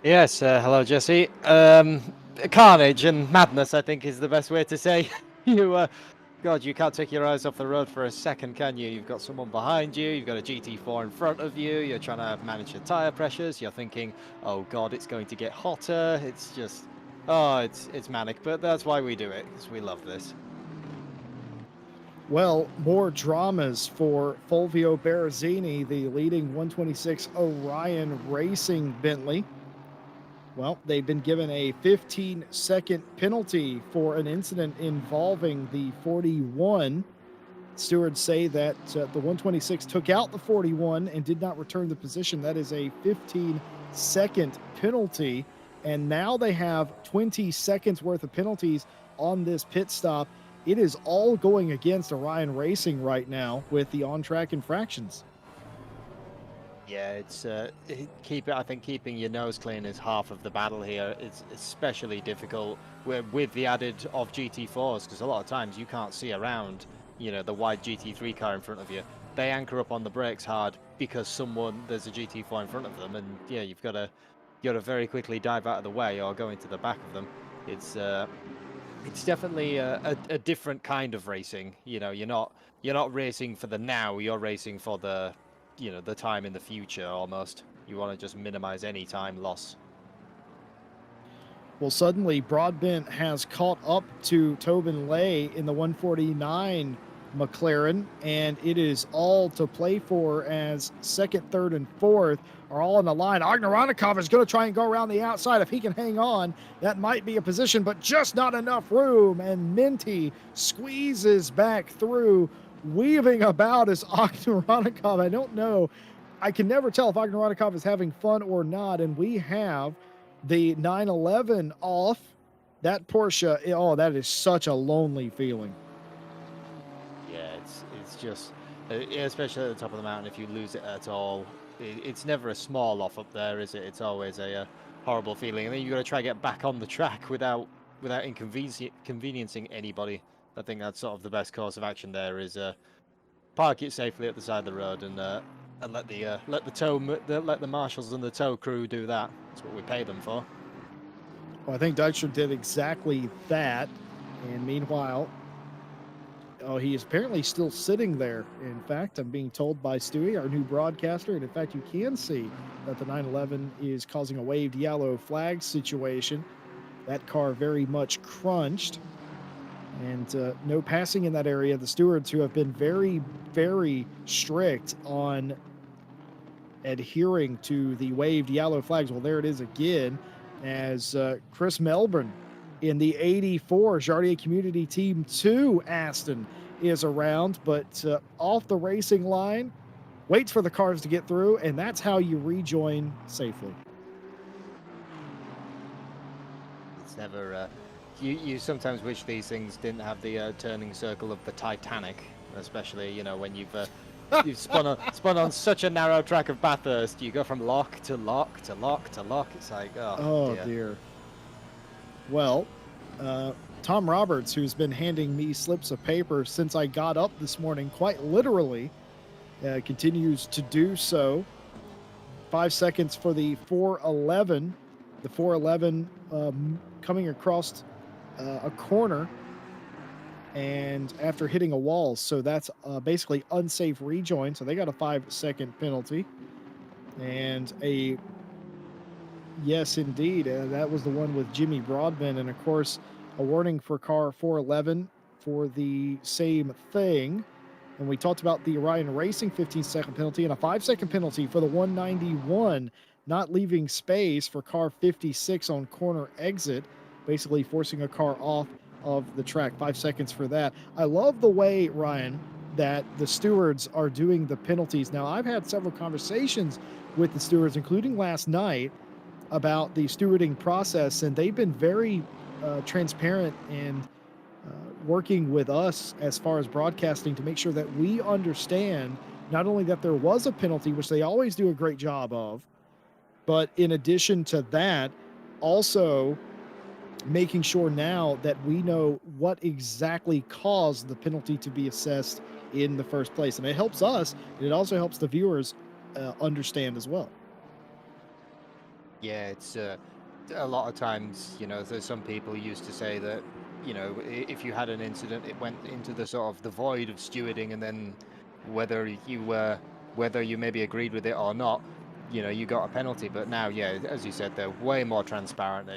Yes, hello, Jesse. Carnage and madness, I think, is the best way to say. God, you can't take your eyes off the road for a second, can you? You've got someone behind you, you've got a GT4 in front of you, you're trying to manage the tyre pressures, you're thinking, oh God, it's going to get hotter. It's just, oh, it's manic, but that's why we do it, because we love this. Well, more dramas for Fulvio Berrezzini, the leading 126 Orion Racing Bentley. Well, they've been given a 15-second penalty for an incident involving the 41. Stewards say that the 126 took out the 41 and did not return the position. That is a 15-second penalty. And now they have 20 seconds worth of penalties on this pit stop. It is all going against Orion Racing right now with the on-track infractions. Yeah, it's I think keeping your nose clean is half of the battle here. It's especially difficult with the added of GT4s, because a lot of times you can't see around, the wide GT3 car in front of you. They anchor up on the brakes hard because there's a GT4 in front of them, and yeah, you've got to very quickly dive out of the way or go into the back of them. It's definitely a different kind of racing. You're not racing for the now. You're racing for the time in the future almost. You want to just minimize any time loss. Well, suddenly Broadbent has caught up to Tobin Lay in the 149 McLaren, and it is all to play for as second, third, and fourth are all on the line. Ognaronikov is going to try and go around the outside. If he can hang on, that might be a position, but just not enough room, and Minty squeezes back through, weaving about as Ognaronikov. I don't know. I can never tell if Ognaronikov is having fun or not, and we have the 911 off. That Porsche, oh, that is such a lonely feeling. Yeah, it's just, especially at the top of the mountain, if you lose it at all, it's never a small off up there, is it? It's always a horrible feeling. And then you've got to try to get back on the track without inconveniencing anybody. I think that's sort of the best course of action there is park it safely at the side of the road and let the marshals and the tow crew do that. That's what we pay them for. Well, I think Dykstra did exactly that. And meanwhile, he is apparently still sitting there. In fact, I'm being told by Stewie, our new broadcaster, and in fact, you can see that the 911 is causing a waved yellow flag situation. That car very much crunched. And no passing in that area. The stewards, who have been very, very strict on adhering to the waved yellow flags. Well, there it is again, as Chris Melbourne in the 84 Jardier Community Team 2 Aston is around, but off the racing line, waits for the cars to get through, and that's how you rejoin safely. It's never... You sometimes wish these things didn't have the turning circle of the Titanic, especially when you've spun on such a narrow track of Bathurst. You go from lock to lock to lock to lock. It's like, oh dear. Well, Tom Roberts, who's been handing me slips of paper since I got up this morning, quite literally, continues to do so. 5 seconds for the 411. The 411 coming across a corner and after hitting a wall, so that's basically unsafe rejoin, so they got a 5-second penalty. And yes indeed, that was the one with Jimmy Broadbent, and of course a warning for car 411 for the same thing. And we talked about the Orion Racing 15-second penalty and a 5-second penalty for the 191 not leaving space for car 56 on corner exit, basically forcing a car off of the track. 5 seconds for that. I love the way, Ryan, that the stewards are doing the penalties. Now, I've had several conversations with the stewards, including last night, about the stewarding process, and they've been very transparent and working with us as far as broadcasting to make sure that we understand not only that there was a penalty, which they always do a great job of, but in addition to that, also making sure now that we know what exactly caused the penalty to be assessed in the first place. And it helps us, and it also helps the viewers understand as well. Yeah, it's a lot of times, you know, there's some people used to say that, you know, if you had an incident, it went into the sort of the void of stewarding, and then whether you maybe agreed with it or not, you know, you got a penalty. But now, yeah, as you said, they're way more transparent.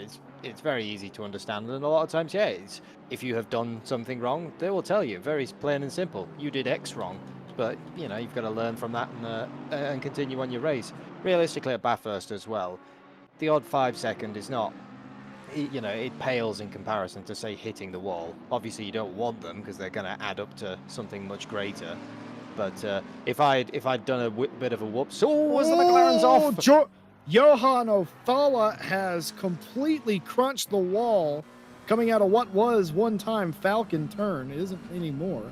It's very easy to understand, and a lot of times, yeah, it's, if you have done something wrong, they will tell you, very plain and simple. You did X wrong, but you know, you've got to learn from that and continue on your race. Realistically, at Bathurst as well, the odd 5 second is not, you know, it pales in comparison to, say, hitting the wall. Obviously, you don't want them because they're going to add up to something much greater. But if I'd done a bit of a whoops, was the McLaren's off? Johan Ofala has completely crunched the wall, coming out of what was one time Falcon turn. It isn't anymore.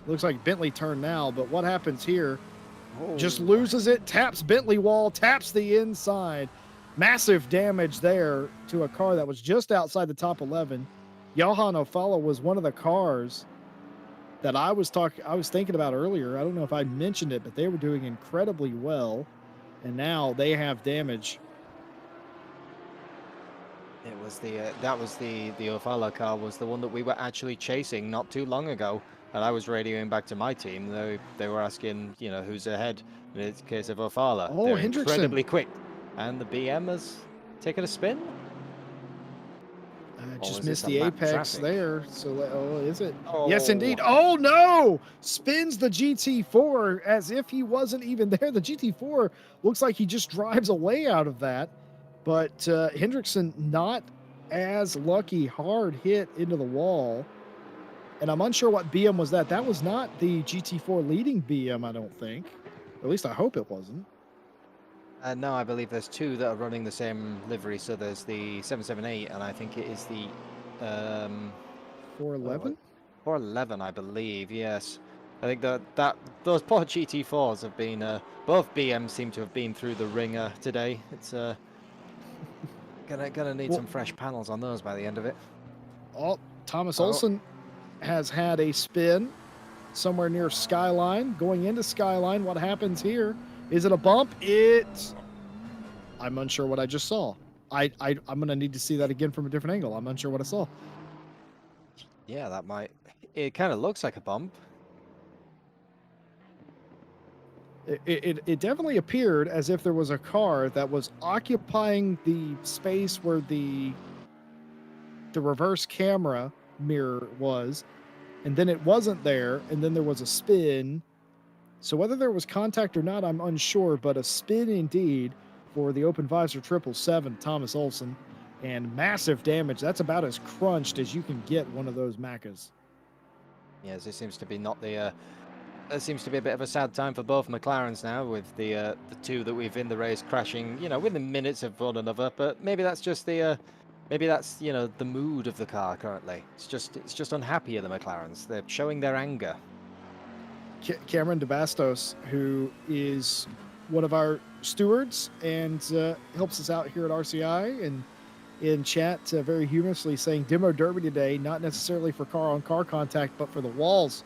Looks like Bentley turn now, but what happens here? Just loses it, taps Bentley wall, taps the inside. Massive damage there to a car that was just outside the top 11. Johan Ofala was one of the cars that I was thinking about earlier. I don't know if I mentioned it, but they were doing incredibly well, and now they have damage. It was that was the Ofala car was the one that we were actually chasing not too long ago, and I was radioing back to my team. They were asking, you know, who's ahead. In the case of Ofala, they're Hendrickson. incredibly quick, and the BM has taken a spin. Just missed the apex there. So, is it? Oh. Yes, indeed. Oh, no! Spins the GT4 as if he wasn't even there. The GT4 looks like he just drives away out of that. But Hendrickson not as lucky. Hard hit into the wall. And I'm unsure what BM was that. That was not the GT4 leading BM, I don't think. At least I hope it wasn't. No, I believe there's two that are running the same livery. So there's the 778, and I think it is the 411. 411, I believe. Yes, I think that those poor GT4s have been. Both BMs seem to have been through the ringer today. It's gonna need some fresh panels on those by the end of it. Oh, Thomas Olsen has had a spin somewhere near Skyline, going into Skyline. What happens here? Is it a bump? I'm unsure what I just saw. I'm gonna need to see that again from a different angle. I'm unsure what I saw. Yeah, it kind of looks like a bump. It definitely appeared as if there was a car that was occupying the space where the reverse camera mirror was, and then it wasn't there, and then there was a spin. So whether there was contact or not, I'm unsure, but a spin indeed for the open visor 777 Thomas Olsen, and massive damage. That's about as crunched as you can get one of those Macas. Yes, it seems to be not the. It seems to be a bit of a sad time for both McLarens now, with the two that we've in the race crashing, you know, within minutes of one another. But maybe that's just the. Maybe that's, you know, the mood of the car currently. It's just unhappy at the McLarens. They're showing their anger. Cameron DeBastos, who is one of our stewards and helps us out here at RCI, and in chat very humorously saying demo derby today, not necessarily for car-on-car contact, but for the walls.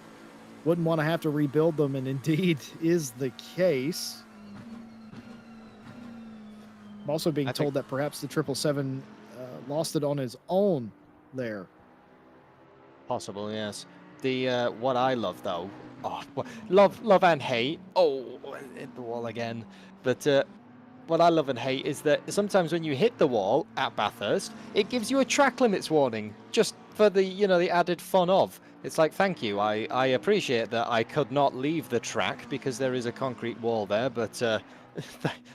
Wouldn't want to have to rebuild them, and indeed is the case. I'm also being told that perhaps the 777 lost it on his own there. Possible, yes. The what I love though, love and hate. Oh, hit the wall again. But what I love and hate is that sometimes when you hit the wall at Bathurst, it gives you a track limits warning just for the, you know, the added fun of. It's like, thank you. I appreciate that I could not leave the track because there is a concrete wall there, but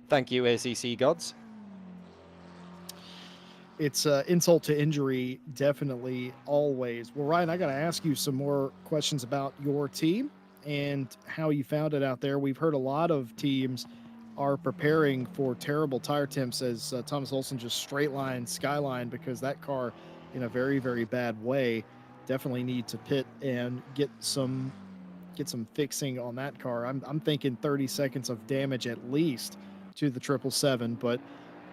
thank you, ACC gods. It's insult to injury, definitely, always. Well, Ryan, I got to ask you some more questions about your team and how you found it out there. We've heard a lot of teams are preparing for terrible tire temps, as Thomas Olsen just straight line Skyline, because that car in a very, very bad way. Definitely need to pit and get some fixing on that car. I'm thinking 30 seconds of damage at least to the 777. But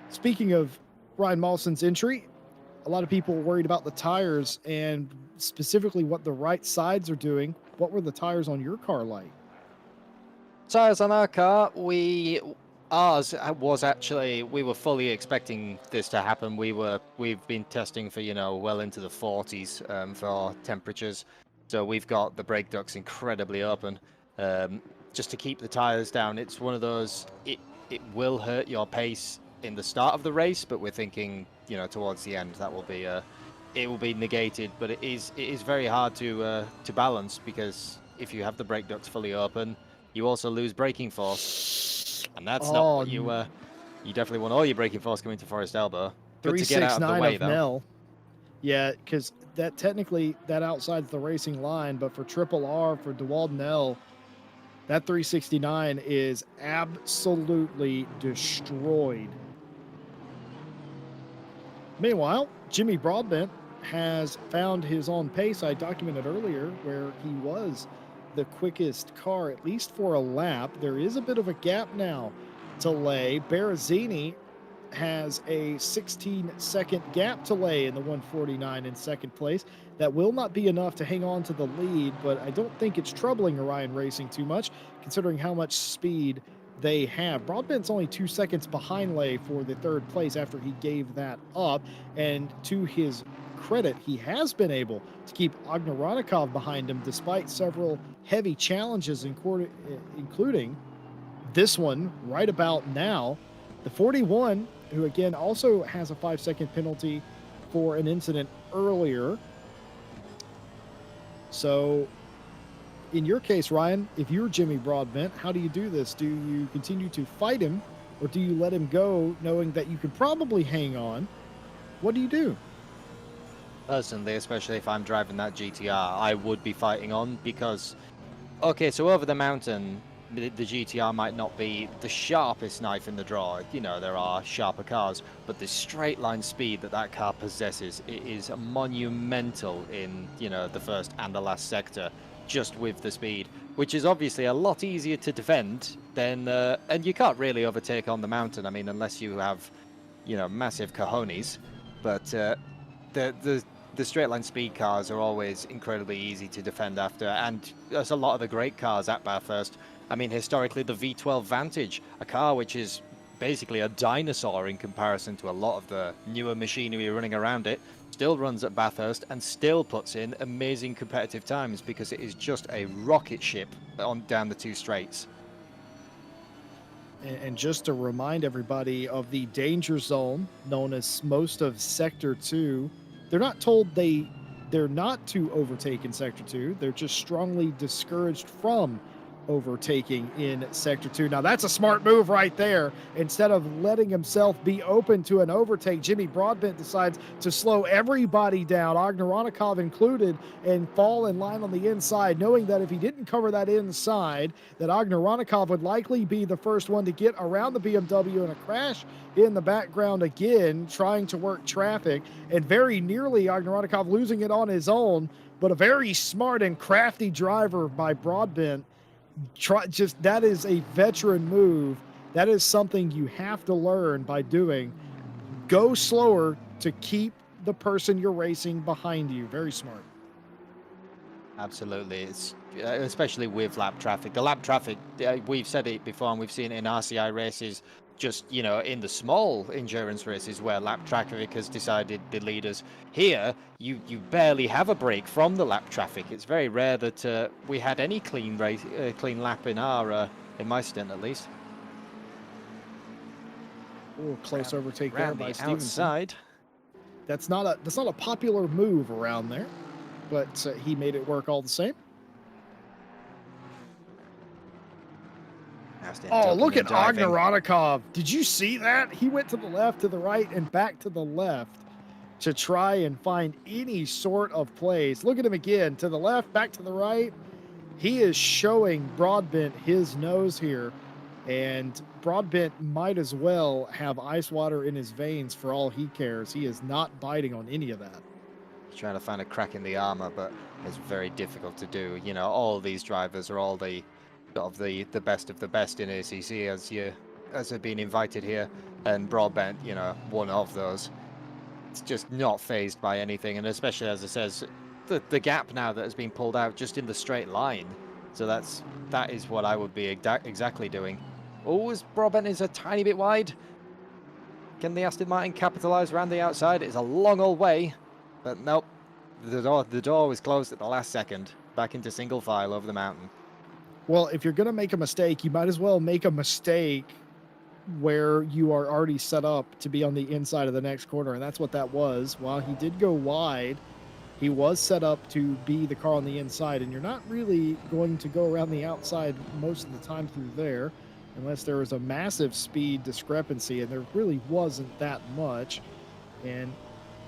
speaking of Ryan Mawson's entry. A lot of people were worried about the tires and specifically what the right sides are doing. What were the tires on your car like? Tires on our car, ours was actually, we were fully expecting this to happen. We've been testing for, you know, well into the 40s for temperatures. So we've got the brake ducts incredibly open just to keep the tires down. It's one of those, it will hurt your pace in the start of the race, but we're thinking, you know, towards the end that will be it will be negated. But it is very hard to balance, because if you have the brake ducts fully open, you also lose braking force, and that's not what you you definitely want all your braking force coming to Forest Elbow. Good to get out of the way, though. Nell. Yeah, because that technically that outsides the racing line, but for Triple R, for DeWalden L, that 369 is absolutely destroyed. Meanwhile, Jimmy Broadbent has found his own pace. I documented earlier where he was the quickest car, at least for a lap. There is a bit of a gap now to lay. Berrezzini has a 16-second gap to lay in the 149 in second place. That will not be enough to hang on to the lead, but I don't think it's troubling Orion Racing too much, considering how much speed they have. Broadbent's only 2 seconds behind Lay for the third place after he gave that up, and to his credit, he has been able to keep Ognoronikov behind him despite several heavy challenges, including this one right about now. The 41, who again also has a 5-second penalty for an incident earlier. So in your case, Ryan, if you're Jimmy Broadbent, how do you do this? Do you continue to fight him, or do you let him go knowing that you can probably hang on? What do you do? Personally, especially if I'm driving that GTR, I would be fighting on, because, okay, so over the mountain, the GTR might not be the sharpest knife in the drawer. You know, there are sharper cars, but the straight line speed that car possesses, it is monumental in, you know, the first and the last sector, just with the speed, which is obviously a lot easier to defend than, and you can't really overtake on the mountain, I mean, unless you have, you know, massive cojones. But the straight line speed cars are always incredibly easy to defend after, and there's a lot of the great cars at Bathurst. I mean, historically, the V12 Vantage, a car which is basically a dinosaur in comparison to a lot of the newer machinery running around it, still runs at Bathurst and still puts in amazing competitive times, because it is just a rocket ship on down the two straights. And just to remind everybody of the danger zone known as most of Sector 2, they're not told they're not to overtake in Sector 2. They're just strongly discouraged from overtaking in Sector 2. Now, that's a smart move right there. Instead of letting himself be open to an overtake, Jimmy Broadbent decides to slow everybody down, Ognoronikov included, and fall in line on the inside, knowing that if he didn't cover that inside, that Ognoronikov would likely be the first one to get around the BMW in a crash in the background again, trying to work traffic, and very nearly Ognoronikov losing it on his own. But a very smart and crafty driver by Broadbent. That is a veteran move. That is something you have to learn by doing. Go slower to keep the person you're racing behind you. Very smart. Absolutely. It's especially with lap traffic. The lap traffic, we've said it before, and we've seen it in RCI races, just, you know, in the small endurance races where lap traffic has decided the leaders. Here, you barely have a break from the lap traffic. It's very rare that we had any clean lap in in my stint, at least. Oh, close overtake there by Stevenson. Outside. That's not a popular move around there, but he made it work all the same. Oh, look at Ognoronikov. Did you see that? He went to the left, to the right, and back to the left to try and find any sort of place. Look at him again. To the left, back to the right. He is showing Broadbent his nose here, and Broadbent might as well have ice water in his veins for all he cares. He is not biting on any of that. He's trying to find a crack in the armor, but it's very difficult to do. You know, all these drivers are all the best of the best in ACC, as as have been invited here, and Broadbent, you know, one of those. It's just not phased by anything, and especially as it says, the gap now that has been pulled out just in the straight line. So that is what I would be exactly doing. Oh, Broadbent is a tiny bit wide. Can the Aston Martin capitalise around the outside? It's a long old way, but nope. The door was closed at the last second. Back into single file over the mountain. Well, if you're going to make a mistake, you might as well make a mistake where you are already set up to be on the inside of the next corner, and that's what that was. While he did go wide, he was set up to be the car on the inside, and you're not really going to go around the outside most of the time through there unless there was a massive speed discrepancy, and there really wasn't that much. And,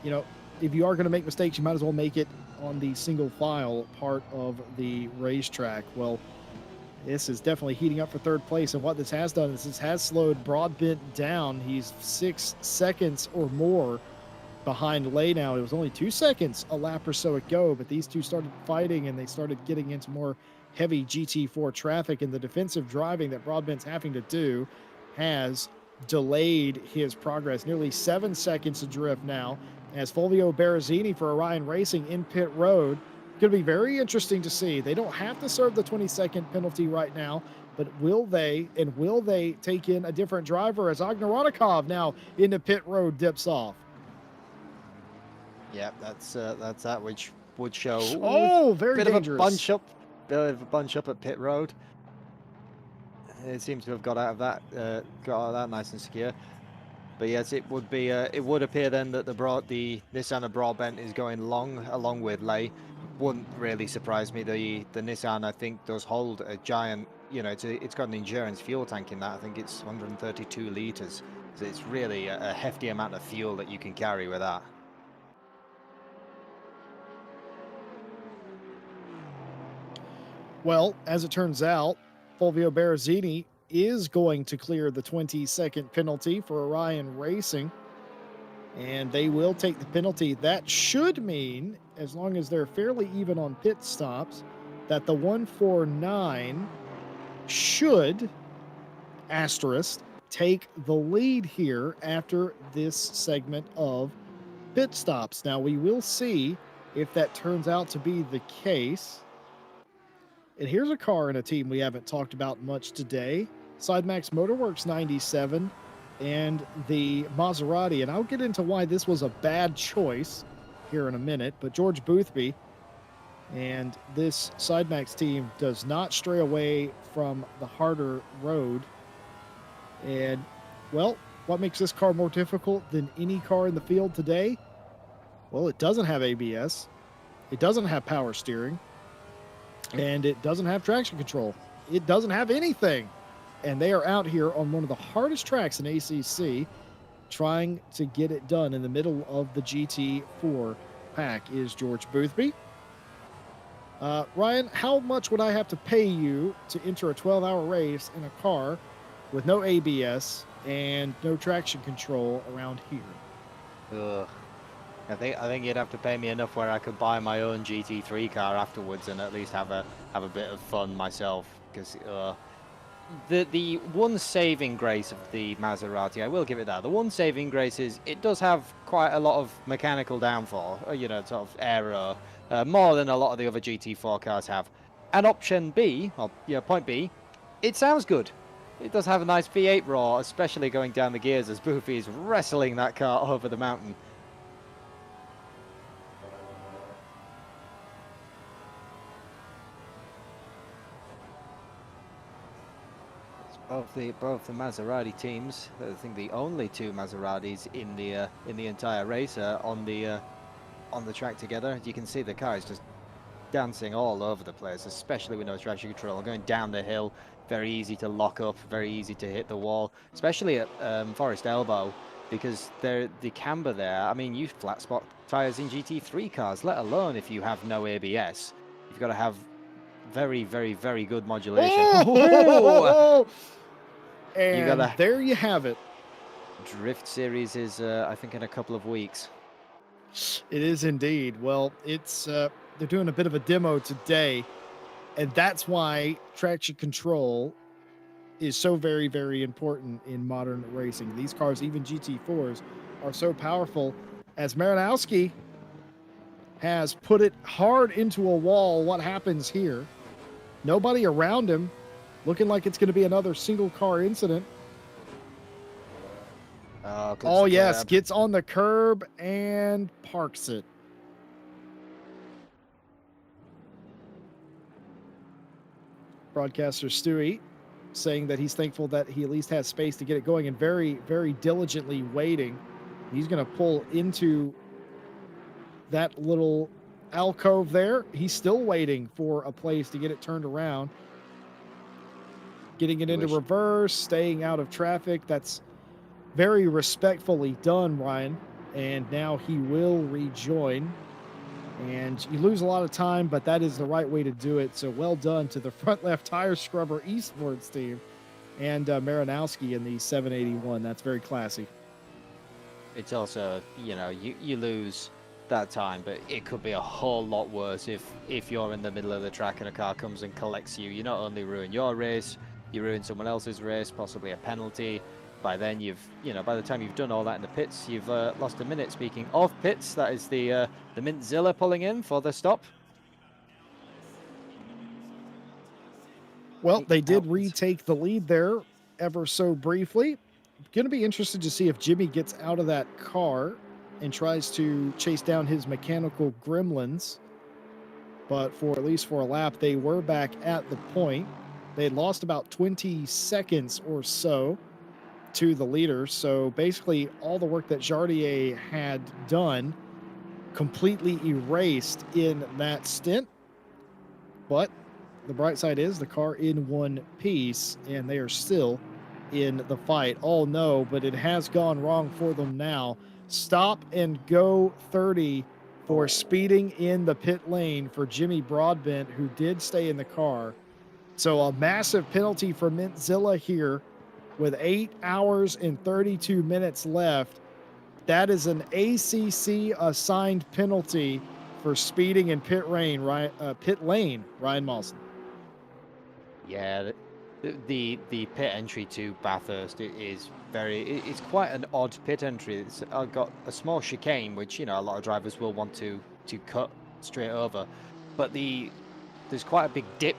you know, if you are going to make mistakes, you might as well make it on the single file part of the racetrack. Well, this is definitely heating up for third place, and what this has done is this has slowed Broadbent down. He's 6 seconds or more behind Lay now. It was only 2 seconds a lap or so ago, but these two started fighting, and they started getting into more heavy GT4 traffic, and the defensive driving that Broadbent's having to do has delayed his progress. Nearly 7 seconds adrift now, as Fulvio Berrezzini for Orion Racing in pit road. Going to be very interesting to see. They don't have to serve the 20-second penalty right now, but will they take in a different driver as Ognarodikov now into pit road dips off? Yeah, that's that, which would show. Oh, very dangerous. Bit of a bunch up at pit road. It seems to have got out of that nice and secure. But yes, it would be. It would appear then that the Nissan of Broadbent is going long along with Lay. Wouldn't really surprise me. The Nissan, I think, does hold a giant. You know, it's got an endurance fuel tank in that. I think it's 132 liters. So it's really a hefty amount of fuel that you can carry with that. Well, as it turns out, Fulvio Berrezzini is going to clear the 20-second penalty for Orion Racing, and they will take the penalty. That should mean, as long as they're fairly even on pit stops, that the 149 should, asterisk, take the lead here after this segment of pit stops. Now, we will see if that turns out to be the case. And here's a car and a team we haven't talked about much today. Sidemax Motorworks 97 and the Maserati. And I'll get into why this was a bad choice here in a minute. But George Boothby and this Sidemax team does not stray away from the harder road. And, well, what makes this car more difficult than any car in the field today? Well, it doesn't have ABS. It doesn't have power steering. And it doesn't have traction control. It doesn't have anything. And they are out here on one of the hardest tracks in ACC trying to get it done. In the middle of the GT4 pack is George Boothby. Ryan, how much would I have to pay you to enter a 12-hour race in a car with no ABS and no traction control around here? Ugh. I think you'd have to pay me enough where I could buy my own GT3 car afterwards and at least have a bit of fun myself. Because the one saving grace of the Maserati, I will give it that. The one saving grace is it does have quite a lot of mechanical downfall, you know, sort of aero, more than a lot of the other GT4 cars have. And option B, or point B, it sounds good. It does have a nice V8 roar, especially going down the gears as Boofy is wrestling that car over the mountain. Both the Maserati teams, I think the only two Maseratis in the entire race are on the track together. You can see the car is just dancing all over the place, especially with no traction control. Going down the hill, very easy to lock up, very easy to hit the wall, especially at Forest Elbow, because the camber there. I mean, you flat spot tires in GT3 cars, let alone if you have no ABS. You've got to have very, very, very good modulation. Oh! And there you have it. Drift Series is, I think, in a couple of weeks. It is indeed. Well, it's they're doing a bit of a demo today, and that's why traction control is so very, very important in modern racing. These cars, even GT4s, are so powerful. As Maranowski has put it hard into a wall, what happens here? Nobody around him, looking like it's going to be another single car incident. Oh, yes, gets on the curb and parks it. Broadcaster Stewie saying that he's thankful that he at least has space to get it going and very, very diligently waiting. He's going to pull into that little alcove there. He's still waiting for a place to get it turned around. Getting it into reverse, staying out of traffic. That's very respectfully done, Ryan. And now he will rejoin. And you lose a lot of time, but that is the right way to do it. So well done to the front left tire scrubber esports team and Maranowski in the 781. That's very classy. It's also, you know, you lose that time, but it could be a whole lot worse if you're in the middle of the track and a car comes and collects you. You not only ruin your race, you ruin someone else's race, possibly a penalty. By then by the time you've done all that in the pits, you've lost a minute. Speaking of pits, that is the Mintzilla pulling in for the stop. Well, they did retake the lead there ever so briefly. Going to be interested to see if Jimmy gets out of that car and tries to chase down his mechanical gremlins. But for at least for a lap, they were back at the point. They had lost about 20 seconds or so to the leader. So basically all the work that Jardier had done completely erased in that stint. But the bright side is the car in one piece and they are still in the fight. Oh no, but it has gone wrong for them now. Stop and go 30 for speeding in the pit lane for Jimmy Broadbent, who did stay in the car. So a massive penalty for Mintzilla here with 8 hours and 32 minutes left. That is an ACC assigned penalty for speeding in pit lane, Ryan Mawson. Yeah, the pit entry to Bathurst is it's quite an odd pit entry. It's got a small chicane, which, you know, a lot of drivers will want to cut straight over, but there's quite a big dip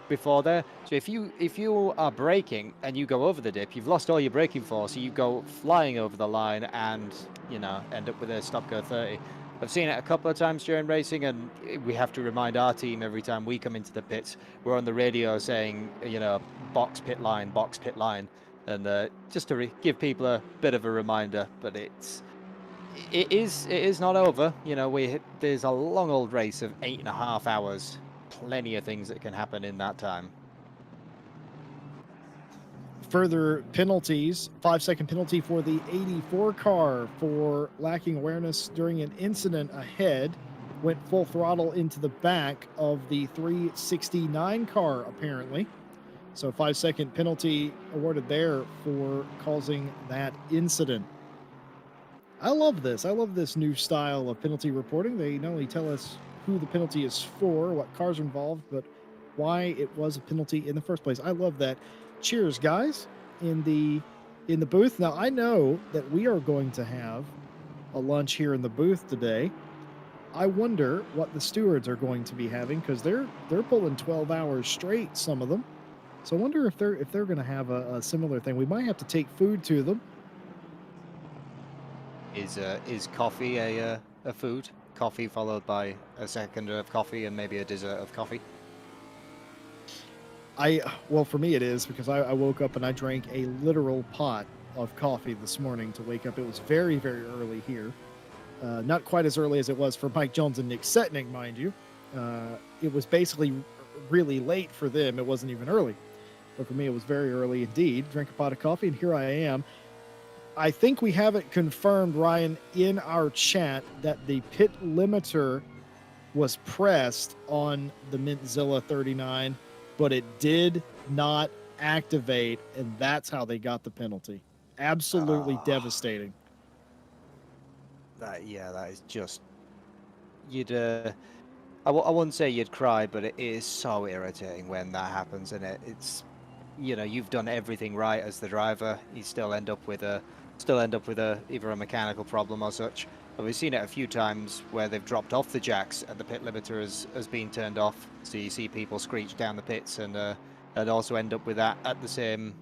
before there. So if you are braking and you go over the dip, you've lost all your braking force, so you go flying over the line and, you know, end up with a stop go 30. I've seen it a couple of times during racing, and we have to remind our team every time we come into the pits. We're on the radio saying, you know, box pit line, and just to give people a bit of a reminder. But it is not over. You know, there's a long old race of 8.5 hours. Plenty of things that can happen in that time. Further penalties, 5-second penalty for the 84 car for lacking awareness during an incident ahead. Went full throttle into the back of the 369 car, apparently. So 5-second penalty awarded there for causing that incident. I love this. I love this new style of penalty reporting. They not only tell us who the penalty is for, what cars are involved, but why it was a penalty in the first place. I love that. Cheers, guys, in the booth. Now, I know that we are going to have a lunch here in the booth today. I wonder what the stewards are going to be having, because they're pulling 12 hours straight, some of them. So I wonder if they're going to have a similar thing. We might have to take food to them. Is coffee a food? Coffee followed by a second of coffee and maybe a dessert of coffee? Well, for me it is, because I woke up and I drank a literal pot of coffee this morning to wake up. It was very, very early here. Not quite as early as it was for Mike Jones and Nick Setnick, mind you. It was basically really late for them. It wasn't even early. But for me, it was very early indeed. Drank a pot of coffee, and here I am. I think we have it confirmed, Ryan, in our chat that the pit limiter was pressed on the Mintzilla 39, but it did not activate, and that's how they got the penalty. Absolutely devastating. That is just... I wouldn't say you'd cry, but it is so irritating when that happens, and it's you know, you've done everything right as the driver, you still end up with a either a mechanical problem or such. But we've seen it a few times where they've dropped off the jacks and the pit limiter has been turned off. So you see people screech down the pits and also end up with that at the same,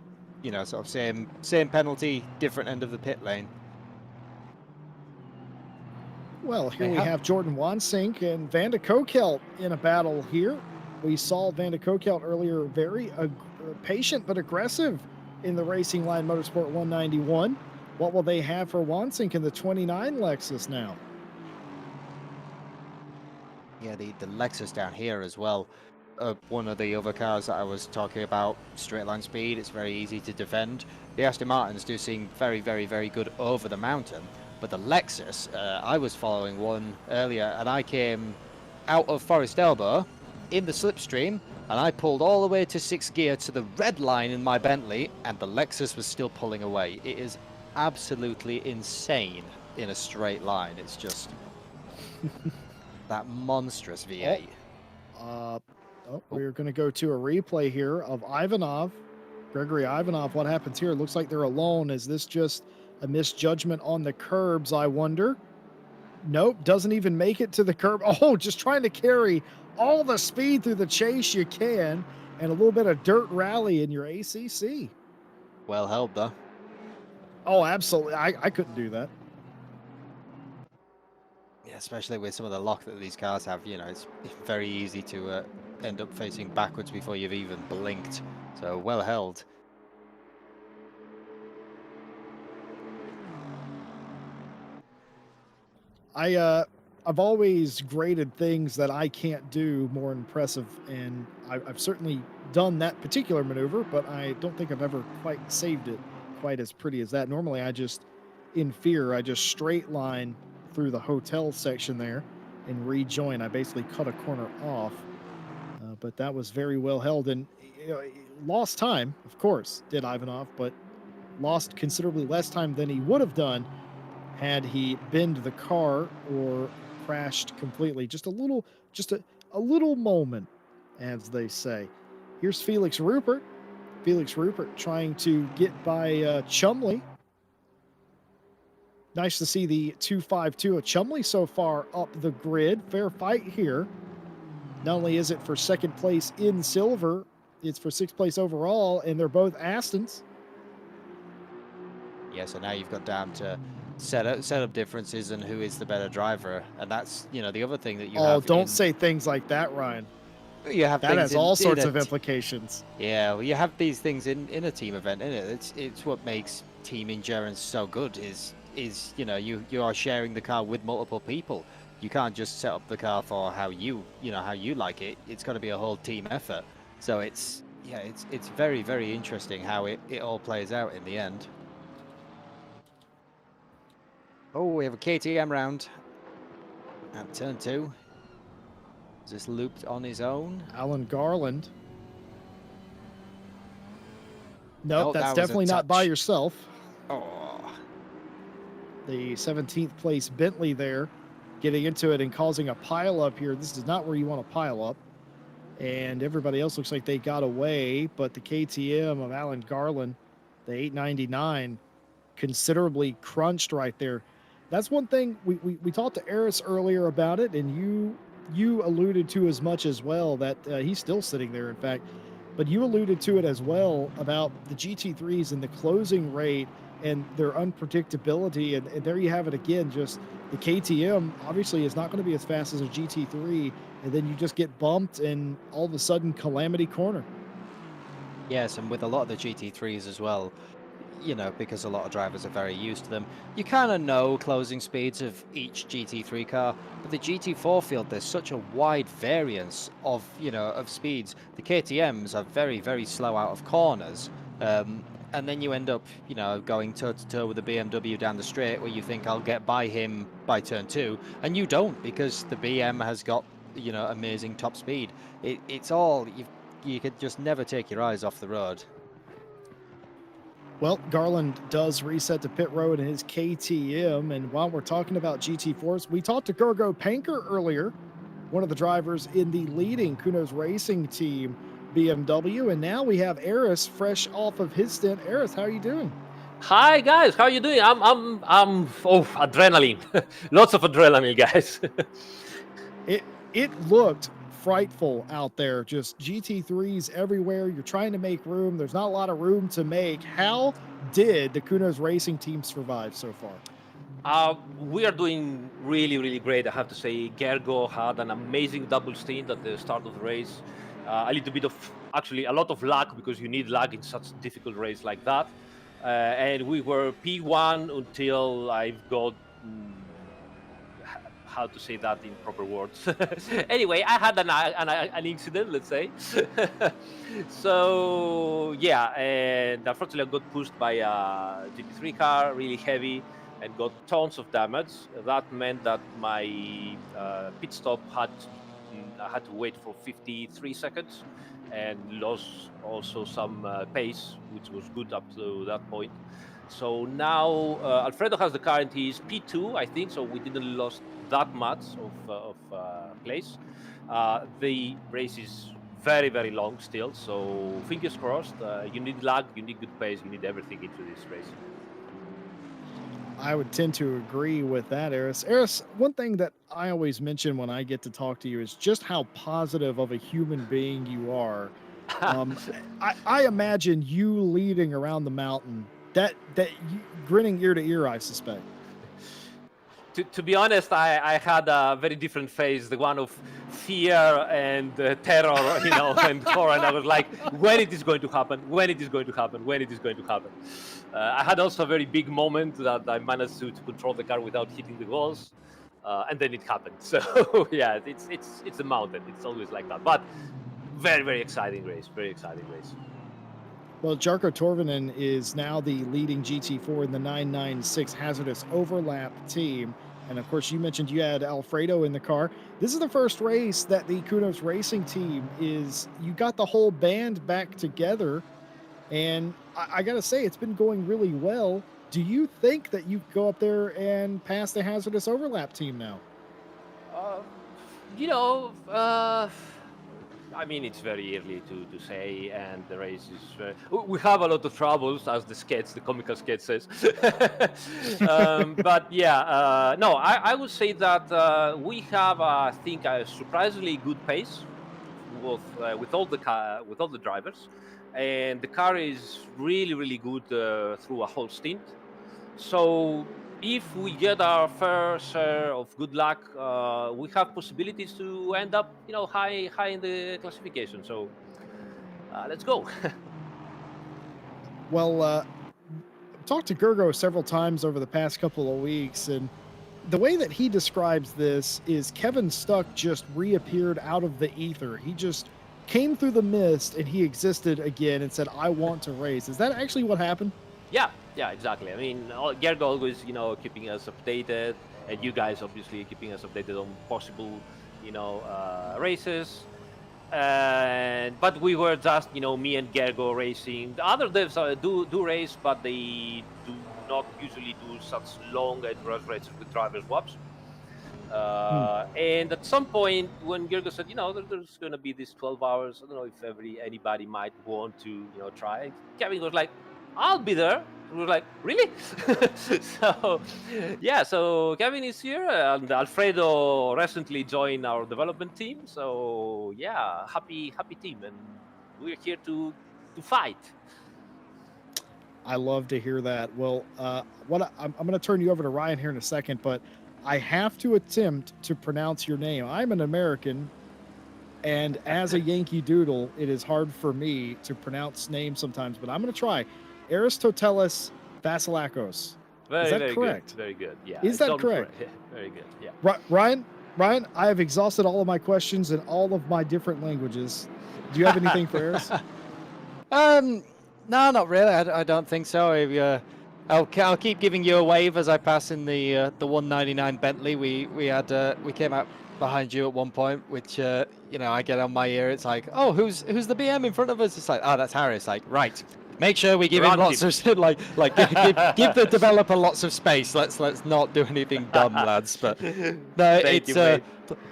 you know, sort of same penalty, different end of the pit lane. Well, here They we have- have Jordan Wansink and Van de Kokelt in a battle here. We saw Van de Kokelt earlier, very patient but aggressive in the Racing Line Motorsport 191. What will they have for Wansink in the 29 Lexus now? Yeah, the Lexus down here as well. One of the other cars that I was talking about, straight line speed, it's very easy to defend. The Aston Martins do seem very, very, very good over the mountain. But the Lexus, I was following one earlier and I came out of Forest Elbow in the slipstream and I pulled all the way to 6th gear to the red line in my Bentley and the Lexus was still pulling away. It is absolutely insane in a straight line. It's just that monstrous V8. We're going to go to a replay here of Ivanov, Gregory Ivanov. What happens here? It looks like they're alone. Is this just a misjudgment on the curbs, I wonder? Nope, doesn't even make it to the curb. Oh, just trying to carry all the speed through the chase you can and a little bit of dirt rally in your ACC. Well held, though. Oh, absolutely. I couldn't do that. Yeah, especially with some of the lock that these cars have, you know, it's very easy to end up facing backwards before you've even blinked. So well held. I've always graded things that I can't do more impressive, and I've certainly done that particular maneuver, but I don't think I've ever quite saved it quite as pretty as that. Normally, I just straight line through the hotel section there and rejoin. I basically cut a corner off, but that was very well held and lost time, of course, did Ivanov, but lost considerably less time than he would have done had he binned the car or crashed completely. Just a little moment, as they say. Here's Felix Rupert. Felix Rupert trying to get by Chumley. Nice to see the 252 of Chumley so far up the grid. Fair fight here. Not only is it for second place in silver, it's for sixth place overall, and they're both Astons. Yeah, so now you've got down to setup differences and who is the better driver, and that's, you know, the other thing that you have. Oh, don't say things like that, Ryan. You have that has all sorts of implications. Yeah, well, you have these things in a team event, isn't it? It's what makes team endurance so good. Is you know, you are sharing the car with multiple people. You can't just set up the car for how you like it. It's got to be a whole team effort. So it's very, very interesting how it all plays out in the end. Oh, we have a KTM round at turn 2. Is this looped on his own? Alan Garland. Nope, that that's was a definitely not by touch. yourself. Oh, The 17th place Bentley there, getting into it and causing a pile up here. This is not where you want to pile up. And everybody else looks like they got away, but the KTM of Alan Garland, the 899, considerably crunched right there. That's one thing we talked to Eris earlier about it, and you alluded to as much as well, that he's still sitting there, in fact. But you alluded to it as well about the GT3s and the closing rate and their unpredictability. And there you have it again. Just the KTM obviously is not going to be as fast as a GT3, and then you just get bumped and all of a sudden calamity corner. yes, and with a lot of the GT3s as well, you know, because a lot of drivers are very used to them, you kind of know closing speeds of each GT3 car, but the GT4 field, there's such a wide variance of, you know, of speeds. The KTMs are very, very slow out of corners, and then you end up, you know, going toe-to-toe with the BMW down the straight where you think I'll get by him by turn 2, and you don't, because the BM has got, you know, amazing top speed. It's all, you could just never take your eyes off the road. Well, Garland does reset to pit road in his KTM. And while we're talking about GT4s, we talked to Gergo Panker earlier, one of the drivers in the leading Kunos racing team, BMW, and now we have Eris fresh off of his stint. Eris, how are you doing? Hi guys, how are you doing? I'm adrenaline, lots of adrenaline, guys. It looked frightful out there, just GT3s everywhere. You're trying to make room. There's not a lot of room to make. How did the Kunos racing team survive so far? We are doing really great, I have to say. Gergo had an amazing double stint at the start of the race. A little bit of, actually a lot of luck, because you need luck in such a difficult race like that. And we were P1 until I've got, how to say that in proper words. Anyway, I had an incident, let's say. So yeah, and unfortunately I got pushed by a GT3 car, really heavy, and got tons of damage. That meant that my pit stop I had to wait for 53 seconds and lost also some pace, which was good up to that point. So now Alfredo has the car and he's P2, I think, so we didn't lose that much of place. The race is very long still, so fingers crossed. You need luck, you need good pace, you need everything into this race. I would tend to agree with that, Eris. Eris, one thing that I always mention when I get to talk to you is just how positive of a human being you are. I imagine you leading around the mountain, that you, grinning ear to ear, I suspect. To be honest, I had a very different phase, the one of fear and terror, you know, and horror. And I was like, when it is going to happen? When it is going to happen? When it is going to happen? I had also a very big moment that I managed to control the car without hitting the walls, and then it happened. So yeah, it's a mountain. It's always like that. But very exciting race. Very exciting race. Well, Jarkko Torvinen is now the leading GT4 in the 996 hazardous overlap team. And of course, you mentioned you had Alfredo in the car. This is the first race that the Kunos racing team you got the whole band back together. And I got to say, it's been going really well. Do you think that you go up there and pass the hazardous overlap team now? You know, I mean, it's very early to say, and the race is. We have a lot of troubles, as the comical sketch says. But yeah, no, I would say that we have, I think, a surprisingly good pace with all the drivers, and the car is really good through a whole stint. So if we get our fair share of good luck, we have possibilities to end up, you know, high in the classification. So let's go. Well, I've talked to Gergo several times over the past couple of weeks, and the way that he describes this is Kevin Stuck just reappeared out of the ether. He just came through the mist and he existed again and said, "I want to race." Is that actually what happened? Yeah, exactly. I mean, Gergo always, you know, keeping us updated, and you guys obviously keeping us updated on possible, you know, races. But we were just, you know, me and Gergo racing. The other devs do race, but they do not usually do such long endurance races with driver swaps. And at some point, when Gergo said, you know, there's going to be this 12 hours, I don't know if anybody might want to, you know, try. Kevin was like, "I'll be there." We were like, "Really?" So yeah, so Kevin is here, and Alfredo recently joined our development team. So yeah, happy team, and we're here to fight. I love to hear that. Well, I'm going to turn you over to Ryan here in a second, but I have to attempt to pronounce your name. I'm an American, and as a Yankee Doodle, it is hard for me to pronounce names sometimes, but I'm going to try. Aristotelis Vasilakos. Is that correct? Good. Very good. Yeah. Is that correct? Yeah, very good. Yeah. Ryan, I have exhausted all of my questions in all of my different languages. Do you have anything for Aris? No, not really. I don't think so. I'll keep giving you a wave as I pass in the 199 Bentley. We came out behind you at one point, which you know, I get on my ear. It's like, "Oh, who's the BM in front of us?" It's like, "Oh, that's Harris." Like, right. Make sure we give him lots of give the developer lots of space. Let's not do anything dumb, lads. But no,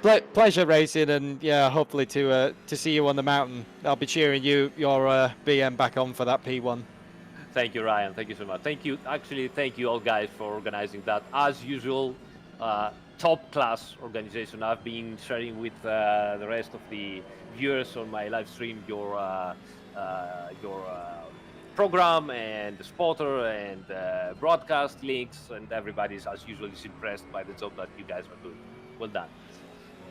Pleasure racing, and yeah, hopefully to see you on the mountain. I'll be cheering your BM back on for that P1. Thank you, Ryan. Thank you so much. Thank you. Actually, thank you all guys for organizing that. As usual, top class organization. I've been sharing with the rest of the viewers on my live stream your program and the spotter and broadcast links, and everybody's as usual is impressed by the job that you guys are doing. Well done.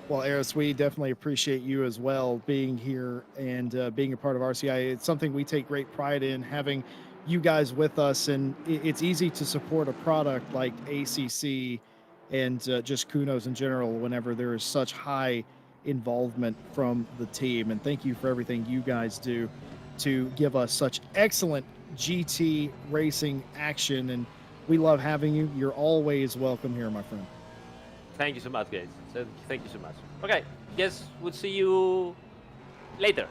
Well, Eris, we definitely appreciate you as well being here and being a part of RCI. It's something we take great pride in, having you guys with us, and it's easy to support a product like ACC and just Kunos in general whenever there is such high involvement from the team. And thank you for everything you guys do to give us such excellent GT racing action, and we love having you. You're always welcome here, my friend. Thank you so much, guys. Thank you so much. Okay, yes, we'll see you later.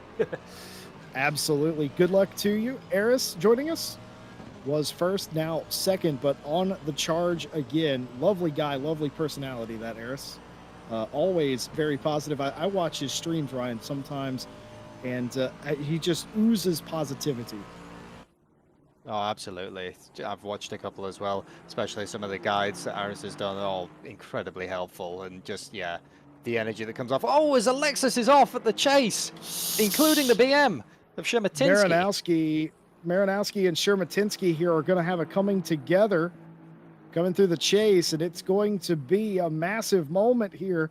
Absolutely. Good luck to you. Eris joining us was first, now second, but on the charge again. Lovely guy, lovely personality, that Eris. Always very positive. I watch his streams, Ryan, sometimes, and he just oozes positivity. Oh, absolutely. I've watched a couple as well, especially some of the guides that Aris has done are all incredibly helpful, and just, yeah, the energy that comes off. Oh, as Alexis is off at the chase, including the BM of Shermatinsky. Marinowski and Shermatinsky here are going to have a coming together, coming through the chase, and it's going to be a massive moment here.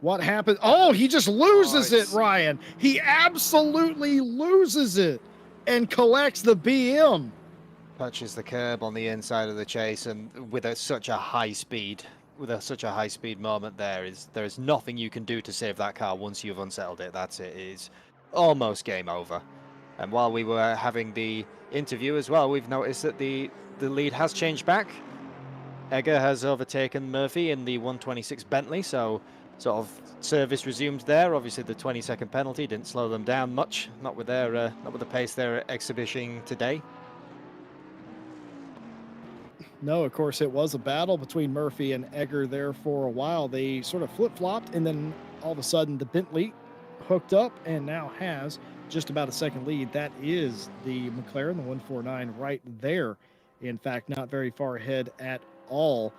What happened? Oh, he just loses it, Ryan. He absolutely loses it and collects the BM. Touches the curb on the inside of the chase, and with such a high speed moment, there is nothing you can do to save that car once you've unsettled it. That's it. It is almost game over. And while we were having the interview as well, we've noticed that the lead has changed back. Egger has overtaken Murphy in the 126 Bentley, so sort of service resumed there. Obviously, the 20-second penalty didn't slow them down much, not with the pace they're exhibiting today. No, of course, it was a battle between Murphy and Egger there for a while. They sort of flip-flopped, and then all of a sudden the Bentley hooked up and now has just about a second lead. That is the McLaren, the 149 right there. In fact, not very far ahead at all.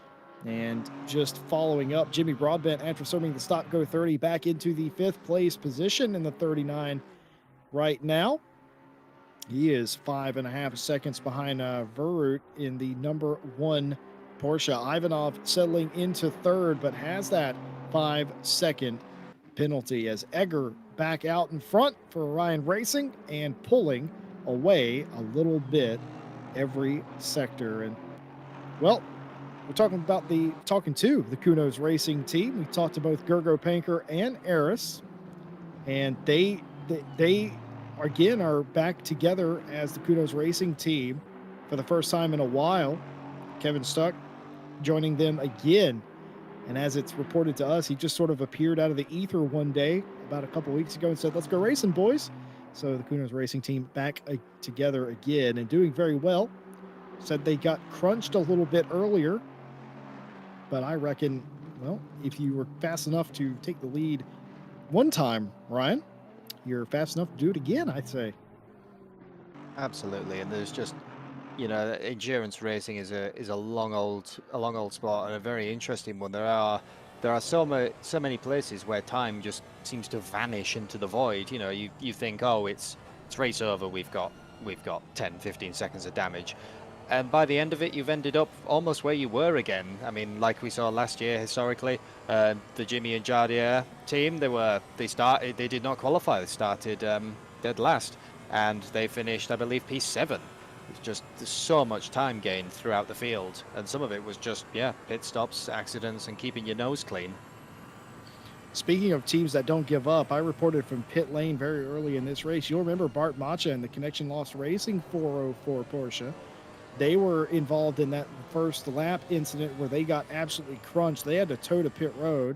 And just following up, Jimmy Broadbent, after serving the stop go 30, back into the 5th place position in the 39 right now. He is 5.5 seconds behind Verut in the number 1 Porsche. Ivanov settling into 3rd, but has that 5-second penalty as Egger back out in front for Ryan Racing and pulling away a little bit every sector. And well, we're talking to the Kunos Racing team. We talked to both Gergo Panker and Eris, and they again are back together as the Kunos Racing team for the first time in a while. Kevin Stuck joining them again, and as it's reported to us, he just sort of appeared out of the ether one day about a couple weeks ago and said, "Let's go racing, boys." So the Kunos Racing team back together again and doing very well. Said they got crunched a little bit earlier, but I reckon, well, if you were fast enough to take the lead one time, Ryan, you're fast enough to do it again, I'd say. Absolutely, and there's just, you know, endurance racing is a long old sport, and a very interesting one. There are so many places where time just seems to vanish into the void. You know, you think, oh, it's race over, we've got 10-15 seconds of damage. And by the end of it, you've ended up almost where you were again. I mean, like we saw last year historically, the Jimmy and Jardier team, they did not qualify. They started dead last, and they finished, I believe, P7. It's just, there's so much time gained throughout the field, and some of it was just, yeah, pit stops, accidents, and keeping your nose clean. Speaking of teams that don't give up, I reported from pit lane very early in this race. You'll remember Bart Macha and the Connection Lost Racing 404 Porsche. They were involved in that first lap incident where they got absolutely crunched. They had to tow to pit road.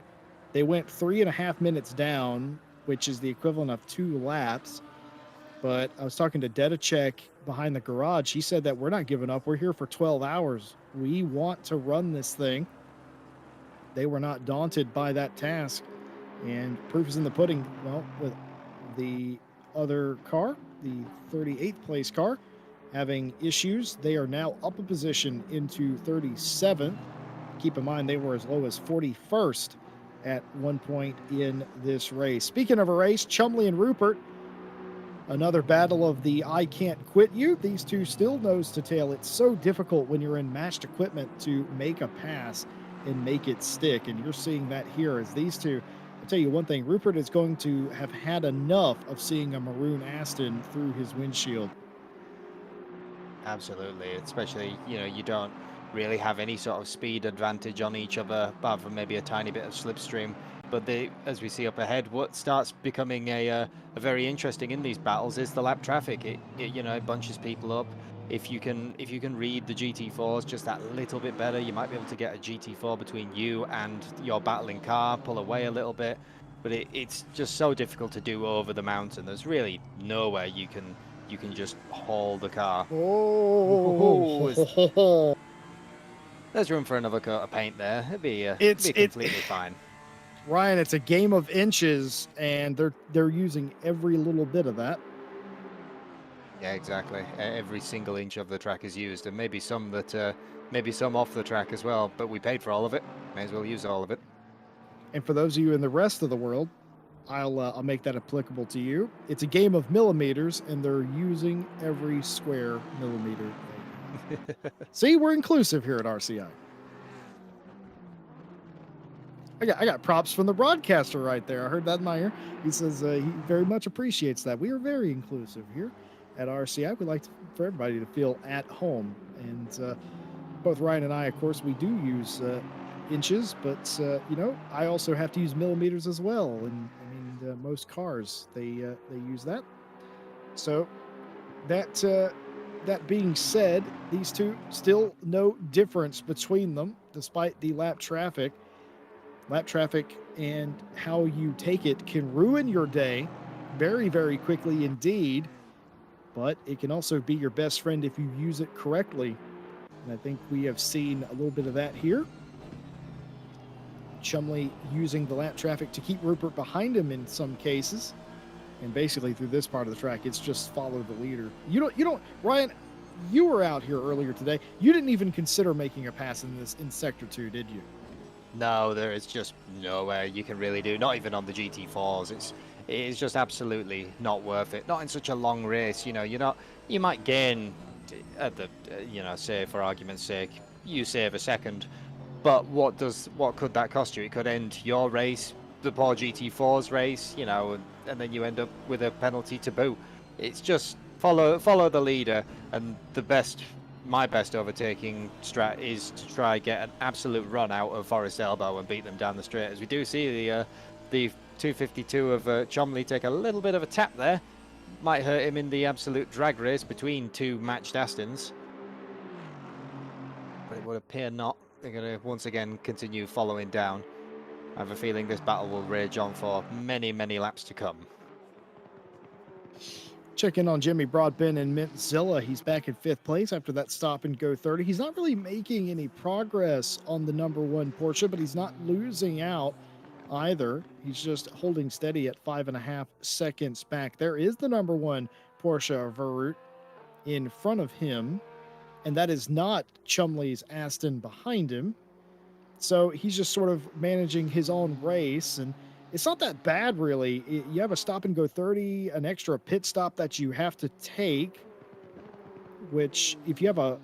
They went 3.5 minutes down, which is the equivalent of 2 laps. But I was talking to Dedacek behind the garage. He said that we're not giving up. We're here for 12 hours. We want to run this thing. they were not daunted by that task. And proof is in the pudding. Well, with the other car, the 38th place car, having issues, they are now up a position into 37th. Keep in mind, they were as low as 41st at one point in this race. Speaking of a race, Chumley and Rupert, another battle of the I can't quit you. These two still nose to tail. It's so difficult when you're in matched equipment to make a pass and make it stick. And you're seeing that here as these two, I'll tell you one thing, Rupert is going to have had enough of seeing a maroon Aston through his windshield. Absolutely, especially, you know, you don't really have any sort of speed advantage on each other, apart from maybe a tiny bit of slipstream. But as we see up ahead, what starts becoming a very interesting in these battles is the lap traffic. It you know, it bunches people up. If you can read the GT4s just that little bit better, you might be able to get a GT4 between you and your battling car, pull away a little bit. But it's just so difficult to do over the mountain. There's really nowhere you can just haul the car. Oh, There's room for another coat of paint there. It'd be It's- completely fine. Ryan, it's a game of inches, and they're using every little bit of that. Yeah, exactly. Every single inch of the track is used, and maybe some off the track as well. But we paid for all of it. May as well use all of it. And for those of you in the rest of the world, I'll make that applicable to you. It's a game of millimeters, and they're using every square millimeter. See, we're inclusive here at RCI. I got props from the broadcaster right there. I heard that in my ear. He says he very much appreciates that. We are very inclusive here at RCI. We like for everybody to feel at home. And both Ryan and I, of course, we do use inches, but you know, I also have to use millimeters as well. And I mean, most cars they use that. So that being said, these two still no difference between them, despite the lap traffic. Lap traffic and how you take it can ruin your day very, very quickly indeed, but it can also be your best friend if you use it correctly. And I think we have seen a little bit of that here. Chumley using the lap traffic to keep Rupert behind him in some cases. And basically through this part of the track, it's just follow the leader. You don't, Ryan, you were out here earlier today. You didn't even consider making a pass in Sector 2, did you? No, there is just nowhere you can really do. Not even on the GT4s. It is just absolutely not worth it. Not in such a long race. You know, you might gain at the you know, say for argument's sake, you save a second. But what could that cost you? It could end your race, the poor GT4's race, you know, and then you end up with a penalty to boot. It's just follow the leader, and my best overtaking strat is to try get an absolute run out of Forest Elbow and beat them down the straight. As we do see the 252 of Chumley take a little bit of a tap there. Might hurt him in the absolute drag race between two matched Astons. But it would appear not. They're going to once again continue following down. I have a feeling this battle will rage on for many, many laps to come. Check in on Jimmy Broadbent and Mintzilla. He's back in 5th place after that stop and go 30. He's not really making any progress on the #1 Porsche, but he's not losing out either. He's just holding steady at 5.5 seconds back. There is the #1 Porsche Verut in front of him, and that is not Chumley's Aston behind him. So he's just sort of managing his own race, and it's not that bad, really. You have a stop and go 30, an extra pit stop that you have to take, which if you have a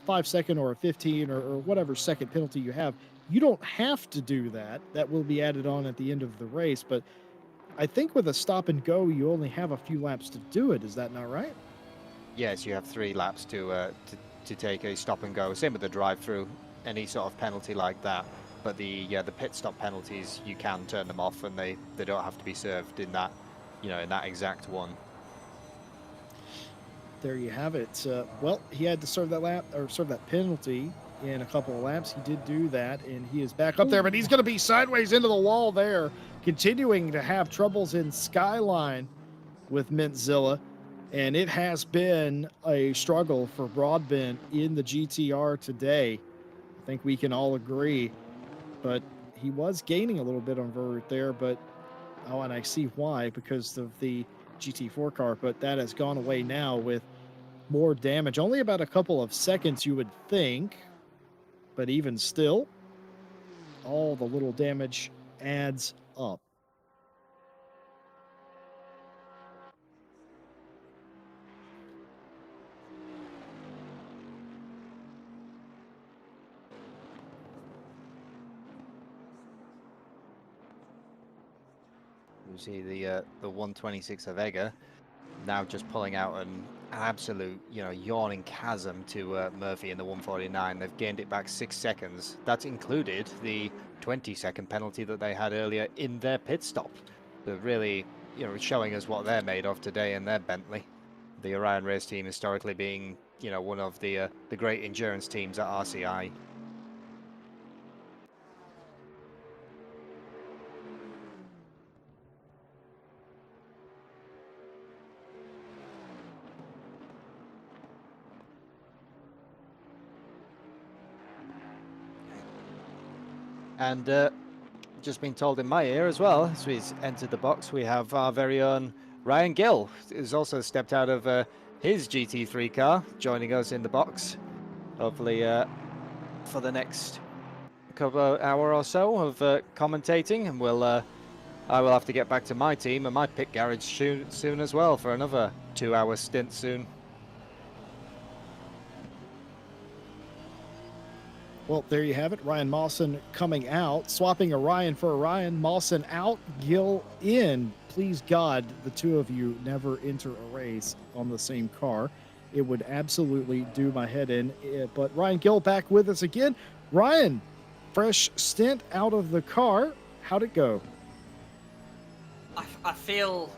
5-second or a 15 or whatever second penalty you have, you don't have to do that. That will be added on at the end of the race. But I think with a stop and go, you only have a few laps to do it. Is that not right? Yes, you have 3 laps to take a stop and go. Same with the drive-through. Any sort of penalty like that. But the pit stop penalties, you can turn them off, and they don't have to be served in that, you know, in that exact one. There you have it. Well, he had to serve that lap or serve that penalty in a couple of laps. He did do that, and he is back up there, but he's going to be sideways into the wall there, continuing to have troubles in Skyline with Mintzilla. And it has been a struggle for Broadbent in the GTR today. I think we can all agree. but he was gaining a little bit on Verwoerd there, but oh, and I see why, because of the GT4 car, but that has gone away now with more damage. Only about a couple of seconds, you would think, but even still, all the little damage adds up. You see the 126 of Egger now just pulling out an absolute, yawning chasm to Murphy in the 149. They've gained it back 6 seconds. That's included the 20-second penalty that they had earlier in their pit stop. They're really, showing us what they're made of today in their Bentley. The Orion race team historically being, one of the great endurance teams at RCI. And just been told in my ear as well, as he's entered the box, we have our very own Ryan Gill, who's also stepped out of his GT3 car, joining us in the box. Hopefully for the next couple of hour or so of commentating, and I will have to get back to my team and my pit garage soon as well for another 2-hour stint soon. Well, there you have it. Ryan Mawson coming out, swapping a Ryan for a Ryan. Mawson out, Gill in. Please God, the two of you never enter a race on the same car. It would absolutely do my head in. But Ryan Gill back with us again. Ryan, fresh stint out of the car. How'd it go? I feel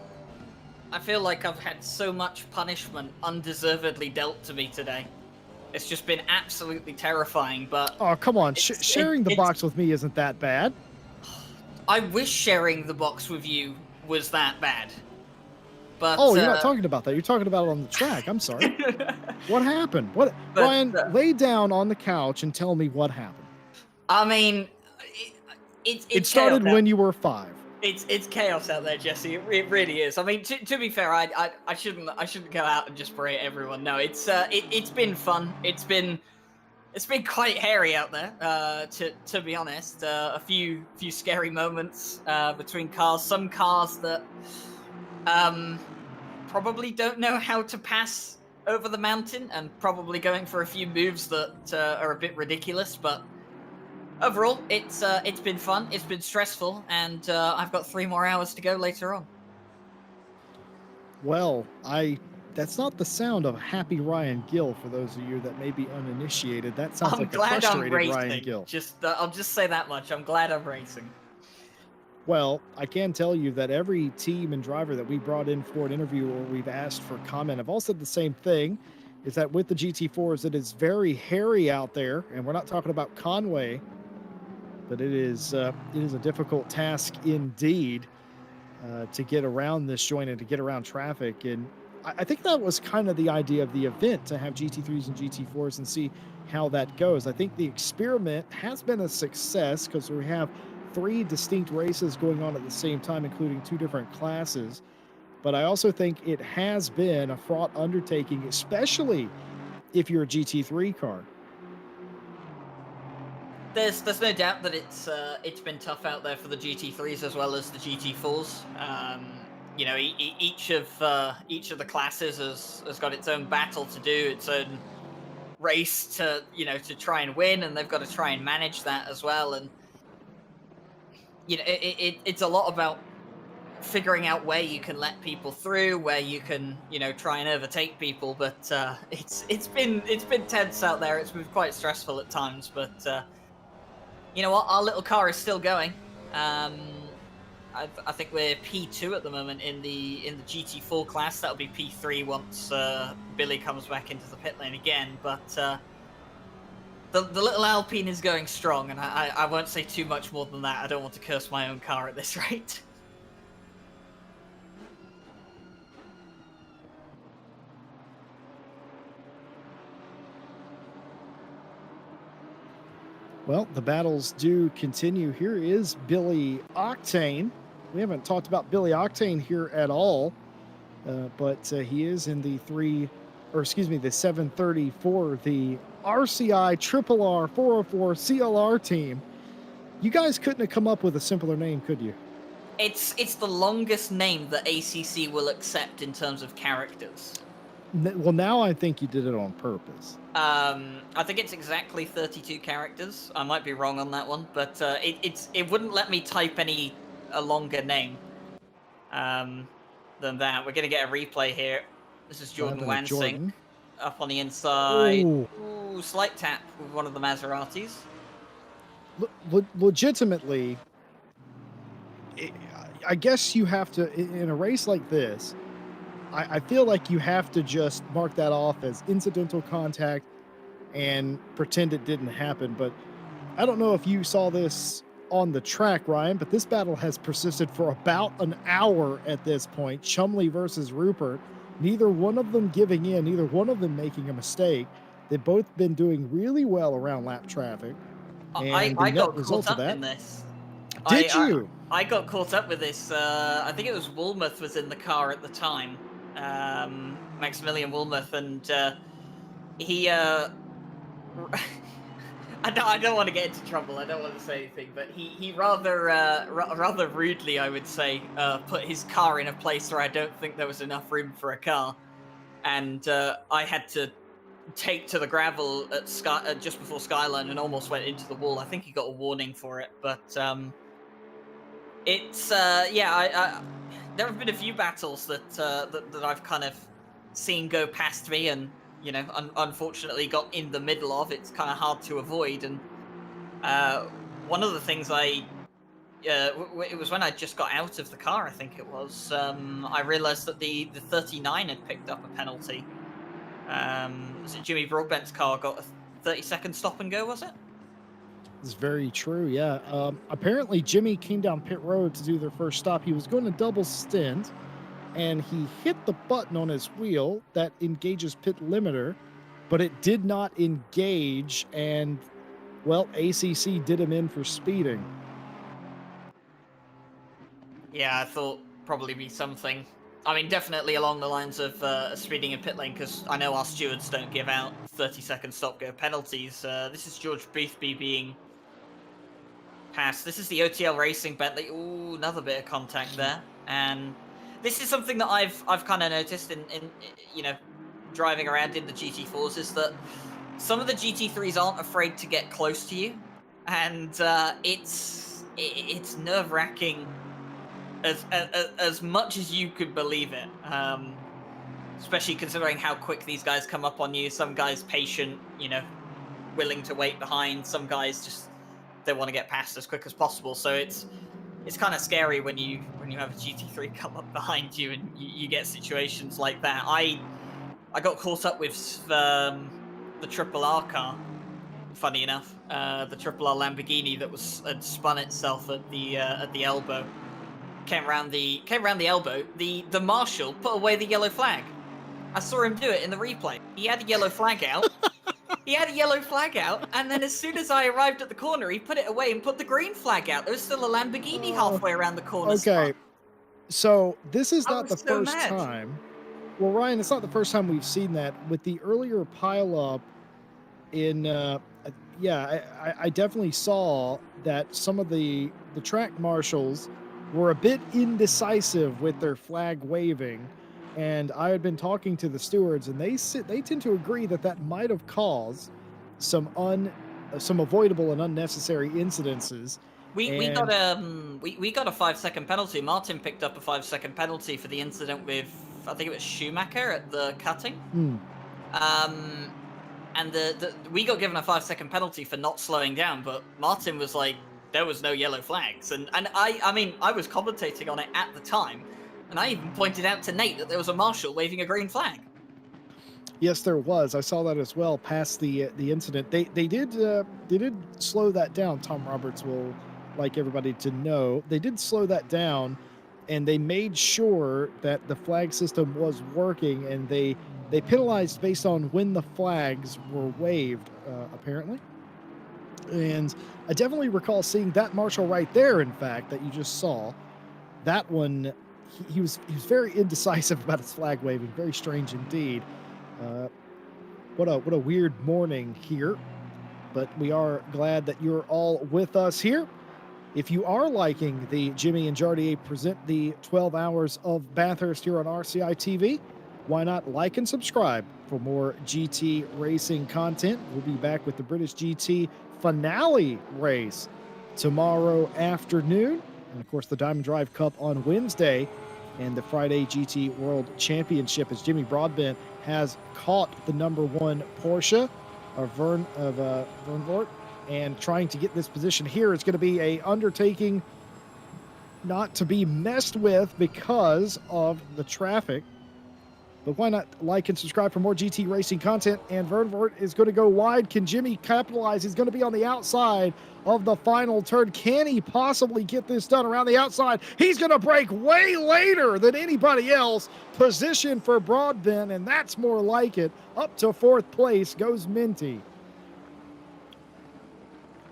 like I've had so much punishment undeservedly dealt to me today. It's just been absolutely terrifying, but... Oh, come on. Sharing the box with me isn't that bad. I wish sharing the box with you was that bad. But, oh, you're not talking about that. You're talking about it on the track. I'm sorry. What happened? Ryan, lay down on the couch and tell me what happened. I mean, it started when you were 5. It's chaos out there, Jesse. It really is. I mean, to be fair, I shouldn't go out and just berate everyone. No, it's been fun. It's been quite hairy out there. To be honest, a few scary moments between cars. Some cars that probably don't know how to pass over the mountain, and probably going for a few moves that are a bit ridiculous, but. Overall, it's been fun, it's been stressful, and I've got 3 more hours to go later on. Well, that's not the sound of happy Ryan Gill for those of you that may be uninitiated. That sounds like a frustrated Ryan Gill. I'll just say that much. I'm glad I'm racing. Well, I can tell you that every team and driver that we brought in for an interview or we've asked for comment have all said the same thing, is that with the GT4s, it is very hairy out there, and we're not talking about Conway, but it is a difficult task indeed to get around this joint and to get around traffic. And I think that was kind of the idea of the event, to have GT3s and GT4s and see how that goes. I think the experiment has been a success because we have 3 distinct races going on at the same time, including 2 different classes. But I also think it has been a fraught undertaking, especially if you're a GT3 car. There's no doubt that it's been tough out there for the GT3s as well as the GT4s. You know, each of the classes has got its own battle to do, its own race to try and win, and they've got to try and manage that as well. And it's a lot about figuring out where you can let people through, where you can try and overtake people. But it's been tense out there. It's been quite stressful at times, but. You know what? Our little car is still going. I think we're P2 at the moment in the GT4 class. That'll be P3 once Billy comes back into the pit lane again. But the little Alpine is going strong, and I won't say too much more than that. I don't want to curse my own car at this rate. Well, the battles do continue. Here is Billy Octane. We haven't talked about Billy Octane here at all, but he is in the the 730 for the RCI Triple R 404 CLR team. You guys couldn't have come up with a simpler name, could you? It's the longest name that ACC will accept in terms of characters. Well, now I think you did it on purpose. I think it's exactly 32 characters. I might be wrong on that one, but it wouldn't let me type a longer name than that. We're gonna get a replay here. This is Jordan Wansink up on the inside. Ooh, slight tap with one of the Maseratis. Legitimately, I guess you have to, in a race like this, I feel like you have to just mark that off as incidental contact and pretend it didn't happen. But I don't know if you saw this on the track, Ryan, but this battle has persisted for about an hour at this point. Chumley versus Rupert. Neither one of them giving in, neither one of them making a mistake. They've both been doing really well around lap traffic. I got caught up in this. Did you? I got caught up with this. I think it was Woolmuth was in the car at the time. Maximilian Woolmuth, and he I don't want to get into trouble. I don't want to say anything, but he rather rudely, I would say, put his car in a place where I don't think there was enough room for a car, and I had to take to the gravel at just before Skyline and almost went into the wall. I think he got a warning for it, but it's there have been a few battles that I've kind of seen go past me, and unfortunately got in the middle of. It's kind of hard to avoid, and one of the things it was when I just got out of the car, I think it was, I realized that the 39 had picked up a penalty. Was it Jimmy Broadbent's car got a 30-second stop and go, was it? It's very true, yeah. Apparently, Jimmy came down pit road to do their first stop. He was going to double stint, and he hit the button on his wheel that engages pit limiter, but it did not engage, and, well, ACC did him in for speeding. Yeah, I thought probably be something. I mean, definitely along the lines of speeding in pit lane, because I know our stewards don't give out 30-second stop-go penalties. This is George Boothby being passed. This is the OTL Racing Bentley. Ooh, another bit of contact there. And this is something that I've kind of noticed in driving around in the GT4s, is that some of the GT3s aren't afraid to get close to you, and it's nerve-wracking as much as you could believe it, especially considering how quick these guys come up on you. Some guys patient, willing to wait behind. Some guys just they want to get past as quick as possible. So it's kind of scary when you have a GT3 come up behind you and you get situations like that. I got caught up with the Triple R car. Funny enough, the Triple R Lamborghini that had spun itself at the elbow. Came around the elbow. The marshal put away the yellow flag. I saw him do it in the replay. He had a yellow flag out. And then as soon as I arrived at the corner, he put it away and put the green flag out. There was still a Lamborghini halfway around the corner. Okay, so this is not the first time. Well, Ryan, it's not the first time we've seen that. With the earlier pileup in, I definitely saw that some of the track marshals were a bit indecisive with their flag waving, and I had been talking to the stewards, and they tend to agree that might have caused some avoidable and unnecessary incidences. We got a 5-second penalty. Martin picked up a 5-second penalty for the incident with, I think it was Schumacher at the cutting. And we got given a 5-second penalty for not slowing down, but Martin was like, there was no yellow flags, and I mean I was commentating on it at the time, and I even pointed out to Nate that there was a marshal waving a green flag. Yes, there was. I saw that as well. Past the incident, they did slow that down. Tom Roberts will like everybody to know they did slow that down, and they made sure that the flag system was working, and they penalized based on when the flags were waved, apparently. And I definitely recall seeing that Marshall right there, in fact, that you just saw. That one, he was very indecisive about his flag waving. Very strange indeed. What a weird morning here. But we are glad that you're all with us here. If you are liking the Jimmy and Jardier present the 12 hours of Bathurst here on RCI TV, why not like and subscribe for more GT racing content? We'll be back with the British GT finale race tomorrow afternoon. And of course, the Diamond Drive Cup on Wednesday and the Friday GT World Championship as Jimmy Broadbent has caught the #1 Porsche of Vern Voort. And trying to get this position here is going to be a undertaking not to be messed with because of the traffic. But why not like and subscribe for more GT racing content? And Vern Voort is going to go wide. Can Jimmy capitalize? He's going to be on the outside of the final turn. Can he possibly get this done around the outside? He's going to brake way later than anybody else. Position for Broadbent, and that's more like it. Up to 4th place goes Minty.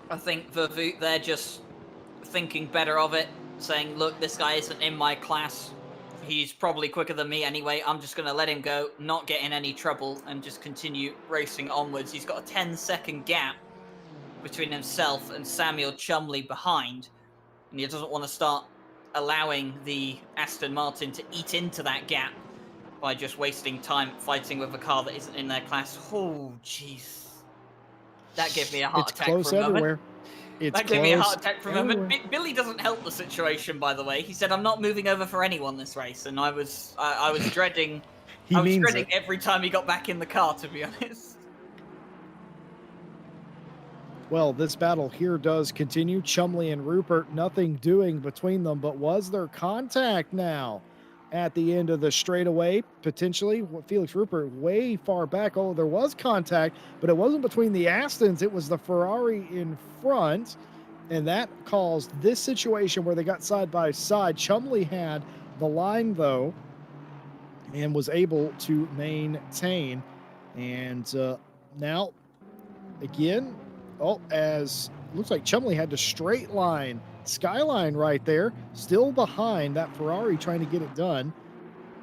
I think Vervoot, they're just thinking better of it, saying, look, this guy isn't in my class. He's probably quicker than me anyway. I'm just going to let him go, not get in any trouble, and just continue racing onwards. He's got a 10-second gap between himself and Samuel Chumley behind, and he doesn't want to start allowing the Aston Martin to eat into that gap by just wasting time fighting with a car that isn't in their class. Oh, jeez. That gave me a heart attack close for a moment. everywhere. It's that gave me a heart close attack for a everywhere. moment. Billy doesn't help the situation, by the way. He said, "I'm not moving over for anyone this race," and I was dreading. I was dreading every time he got back in the car, to be honest. Well, this battle here does continue. Chumley and Rupert, nothing doing between them, but was there contact now at the end of the straightaway? Potentially. Felix Rupert way far back. Oh, there was contact, but it wasn't between the Astons. It was the Ferrari in front, and that caused this situation where they got side by side. Chumley had the line, though, and was able to maintain. And now, again, as looks like Chumley had to straight line Skyline right there, still behind that Ferrari trying to get it done.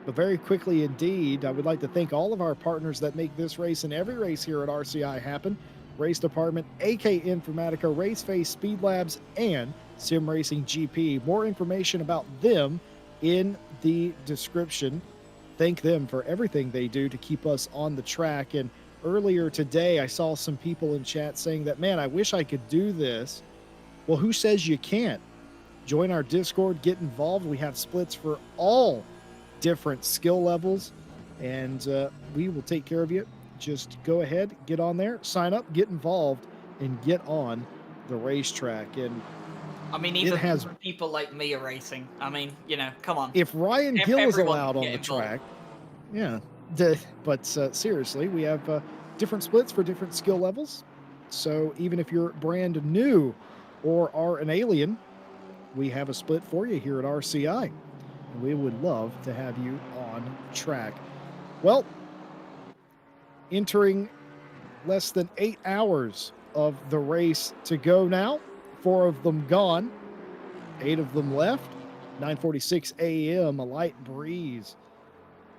But very quickly indeed, I would like to thank all of our partners that make this race and every race here at RCI happen. Race Department, AK Informatica, Raceface, Speed Labs, and Sim Racing GP. More information about them in the description. Thank them for everything they do to keep us on the track. And earlier today, I saw some people in chat saying that, man, I wish I could do this. Well, who says you can't? Join our Discord, get involved. We have splits for all different skill levels, and we will take care of you. Just go ahead, get on there, sign up, get involved, and get on the racetrack. And I mean, even people like me are racing. I mean, you know, come on. If Ryan Gill is allowed on the track, yeah. But seriously, we have different splits for different skill levels. So even if you're brand new or are an alien, we have a split for you here at RCI. And we would love to have you on track. Well, entering less than 8 hours of the race to go now. 4 of them gone, 8 of them left. 9:46 a.m., a light breeze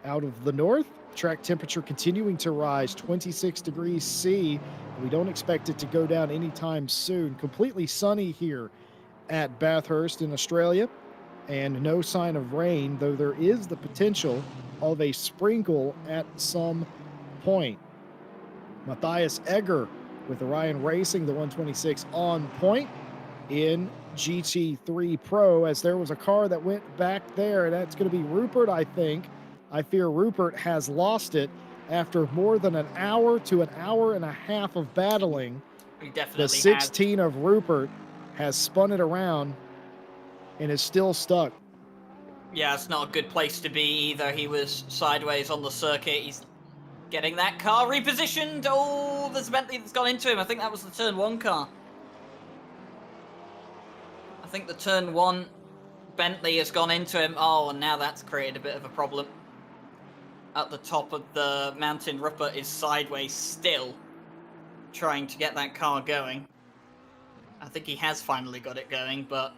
out of the north. Track temperature continuing to rise, 26 degrees C. We don't expect it to go down anytime soon. Completely sunny here at Bathurst in Australia, and no sign of rain, though there is the potential of a sprinkle at some point. Matthias Egger with Orion Racing, the 126 on point in GT3 Pro, as there was a car that went back there, and that's going to be Rupert, I think. I fear Rupert has lost it after more than an hour to an hour and a half of battling. He definitely the 16 of Rupert has spun it around and is still stuck. Yeah, it's not a good place to be either. He was sideways on the circuit. He's getting that car repositioned. Oh, there's a Bentley that's gone into him. I think that was the turn 1 car. I think the turn 1 Bentley has gone into him. Oh, and now that's created a bit of a problem. At the top of the mountain, Rupert is sideways still, trying to get that car going. I think he has finally got it going, but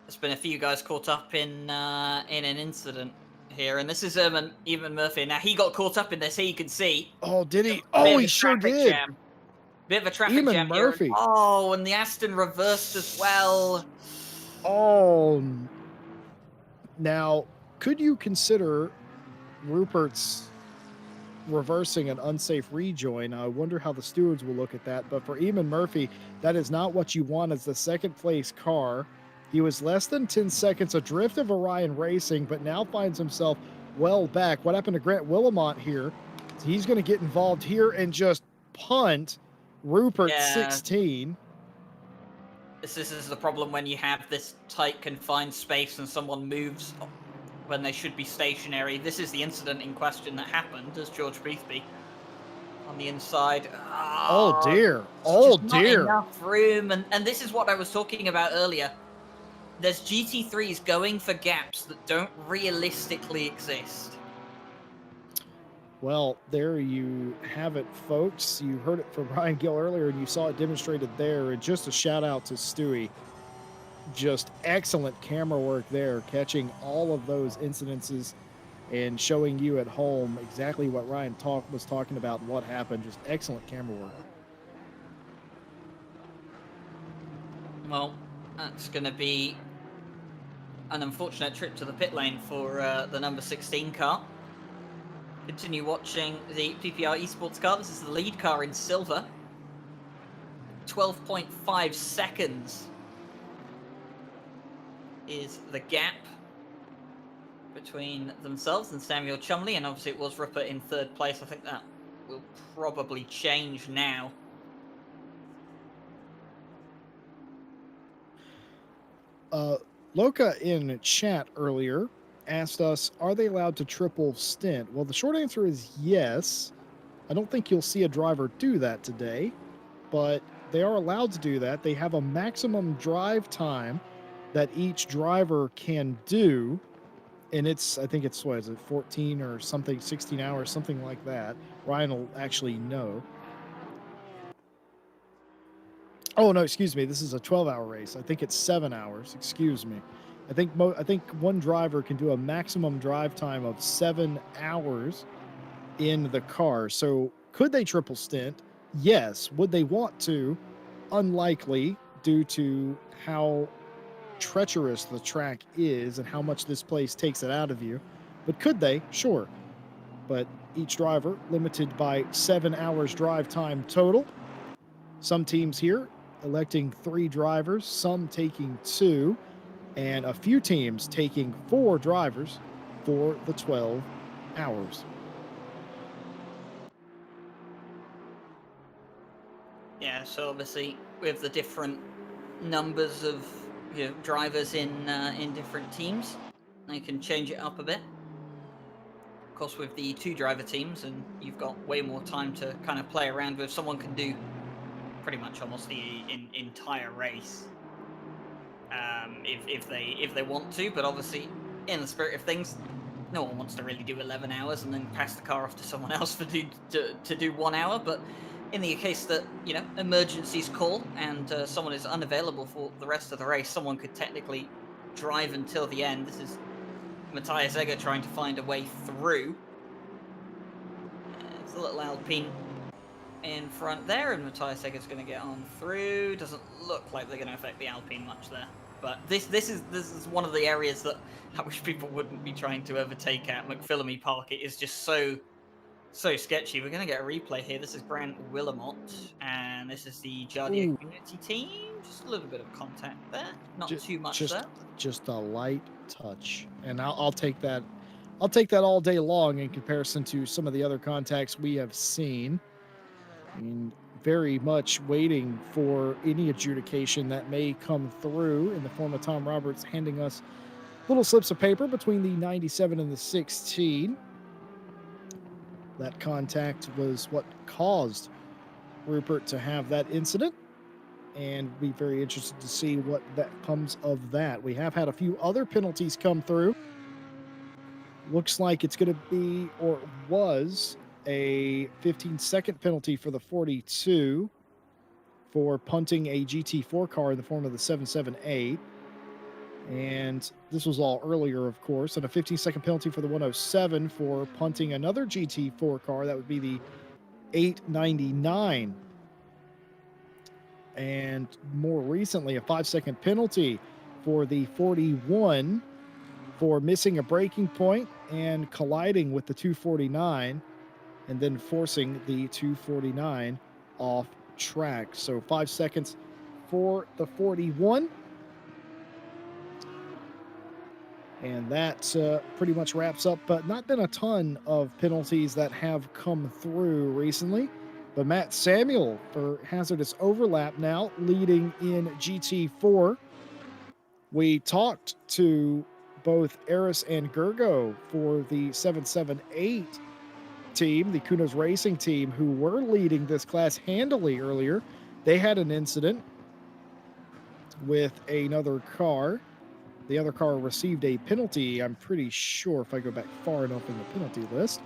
there's been a few guys caught up in an incident here, and this is Eamon Murphy. Now he got caught up in this. Here you can see. Oh, did he? Bit Oh, of he a sure traffic did. jam. Bit of a traffic Eamon jam here. Murphy. Oh, and the Aston reversed as well. Oh, now could you consider Rupert's reversing an unsafe rejoin? I wonder how the stewards will look at that. But for Eamon Murphy, that is not what you want as the second place car. He was less than 10 seconds adrift of Orion Racing, but now finds himself well back. What happened to Grant Willamont here? He's going to get involved here and just punt Rupert 16. This is the problem when you have this tight, confined space and someone moves when they should be stationary. This is the incident in question that happened as George Beathby on the inside. Oh dear. Oh dear. Not enough room. And this is what I was talking about earlier. There's GT3s going for gaps that don't realistically exist. Well, there you have it, folks. You heard it from Ryan Gill earlier, and you saw it demonstrated there. And just a shout out to Stewie. Just excellent camera work there, catching all of those incidences and showing you at home exactly what Ryan was talking about and what happened. Just excellent camera work. Well, that's going to be an unfortunate trip to the pit lane for the number 16 car. Continue watching the PPR Esports car. This is the lead car in silver. 12.5 seconds is the gap between themselves and Samuel Chumley, and obviously it was Rupert in third place. I think that will probably change now. Loka in chat earlier asked us, are they allowed to triple stint? Well, the short answer is yes. I don't think you'll see a driver do that today, but they are allowed to do that. They have a maximum drive time that each driver can do, and I think it's, what is it, 14 or something, 16 hours, something like that. Ryan will actually know. Oh, no, excuse me. This is a 12-hour race. I think it's 7 hours. Excuse me. I think one driver can do a maximum drive time of 7 hours in the car. So could they triple stint? Yes. Would they want to? Unlikely, due to how treacherous the track is and how much this place takes it out of you. But could they? Sure. But each driver limited by 7 hours drive time total. Some teams here electing 3 drivers, some taking 2, and a few teams taking 4 drivers for the 12 hours. Yeah, so obviously with the different numbers of drivers in different teams, they can change it up a bit. Of course, with the 2 driver teams, and you've got way more time to kind of play around with. Someone can do pretty much almost the entire race if they want to, but obviously in the spirit of things, no one wants to really do 11 hours and then pass the car off to someone else to do 1 hour. But in the case that emergencies call and someone is unavailable for the rest of the race, someone could technically drive until the end. This is Matthias Egger trying to find a way through. It's a little Alpine in front there, and Matthias Egger's going to get on through. Doesn't look like they're going to affect the Alpine much there. But this is one of the areas that I wish people wouldn't be trying to overtake at. McPhillamy Park, it is just so sketchy. We're going to get a replay here. This is Grant Willamont, and this is the Jardier community team. Just a little bit of contact there. Not too much there. Just a light touch. And I'll take that. I'll take that all day long in comparison to some of the other contacts we have seen. And very much waiting for any adjudication that may come through in the form of Tom Roberts handing us little slips of paper between the 97 and the 16. That contact was what caused Rupert to have that incident, and be very interested to see what that comes of that. We have had a few other penalties come through. Looks like it's going to be, or was, a 15-second penalty for the 42, for punting a GT4 car in the form of the 778. And this was all earlier, of course, and a 15-second penalty for the 107 for punting another GT4 car. That would be the 899. And more recently, a 5-second penalty for the 41 for missing a braking point and colliding with the 249 and then forcing the 249 off track. So 5 seconds for the 41. And that pretty much wraps up, but not been a ton of penalties that have come through recently. But Matt Samuel for hazardous overlap now leading in GT4. We talked to both Eris and Gergo for the 778 team, the Kunos Racing team, who were leading this class handily earlier. They had an incident with another car. The other car received a penalty, I'm pretty sure, if I go back far enough in the penalty list.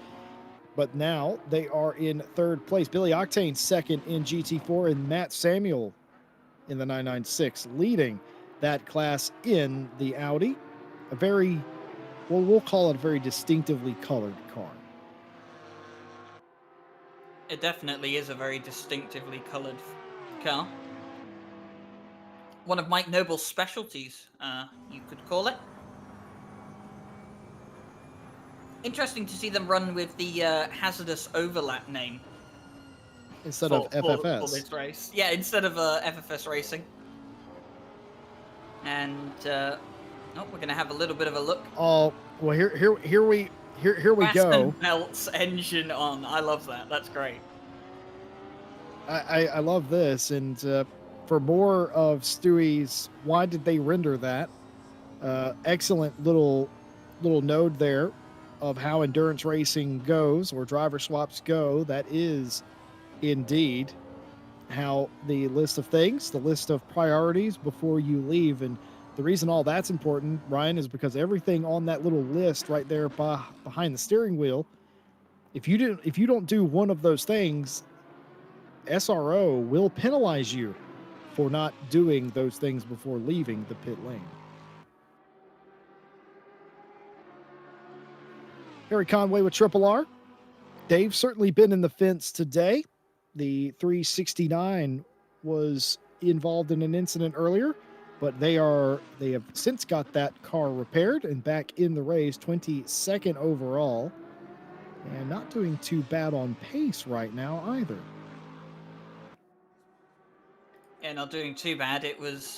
But now they are in third place. Billy Octane second in GT4 and Matt Samuel in the 996 leading that class in the Audi. A very, well, we'll call it a very distinctively colored car. It definitely is a very distinctively colored car. One of Mike Noble's specialties, you could call it. Interesting to see them run with the hazardous overlap name Instead of FFS. for this race. Yeah, instead of FFS racing. And we're gonna have a little bit of a look. Oh, well, here we go. Belts engine on. I love that. That's great. I love this, and for more of Stewie's, why did they render that? Excellent little node there of how endurance racing goes, or driver swaps go. That is indeed how the list of things, the list of priorities before you leave. And the reason all that's important, Ryan, is because everything on that little list right there behind the steering wheel, if you don't do one of those things, SRO will penalize you for not doing those things before leaving the pit lane. Harry Conway with Triple R. They've certainly been in the fence today. The 369 was involved in an incident earlier, but they have since got that car repaired and back in the race, 22nd overall, and not doing too bad on pace right now either. Yeah, not doing too bad. It was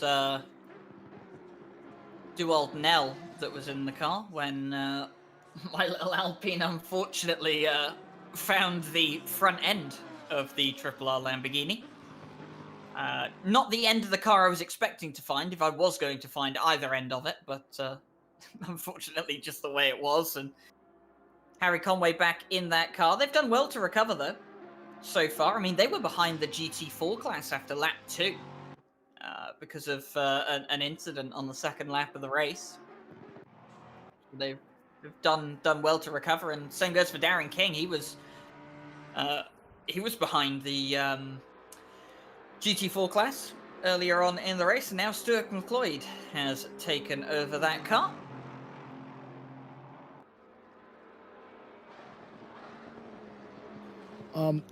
do old Nell that was in the car when my little Alpine unfortunately found the front end of the Triple R Lamborghini. Not the end of the car I was expecting to find, if I was going to find either end of it, but unfortunately just the way it was. And Harry Conway back in that car. They've done well to recover, though, so far. I mean, they were behind the GT4 class after lap 2 because of an incident on the second lap of the race. They've done well to recover, and same goes for Darren King. He was behind the GT4 class earlier on in the race, and now Stuart McLeod has taken over that car.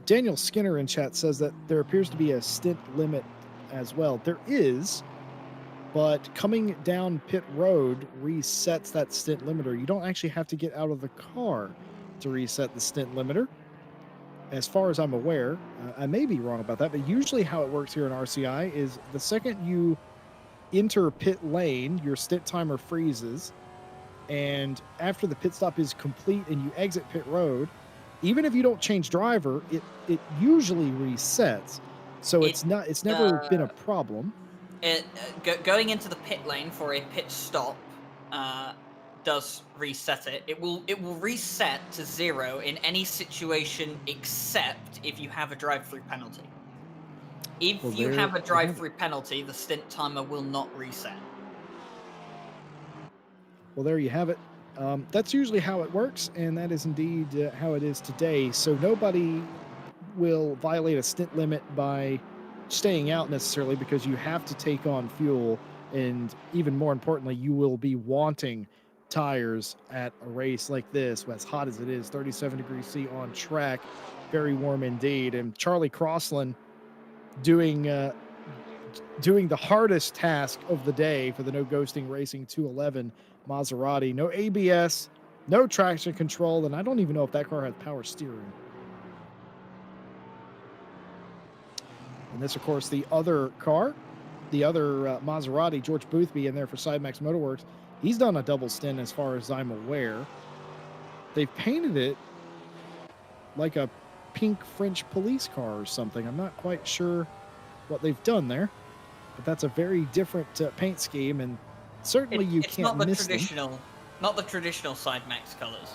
Daniel Skinner in chat says that there appears to be a stint limit as well. There is, but coming down pit road resets that stint limiter. You don't actually have to get out of the car to reset the stint limiter, as far as I'm aware. I may be wrong about that, but usually how it works here in RCI is the second you enter pit lane, your stint timer freezes, and after the pit stop is complete and you exit pit road, even if you don't change driver, it usually resets. So it's never been a problem. Going into the pit lane for a pit stop does reset it. It will reset to 0 in any situation except if you have a drive-through penalty. If you have a drive-through penalty, the stint timer will not reset. Well, there you have it. That's usually how it works, and that is indeed how it is today. So nobody will violate a stint limit by staying out necessarily, because you have to take on fuel, and even more importantly, you will be wanting tires at a race like this, as hot as it is, 37 degrees C on track, very warm indeed. And Charlie Crossland doing the hardest task of the day for the No Ghosting Racing 211 Maserati. No ABS, no traction control, and I don't even know if that car has power steering. And this, of course, the other car, the other Maserati, George Boothby in there for Sidemax Motorworks. He's done a double stint as far as I'm aware. They've painted it like a pink French police car or something. I'm not quite sure what they've done there, but that's a very different paint scheme, and certainly you can't miss them. Not the traditional Sidemax colors.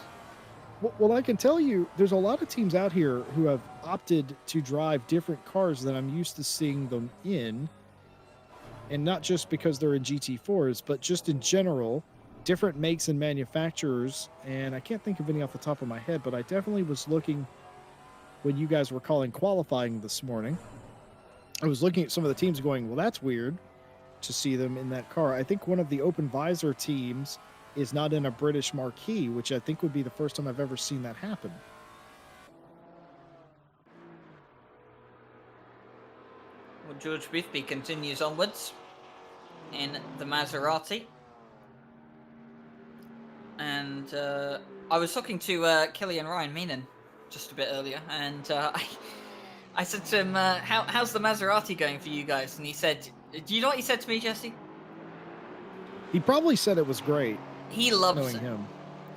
Well, I can tell you, there's a lot of teams out here who have opted to drive different cars than I'm used to seeing them in. And not just because they're in GT4s, but just in general, different makes and manufacturers. And I can't think of any off the top of my head, but I definitely was looking when you guys were calling qualifying this morning. I was looking at some of the teams going, well, that's weird to see them in that car. I think one of the open visor teams is not in a British marquee, which I think would be the first time I've ever seen that happen. Well, George Boothby continues onwards in the Maserati. And I was talking to Killian Ryan Meenan just a bit earlier, and I said to him, how's the Maserati going for you guys? And he said, do you know what he said to me, Jesse? He probably said it was great. He loves knowing it. Him.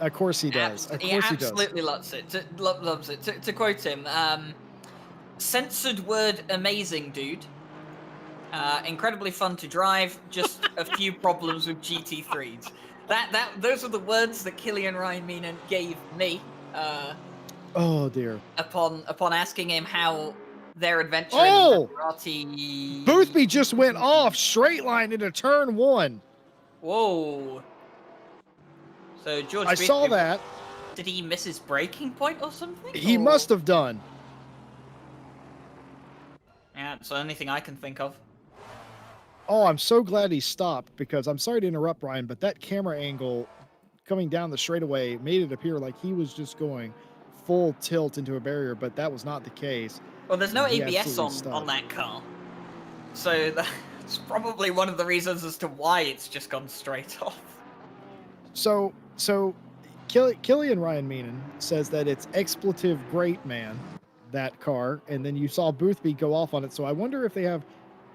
Of course he does. Of course he absolutely loves it. Loves it. To quote him, censored word amazing, dude. Incredibly fun to drive. Just a few problems with GT3s. Those are the words that Killian Ryan Meenan gave me. Oh dear. Upon asking him how their adventure in Maserati. Boothby just went off straight line into turn 1. Whoa. So George, I saw that. Did he miss his braking point or something? He must have done. Yeah, it's the only thing I can think of. Oh, I'm so glad he stopped, because I'm sorry to interrupt, Ryan, but that camera angle coming down the straightaway made it appear like he was just going full tilt into a barrier, but that was not the case. Well, there's no ABS on that car. So that's probably one of the reasons as to why it's just gone straight off. So Killian Ryan Meenan says that it's expletive great, man, that car, and then you saw Boothby go off on it. So I wonder if they have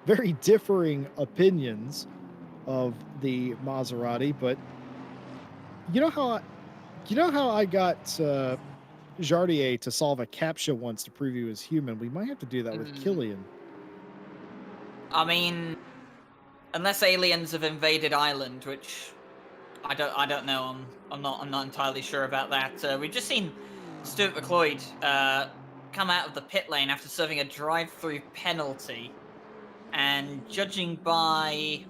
very differing opinions of the Maserati. But you know how I got Jardier to solve a CAPTCHA once to prove he was human. We might have to do that with Killian. I mean, unless aliens have invaded Ireland, which I don't know. I'm not entirely sure about that. We've just seen Stuart McLeod come out of the pit lane after serving a drive-through penalty, and judging by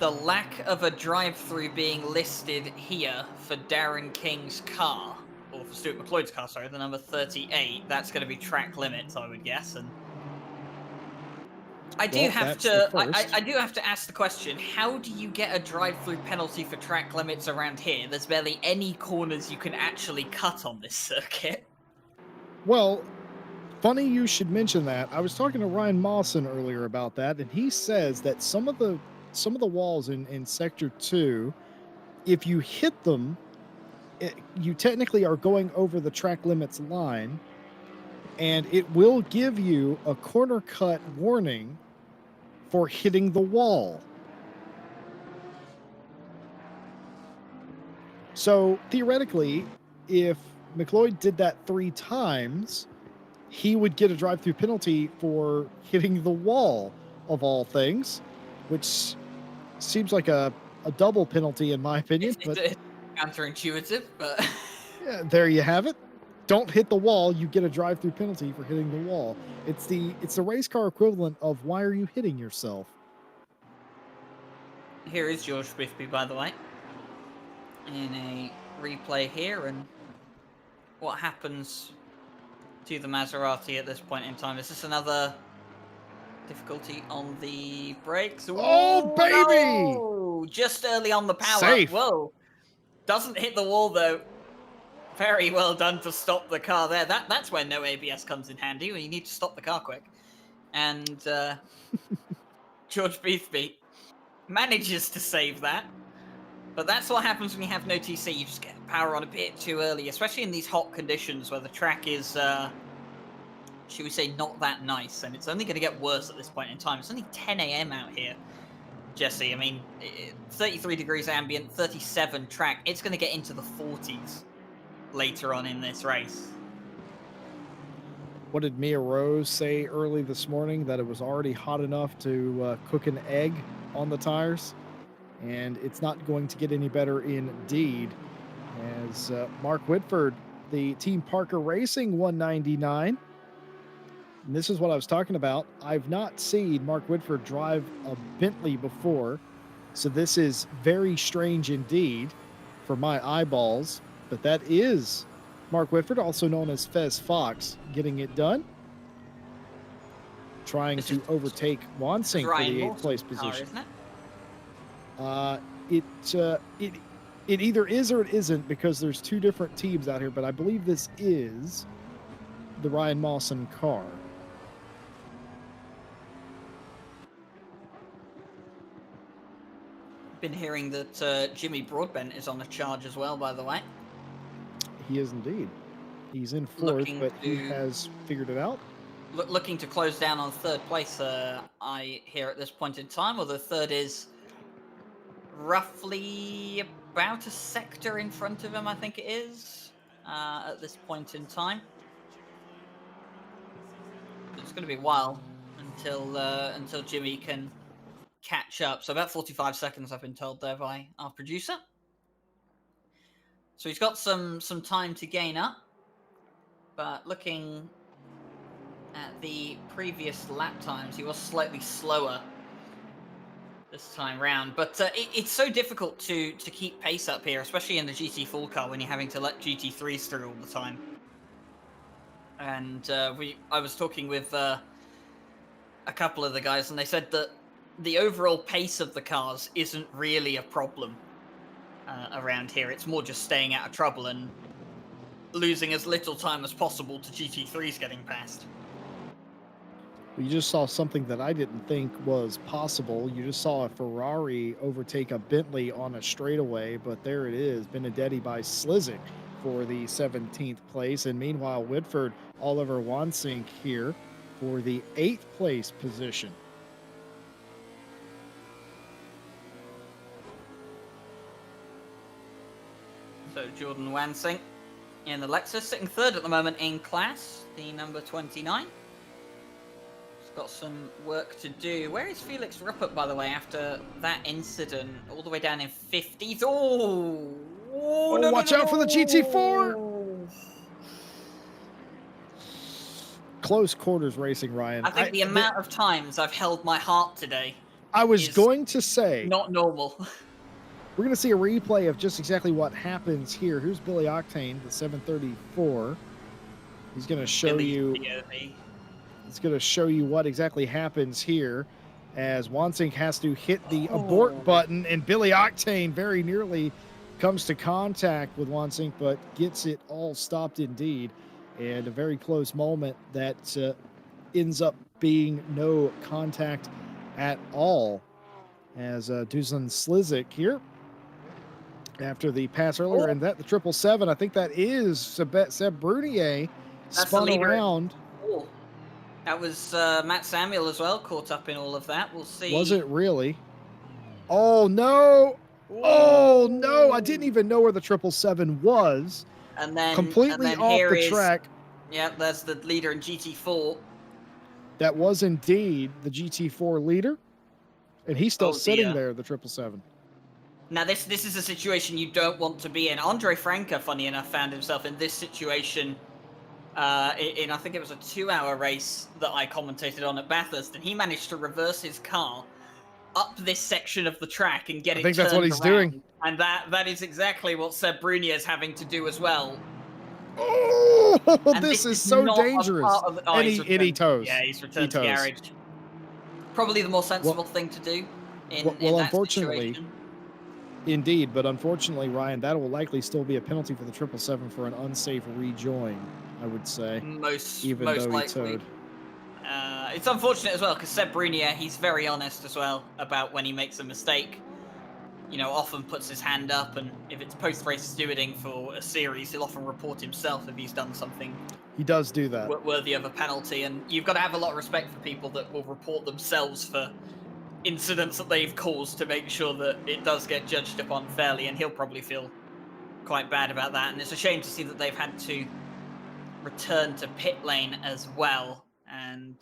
the lack of a drive-through being listed here for Darren King's car, or for Stuart McLeod's car, sorry, the number 38, that's going to be track limits, I would guess. And I do have to ask the question, how do you get a drive-through penalty for track limits around here? There's barely any corners you can actually cut on this circuit. Well, funny you should mention that. I was talking to Ryan Mawson earlier about that, and he says that some of the walls in Sector 2, if you hit them, you technically are going over the track limits line, and it will give you a corner cut warning for hitting the wall. So theoretically, if McLeod did that 3 times, he would get a drive-through penalty for hitting the wall, of all things, which seems like a double penalty in my opinion. It's counterintuitive, but yeah, there you have it. Don't hit the wall, you get a drive-through penalty for hitting the wall. It's the race car equivalent of why are you hitting yourself? Here is George Boothby, by the way, in a replay here, and what happens to the Maserati at this point in time. Is this another difficulty on the brakes? Oh, baby! No! Just early on the power. Safe. Whoa. Doesn't hit the wall, though. Very well done to stop the car there. That's where no ABS comes in handy, when you need to stop the car quick. And George Beefby manages to save that. But that's what happens when you have no TC. You just get power on a bit too early, especially in these hot conditions where the track is, should we say, not that nice. And it's only going to get worse at this point in time. It's only 10 a.m. out here, Jesse. I mean, 33 degrees ambient, 37 track. It's going to get into the 40s later on in this race. What did Mia Rose say early this morning? That it was already hot enough to cook an egg on the tires? And it's not going to get any better indeed. As Mark Whitford, the Team Parker Racing 199. And this is what I was talking about. I've not seen Mark Whitford drive a Bentley before, so this is very strange indeed for my eyeballs. But that is Mark Whitford, also known as Fez Fox, getting it done. Trying to overtake Wansink for the 8th place position. Isn't it? It either is or it isn't, because there's two different teams out here, but I believe this is the Ryan Mawson car. Been hearing that Jimmy Broadbent is on the charge as well, by the way. He is indeed. He's in 4th, but he has figured it out. Looking to close down on 3rd place, I hear at this point in time, although 3rd is roughly about a sector in front of him, I think it is, at this point in time. It's going to be a while until Jimmy can catch up. So about 45 seconds, I've been told there by our producer. So he's got some time to gain up, but looking at the previous lap times, he was slightly slower this time round. But it's so difficult to keep pace up here, especially in the GT4 car when you're having to let GT3s through all the time. And I was talking with a couple of the guys, and they said that the overall pace of the cars isn't really a problem around here. It's more just staying out of trouble and losing as little time as possible to GT3s getting past. You just saw something that I didn't think was possible. You just saw a Ferrari overtake a Bentley on a straightaway, but there it is, Benedetti by Slizik for the 17th place. And meanwhile, Whitford, Oliver Wansink here for the 8th place position. So Jordan Wansink in the Lexus, sitting 3rd at the moment in class, the number 29. Got some work to do. Where is Felix Ruppert, by the way, after that incident? All the way down in 50s. Oh, watch out for the GT4! Close quarters racing, Ryan. I think the amount of times I've held my heart today, I was going to say, not normal. We're going to see a replay of just exactly what happens here. Here's Billy Octane, the 734. He's going to show you. It's going to show you what exactly happens here as Wansink has to hit the abort button, and Billy Octane very nearly comes to contact with Wansink, but gets it all stopped indeed. And a very close moment that ends up being no contact at all as Dusan Slizik here after the pass earlier, and that the 777, I think that is Seb Brunier spun around. That was Matt Samuel as well, caught up in all of that. We'll see. Was it really? Oh, no. Oh, no. I didn't even know where the 777 was. And then completely off the track. Yeah, that's the leader in GT4. That was indeed the GT4 leader. And he's still sitting there, the 777. Now, this is a situation you don't want to be in. Andre Franke, funny enough, found himself in this situation in I think it was a 2-hour race that I commentated on at Bathurst, and he managed to reverse his car up this section of the track and get it turned around. I think that's what he's doing. And that is exactly what Seb Brunier is having to do as well. Oh, And this is so not a dangerous. part of the- oh, And he's he returned- toes. Yeah, he's returned to toes. garage. Probably the more sensible thing to do in well, that unfortunately, situation. Indeed, but unfortunately, Ryan, that will likely still be a penalty for the 777 for an unsafe rejoin, I would say. Most though he likely. towed. It's unfortunate as well because Seb Brunier, he's very honest as well about when he makes a mistake. You know, often puts his hand up, and if it's post-race stewarding for a series, he'll often report himself if he's done something. He does do that. Worthy of a penalty, and you've got to have a lot of respect for people that will report themselves for incidents that they've caused to make sure that it does get judged upon fairly, and he'll probably feel quite bad about that. And it's a shame to see that they've had to return to pit lane as well, and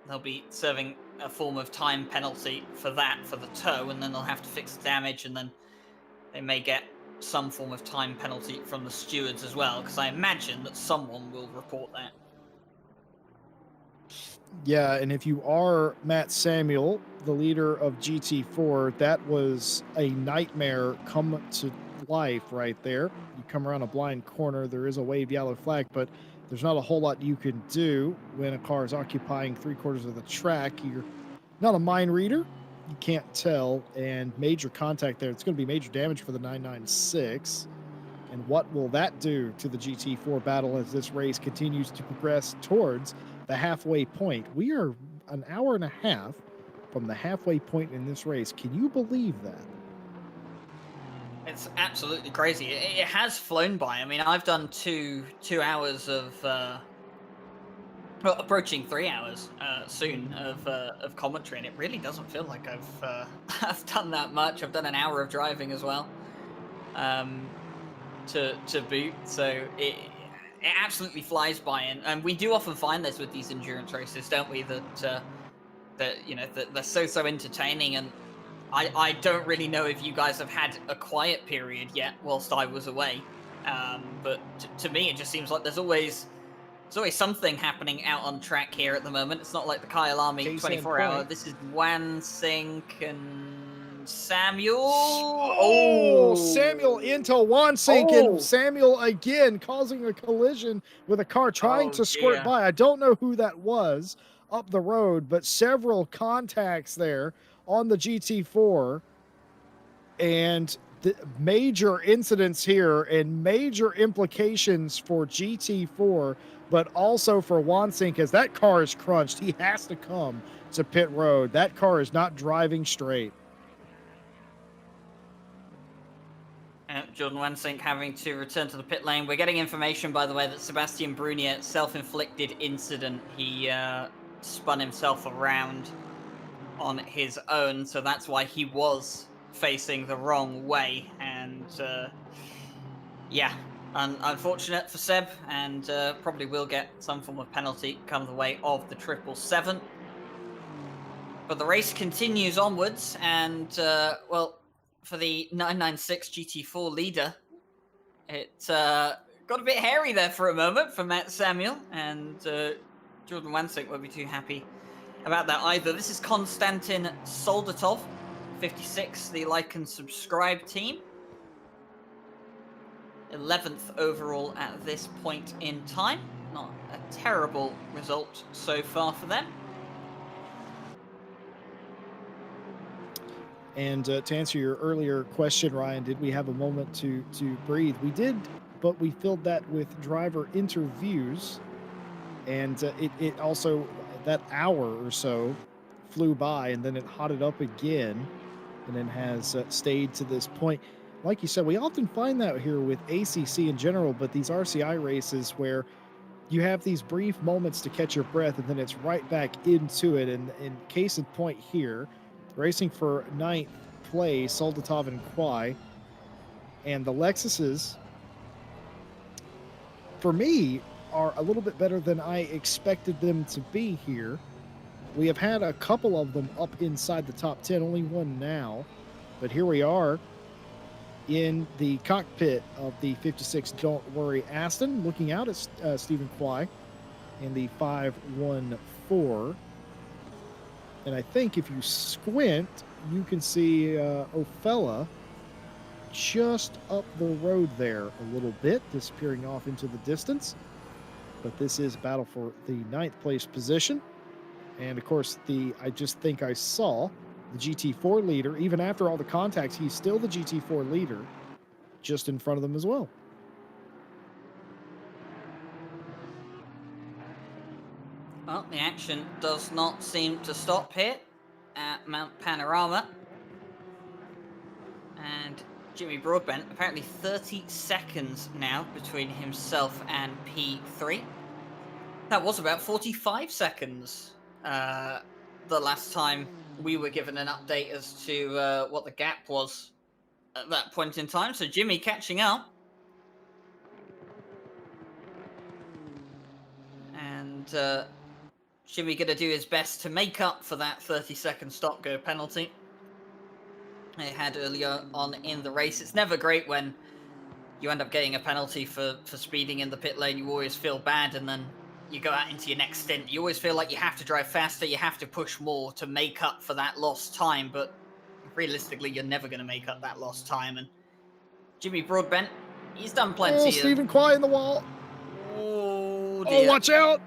they'll be serving a form of time penalty for that, for the tow, and then they'll have to fix the damage, and then they may get some form of time penalty from the stewards as well, because I imagine that someone will report that. Yeah, and if you are Matt Samuel, the leader of GT4, that was a nightmare come to life right there. You come around a blind corner, there is a wave yellow flag, but there's not a whole lot you can do when a car is occupying 3/4 of the track. You're not a mind reader, you can't tell, and major contact there. It's going to be major damage for the 996. And what will that do to the GT4 battle as this race continues to progress towards the halfway point? We are an hour and a half from the halfway point in this race. Can you believe that? It's absolutely crazy. It has flown by. I mean, I've done two hours of, well, approaching 3 hours soon of commentary, and it really doesn't feel like I've done that much. I've done an hour of driving as well, to boot. So it absolutely flies by, and we do often find this with these endurance races, don't we? That you know, that they're so entertaining, and I don't really know if you guys have had a quiet period yet whilst I was away, but to me it just seems like there's always something happening out on track here at the moment. It's not like the Kyle Army 24 hour. This is Wansink and Samuel. Oh, Samuel into Wansink, and Samuel again causing a collision with a car trying to squirt by. I don't know who that was up the road, but several contacts there on the GT4, and the major incidents here and major implications for GT4, but also for Wansink, as that car is crunched. He has to come to pit road. That car is not driving straight. Jordan Wansink having to return to the pit lane. We're getting information, by the way, that Sebastian Brunier, self-inflicted incident. He spun himself around on his own, so that's why he was facing the wrong way, and yeah, unfortunate for Seb, and probably will get some form of penalty come the way of the 777. But the race continues onwards, and well, for the 996 GT4 leader, it got a bit hairy there for a moment for Matt Samuel, and Jordan Wansink won't be too happy about that either. This is Konstantin Soldatov, 56, the like and subscribe team. 11th overall at this point in time. Not a terrible result so far for them. And to answer your earlier question, Ryan, did we have a moment to breathe? We did, but we filled that with driver interviews, and it also, that hour or so flew by, and then it hotted up again, and then has stayed to this point. Like you said, we often find that here with ACC in general, but these RCI races where you have these brief moments to catch your breath, and then it's right back into it. And in case in point here, racing for 9th place, Soldatov and Kwai, and the Lexuses, for me, are a little bit better than I expected them to be here. We have had a couple of them up inside the top 10, only one now, but here we are in the cockpit of the 56 Don't Worry Aston, looking out at Stephen Kwai in the 514. And I think if you squint, you can see Ofella just up the road there a little bit, disappearing off into the distance. But this is a battle for the 9th place position. And of course, I just think I saw the GT4 leader, even after all the contacts, he's still the GT4 leader, just in front of them as well. Well, the action does not seem to stop here at Mount Panorama. And Jimmy Broadbent, apparently 30 seconds now between himself and P3. That was about 45 seconds the last time we were given an update as to what the gap was at that point in time. So Jimmy catching up. And Jimmy going to do his best to make up for that 30-second stop-go penalty they had earlier on in the race. It's never great when you end up getting a penalty for speeding in the pit lane. You always feel bad, and then you go out into your next stint. You always feel like you have to drive faster, you have to push more to make up for that lost time, but realistically, you're never going to make up that lost time. And Jimmy Broadbent, he's done plenty. Oh, Stephen Quay in the wall. Oh, dear. Oh, watch out.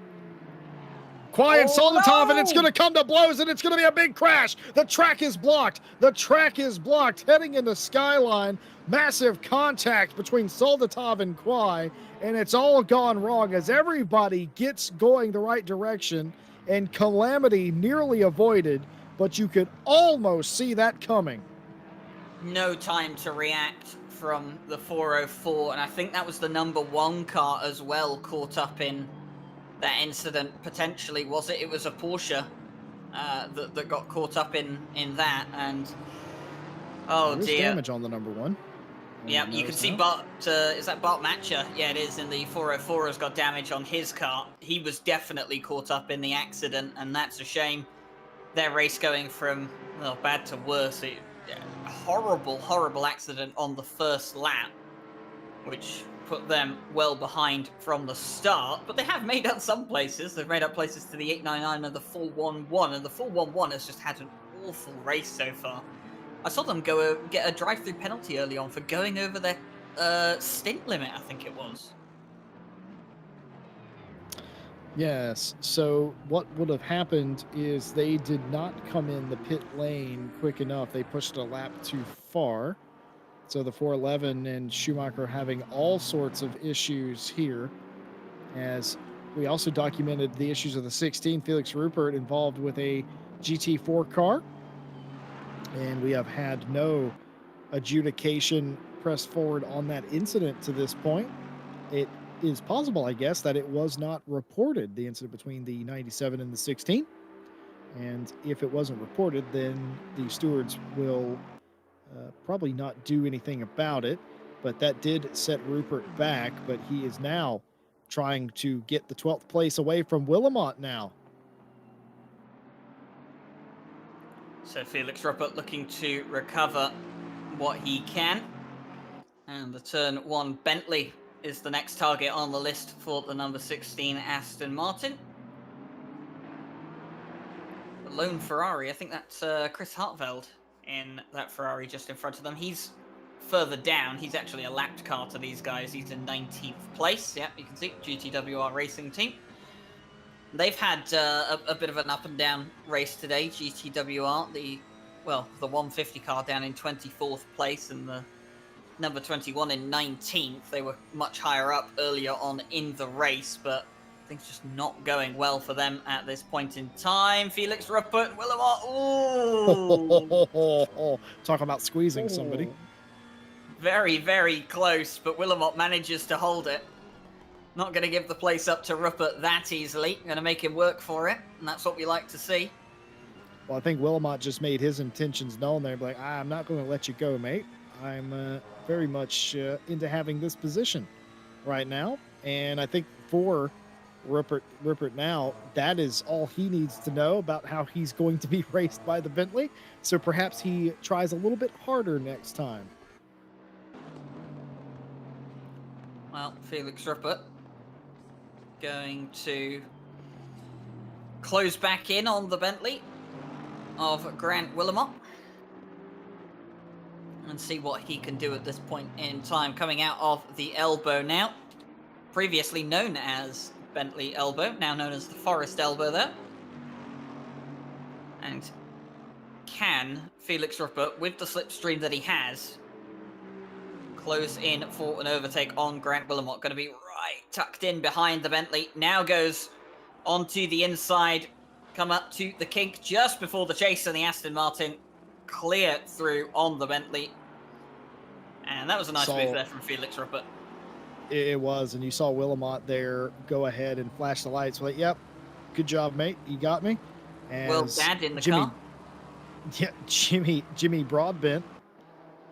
Quay and Soldatov, and it's going to come to blows, and it's going to be a big crash. The track is blocked. The track is blocked. Heading into Skyline. Massive contact between Soldatov and Quay, and it's all gone wrong as everybody gets going the right direction, and calamity nearly avoided, but you could almost see that coming. No time to react from the 404, and I think that was the #1 car as well caught up in that incident, potentially. Was it? It was a Porsche that got caught up in that, and oh There's dear. damage on the #1. Yeah, you can see Bart, is that Bart Matcher? Yeah, it is, in the 404 has got damage on his car. He was definitely caught up in the accident, and that's a shame. Their race going from, well, bad to worse. Horrible, horrible accident on the first lap, which put them well behind from the start, but they have made up some places. They've made up places to the 899 and the 411, and the 411 has just had an awful race so far. I saw them get a drive-through penalty early on for going over their stint limit, I think it was. Yes, so what would have happened is they did not come in the pit lane quick enough. They pushed a lap too far. So the 411 and Schumacher having all sorts of issues here. As we also documented the issues of the 16, Felix Rupert involved with a GT4 car. And we have had no adjudication pressed forward on that incident to this point. It is possible, I guess, that it was not reported, the incident between the 97 and the 16. And if it wasn't reported, then the stewards will probably not do anything about it. But that did set Rupert back, but he is now trying to get the 12th place away from Willamette now. So Felix Rupert looking to recover what he can. And the turn 1 Bentley is the next target on the list for the number 16 Aston Martin. The lone Ferrari, I think that's Chris Hartveld in that Ferrari just in front of them. He's further down. He's actually a lapped car to these guys. He's in 19th place. Yeah, you can see GTWR Racing Team. They've had a bit of an up and down race today. GTWR, the 150 car down in 24th place, and the number 21 in 19th. They were much higher up earlier on in the race, but things just not going well for them at this point in time. Felix Rupert, Willamette. Ooh. Talking about squeezing somebody. Very, very close, but Willamette manages to hold it. Not going to give the place up to Rupert that easily. Going to make him work for it, and that's what we like to see. Well, I think Willamette just made his intentions known there. Like, I'm not going to let you go, mate. I'm very much into having this position right now. And I think for Rupert now, that is all he needs to know about how he's going to be raced by the Bentley. So perhaps he tries a little bit harder next time. Well, Felix Rupert going to close back in on the Bentley of Grant Willamette. and see what he can do at this point in time. Coming out of the elbow now, previously known as Bentley elbow, now known as the Forest elbow there. And can Felix Rupert, with the slipstream that he has, close in for an overtake on Grant Willamot? Going to be right tucked in behind the Bentley. Now goes onto the inside, come up to the kink just before the chase, and the Aston Martin clear through on the Bentley. And that was a nice move there from Felix Rupert. It was, and you saw Willamot there go ahead and flash the lights. Like, yep, good job, mate. You got me. And Will Dad in the car. Yeah, Jimmy Broadbent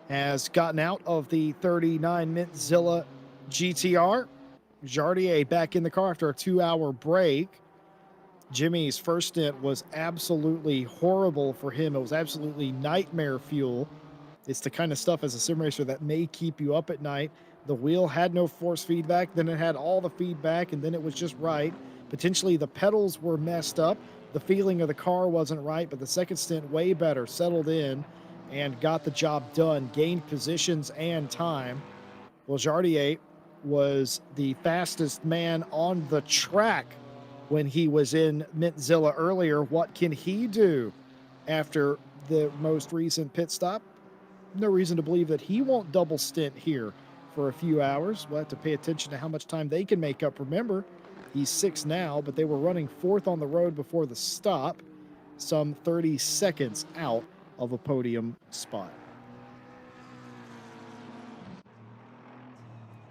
has gotten out of the 39 Mintzilla GTR. Jardier back in the car after a 2-hour break. Jimmy's first stint was absolutely horrible for him. It was absolutely nightmare fuel. It's the kind of stuff as a sim racer that may keep you up at night. The wheel had no force feedback, then it had all the feedback, and then it was just right. Potentially the pedals were messed up. The feeling of the car wasn't right, but the second stint way better, settled in, and got the job done, gained positions and time. Well, Jardier was the fastest man on the track when he was in Mintzilla earlier. What can he do after the most recent pit stop? No reason to believe that he won't double stint here for a few hours. We'll have to pay attention to how much time they can make up. Remember, he's 6th now, but they were running 4th on the road before the stop, some 30 seconds out of a podium spot.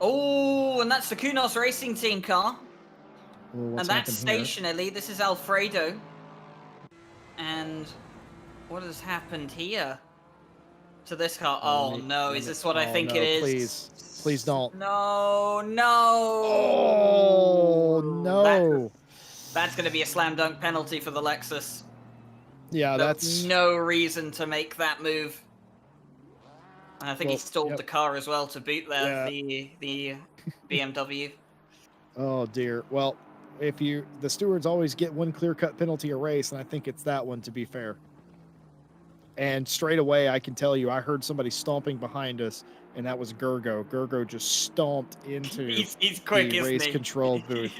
Oh, and that's the Kunos Racing Team car. Well, and that's stationary. This is Alfredo. And what has happened here to this car? Oh, no. Is this what I think it is? Please don't. No. Oh, no. That's going to be a slam dunk penalty for the Lexus. Yeah, There's no reason to make that move. And I think he stalled the car as well to boot there, the BMW. Oh, dear. Well, the stewards always get one clear-cut penalty a race, and I think it's that one, to be fair. And straight away, I can tell you, I heard somebody stomping behind us, and that was Gergo. Gergo just stomped into he's quick, the race control booth.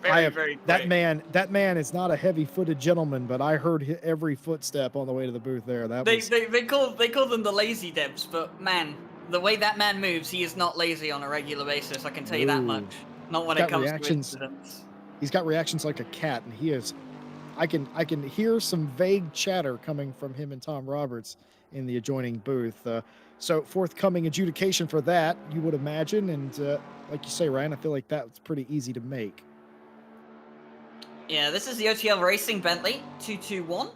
Very quick. That man is not a heavy-footed gentleman, but I heard every footstep on the way to the booth there. They call them the lazy Debs, but man, the way that man moves, he is not lazy on a regular basis. I can tell you that much. Not when it comes to incidents. He's got reactions like a cat, and he is. I can hear some vague chatter coming from him and Tom Roberts in the adjoining booth. So forthcoming adjudication for that, you would imagine, and like you say, Ryan, I feel like that's pretty easy to make. Yeah, this is the OTL Racing Bentley 221.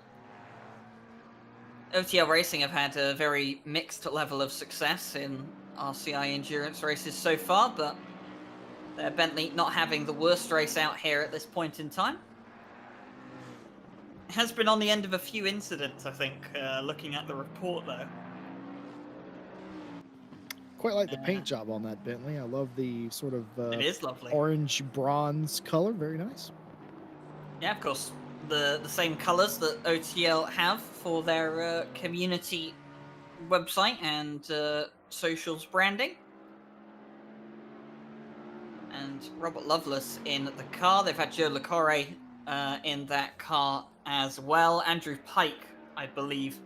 OTL Racing have had a very mixed level of success in RCI endurance races so far, but Bentley not having the worst race out here at this point in time. Has been on the end of a few incidents, I think, looking at the report, though. Quite like the paint job on that Bentley. I love the sort of it is lovely. Orange bronze color. Very nice. Yeah, of course. The same colors that OTL have for their community website and socials branding. And Robert Lovelace in the car. They've had Joe LaCorre in that car as well. Andrew Pike, I believe,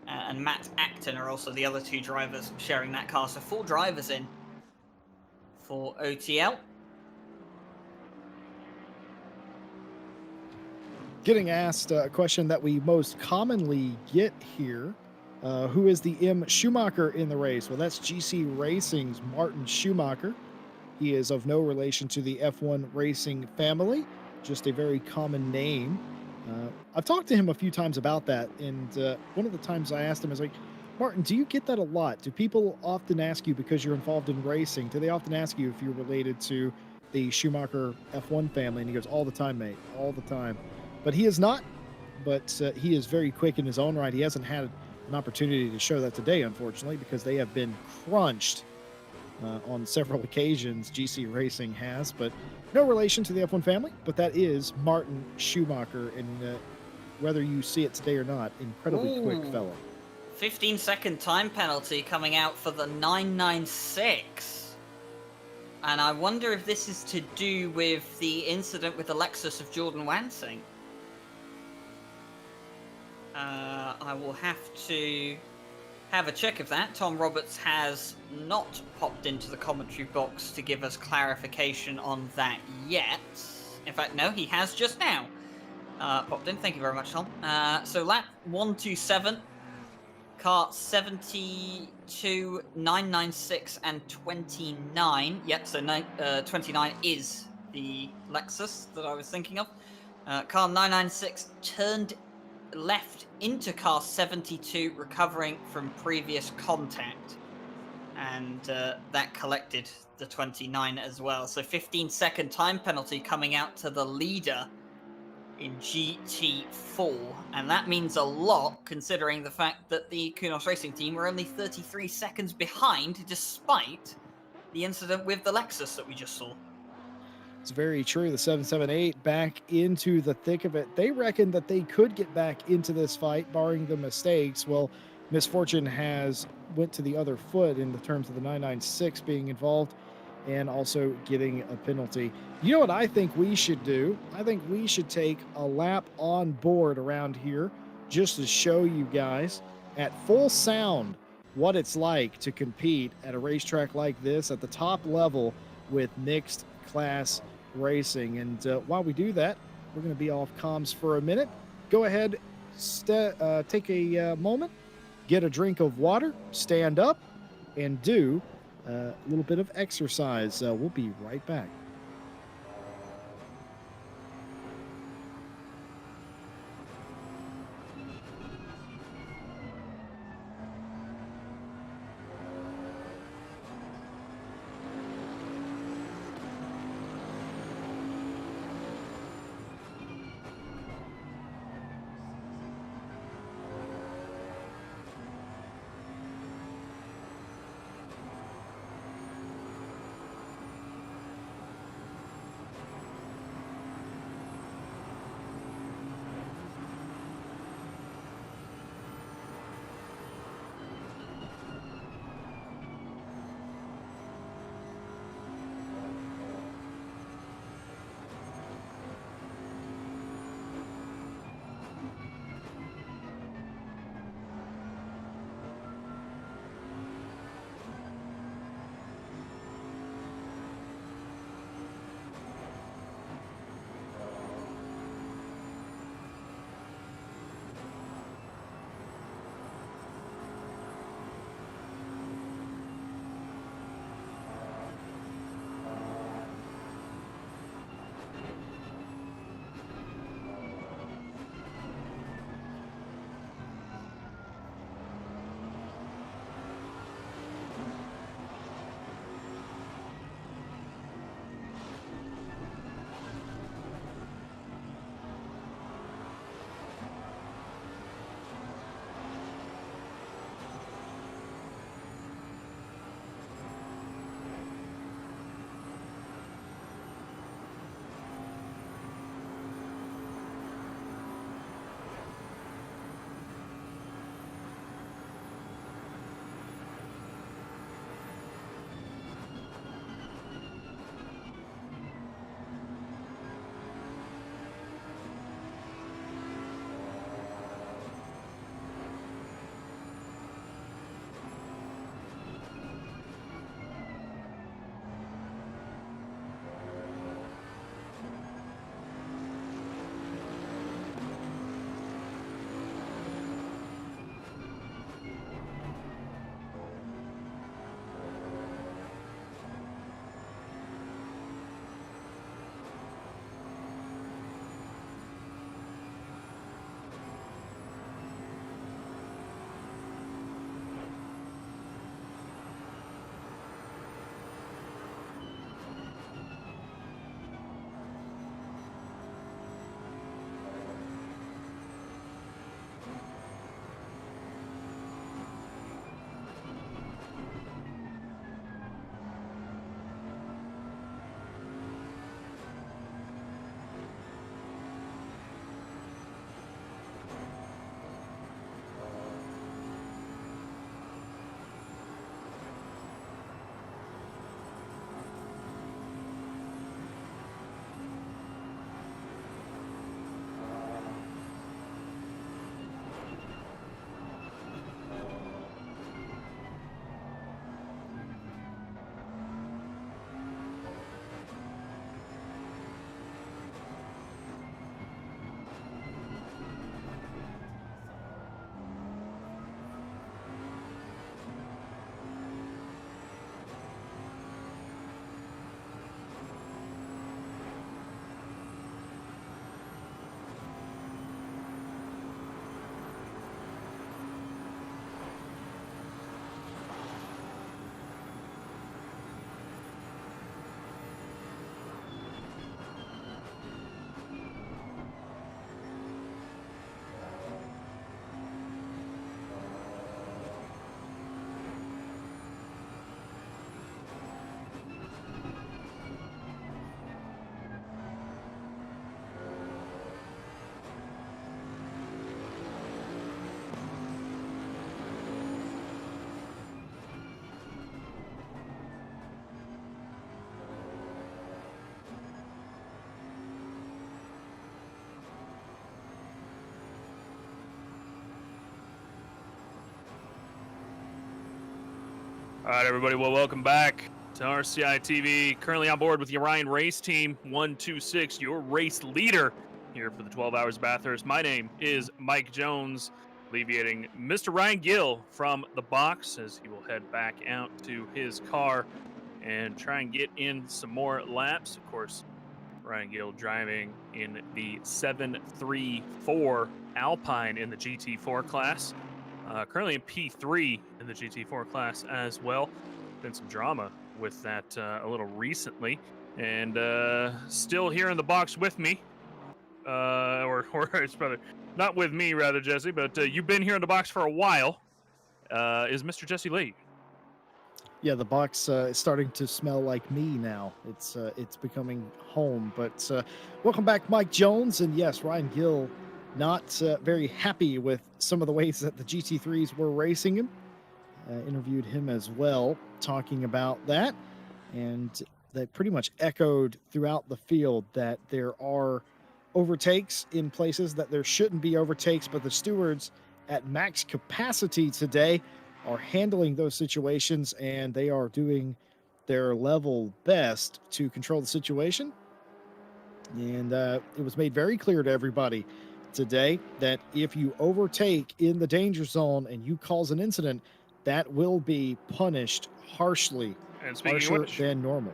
and Matt Acton are also the other two drivers sharing that car. So 4 drivers in for OTL. Getting asked a question that we most commonly get here. Who is the M. Schumacher in the race? Well, that's GC Racing's Martin Schumacher. He is of no relation to the F1 racing family, just a very common name. I've talked to him a few times about that, and one of the times I asked him, I was like, Martin, do you get that a lot? Do people often ask you, because you're involved in racing, do they often ask you if you're related to the Schumacher F1 family? And he goes, all the time, mate, all the time. But he is not, but he is very quick in his own right. He hasn't had an opportunity to show that today, unfortunately, because they have been crunched on several occasions. GC Racing has, but no relation to the F1 family, but that is Martin Schumacher, and whether you see it today or not, incredibly quick fellow. 15-second time penalty coming out for the 996. And I wonder if this is to do with the incident with the Lexus of Jordan Wansing. I will have to have a check of that. Tom Roberts has not popped into the commentary box to give us clarification on that yet. In fact, no, he has just now popped in. Thank you very much, Tom. So lap 127, car 72, 996, and 29. Yep, so 29 is the Lexus that I was thinking of. Car 996 turned left into car 72, recovering from previous contact, and that collected the 29 as well. So 15-second time penalty coming out to the leader in GT4, and that means a lot considering the fact that the Kunos Racing team were only 33 seconds behind despite the incident with the Lexus that we just saw. It's very true. The 778 back into the thick of it. They reckon that they could get back into this fight, barring the mistakes. Well, misfortune has went to the other foot in the terms of the 996 being involved and also getting a penalty. You know what I think we should do? I think we should take a lap on board around here just to show you guys at full sound what it's like to compete at a racetrack like this at the top level with mixed class racing. And while we do that, we're going to be off comms for a minute. Go ahead, take a moment, get a drink of water, stand up, and do a little bit of exercise. We'll be right back. All right, everybody. Well, welcome back to RCI TV. Currently on board with the Orion Race Team 126, your race leader here for the 12 Hours Bathurst. My name is Mike Jones, alleviating Mr. Ryan Gill from the box as he will head back out to his car and try and get in some more laps. Of course, Ryan Gill driving in the 734 Alpine in the GT4 class. Currently in P3 in the GT4 class as well. Been some drama with that a little recently. And still here in the box with me, or it's rather not with me, rather, Jesse, but you've been here in the box for a while, is Mr. Jesse Lee. Yeah, the box is starting to smell like me now. It's becoming home. But welcome back, Mike Jones. And yes, Ryan Gill, not very happy with some of the ways that the GT3s were racing him. Interviewed him as well, talking about that. And that pretty much echoed throughout the field that there are overtakes in places that there shouldn't be overtakes, but the stewards at max capacity today are handling those situations, and they are doing their level best to control the situation. And it was made very clear to everybody today that if you overtake in the danger zone and you cause an incident, that will be punished harshly, And speaking harsher of which, than normal.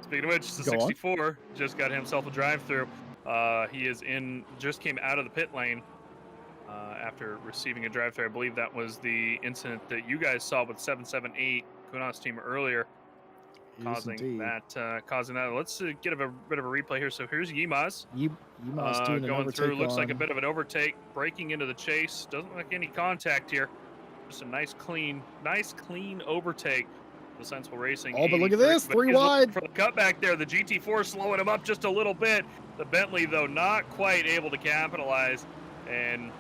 Speaking of which, the Go on. 64 just got himself a drive-through. He just came out of the pit lane after receiving a drive-through. I believe that was the incident that you guys saw with 778 Kunos team earlier, causing that. Let's get a bit of a replay here. So here's Yimaz. Yimaz doing an going through. overtake Looks like a on- bit of an overtake, breaking into the chase. Doesn't look like any contact here. Just a nice clean overtake. The Sensible Racing. Oh, but look at 83, this, but 3 he's looking wide. for the cutback there. The GT4 slowing him up just a little bit. The Bentley, though, not quite able to capitalize. And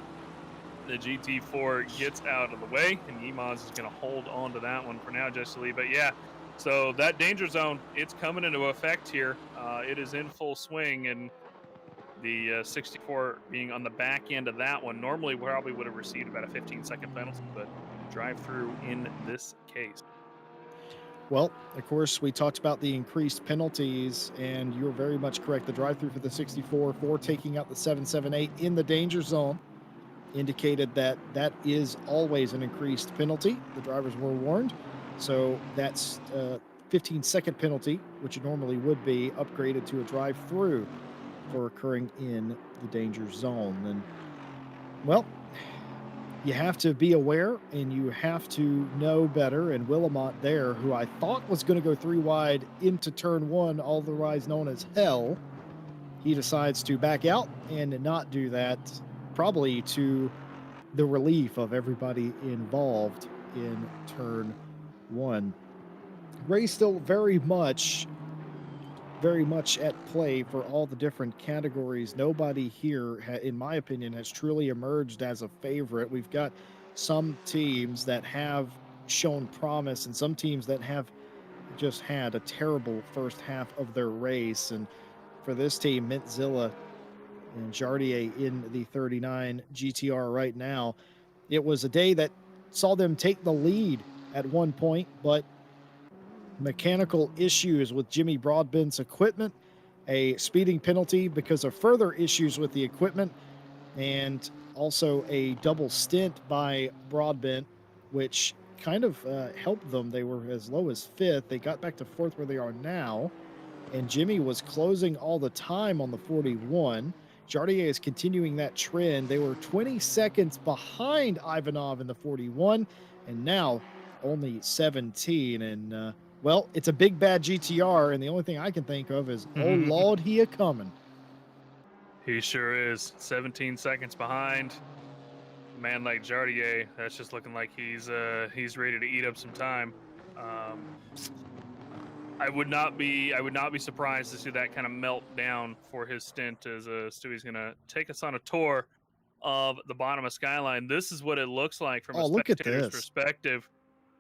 the GT4 gets out of the way. And Yimaz is going to hold on to that one for now, Jesse Lee. But yeah, so that danger zone, it's coming into effect here. It is in full swing. And the 64 being on the back end of that one, normally probably would have received about a 15-second penalty, but drive through in this case. Well, of course, we talked about the increased penalties, and you're very much correct. The drive-through for the 64 for taking out the 778 in the danger zone indicated that that is always an increased penalty. The drivers were warned. So that's a 15-second penalty, which it normally would be, upgraded to a drive-through for occurring in the danger zone. And, well, you have to be aware and you have to know better. And Willamont there, who I thought was going to go 3 wide into turn 1, otherwise known as hell, he decides to back out and not do that, probably to the relief of everybody involved in turn 1. Race still very much at play for all the different categories. Nobody here, in my opinion, has truly emerged as a favorite. We've got some teams that have shown promise and some teams that have just had a terrible first half of their race. And for this team, Mintzilla and Jardier in the 39 GTR right now, it was a day that saw them take the lead at one point, but mechanical issues with Jimmy Broadbent's equipment, a speeding penalty because of further issues with the equipment, and also a double stint by Broadbent, which kind of helped them. They were as low as 5th. They got back to 4th where they are now, and Jimmy was closing all the time on the 41. Jardier is continuing that trend. They were 20 seconds behind Ivanov in the 41, and now only 17. And well, it's a big bad GTR, and the only thing I can think of is, oh Lord, he a coming. He sure is. 17 seconds behind. A man like Jardier, that's just looking like he's ready to eat up some time. I would not be surprised to see that kind of melt down for his stint, as Stewie's gonna take us on a tour of the bottom of Skyline. This is what it looks like from a spectator's perspective,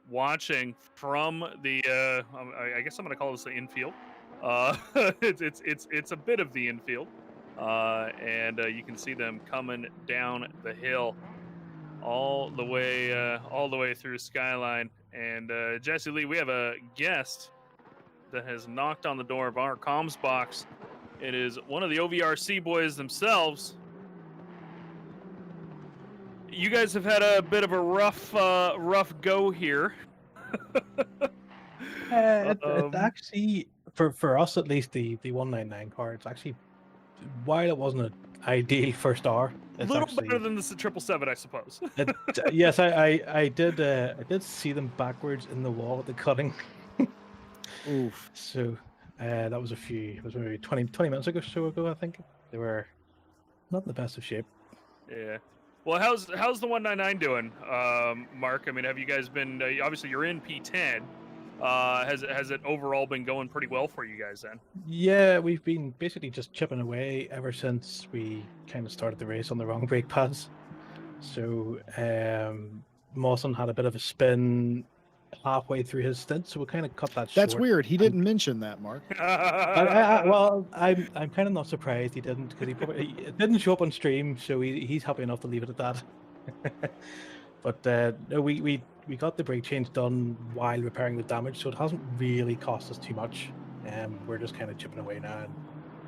watching from the I guess I'm gonna call this the infield. It's a bit of the infield, and you can see them coming down the hill all the way through Skyline. And Jesse Lee, we have a guest that has knocked on the door of our comms box. It is one of the OVRC boys themselves. You guys have had a bit of a rough go here. It actually, for us at least, the 199 car, it's actually, while it wasn't an ideal first hour, A it's little actually, better than the 777, I suppose. yes, I did see them backwards in the wall at the cutting. Oof. So that was it was maybe 20 minutes ago, I think. They were not in the best of shape. Yeah. Well, how's the 199 doing, Mark? I mean, have you guys been? Obviously, you're in P10. Has it overall been going pretty well for you guys then? Yeah, we've been basically just chipping away ever since we kind of started the race on the wrong brake pads. So Mawson had a bit of a spin halfway through his stint, so we kind of cut that short. That's weird. He didn't mention that, Mark. Well, I'm kind of not surprised he didn't, because it didn't show up on stream, so he's happy enough to leave it at that. But no, we got the brake change done while repairing the damage, so it hasn't really cost us too much. We're just kind of chipping away now and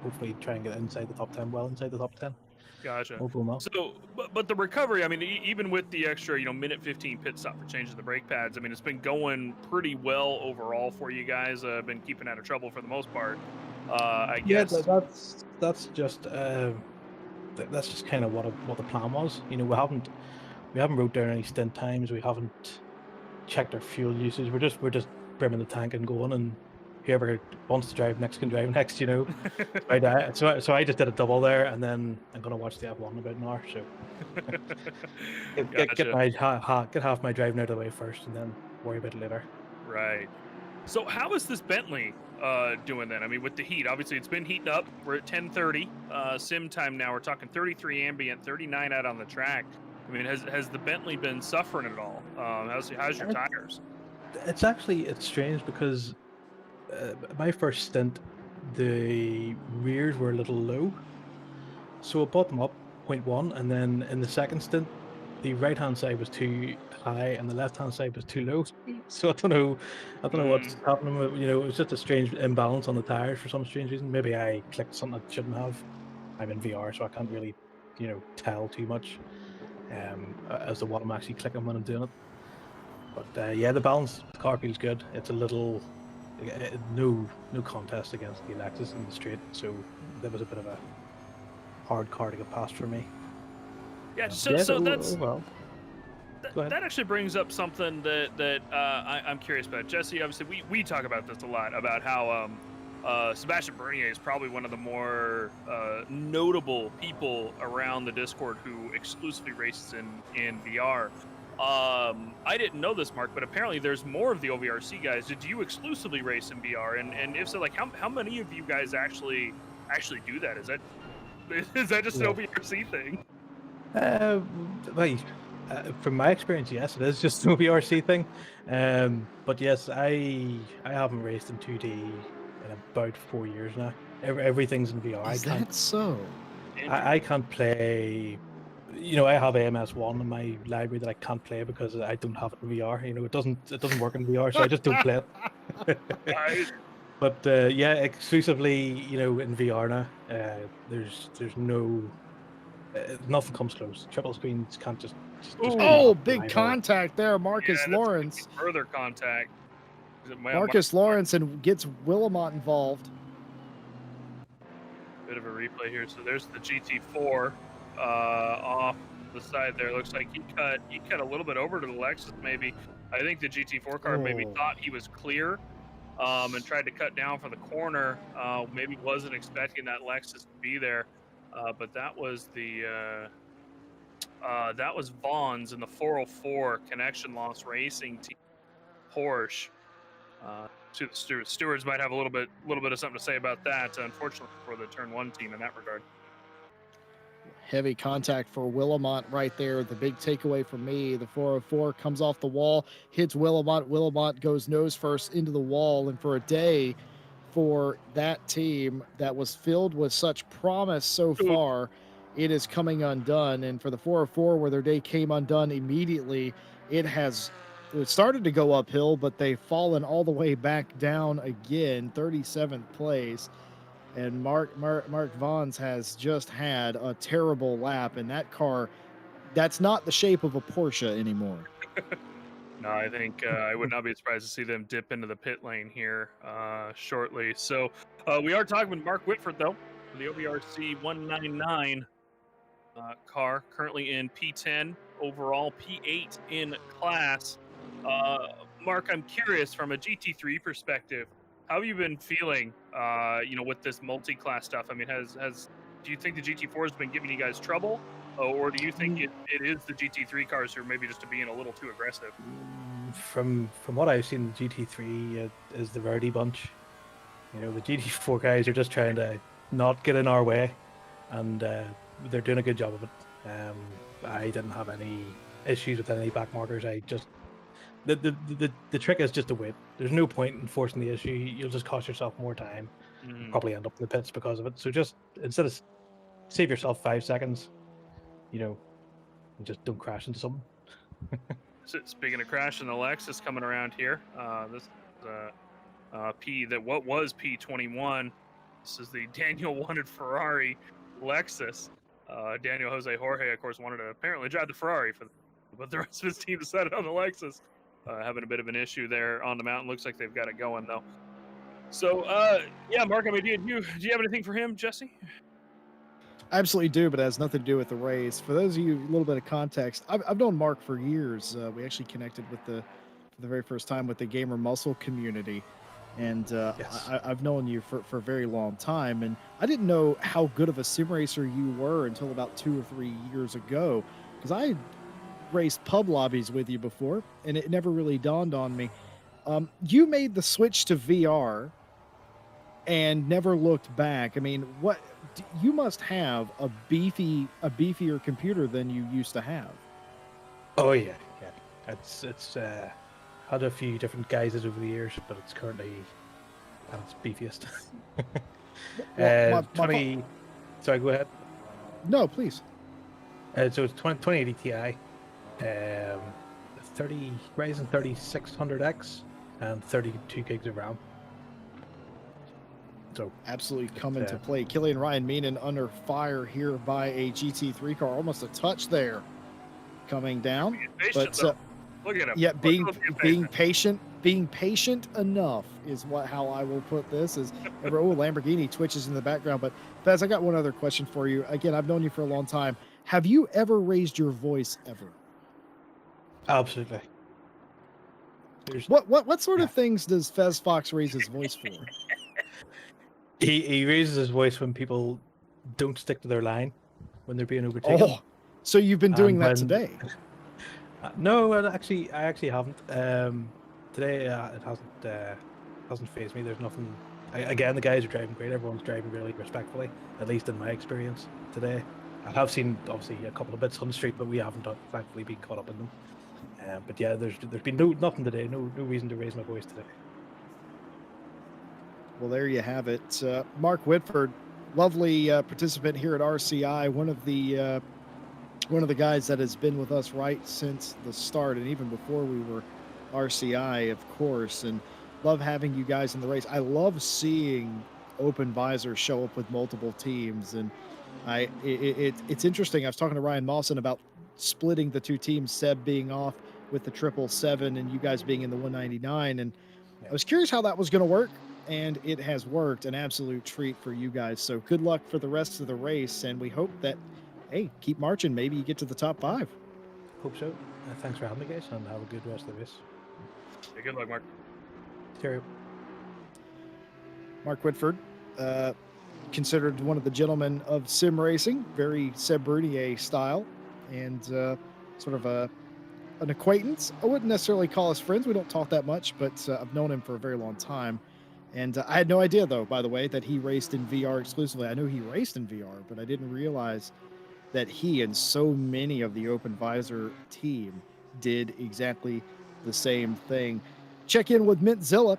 hopefully try and get inside the top 10. Well, inside the top 10. Gotcha. Well. So, but the recovery, I mean, even with the extra, minute 15 pit stop for changing the brake pads, I mean, it's been going pretty well overall for you guys. Been keeping out of trouble for the most part, I guess. Yeah, that's just kind of what the plan was. We haven't wrote down any stint times. We haven't checked our fuel usage. We're just brimming the tank and going, and whoever wants to drive next can drive next. So I just did a double there, and then I'm gonna watch the F1 in about an hour. So get half my driving out of the way first, and then worry about it later. Right. So how is this Bentley doing then? I mean, with the heat, obviously it's been heating up. We're at 10:30 sim time now. We're talking 33 ambient, 39 out on the track. I mean, has the Bentley been suffering at all? How's your tires? It's strange because my first stint, the rears were a little low, so I brought them up 0.1, and then in the second stint, the right hand side was too high and the left hand side was too low. So I don't know what's happening. It was just a strange imbalance on the tires for some strange reason. Maybe I clicked something I shouldn't have. I'm in VR, so I can't really tell too much as to what I'm actually clicking when I'm doing it. But yeah, the balance, the car feels good. It's a little no contest against the Lexus in the straight, so that was a bit of a hard car to get past for me. Yeah, so that's that actually brings up something that I'm curious about. Jesse, obviously we talk about this a lot, about how Sebastian Bernier is probably one of the more notable people around the Discord who exclusively races in VR. I didn't know this, Mark, but apparently there's more of the OVRC guys. Did you exclusively race in VR? And if so, like how many of you guys actually do that? Is that just an OVRC thing? From my experience, yes, it is just an OVRC thing. But yes, I haven't raced in 2D in about 4 years now. Everything's in VR. Is that so? I can't play. I have AMS1 in my library that I can't play because I don't have it in VR. It doesn't work in VR, so I just don't play it. Right. But yeah, exclusively, in VR now. There's no nothing comes close. Triple screens can't just big contact there, Marcus Lawrence. Further contact. Marcus Lawrence and gets Willamot involved. Bit of a replay here. So there's the GT4 off the side there. Looks like he cut a little bit over to the Lexus maybe. I think the GT4 car maybe thought he was clear and tried to cut down for the corner. Maybe wasn't expecting that Lexus to be there. But that was Vaughn's in the 404 Connection Loss Racing Team Porsche. To the stewards. Stewards might have a little bit of something to say about that. Unfortunately, for the Turn 1 team in that regard. Heavy contact for Willamot right there. The big takeaway for me, the 404 comes off the wall, hits Willamot. Willamot goes nose first into the wall. And for a day for that team that was filled with such promise so far, it is coming undone. And for the 404, where their day came undone immediately, it has it started to go uphill, but they've fallen all the way back down again, 37th place. And Mark Vons has just had a terrible lap, and that car, that's not the shape of a Porsche anymore. No, I think I would not be surprised to see them dip into the pit lane here shortly. So we are talking with Mark Whitford, though, for the OBRC 199 car, currently in P10 overall, P8 in class. Mark, I'm curious from a GT3 perspective, how have you been feeling, with this multi-class stuff? I mean, do you think the GT4 has been giving you guys trouble, or do you think it is the GT3 cars who are maybe just being a little too aggressive? From what I've seen, the GT3 is the rowdy bunch. The GT4 guys are just trying to not get in our way, and they're doing a good job of it. I didn't have any issues with any back markers. The trick is just to wait. There's no point in forcing the issue. You'll just cost yourself more time. Probably end up in the pits because of it. So just instead of save yourself 5 seconds, and just don't crash into something. Speaking of crashing, the Lexus coming around here. This is what was P21. This is the Daniel wanted Ferrari Lexus. Daniel Jose Jorge, of course, wanted to apparently drive the Ferrari, but the rest of his team decided on the Lexus. Having a bit of an issue there on the mountain. Looks like they've got it going, though. So, yeah, Mark, I mean, do you have anything for him, Jesse? I absolutely do, but it has nothing to do with the race. For those of you, a little bit of context, I've known Mark for years. We actually connected with for the very first time with the Gamer Muscle community. And Yes. I've known you for a very long time. And I didn't know how good of a sim racer you were until about 2 or 3 years ago. Because I raced pub lobbies with you before, and it never really dawned on me. You made the switch to VR and never looked back. I mean, you must have a beefier computer than you used to have. Oh yeah. It's had a few different guises over the years, but it's currently at its beefiest. Sorry, go ahead. No, please. So it's 2080 Ti, 30 Ryzen 3600X, and 32 gigs of RAM. So Absolutely coming to play. Killian Ryan Meenan under fire here by a GT3 car, almost a touch there, coming down. But look at him. yeah, being patient enough is how I will put this. Lamborghini twitches in the background. But Fez, I got one other question for you. Again, I've known you for a long time. Have you ever raised your voice ever? absolutely. What sort of things does Fez Fox raise his voice for? He raises his voice when people don't stick to their line, when they're being overtaken. Oh, so you've been doing that today? No, I actually haven't. Today it hasn't fazed me. There's nothing. Again, the guys are driving great. Everyone's driving really respectfully, at least in my experience today. I have seen obviously a couple of bits on the street, but we haven't thankfully been caught up in them. But yeah, there's been nothing today. No reason to raise my voice today. Well, there you have it. Mark Whitford, lovely participant here at RCI, one of the guys that has been with us right since the start, and even before we were RCI, of course, and love having you guys in the race. I love seeing Open Visor show up with multiple teams, and it's interesting. I was talking to Ryan Mawson about splitting the two teams, Seb being off with the 777 and you guys being in the 199, and I was curious how that was going to work. And it has worked. An absolute treat for you guys. So good luck for the rest of the race. And we hope that, hey, keep marching. Maybe you get to the top 5. Hope so. Thanks for having me, guys, and have a good rest of the race. Yeah, good luck, Mark. Cheerio. Mark Whitford, considered one of the gentlemen of sim racing, very Seb Brunier style, and sort of an acquaintance. I wouldn't necessarily call us friends. We don't talk that much, but I've known him for a very long time. And I had no idea, though, by the way, that he raced in VR exclusively. I knew he raced in VR, but I didn't realize that he and so many of the Open Visor team did exactly the same thing. Check in with Mintzilla,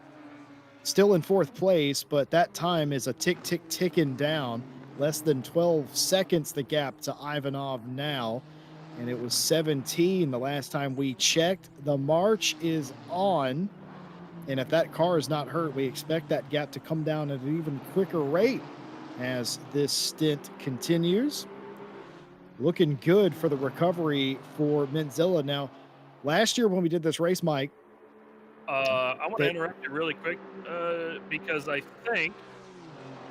still in 4th place, but that time is a ticking down. Less than 12 seconds the gap to Ivanov now. and it was 17 the last time we checked. The march is on, and if that car is not hurt, we expect that gap to come down at an even quicker rate as this stint continues. Looking good for the recovery for Mintzilla. Now, last year when we did this race, Mike, I want to interrupt you really quick because I think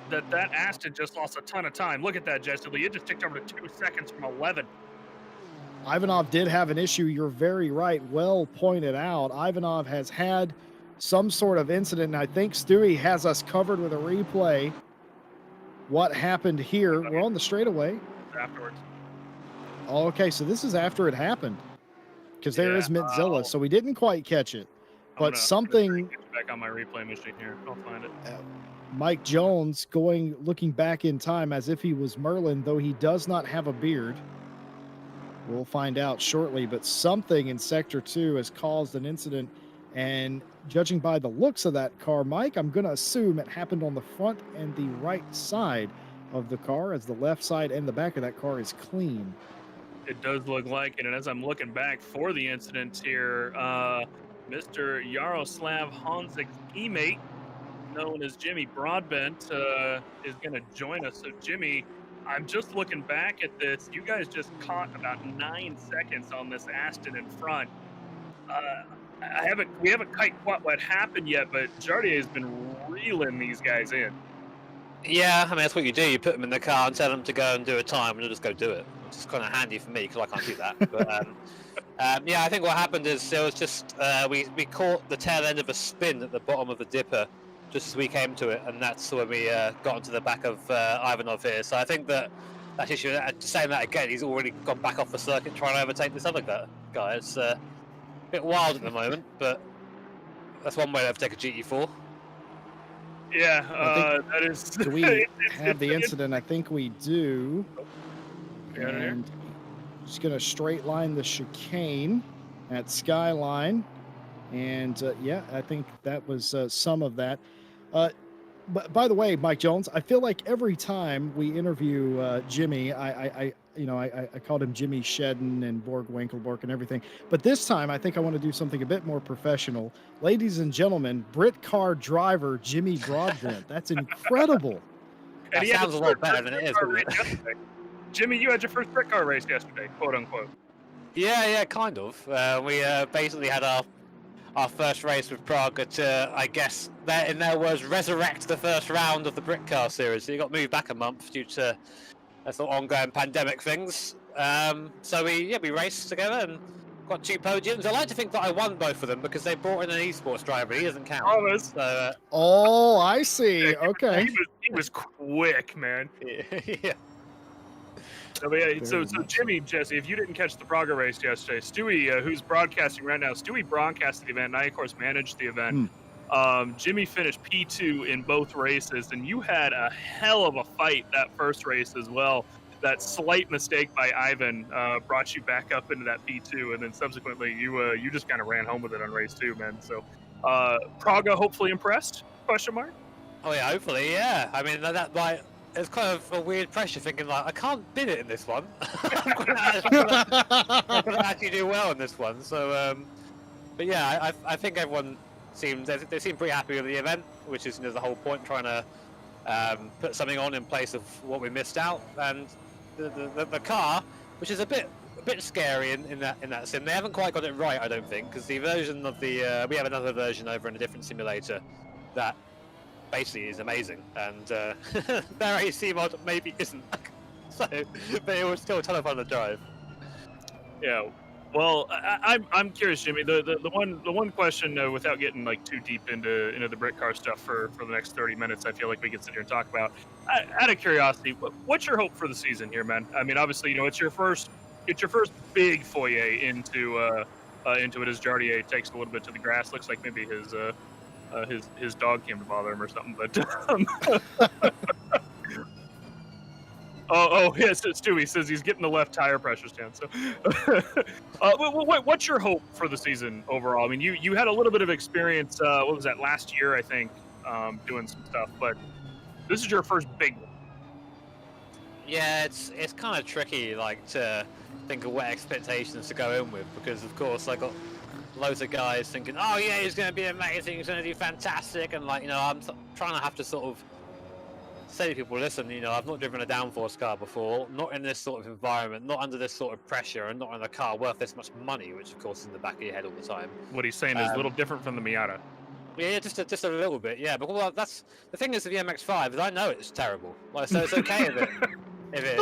that Aston just lost a ton of time. Look at that, Jesse Lee. It just ticked over to 2 seconds from 11. Ivanov did have an issue. You're very right. Well pointed out. Ivanov has had some sort of incident, and I think Stewie has us covered with a replay. What happened here? We're on the straightaway. Afterwards. Oh, okay, so this is after it happened, because there is Mintzilla, so we didn't quite catch it. But something back on my replay machine here. I'll find it. Mike Jones looking back in time as if he was Merlin, though he does not have a beard. We'll find out shortly, but something in Sector 2 has caused an incident, and judging by the looks of that car, Mike, I'm going to assume it happened on the front and the right side of the car, as the left side and the back of that car is clean. It does look like it, and as I'm looking back for the incident here, Mr. Yaroslav Honzik's teammate, known as Jimmy Broadbent, is going to join us. So, Jimmy, I'm just looking back at this. You guys just caught about 9 seconds on this Aston in front. We haven't quite what happened yet, but Jardier has been reeling these guys in. Yeah, I mean, that's what you do. You put them in the car and tell them to go and do a time, and they'll just go do it. It's kind of handy for me because I can't do that. But yeah, I think what happened is there was just we caught the tail end of a spin at the bottom of the dipper just as we came to it, and that's when we got onto the back of Ivanov here. So I think that issue, saying that again, he's already gone back off the circuit trying to overtake this other guy. It's a bit wild at the moment, but that's one way to overtake a GT4. Yeah, that is. Do we have the incident? I think we do. And just going to straight line the chicane at Skyline. And yeah, I think that was some of that. But by the way, Mike Jones, I feel like every time we interview Jimmy, I called him Jimmy Shedden and Borg Winkelborg and everything. But this time, I think I want to do something a bit more professional. Ladies and gentlemen, Brit car driver Jimmy Broadbent. That's incredible. That sounds a lot better than it is. Jimmy, you had your first Brit car race yesterday, quote unquote. Yeah, kind of. We basically had our first race with Prague to, I guess, in their words, resurrect the first round of the Brit car series. So you got moved back a month due to sort of ongoing pandemic things. So we raced together and got 2 podiums. I like to think that I won both of them because they brought in an esports driver. He doesn't count. So, oh, I see. Okay. He was quick, man. Yeah. So Jimmy, Jesse, if you didn't catch the Praga race yesterday, Stewie, who's broadcasting right now, Stewie broadcasted the event, and I, of course, managed the event. Jimmy finished P2 in both races, and you had a hell of a fight that first race as well. That slight mistake by Ivan brought you back up into that P2, and then subsequently you just kind of ran home with it on race 2, man. So Praga hopefully impressed? Question mark? Oh yeah, hopefully, yeah. I mean it's kind of a weird pressure thinking like I can't bid it in this one. I'm gonna actually do well in this one. So, but yeah, I think everyone they seem pretty happy with the event, which is the whole point, trying to put something on in place of what we missed out. And the car, which is a bit scary in that sim, they haven't quite got it right, I don't think, because the version of we have another version over in a different simulator that basically is amazing, and their AC mod maybe isn't. So, but it was still a ton of fun to drive. Yeah. Well, I'm curious, Jimmy. The one question, without getting like too deep into the Brit car stuff for the next 30 minutes, I feel like we can sit here and talk about. Out of curiosity, what's your hope for the season here, man? I mean, obviously, it's your first big foyer into it as Jardier takes a little bit to the grass. Looks like maybe his dog came to bother him or something, but oh yes, it's Stewie. He says he's getting the left tire pressure stand. So what's your hope for the season overall? I mean, you had a little bit of experience, what was that, last year, I think, doing some stuff, but this is your first big one. Yeah, it's kind of tricky, like, to think of what expectations to go in with, because of course I got loads of guys thinking, oh yeah, he's going to be amazing, he's going to do fantastic, and like, I'm trying to have to sort of say to people, listen, I've not driven a downforce car before, not in this sort of environment, not under this sort of pressure, and not in a car worth this much money, which of course is in the back of your head all the time. What he's saying is a little different from the Miata. Yeah, just a little bit, yeah. But well, that's the thing is with the MX-5 is I know it's terrible. Like, so it's okay if it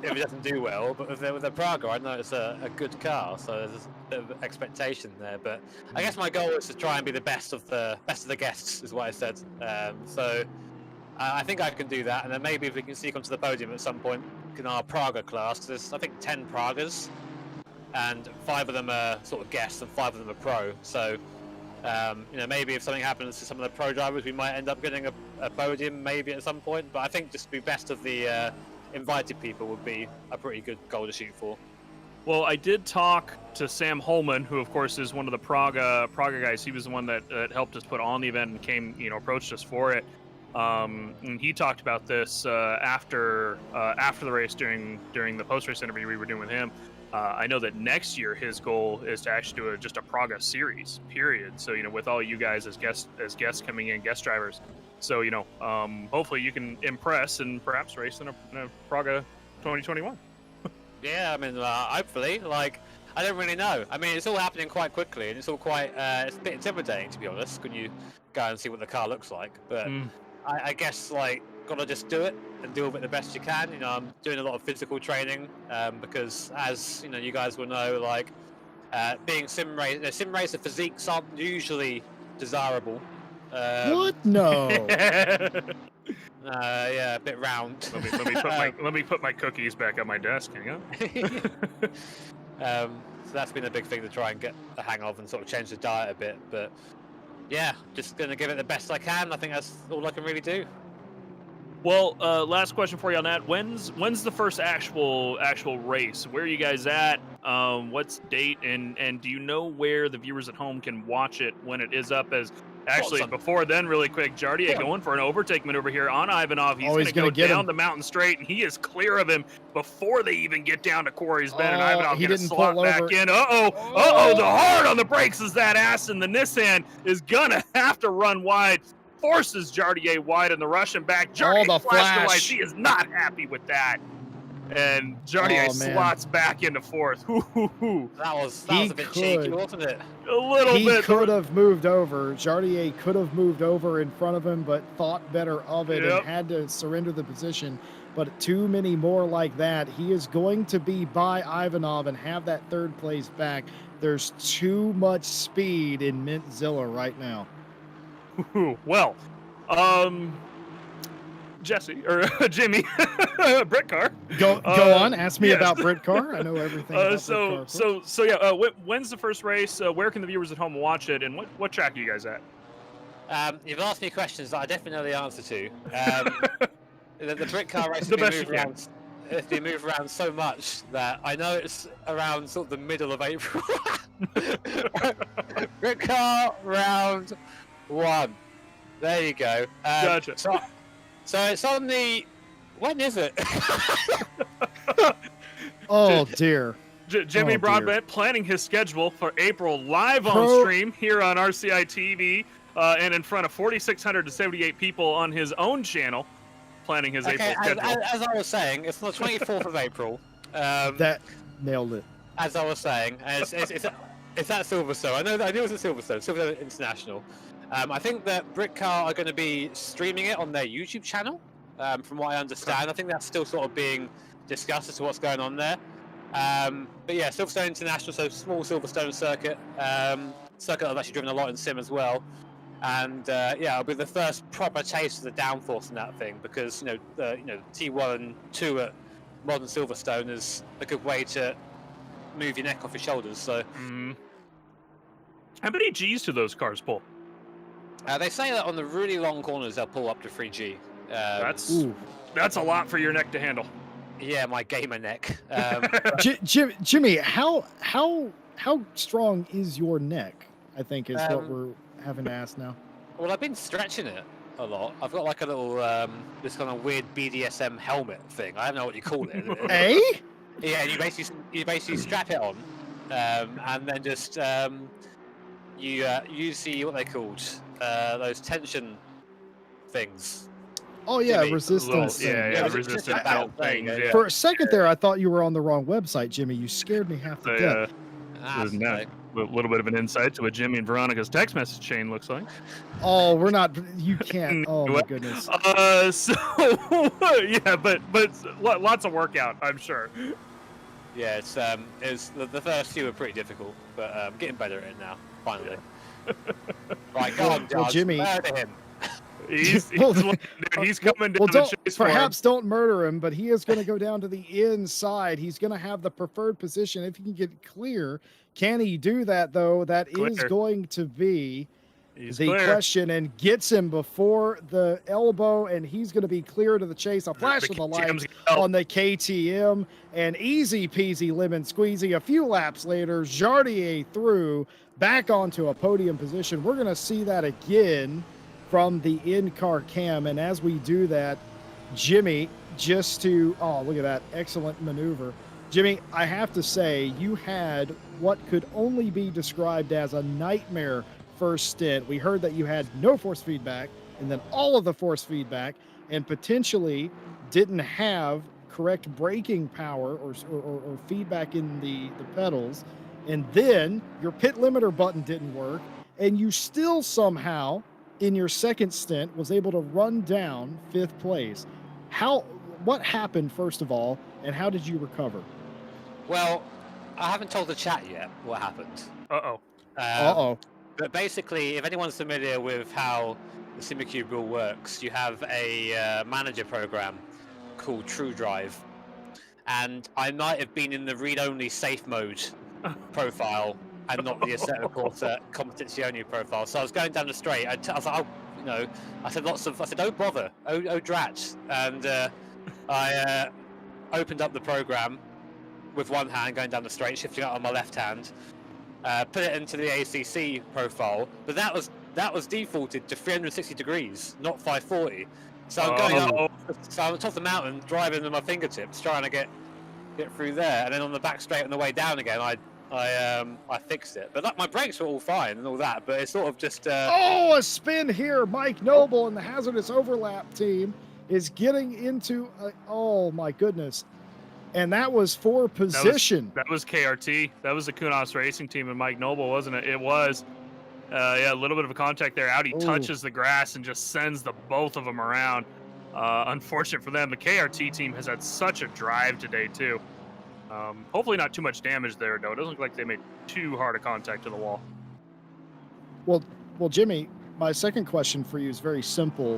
doesn't do well. But with the Praga, I know it's a good car, so there's a bit of expectation there. But I guess my goal is to try and be the best of the guests, is what I said. So I think I can do that, and then maybe if we can sneak onto the podium at some point in our Praga class. There's I think 10 Pragas, and 5 of them are sort of guests, and 5 of them are pro. So. Maybe if something happens to some of the pro drivers, we might end up getting a podium maybe at some point. But I think just to be best of the invited people would be a pretty good goal to shoot for. Well, I did talk to Sam Holman, who of course is one of the Praga guys. He was the one that helped us put on the event and came, approached us for it. And he talked about this after the race during the post-race interview we were doing with him. I know that next year his goal is to actually do just a Praga series, period. So, with all you guys as guests coming in, guest drivers. So, hopefully you can impress and perhaps race in a Praga 2021. Yeah, I mean, hopefully. Like, I don't really know. I mean, it's all happening quite quickly, and it's all quite, it's a bit intimidating, to be honest, when you go and see what the car looks like. But I guess, like, gotta just do it and deal with it the best you can. I'm doing a lot of physical training because, as you guys will know, like being sim racer physiques aren't usually desirable. What? No. Yeah, a bit round. Let me put my cookies back on my desk. Hang on. So that's been a big thing to try and get the hang of and sort of change the diet a bit. But yeah, just gonna give it the best I can. I think that's all I can really do. Well, last question for you on that. When's the first actual race? Where are you guys at? What's the date? And do you know where the viewers at home can watch it when it is up? As actually, before then, really quick, Jardier going for an overtake maneuver here on Ivanov. He's going to go down the mountain straight, and he is clear of him before they even get down to Corey's bed. And Ivanov going to slot back in. The hard on the brakes is that ass, and the Nissan is going to have to run wide. Forces Jardier wide in the Russian back. Jardier flashed the lights. He is not happy with that. And Jardier slots back into fourth. That was a bit cheeky, wasn't it? A little bit. He could have moved over. Jardier could have moved over in front of him, but thought better of it and had to surrender the position. But too many more like that. He is going to be by Ivanov and have that third place back. There's too much speed in Mintzilla right now. Well, Jesse or Jimmy, Brit Car. Go on. Ask me about Brit Car. I know everything. About Brit Car. So yeah. When's the first race? Where can the viewers at home watch it? And what track are you guys at? You've asked me questions that I definitely know the answer to. The Brit Car race has been moved around so much that I know it's around sort of the middle of April. Brit Car round 1. There you go. Gotcha. So it's on the. When is it? Oh dear. Jimmy Broadbent planning his schedule for April live on stream here on RCI TV and in front of 4,678 people on his own channel. Planning his April schedule. As I was saying, it's on the 24th of April. That nailed it. As I was saying, it's at Silverstone. I knew it was at Silverstone International. I think that Brit Car are going to be streaming it on their YouTube channel, from what I understand. I think that's still sort of being discussed as to what's going on there. But yeah, Silverstone International, so small Silverstone circuit. Circuit I've actually driven a lot in sim as well. And yeah, it'll be the first proper taste of the downforce in that thing, because T1 and 2 at modern Silverstone is a good way to move your neck off your shoulders. So, how many G's do those cars pull? They say that on the really long corners they'll pull up to 3G. That's a lot for your neck to handle. Yeah, my gamer neck. Jimmy, how strong is your neck? I think is what we're having to ask now. Well, I've been stretching it a lot. I've got like a little this kind of weird BDSM helmet thing. I don't know what you call it. Eh? Yeah, and you basically strap it on, and then just you use what they called those tension things. Oh yeah, Jimmy, resistance. thing. Yeah, the resistance resistant belt things. Yeah. For a second there, I thought you were on the wrong website, Jimmy. You scared me half to death. Isn't that a little bit of an insight to what Jimmy and Veronica's text message chain looks like? Oh, we're not. You can't. Oh my goodness. So yeah, but lots of workout, I'm sure. Yeah, it's the first few were pretty difficult, but I'm getting better at it now. Finally. Right, go on, Well, Josh. Jimmy. Murder him. He's coming down the chase for him. Perhaps don't murder him, but he is going to go down to the inside. He's going to have the preferred position if he can get clear. Can he do that though? That is Clear. going to be He's the clear. question, and gets him before the elbow, and he's going to be clear to the chase. A flash of the light KTM's gonna help. on the KTM, and easy peasy lemon squeezy. A few laps later, Jardier through back onto a podium position. We're going to see that again from the in-car cam, and as we do that, Jimmy, just to, oh, look at that, excellent maneuver. Jimmy, I have to say, you had what could only be described as a nightmare first stint. We heard that you had no force feedback, and then all of the force feedback, and potentially didn't have correct braking power or feedback in the pedals, and then your pit limiter button didn't work, and you still somehow, in your second stint, was able to run down 5th place. What happened, first of all, and how did you recover? Well, I haven't told the chat yet what happened. Uh-oh. But basically, if anyone's familiar with how the SimiCube rule works, you have a manager program called TrueDrive, and I might have been in the read-only safe mode profile and not the Assetto Corsa Competizione profile. So I was going down the straight. I was like, I said don't bother, oh drat, and I opened up the program with one hand going down the straight, shifting out on my left hand, put it into the ACC profile, but that was defaulted to 360 degrees, not 540. So I'm going up, so I'm on top of the mountain, driving with my fingertips, trying to get through there, and then on the back straight on the way down again, I fixed it. But my brakes were all fine and all that, but it's sort of just... Oh, a spin here. Mike Noble and the Hazardous Overlap team is getting into... oh, my goodness. And that was for position. That was KRT. That was the Kunos Racing team and Mike Noble, wasn't it? It was. Yeah, a little bit of a contact there. Audi touches the grass and just sends the both of them around. Unfortunate for them. The KRT team has had such a drive today, too. Hopefully not too much damage there, though. It doesn't look like they made too hard a contact to the wall. Well, Jimmy, my second question for you is very simple.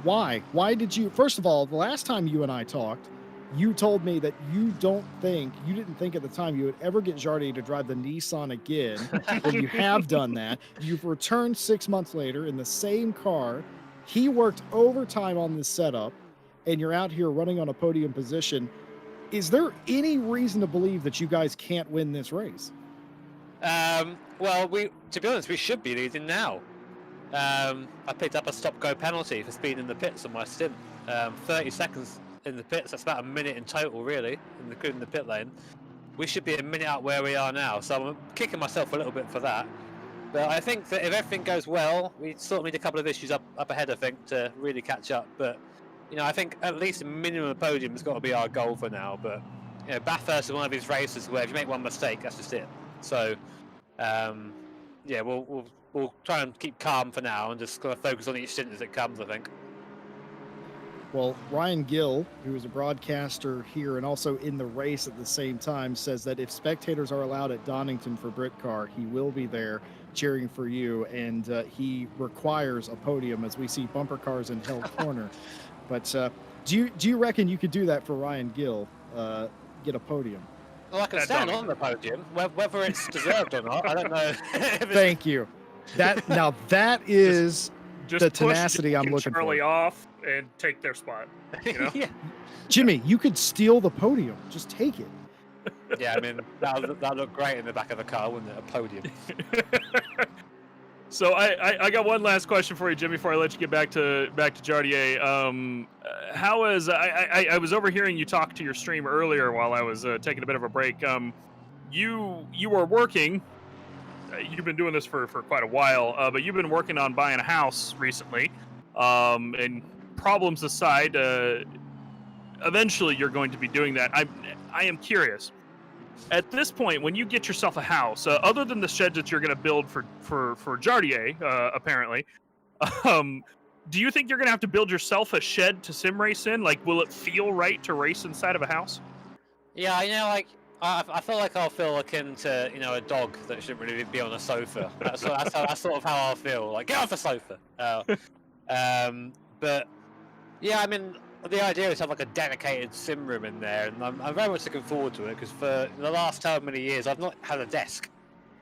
Why? Why did you... First of all, the last time you and I talked, you told me that you didn't think at the time you would ever get Jardier to drive the Nissan again. Well, you have done that. You've returned 6 months later in the same car. He worked overtime on this setup, and you're out here running on a podium position. Is there any reason to believe that you guys can't win this race? Well, to be honest, we should be leading now. I picked up a stop-go penalty for speeding in the pits on my stint. 30 seconds in the pits, that's about a minute in total, really, including the pit lane. We should be a minute out where we are now, so I'm kicking myself a little bit for that. But I think that if everything goes well, we sort of need a couple of issues up ahead, I think, to really catch up. But, I think at least a minimum of podium has got to be our goal for now. But, Bathurst is one of these races where if you make one mistake, that's just it. So, yeah, we'll try and keep calm for now and just kind of focus on each stint as it comes, I think. Well, Ryan Gill, who is a broadcaster here and also in the race at the same time, says that if spectators are allowed at Donington for Britcar, he will be there cheering for you, and he requires a podium as we see bumper cars in Hell Corner. But do you reckon you could do that for Ryan Gill, get a podium? Well, I can stand on the podium, whether it's deserved or not. I don't know. Thank you. That is just the tenacity I'm looking Charlie for. off and take their spot. Yeah. Jimmy, you could steal the podium. Just take it. Yeah, I mean, that'd look great in the back of the car, wouldn't it? A podium. So I got one last question for you, Jim, before I let you get back to Jardier. How is I was overhearing you talk to your stream earlier while I was taking a bit of a break. You were working. You've been doing this for quite a while, but you've been working on buying a house recently. And problems aside, eventually you're going to be doing that. I am curious. At this point, when you get yourself a house, other than the shed that you're going to build for Jardier, apparently, do you think you're going to have to build yourself a shed to sim race in? Like, will it feel right to race inside of a house? Yeah, like I feel like I'll feel akin to a dog that shouldn't really be on a sofa. That's sort of how I'll feel. Like, get off the sofa. But yeah, I mean, the idea is to have like a dedicated sim room in there, and I'm very much looking forward to it because for the last how many years I've not had a desk.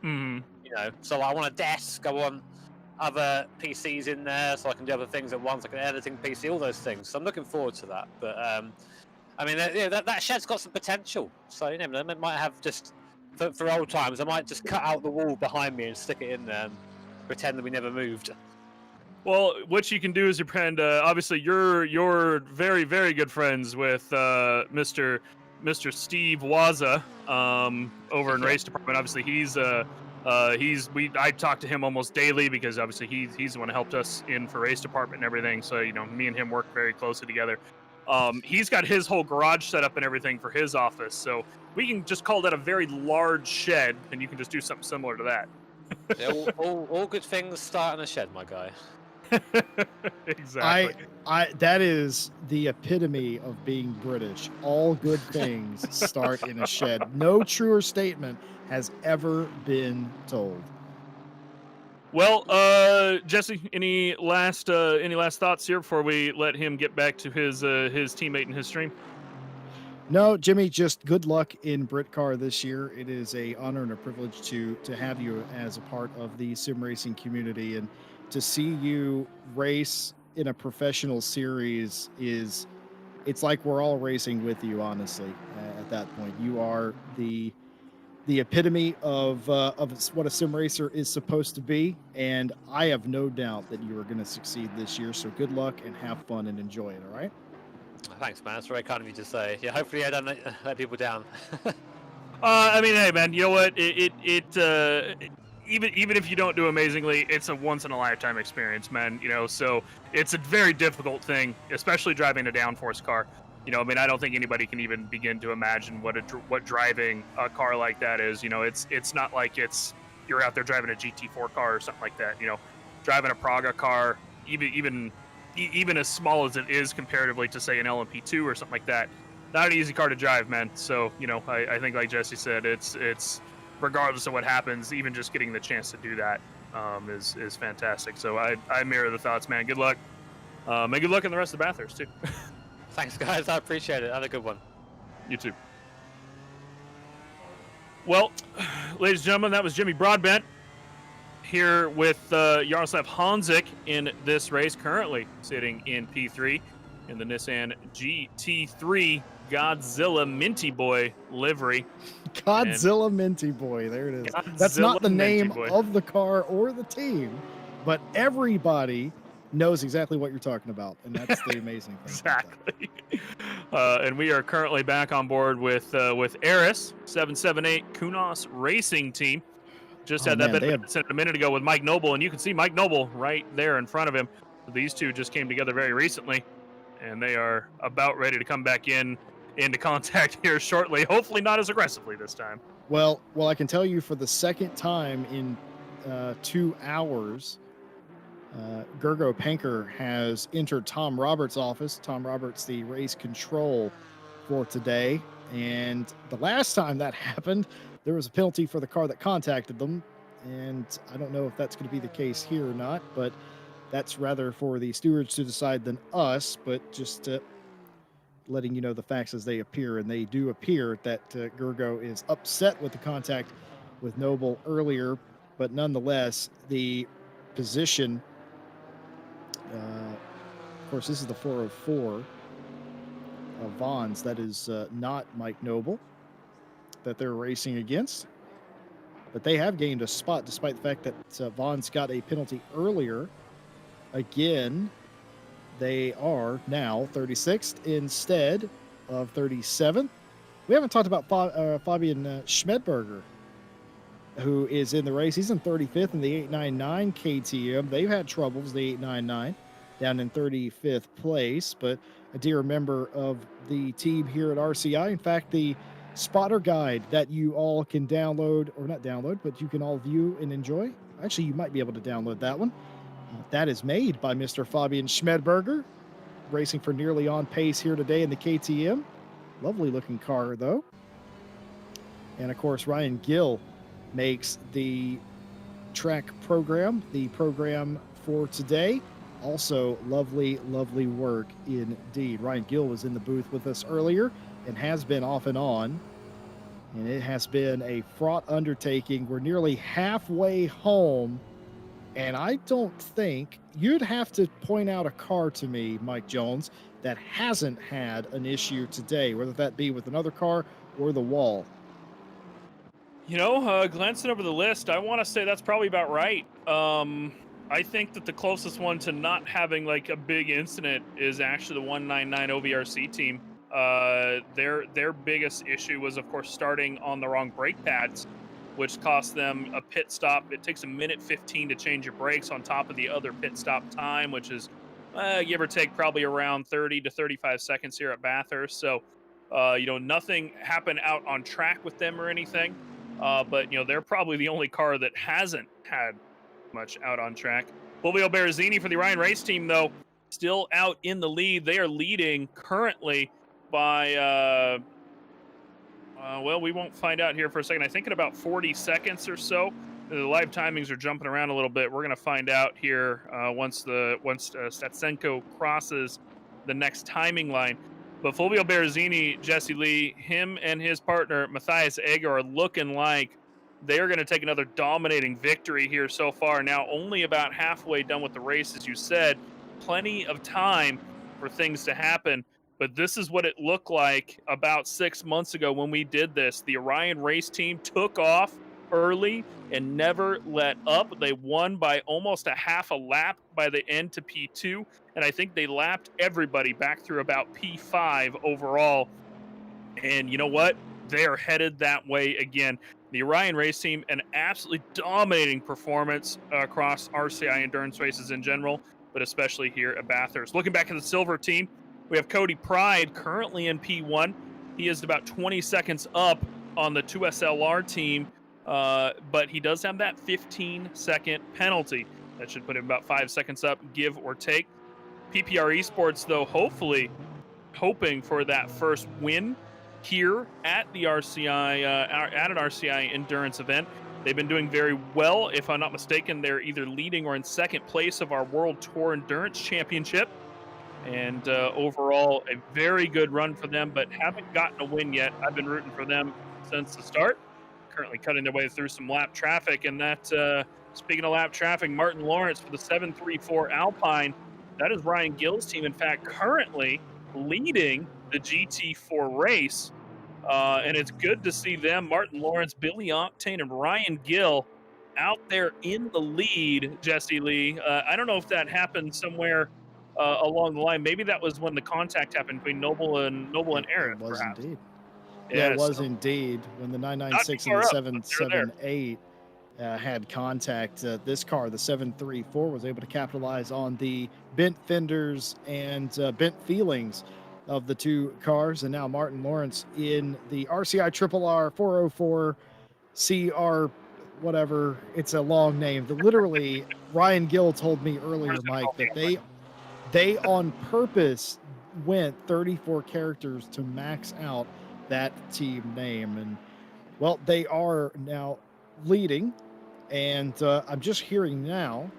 So I want a desk. I want other PCs in there so I can do other things at once, like an editing PC, all those things. So I'm looking forward to that. But I mean, that shed's got some potential. So you never know, it might have just for old times. I might just cut out the wall behind me and stick it in there and pretend that we never moved. Well, what you can do is obviously you're very, very good friends with Mr. Steve Waza over in race department. Obviously I talk to him almost daily because obviously he's the one who helped us in for race department and everything. So me and him work very closely together. He's got his whole garage set up and everything for his office, so we can just call that a very large shed, and you can just do something similar to that. Yeah, all good things start in a shed, my guy. Exactly. That is the epitome of being British. All good things start in a shed. No truer statement has ever been told. Well, Jesse, any last thoughts here before we let him get back to his teammate and his stream? No, Jimmy, just good luck in BritCar this year. It is an honor and a privilege to have you as a part of the sim racing community, and to see you race in a professional series it's like we're all racing with you, honestly. At that point, you are the epitome of what a sim racer is supposed to be, and I have no doubt that you are going to succeed this year. So good luck and have fun and enjoy it. All right. Thanks, man. That's very kind of you to say. Yeah, hopefully I don't let people down. I mean, hey, man, you know what? Even if you don't do amazingly, it's a once in a lifetime experience, man. So it's a very difficult thing, especially driving a downforce car. I mean, I don't think anybody can even begin to imagine what driving a car like that is. It's not like you're out there driving a GT4 car or something like that. Driving a Praga car, even as small as it is comparatively to say an LMP2 or something like that, not an easy car to drive, man. So I think, like Jesse said, it's regardless of what happens, even just getting the chance to do that is fantastic. So I mirror the thoughts, man. Good luck, and good luck in the rest of Bathurst too. Thanks, guys. I appreciate it. Have a good one. You too. Well, ladies and gentlemen, that was Jimmy Broadbent here with Jaroslav Honzik in this race, currently sitting in P3 in the Nissan GT3 Godzilla Minty Boy livery. Godzilla Minty Boy, there it is. Godzilla That's not the name Minty Boy. of the car or the team, but everybody knows exactly what you're talking about, and that's the amazing thing. Exactly. And we are currently back on board with Eris 778 Kunos Racing Team. Just had that bit a minute ago with Mike Noble, and you can see Mike Noble right there in front of him. These two just came together very recently, and they are about ready to come back into contact here shortly. Hopefully not as aggressively this time. Well, I can tell you for the second time in 2 hours, Gergo Panker has entered Tom Roberts' office. Tom Roberts, the race control for today. And the last time that happened, there was a penalty for the car that contacted them. And I don't know if that's going to be the case here or not, but that's rather for the stewards to decide than us. But just letting you know the facts as they appear. And they do appear that Gergo is upset with the contact with Noble earlier. But nonetheless, the position... of course, this is the 404 of Vaughn's. That is not Mike Noble that they're racing against. but they have gained a spot despite the fact that Vaughn's got a penalty earlier. Again, they are now 36th instead of 37th. We haven't talked about Fabian Schmedberger, who is in the race. He's in 35th in the 899 KTM. They've had troubles, the 899, down in 35th place, but a dear member of the team here at RCI. In fact, the spotter guide that you all can download, or not download, but you can all view and enjoy. Actually, you might be able to download that one. That is made by Mr. Fabian Schmedberger, racing for nearly on pace here today in the KTM. Lovely looking car, though. And of course, Ryan Gill makes the track program, the program for today. Also, lovely, lovely work indeed. Ryan Gill was in the booth with us earlier and has been off and on. And it has been a fraught undertaking. We're nearly halfway home. And I don't think you'd have to point out a car to me, Mike Jones, that hasn't had an issue today, whether that be with another car or the wall. You know, glancing over the list, I want to say that's probably about right. I think that the closest one to not having like a big incident is actually the 199 OVRC team. Their biggest issue was, of course, starting on the wrong brake pads, which cost them a pit stop. It takes 1:15 to change your brakes on top of the other pit stop time, which is give or take probably around 30 to 35 seconds here at Bathurst. So, you know, nothing happened out on track with them or anything. But, you know, they're probably the only car that hasn't had much out on track. Fulvio Berrezzini for the Ryan Race team, though, still out in the lead. They are leading currently by, well, we won't find out here for a second. I think in about 40 seconds or so. The live timings are jumping around a little bit. We're going to find out here once Statsenko crosses the next timing line. But Fulvio Berrezzini, Jesse Lee, him and his partner, Matthias Egger, are looking like they're going to take another dominating victory here so far. Now only about halfway done with the race, as you said. Plenty of time for things to happen. But this is what it looked like about 6 months ago when we did this. The Orion Race team took off early and never let up. They won by almost a half a lap by the end to P2, and I think they lapped everybody back through about P5 overall. And you know what? They are headed that way again. The Orion Race team, an absolutely dominating performance across RCI endurance races in general, but especially here at Bathurst. Looking back at the silver team, we have Cody Pride currently in P1. He is about 20 seconds up on the 2SLR team, but he does have that 15-second penalty. That should put him about 5 seconds up, give or take. PPR Esports, though, hopefully hoping for that first win here at the RCI, at an RCI endurance event. They've been doing very well. If I'm not mistaken, they're either leading or in second place of our World Tour Endurance Championship. And overall, a very good run for them, but haven't gotten a win yet. I've been rooting for them since the start. Currently cutting their way through some lap traffic. And that, speaking of lap traffic, Martin Lawrence for the 734 Alpine. That is Ryan Gill's team, in fact, currently leading the GT4 race. And it's good to see them, Martin Lawrence, Billy Octane, and Ryan Gill out there in the lead, Jesse Lee. I don't know if that happened somewhere along the line. Maybe that was when the contact happened between Noble and Aaron. It was perhaps. indeed. Yeah, Yeah, it was indeed when the 996 and the 778 had contact. This car, the 734, was able to capitalize on the bent fenders and bent feelings of the two cars. And now Martin Lawrence in the RCI Triple R 404 CR whatever. It's a long name. Literally, Ryan Gill told me earlier, Mike, that they on purpose went 34 characters to max out that team name. And well, they are now leading, and I'm just hearing now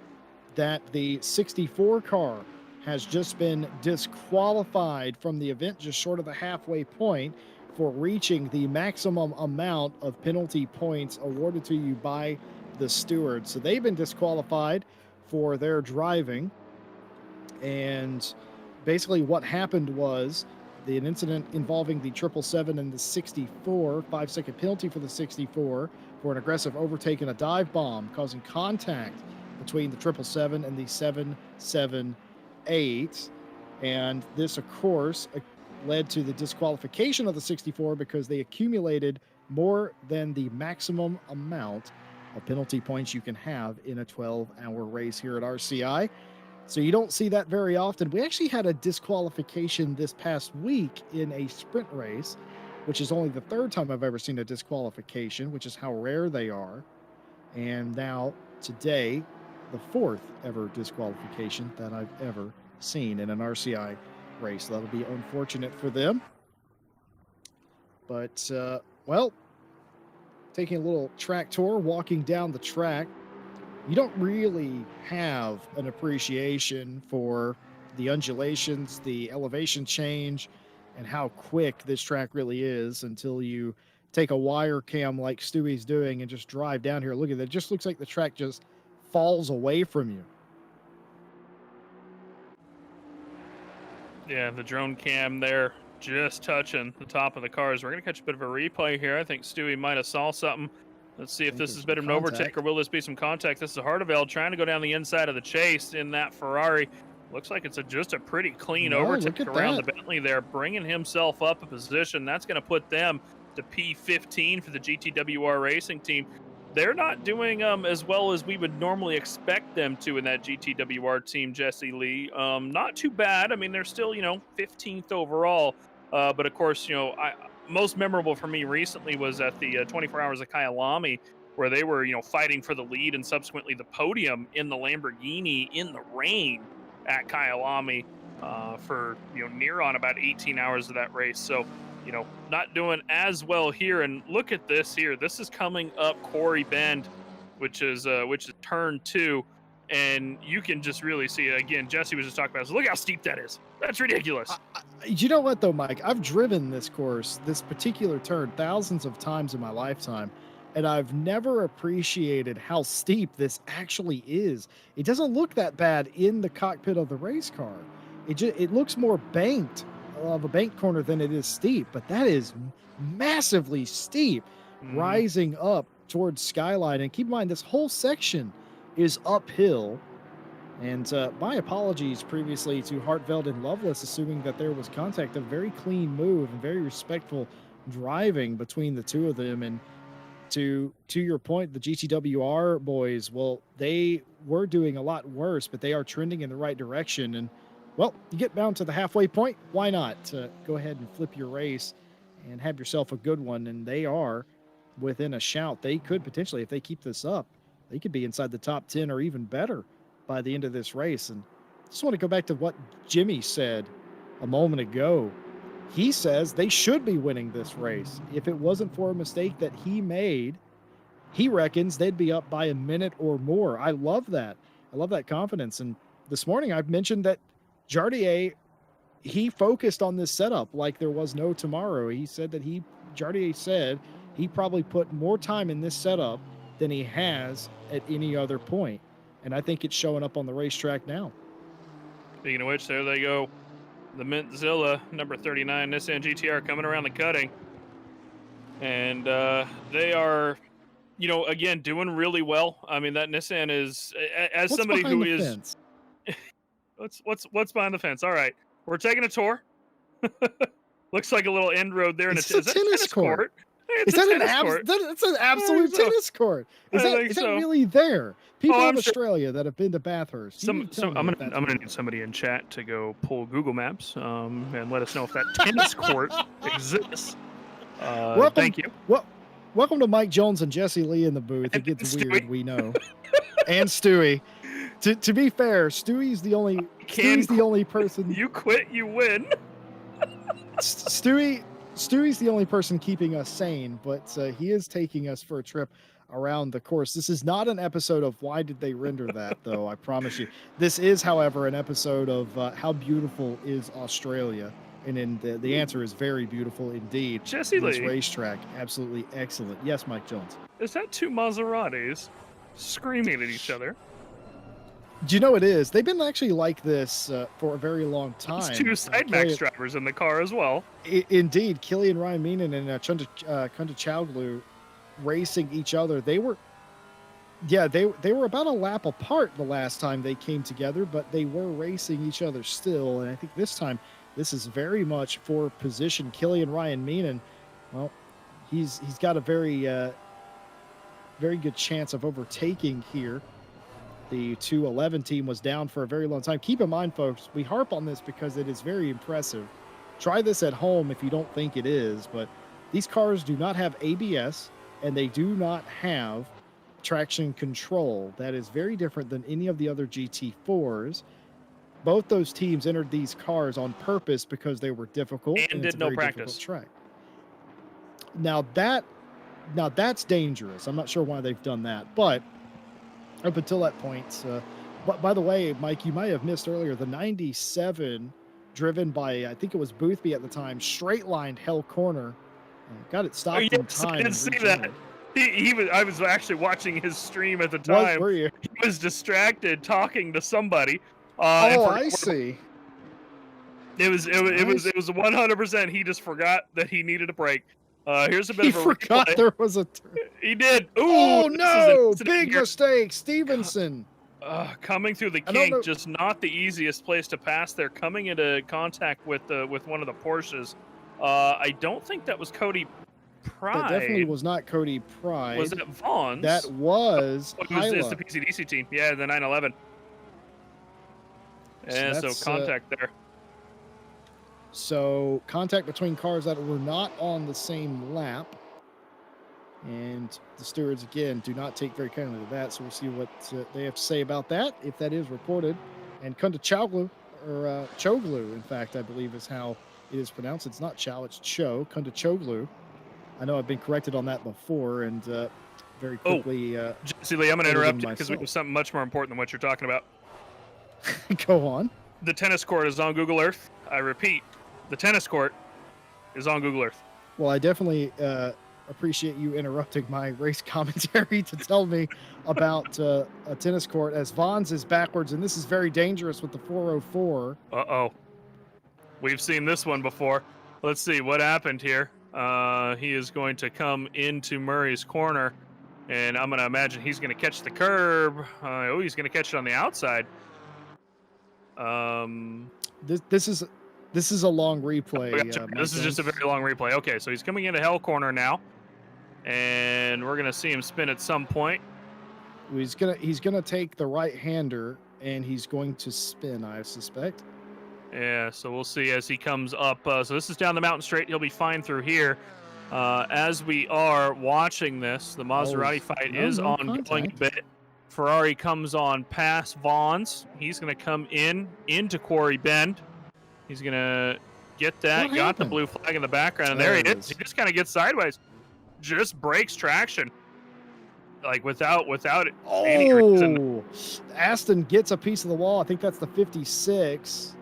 that the 64 car has just been disqualified from the event, just short of the halfway point, for reaching the maximum amount of penalty points awarded to you by the steward. So they've been disqualified for their driving. And basically what happened was an incident involving the 777 and the 64, 5-second penalty for the 64 for an aggressive overtake and a dive bomb, causing contact between the 777 and the 778. And this, of course, led to the disqualification of the 64 because they accumulated more than the maximum amount of penalty points you can have in a 12-hour race here at RCI. So you don't see that very often. We actually had a disqualification this past week in a sprint race, which is only the third time I've ever seen a disqualification, which is how rare they are. And now today, the fourth ever disqualification that I've ever seen in an RCI race. That'll be unfortunate for them. But, well, taking a little track tour, walking down the track, you don't really have an appreciation for the undulations, the elevation change, and how quick this track really is until you take a wire cam like Stewie's doing and just drive down here. Look at that. It just looks like the track just falls away from you. Yeah, the drone cam there just touching the top of the cars. We're going to catch a bit of a replay here. I think Stewie might have saw something. Let's see if this has been an overtake or will this be some contact. This is Harteveld trying to go down the inside of the chase in that Ferrari. Looks like it's just a pretty clean overtake around the Bentley there, bringing himself up a position. That's going to put them to P15 for the GTWR racing team. They're not doing as well as we would normally expect them to in that GTWR team, Jesse Lee. Not too bad. I mean, they're still, 15th overall. But of course, most memorable for me recently was at the 24 Hours of Kyalami, where they were, fighting for the lead and subsequently the podium in the Lamborghini in the rain at Kyalami for, near on about 18 hours of that race. So, not doing as well here. And look at this here. This is coming up Quarry Bend, which is turn 2. And you can just really see it. Again, Jesse was just talking about this. Look how steep that is. That's ridiculous. You know what, though, Mike? I've driven this course, this particular turn, thousands of times in my lifetime, and I've never appreciated how steep this actually is. It doesn't look that bad in the cockpit of the race car. It looks more banked of a bank corner than it is steep, but that is massively steep, rising up towards Skyline. And keep in mind, this whole section is uphill. And my apologies previously to Hartveld and Lovelace, assuming that there was contact. A very clean move and very respectful driving between the two of them. And to your point, the GTWR boys, well, they were doing a lot worse, but they are trending in the right direction. And, well, you get down to the halfway point, why not go ahead and flip your race and have yourself a good one? And they are within a shout. They could potentially, if they keep this up, they could be inside the top 10 or even better by the end of this race. And I just want to go back to what Jimmy said a moment ago. He says they should be winning this race. If it wasn't for a mistake that he made, he reckons they'd be up by a minute or more. I love that. I love that confidence. And this morning I've mentioned that Jardier, he focused on this setup like there was no tomorrow. He said that Jardier said he probably put more time in this setup than he has at any other point. And I think it's showing up on the racetrack now. Speaking of which, there they go. The Mintzilla, number 39 Nissan GTR coming around the cutting. And they are, again, doing really well. I mean, that Nissan is, as What's somebody who is... fence? What's behind the fence? All right. We're taking a tour. Looks like a little end road there. It's a tennis court. Is that that's an absolute tennis court? Is that really there? People in Australia that have been to Bathurst. I'm gonna need somebody in chat to go pull Google Maps and let us know if that tennis court exists. Thank you. Welcome to Mike Jones and Jesse Lee in the booth. It gets weird, we know. And Stewie. To be fair, Stewie's the only person. You quit, you win. Stewie's the only person keeping us sane, but he is taking us for a trip around the course. This is not an episode of Why Did They Render That, though, I promise you. This is, however, an episode of How Beautiful is Australia? And the answer is very beautiful indeed. Jesse Lee. This racetrack, absolutely excellent. Yes, Mike Jones. Is that two Maseratis screaming at each other? Do you know it is? They've been actually like this for a very long time. There's two Sidemax drivers in the car as well. Indeed. Killian Ryan Meenan and Chunda Chowglu racing each other. They were about a lap apart the last time they came together, but they were racing each other still. And I think this time, this is very much for position. Killian Ryan Meenan, well, he's got a very good chance of overtaking here. The 211 team was down for a very long time. Keep in mind, folks, we harp on this because it is very impressive. Try this at home if you don't think it is, but these cars do not have ABS and they do not have traction control. That is very different than any of the other GT4s. Both those teams entered these cars on purpose because they were difficult and did no practice track. Now that's dangerous. I'm not sure why they've done that, but up until that point, but by the way, Mike, you might have missed earlier, the 97 driven by, I think it was Boothby at the time, straight lined Hell Corner, got it stopped in time. I didn't see that. I was actually watching his stream at the time. Were you? He was distracted talking to somebody. I see. It was 100%. He just forgot that he needed a break. Here's a bit of a forgot replay. there was a. He did. Ooh, oh no! Big mistake, Stevenson. Coming through the kink, just not the easiest place to pass there. Coming into contact with one of the Porsches. I don't think that was Cody Pride. That definitely was not Cody Pride. Was it Vaughn's? That was. It's the PCDC team. Yeah, the 911. And so contact there. So contact between cars that were not on the same lap. And the stewards, again, do not take very kindly to that. So we'll see what they have to say about that, if that is reported. And Kunda Choglu, or Choglu, in fact, I believe is how it is pronounced. It's not Chow, it's Cho, Kunda Choglu. I know I've been corrected on that before, and very quickly... Jesse Lee, I'm going to interrupt you because we have something much more important than what you're talking about. Go on. The tennis court is on Google Earth. I repeat, the tennis court is on Google Earth. Well, I definitely appreciate you interrupting my race commentary to tell me about a tennis court, as Vaughn's is backwards, and this is very dangerous with the 404. Uh-oh. We've seen this one before. Let's see what happened here. He is going to come into Murray's corner, and I'm going to imagine he's going to catch the curb. He's going to catch it on the outside. This is a long replay. This is just a very long replay. Okay, so he's coming into Hell Corner now, and we're gonna see him spin at some point. He's gonna take the right-hander, and he's going to spin, I suspect. Yeah, so we'll see as he comes up. So this is down the mountain straight. He'll be fine through here. As we are watching this, the Maserati fight is ongoing a bit. Ferrari comes on past Vaughn's. He's going to come into Quarry Bend. He's going to get that. Got the blue flag in the background, and there he is. He just kind of gets sideways. Just breaks traction. Like without any reason. Aston gets a piece of the wall. I think that's the 56.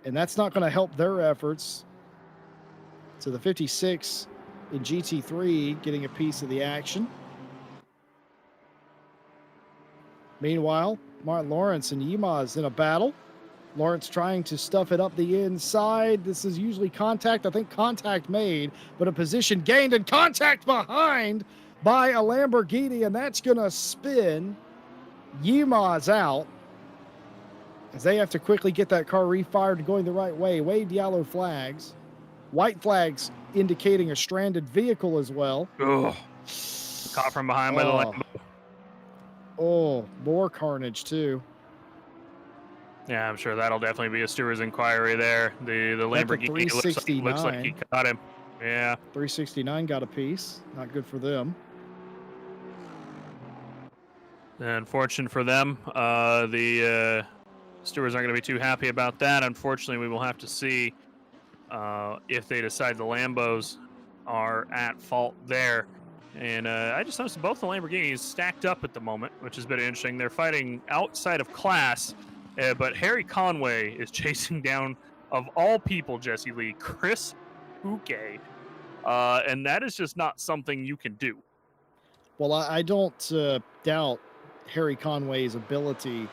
And that's not going to help their efforts. So the 56 in GT3 getting a piece of the action. Meanwhile, Martin Lawrence and Yimaz in a battle. Lawrence trying to stuff it up the inside. This is usually contact. I think contact made, but a position gained and contact behind by a Lamborghini, and that's going to spin Yimaz out as they have to quickly get that car refired going the right way. Waved yellow flags. White flags indicating a stranded vehicle as well. Ugh. Caught from behind by the Lambo. Oh, more carnage too. Yeah, I'm sure that'll definitely be a steward's inquiry there. The Lamborghini looks like he caught him. Yeah. 369 got a piece. Not good for them. Unfortunate for them. The stewards aren't going to be too happy about that. Unfortunately, we will have to see if they decide the Lambos are at fault there. And I just noticed both the Lamborghinis stacked up at the moment, which is a bit interesting. They're fighting outside of class, but Harry Conway is chasing down, of all people, Jesse Lee, Chris Bouquet. And that is just not something you can do. Well, I don't doubt Harry Conway's ability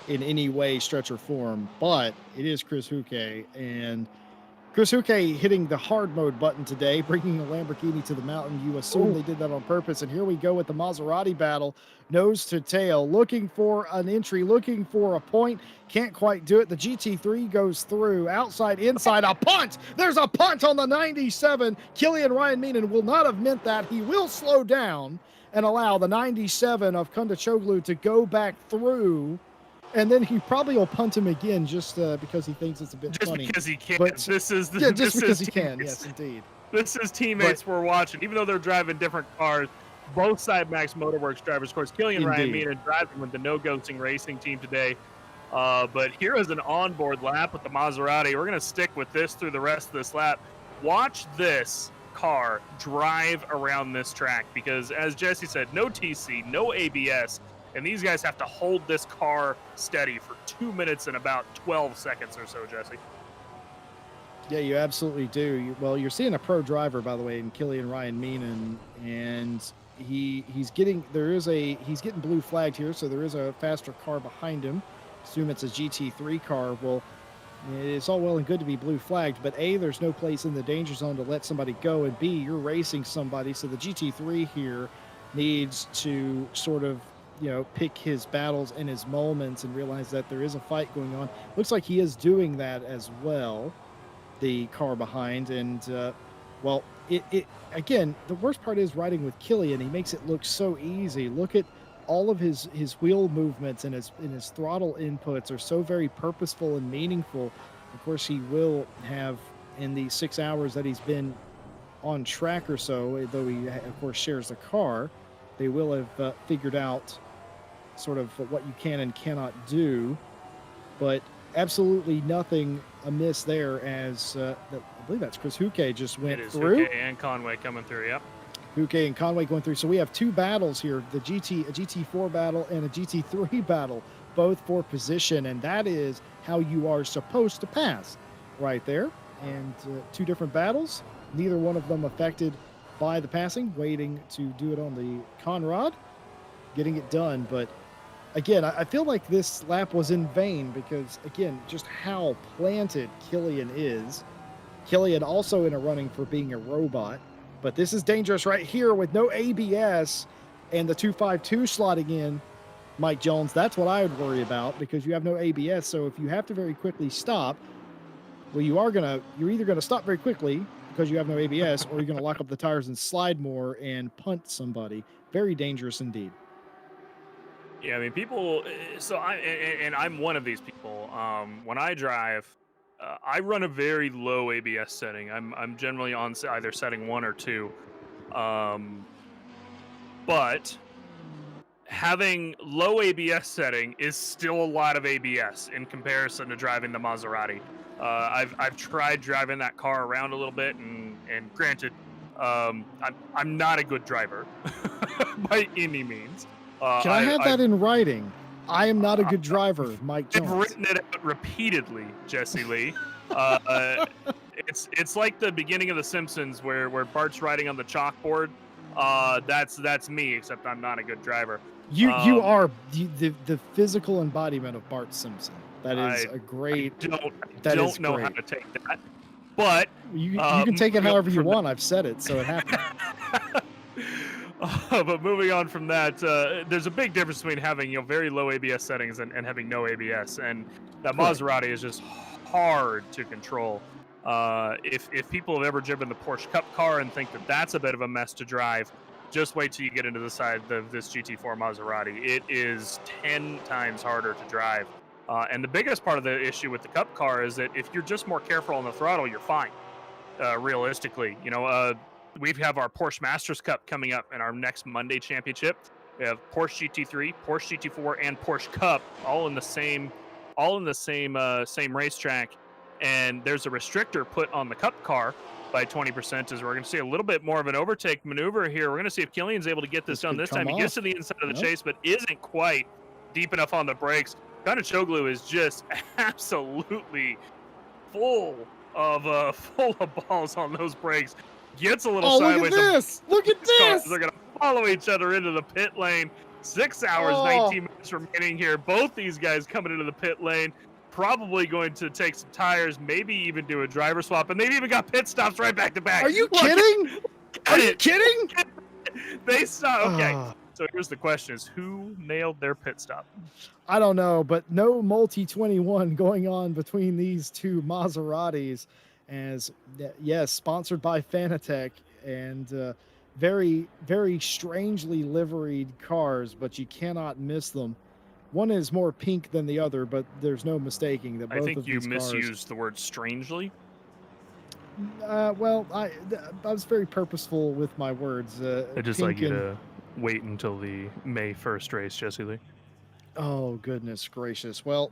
in any way, stretch, or form, but it is Chris Bouquet, and Chris Huke hitting the hard mode button today, bringing a Lamborghini to the mountain. You assume they did that on purpose. And here we go with the Maserati battle, nose to tail, looking for an entry, looking for a point. Can't quite do it. The GT3 goes through, outside, inside, a punt. There's a punt on the 97. Killian Ryan Meenan will not have meant that. He will slow down and allow the 97 of Kundachoglu to go back through. And then he probably will punt him again just because he thinks it's a bit funny. Just because he can. But, This is the, yeah, just this because is he can. teammates. Yes, indeed. This is teammates we're watching, even though they're driving different cars. Both Side Max Motorworks drivers, of course, Killian Ryan Indeed. Meenan driving with the No Ghosting Racing team today. But here is an onboard lap with the Maserati. We're going to stick with this through the rest of this lap. Watch this car drive around this track because, as Jesse said, no TC, no ABS. And these guys have to hold this car steady for 2 minutes and about 12 seconds or so, Jesse. Yeah, you absolutely do. Well, you're seeing a pro driver, by the way, in Killian Ryan Meenan, and he's getting blue flagged here, so there is a faster car behind him. Assume it's a GT3 car. Well, it's all well and good to be blue flagged, but A, there's no place in the danger zone to let somebody go, and B, you're racing somebody, so the GT3 here needs to sort of pick his battles and his moments and realize that there is a fight going on. Looks like he is doing that as well, the car behind. And, well, it again, the worst part is riding with Killian. He makes it look so easy. Look at all of his wheel movements and his throttle inputs are so very purposeful and meaningful. Of course, he will have, in the 6 hours that he's been on track or so, though he, of course, shares the car, they will have figured out sort of what you can and cannot do, but absolutely nothing amiss there as I believe that's Chris Huke just went through. Huke and Conway coming through, yep. Huke and Conway going through. So we have two battles here, a GT4 battle and a GT3 battle, both for position, and that is how you are supposed to pass right there. And two different battles, neither one of them affected by the passing, waiting to do it on the Conrad, getting it done. But again, I feel like this lap was in vain because, again, just how planted Killian is. Killian also in a running for being a robot, but this is dangerous right here with no ABS and the 252 slotting in. Mike Jones, that's what I would worry about because you have no ABS. So if you have to very quickly stop, well, you're either going to stop very quickly because you have no ABS, or you're going to lock up the tires and slide more and punt somebody. Very dangerous indeed. Yeah, I mean, people. So I'm one of these people. When I drive, I run a very low ABS setting. I'm generally on either setting 1 or 2. But having low ABS setting is still a lot of ABS in comparison to driving the Maserati. I've tried driving that car around a little bit, and granted, I'm not a good driver by any means. Can I have that in writing? I am not a good driver, Mike Jones. I've written it out repeatedly, Jesse Lee. It's like the beginning of The Simpsons where Bart's writing on the chalkboard. That's me, except I'm not a good driver. You are the physical embodiment of Bart Simpson. That is a great. I don't know how to take that, but you can take it however you want. I've said it, so it happened. But moving on from that, there's a big difference between having very low ABS settings and having no ABS, and that Maserati is just hard to control. If people have ever driven the Porsche Cup car and think that that's a bit of a mess to drive, just wait till you get into the side of this GT4 Maserati. It is 10 times harder to drive. And the biggest part of the issue with the Cup car is that if you're just more careful on the throttle, you're fine. Realistically, we have our Porsche Masters Cup coming up in our next Monday championship. We have Porsche GT3, Porsche GT4, and Porsche Cup all in the same racetrack. And there's a restrictor put on the Cup car by 20%, as we're going to see a little bit more of an overtake maneuver here. We're going to see if Killian's able to get this done this time. He gets to the inside of the chase, but isn't quite deep enough on the brakes. Kundachoglu is just absolutely full of balls on those brakes. Gets a little sideways. Look at this! Look at this! They're going to follow each other into the pit lane. 6 hours, 19 minutes remaining here. Both these guys coming into the pit lane. probably going to take some tires, maybe even do a driver swap, and they've even got pit stops right back to back. Are you Look kidding? at Are you it. kidding? They saw. Okay, Ah. so here's the question: is who nailed their pit stop? I don't know, but no multi-21 going on between these two Maseratis, as yes, sponsored by Fanatec, and very, very strangely liveried cars, but you cannot miss them. One is more pink than the other, but there's no mistaking that both I think of you these misused the word strangely. Well, I was very purposeful with my words. I'd just like you to wait until the May 1st race, Jesse Lee. Oh, goodness gracious. Well,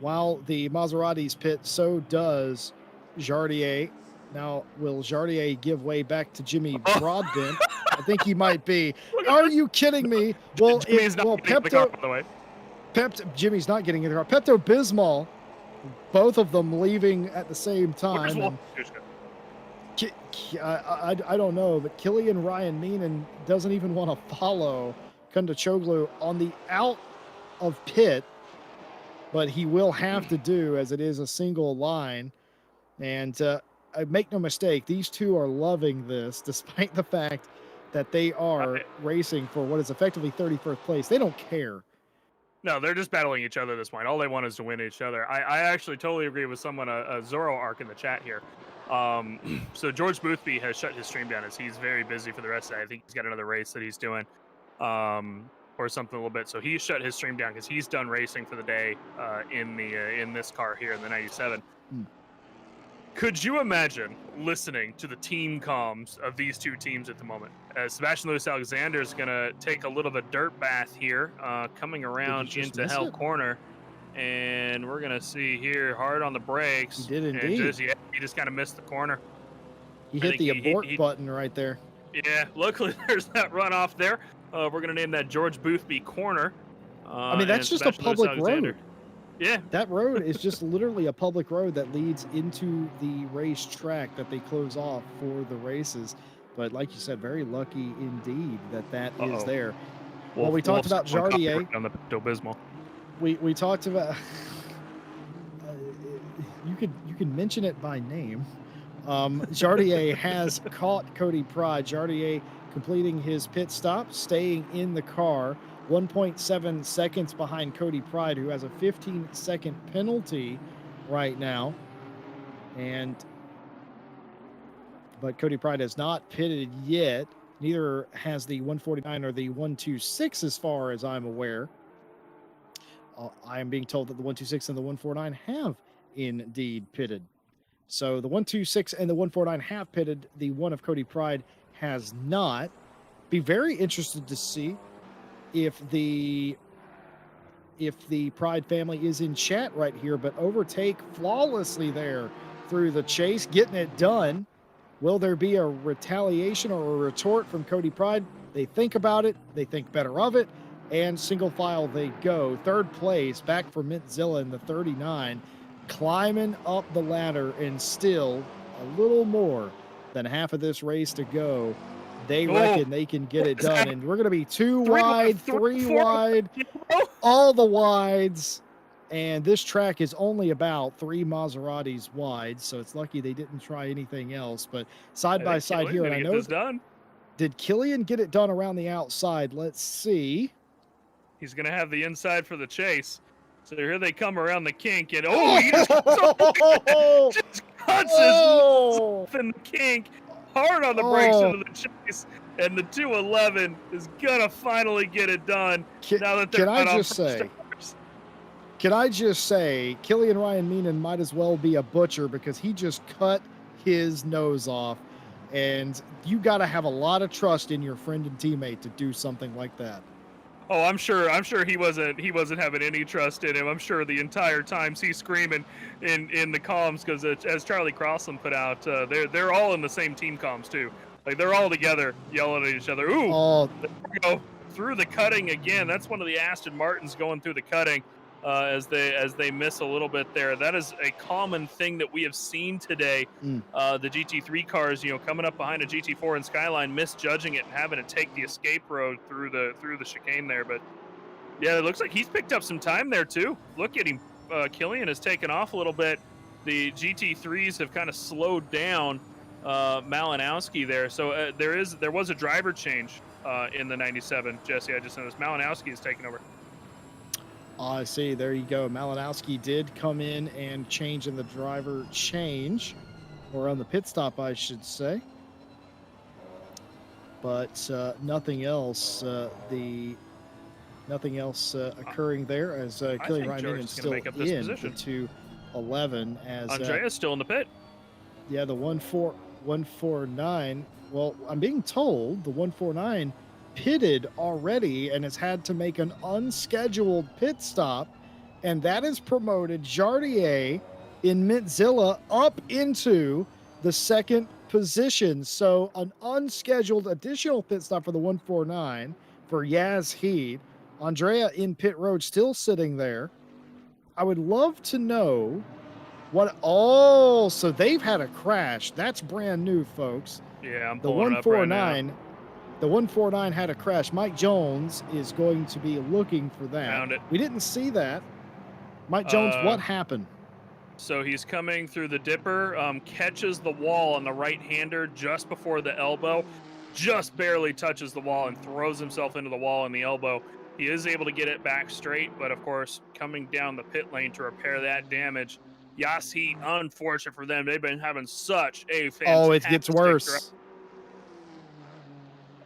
while the Maseratis pit, so does Jardier. Now, will Jardier give way back to Jimmy Broadbent? I think he might be. Are you kidding me? Well, Jimmy's not getting in the car, by the way. Jimmy's not getting in the car. Pepto-Bismol, both of them leaving at the same time. And I don't know, but Killian Ryan Meenan doesn't even want to follow Kundachoglu on the out of pit, but he will have to do, as it is a single line. And I make no mistake, these two are loving this, despite the fact that they are racing for what is effectively 31st place. They don't care. No, they're just battling each other at this point. All they want is to win each other. I actually totally agree with someone, a Zorro Arc in the chat here. So George Boothby has shut his stream down as he's very busy for the rest of the day. I think he's got another race that he's doing, or something a little bit. So he shut his stream down because he's done racing for the day in this car here in the 97. Could you imagine listening to the team comms of these two teams at the moment? Sebastian Lewis Alexander is going to take a little bit of dirt bath here, coming around into Hell Corner. And we're going to see here, hard on the brakes. He did indeed. He just kind of mississed the corner. He hit the abort button right there. Yeah, luckily there's that runoff there. We're going to name that George Boothby Corner. I mean, that's just a public road. Yeah. That road is just literally a public road that leads into the race track that they close off for the races. But like you said, very lucky indeed that is there. Well, we talked about Jardier. On the Pepto-Bismol. We talked about you can mention it by name. Jardier has caught Cody Pride. Jardier completing his pit stop, staying in the car, 1.7 seconds behind Cody Pride, who has a 15-second penalty right now. But Cody Pride has not pitted yet. Neither has the 149 or the 126, as far as I'm aware. I am being told that the 126 and the 149 have indeed pitted. So the 126 and the 149 have pitted. The one of Cody Pride has not. Be very interested to see if the Pride family is in chat right here, but overtake flawlessly there through the chase, getting it done. Will there be a retaliation or a retort from Cody Pride? They think about it. They think better of it. And single file they go. Third place back for Mintzilla in the 39, climbing up the ladder, and still a little more than half of this race to go. They reckon they can get it done. And we're going to be three wide, all the wides. And this track is only about 3 Maseratis wide, so it's lucky they didn't try anything else. But side by side here, and I know, did Killian get it done around the outside? Let's see. He's going to have the inside for the chase. So here they come around the kink, and he just cuts his in the kink, hard on the brakes into the chase, and the 211 is going to finally get it done. Now that they're Can I just say, Killian Ryan Meenan might as well be a butcher because he just cut his nose off, and you got to have a lot of trust in your friend and teammate to do something like that. Oh, I'm sure he wasn't having any trust in him. I'm sure the entire time he's screaming in the comms because as Charlie Crossland put out, they're all in the same team comms too. Like they're all together yelling at each other. Ooh, there we go through the cutting again. That's one of the Aston Martins going through the cutting. As they miss a little bit there. That is a common thing that we have seen today. The GT3 cars, coming up behind a GT4 and Skyline, misjudging it and having to take the escape road through the chicane there. But yeah, it looks like he's picked up some time there too. Look at him Killian has taken off a little bit. The GT3s have kind of slowed down Malinowski there. So there was a driver change in the 97. Jesse, I just noticed Malinowski is taking over. I see. There you go. Malinowski did come in and change in the driver change, or on the pit stop, I should say. But nothing else. Nothing else occurring there as Killian Ryan is still in the 211 as Andrea's still in the pit. Yeah, the 149. Well, I'm being told the 149 pitted already and has had to make an unscheduled pit stop, and that has promoted Jardier in Mintzilla up into the second position. So an unscheduled additional pit stop for the 149 for Yaz Heed. Andrea in pit road still sitting there. I would love to know what. Oh, so they've had a crash. That's brand new, folks. Yeah, I'm the pulling 149. Up right now. The 149 had a crash. Mike Jones is going to be looking for that. Found it. We didn't see that. Mike Jones, what happened? So he's coming through the dipper, catches the wall on the right-hander just before the elbow, just barely touches the wall and throws himself into the wall in the elbow. He is able to get it back straight, but of course, coming down the pit lane to repair that damage. Yas Heat, unfortunate for them. They've been having such a fantastic Oh, it gets worse.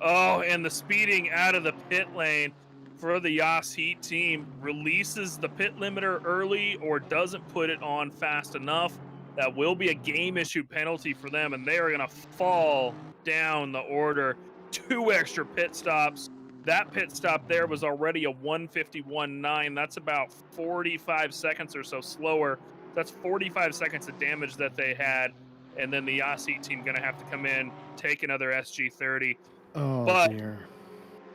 Oh, and the speeding out of the pit lane for the Yas Heat team releases the pit limiter early or doesn't put it on fast enough. That will be a game issue penalty for them, and they are going to fall down the order. 2 extra pit stops. That pit stop there was already a 151.9. That's about 45 seconds or so slower. That's 45 seconds of damage that they had. And then the Yasi team going to have to come in, take another SG30. Oh, but dear.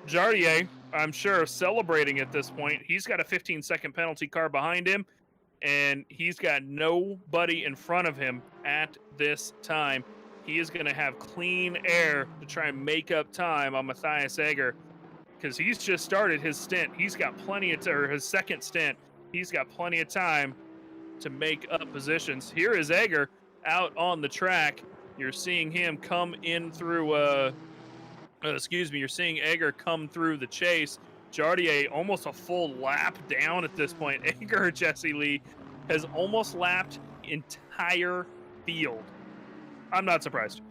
Jardier, I'm sure, celebrating at this point. He's got a 15-second penalty car behind him, and he's got nobody in front of him at this time. He is going to have clean air to try and make up time on Matthias Egger, because he's just started his stint. He's got plenty of or his second stint. He's got plenty of time to make up positions. Here is Egger out on the track. You're seeing him come in through. You're seeing Egger come through the chase. Jardier almost a full lap down at this point. Egger, Jesse Lee, has almost lapped entire field. I'm not surprised.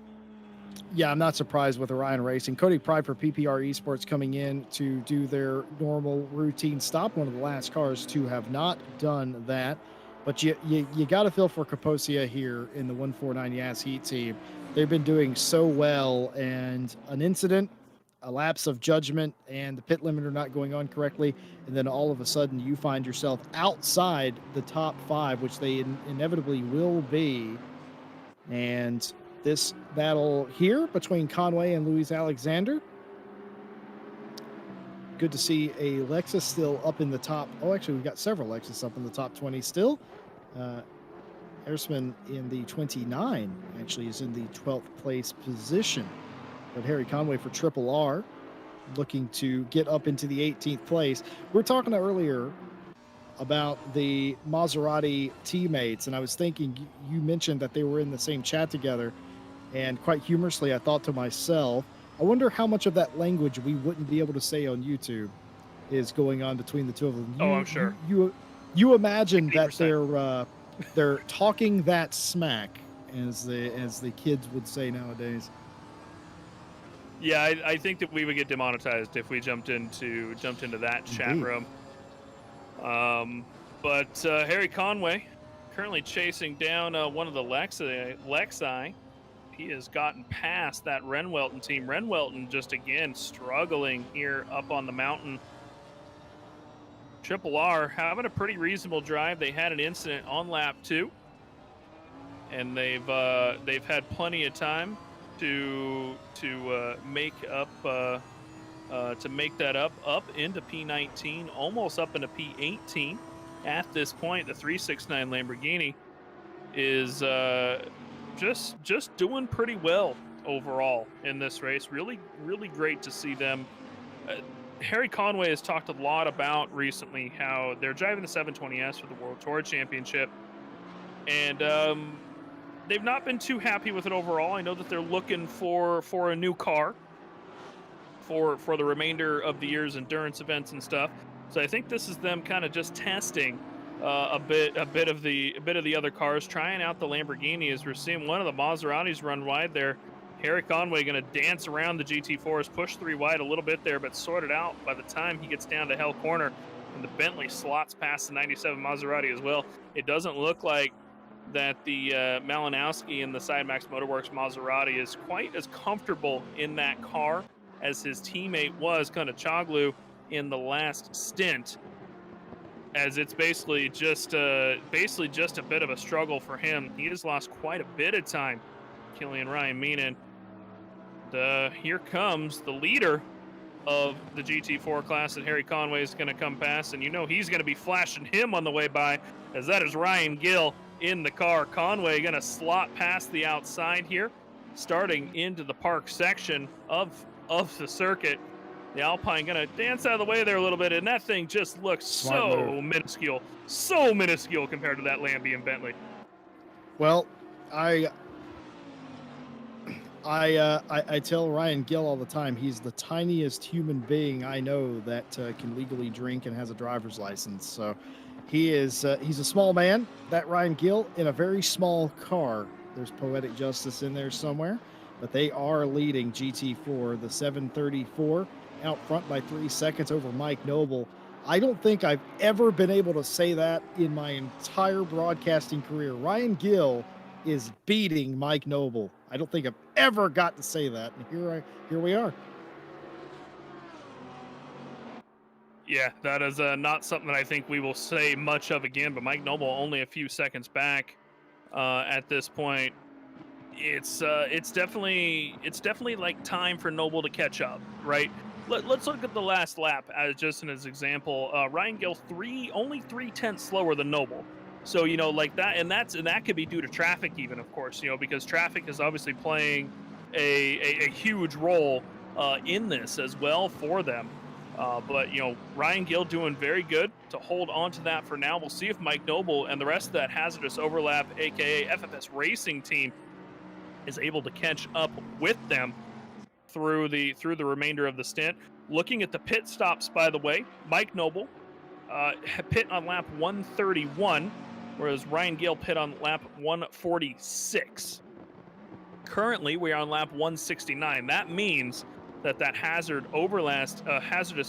Yeah, I'm not surprised with Orion Racing. Cody Pride for PPR Esports coming in to do their normal routine stop. One of the last cars to have not done that. But you got to feel for Kaposia here in the 149 Yas Heat team. They've been doing so well, and an incident, a lapse of judgment, and the pit limiter not going on correctly, and then all of a sudden you find yourself outside the top 5, which they inevitably will be. And this battle here between Conway and Louis Alexander. Good to see a Lexus still up in the top. Oh, actually, we've got several Lexus up in the top 20 still. Ersman in the 29 actually is in the 12th place position. But Harry Conway for Triple R looking to get up into the 18th place. We were talking earlier about the Maserati teammates, and I was thinking, you mentioned that they were in the same chat together, and quite humorously I thought to myself, I wonder how much of that language we wouldn't be able to say on YouTube is going on between the two of them. I'm sure. You imagine 80%. that they're talking that smack, as the kids would say nowadays. Yeah, I think that we would get demonetized if we jumped into that chat room. But Harry Conway currently chasing down one of the Lexi. He has gotten past that Renwelton team. Renwelton just again struggling here up on the mountain. Triple R having a pretty reasonable drive. They had an incident on lap 2, and they've had plenty of time to make that up into P19, almost up into P18. At this point, the 369 Lamborghini is just doing pretty well overall in this race. Really, really great to see them. Harry Conway has talked a lot about recently how they're driving the 720S for the World Tour Championship, and they've not been too happy with it overall. I know that they're looking for a new car for the remainder of the year's endurance events and stuff. So I think this is them kind of just testing a bit of the other cars, trying out the Lamborghini, as we're seeing one of the Maseratis run wide there. Harry Conway going to dance around the GT4s, push 3 wide a little bit there, but sort it out by the time he gets down to Hell Corner. And the Bentley slots past the 97 Maserati as well. It doesn't look like that the Malinowski in the Sidemax Motorworks Maserati is quite as comfortable in that car as his teammate was, Konachoglu, in the last stint, as it's basically just a bit of a struggle for him. He has lost quite a bit of time, Killian Ryan Meenan. Here comes the leader of the GT4 class that Harry Conway is going to come past, and you know he's going to be flashing him on the way by, as that is Ryan Gill in the car. Conway going to slot past the outside here, starting into the park section of the circuit. The Alpine going to dance out of the way there a little bit, and that thing just looks so minuscule compared to that Lamby and Bentley. Well, I tell Ryan Gill all the time, he's the tiniest human being I know that can legally drink and has a driver's license. So he's a small man, that Ryan Gill, in a very small car. There's poetic justice in there somewhere, but they are leading GT4, the 734, out front by 3 seconds over Mike Noble. I don't think I've ever been able to say that in my entire broadcasting career. Ryan Gill is beating Mike Noble. I don't think I've ever got to say that, and here we are. Yeah, that is not something that I think we will say much of again, but Mike Noble only a few seconds back at this point. It's definitely like time for Noble to catch up, right? Let's look at the last lap as just as an example. Ryan Gill only 3/10 slower than Noble. So, you know, like that, and that could be due to traffic even, of course, you know, because traffic is obviously playing a huge role in this as well for them. But, you know, Ryan Gill doing very good to hold on to that for now. We'll see if Mike Noble and the rest of that hazardous overlap, aka FFS Racing team, is able to catch up with them through the remainder of the stint. Looking at the pit stops, by the way, Mike Noble pit on lap 131, whereas Ryan Gill pit on lap 146. Currently, we are on lap 169. That means that hazardous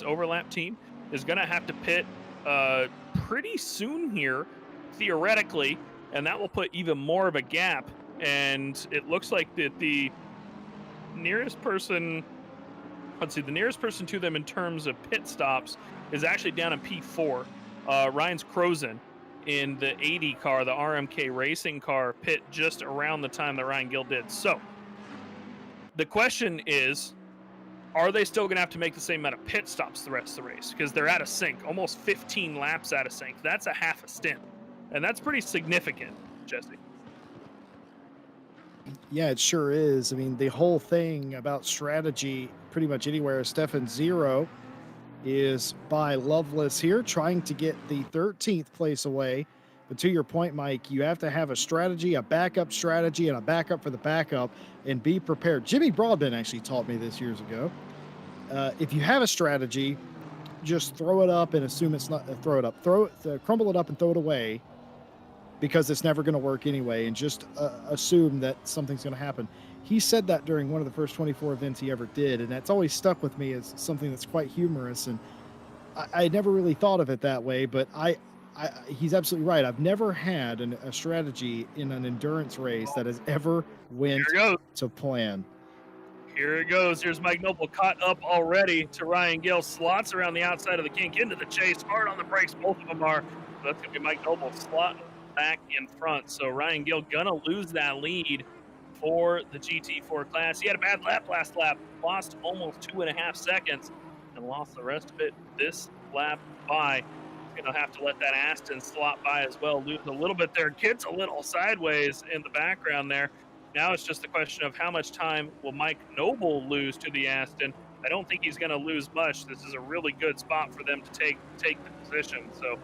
overlap team is going to have to pit pretty soon here, theoretically, and that will put even more of a gap. And it looks like that the nearest person to them in terms of pit stops is actually down in P4. Ryan's Crozen in the 80 car, the RMK Racing car, pit just around the time that Ryan Gill did. So the question is, are they still going to have to make the same amount of pit stops the rest of the race? Because they're out of sync, almost 15 laps out of sync. That's a half a stint, and that's pretty significant, Jesse. Yeah, it sure is. I mean, the whole thing about strategy, pretty much anywhere, Stefan Zero is by Loveless here, trying to get the 13th place away. But to your point, Mike, you have to have a strategy, a backup strategy, and a backup for the backup, and be prepared. Jimmy Broadbent actually taught me this years ago. If you have a strategy, just throw it up and assume it's not, crumble it up and throw it away, because it's never going to work anyway, and just assume that something's going to happen. He said that during one of the first 24 events he ever did, and that's always stuck with me as something that's quite humorous, and I never really thought of it that way, but he's absolutely right. I've never had a strategy in an endurance race that has ever went to plan. Here it goes. Here's Mike Noble caught up already to Ryan Gill. Slots around the outside of the kink into the chase. Hard on the brakes. Both of them are. So that's going to be Mike Noble slotting back in front. So Ryan Gill going to lose that lead for the GT4 class. He had a bad lap last lap. Lost almost 2.5 seconds and lost the rest of it this lap by. Going to have to let that Aston slot by as well. Lose a little bit there. Gets a little sideways in the background there. Now it's just the question of how much time will Mike Noble lose to the Aston I don't think he's going to lose much. This is a really good spot for them to take the position. So,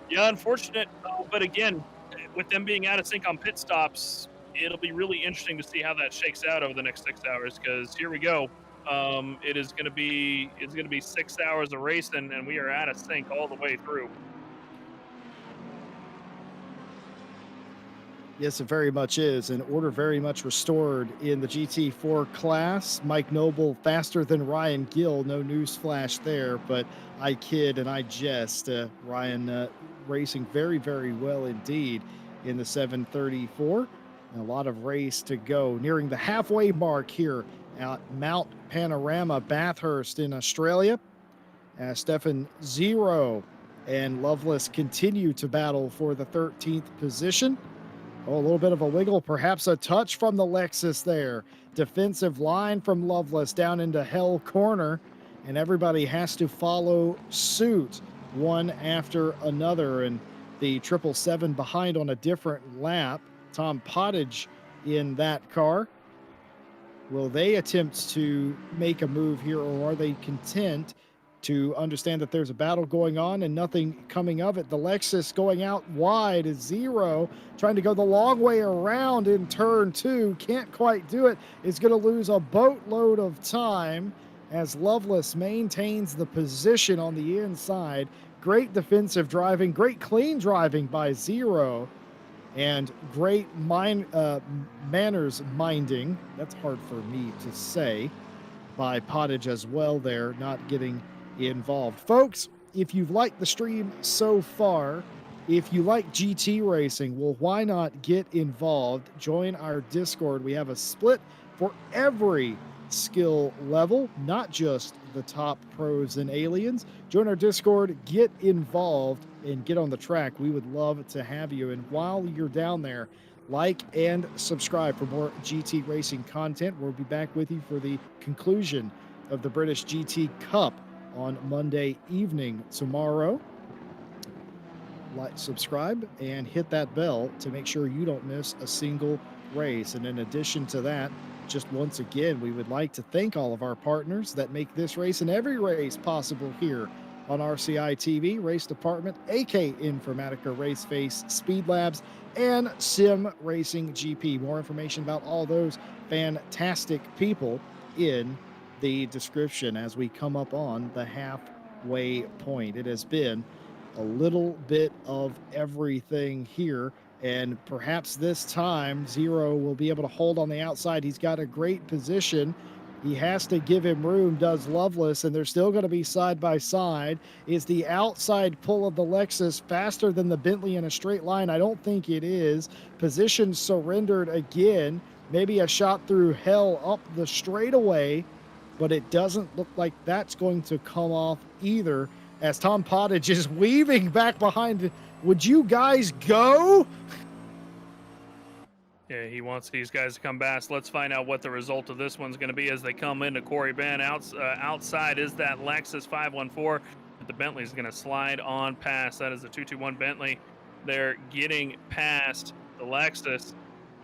yeah, unfortunate. But again, with them being out of sync on pit stops, it'll be really interesting to see how that shakes out over the next 6 hours. Because here we go. It's going to be 6 hours of racing, and we are out of sync all the way through. Yes, it very much is. And order very much restored in the GT4 class. Mike Noble faster than Ryan Gill. No news flash there, but I kid and I jest. Ryan racing very, very well indeed in the 734. And a lot of race to go. Nearing the halfway mark here at Mount Panorama, Bathurst in Australia. Stefan Zero and Loveless continue to battle for the 13th position. Oh, a little bit of a wiggle, perhaps a touch from the Lexus there. Defensive line from Loveless down into Hell Corner, and everybody has to follow suit one after another. And the 777 behind on a different lap. Tom Pottage in that car. Will they attempt to make a move here, or are they content to understand that there's a battle going on and nothing coming of it? The Lexus going out wide is Zero, trying to go the long way around in turn 2. Can't quite do it. Is going to lose a boatload of time as Loveless maintains the position on the inside. Great defensive driving, great clean driving by Zero, and great manners minding. That's hard for me to say, by Pottage as well there, not getting involved. Folks, if you've liked the stream so far, if you like GT racing, well, why not get involved? Join our Discord. We have a split for every skill level, not just the top pros and aliens. Join our Discord, get involved, and get on the track. We would love to have you. And while you're down there, like and subscribe for more GT racing content. We'll be back with you for the conclusion of the British GT Cup on Monday evening tomorrow. Like, subscribe, and hit that bell to make sure you don't miss a single race. And in addition to that, just once again, we would like to thank all of our partners that make this race and every race possible here on RCI TV, Race Department, AK Informatica, Raceface, Speed Labs, and Sim Racing GP. More information about all those fantastic people in the description as we come up on the halfway point. It has been a little bit of everything here, and perhaps this time Zero will be able to hold on the outside. He's got a great position. He has to give him room, does Loveless, and they're still going to be side by side. Is the outside pull of the Lexus faster than the Bentley in a straight line? I don't think it is. Position surrendered again. Maybe a shot through hell up the straightaway, but it doesn't look like that's going to come off either, as Tom Pottage is weaving back behind. Would you guys go? Yeah, he wants these guys to come back. So let's find out what the result of this one's going to be as they come into Corey Bend. Outside is that Lexus 514. But the Bentley's going to slide on past. That is the 221 Bentley. They're getting past the Lexus,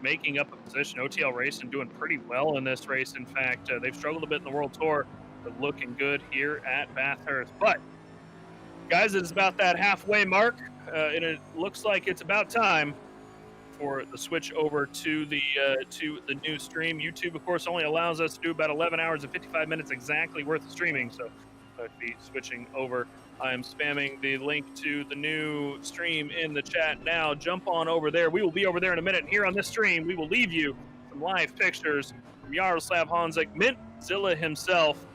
making up a position. OTL Racing doing pretty well in this race. In fact, they've struggled a bit in the World Tour, but looking good here at Bathurst. But, guys, it's about that halfway mark, and it looks like it's about time for the switch over to the new stream. YouTube, of course, only allows us to do about 11 hours and 55 minutes exactly worth of streaming, so I'd be switching over. I am spamming the link to the new stream in the chat now. Jump on over there. We will be over there in a minute. Here on this stream, we will leave you some live pictures from Yaroslav Honzik, Mintzilla himself,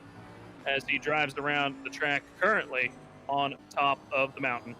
as he drives around the track currently on top of the mountain.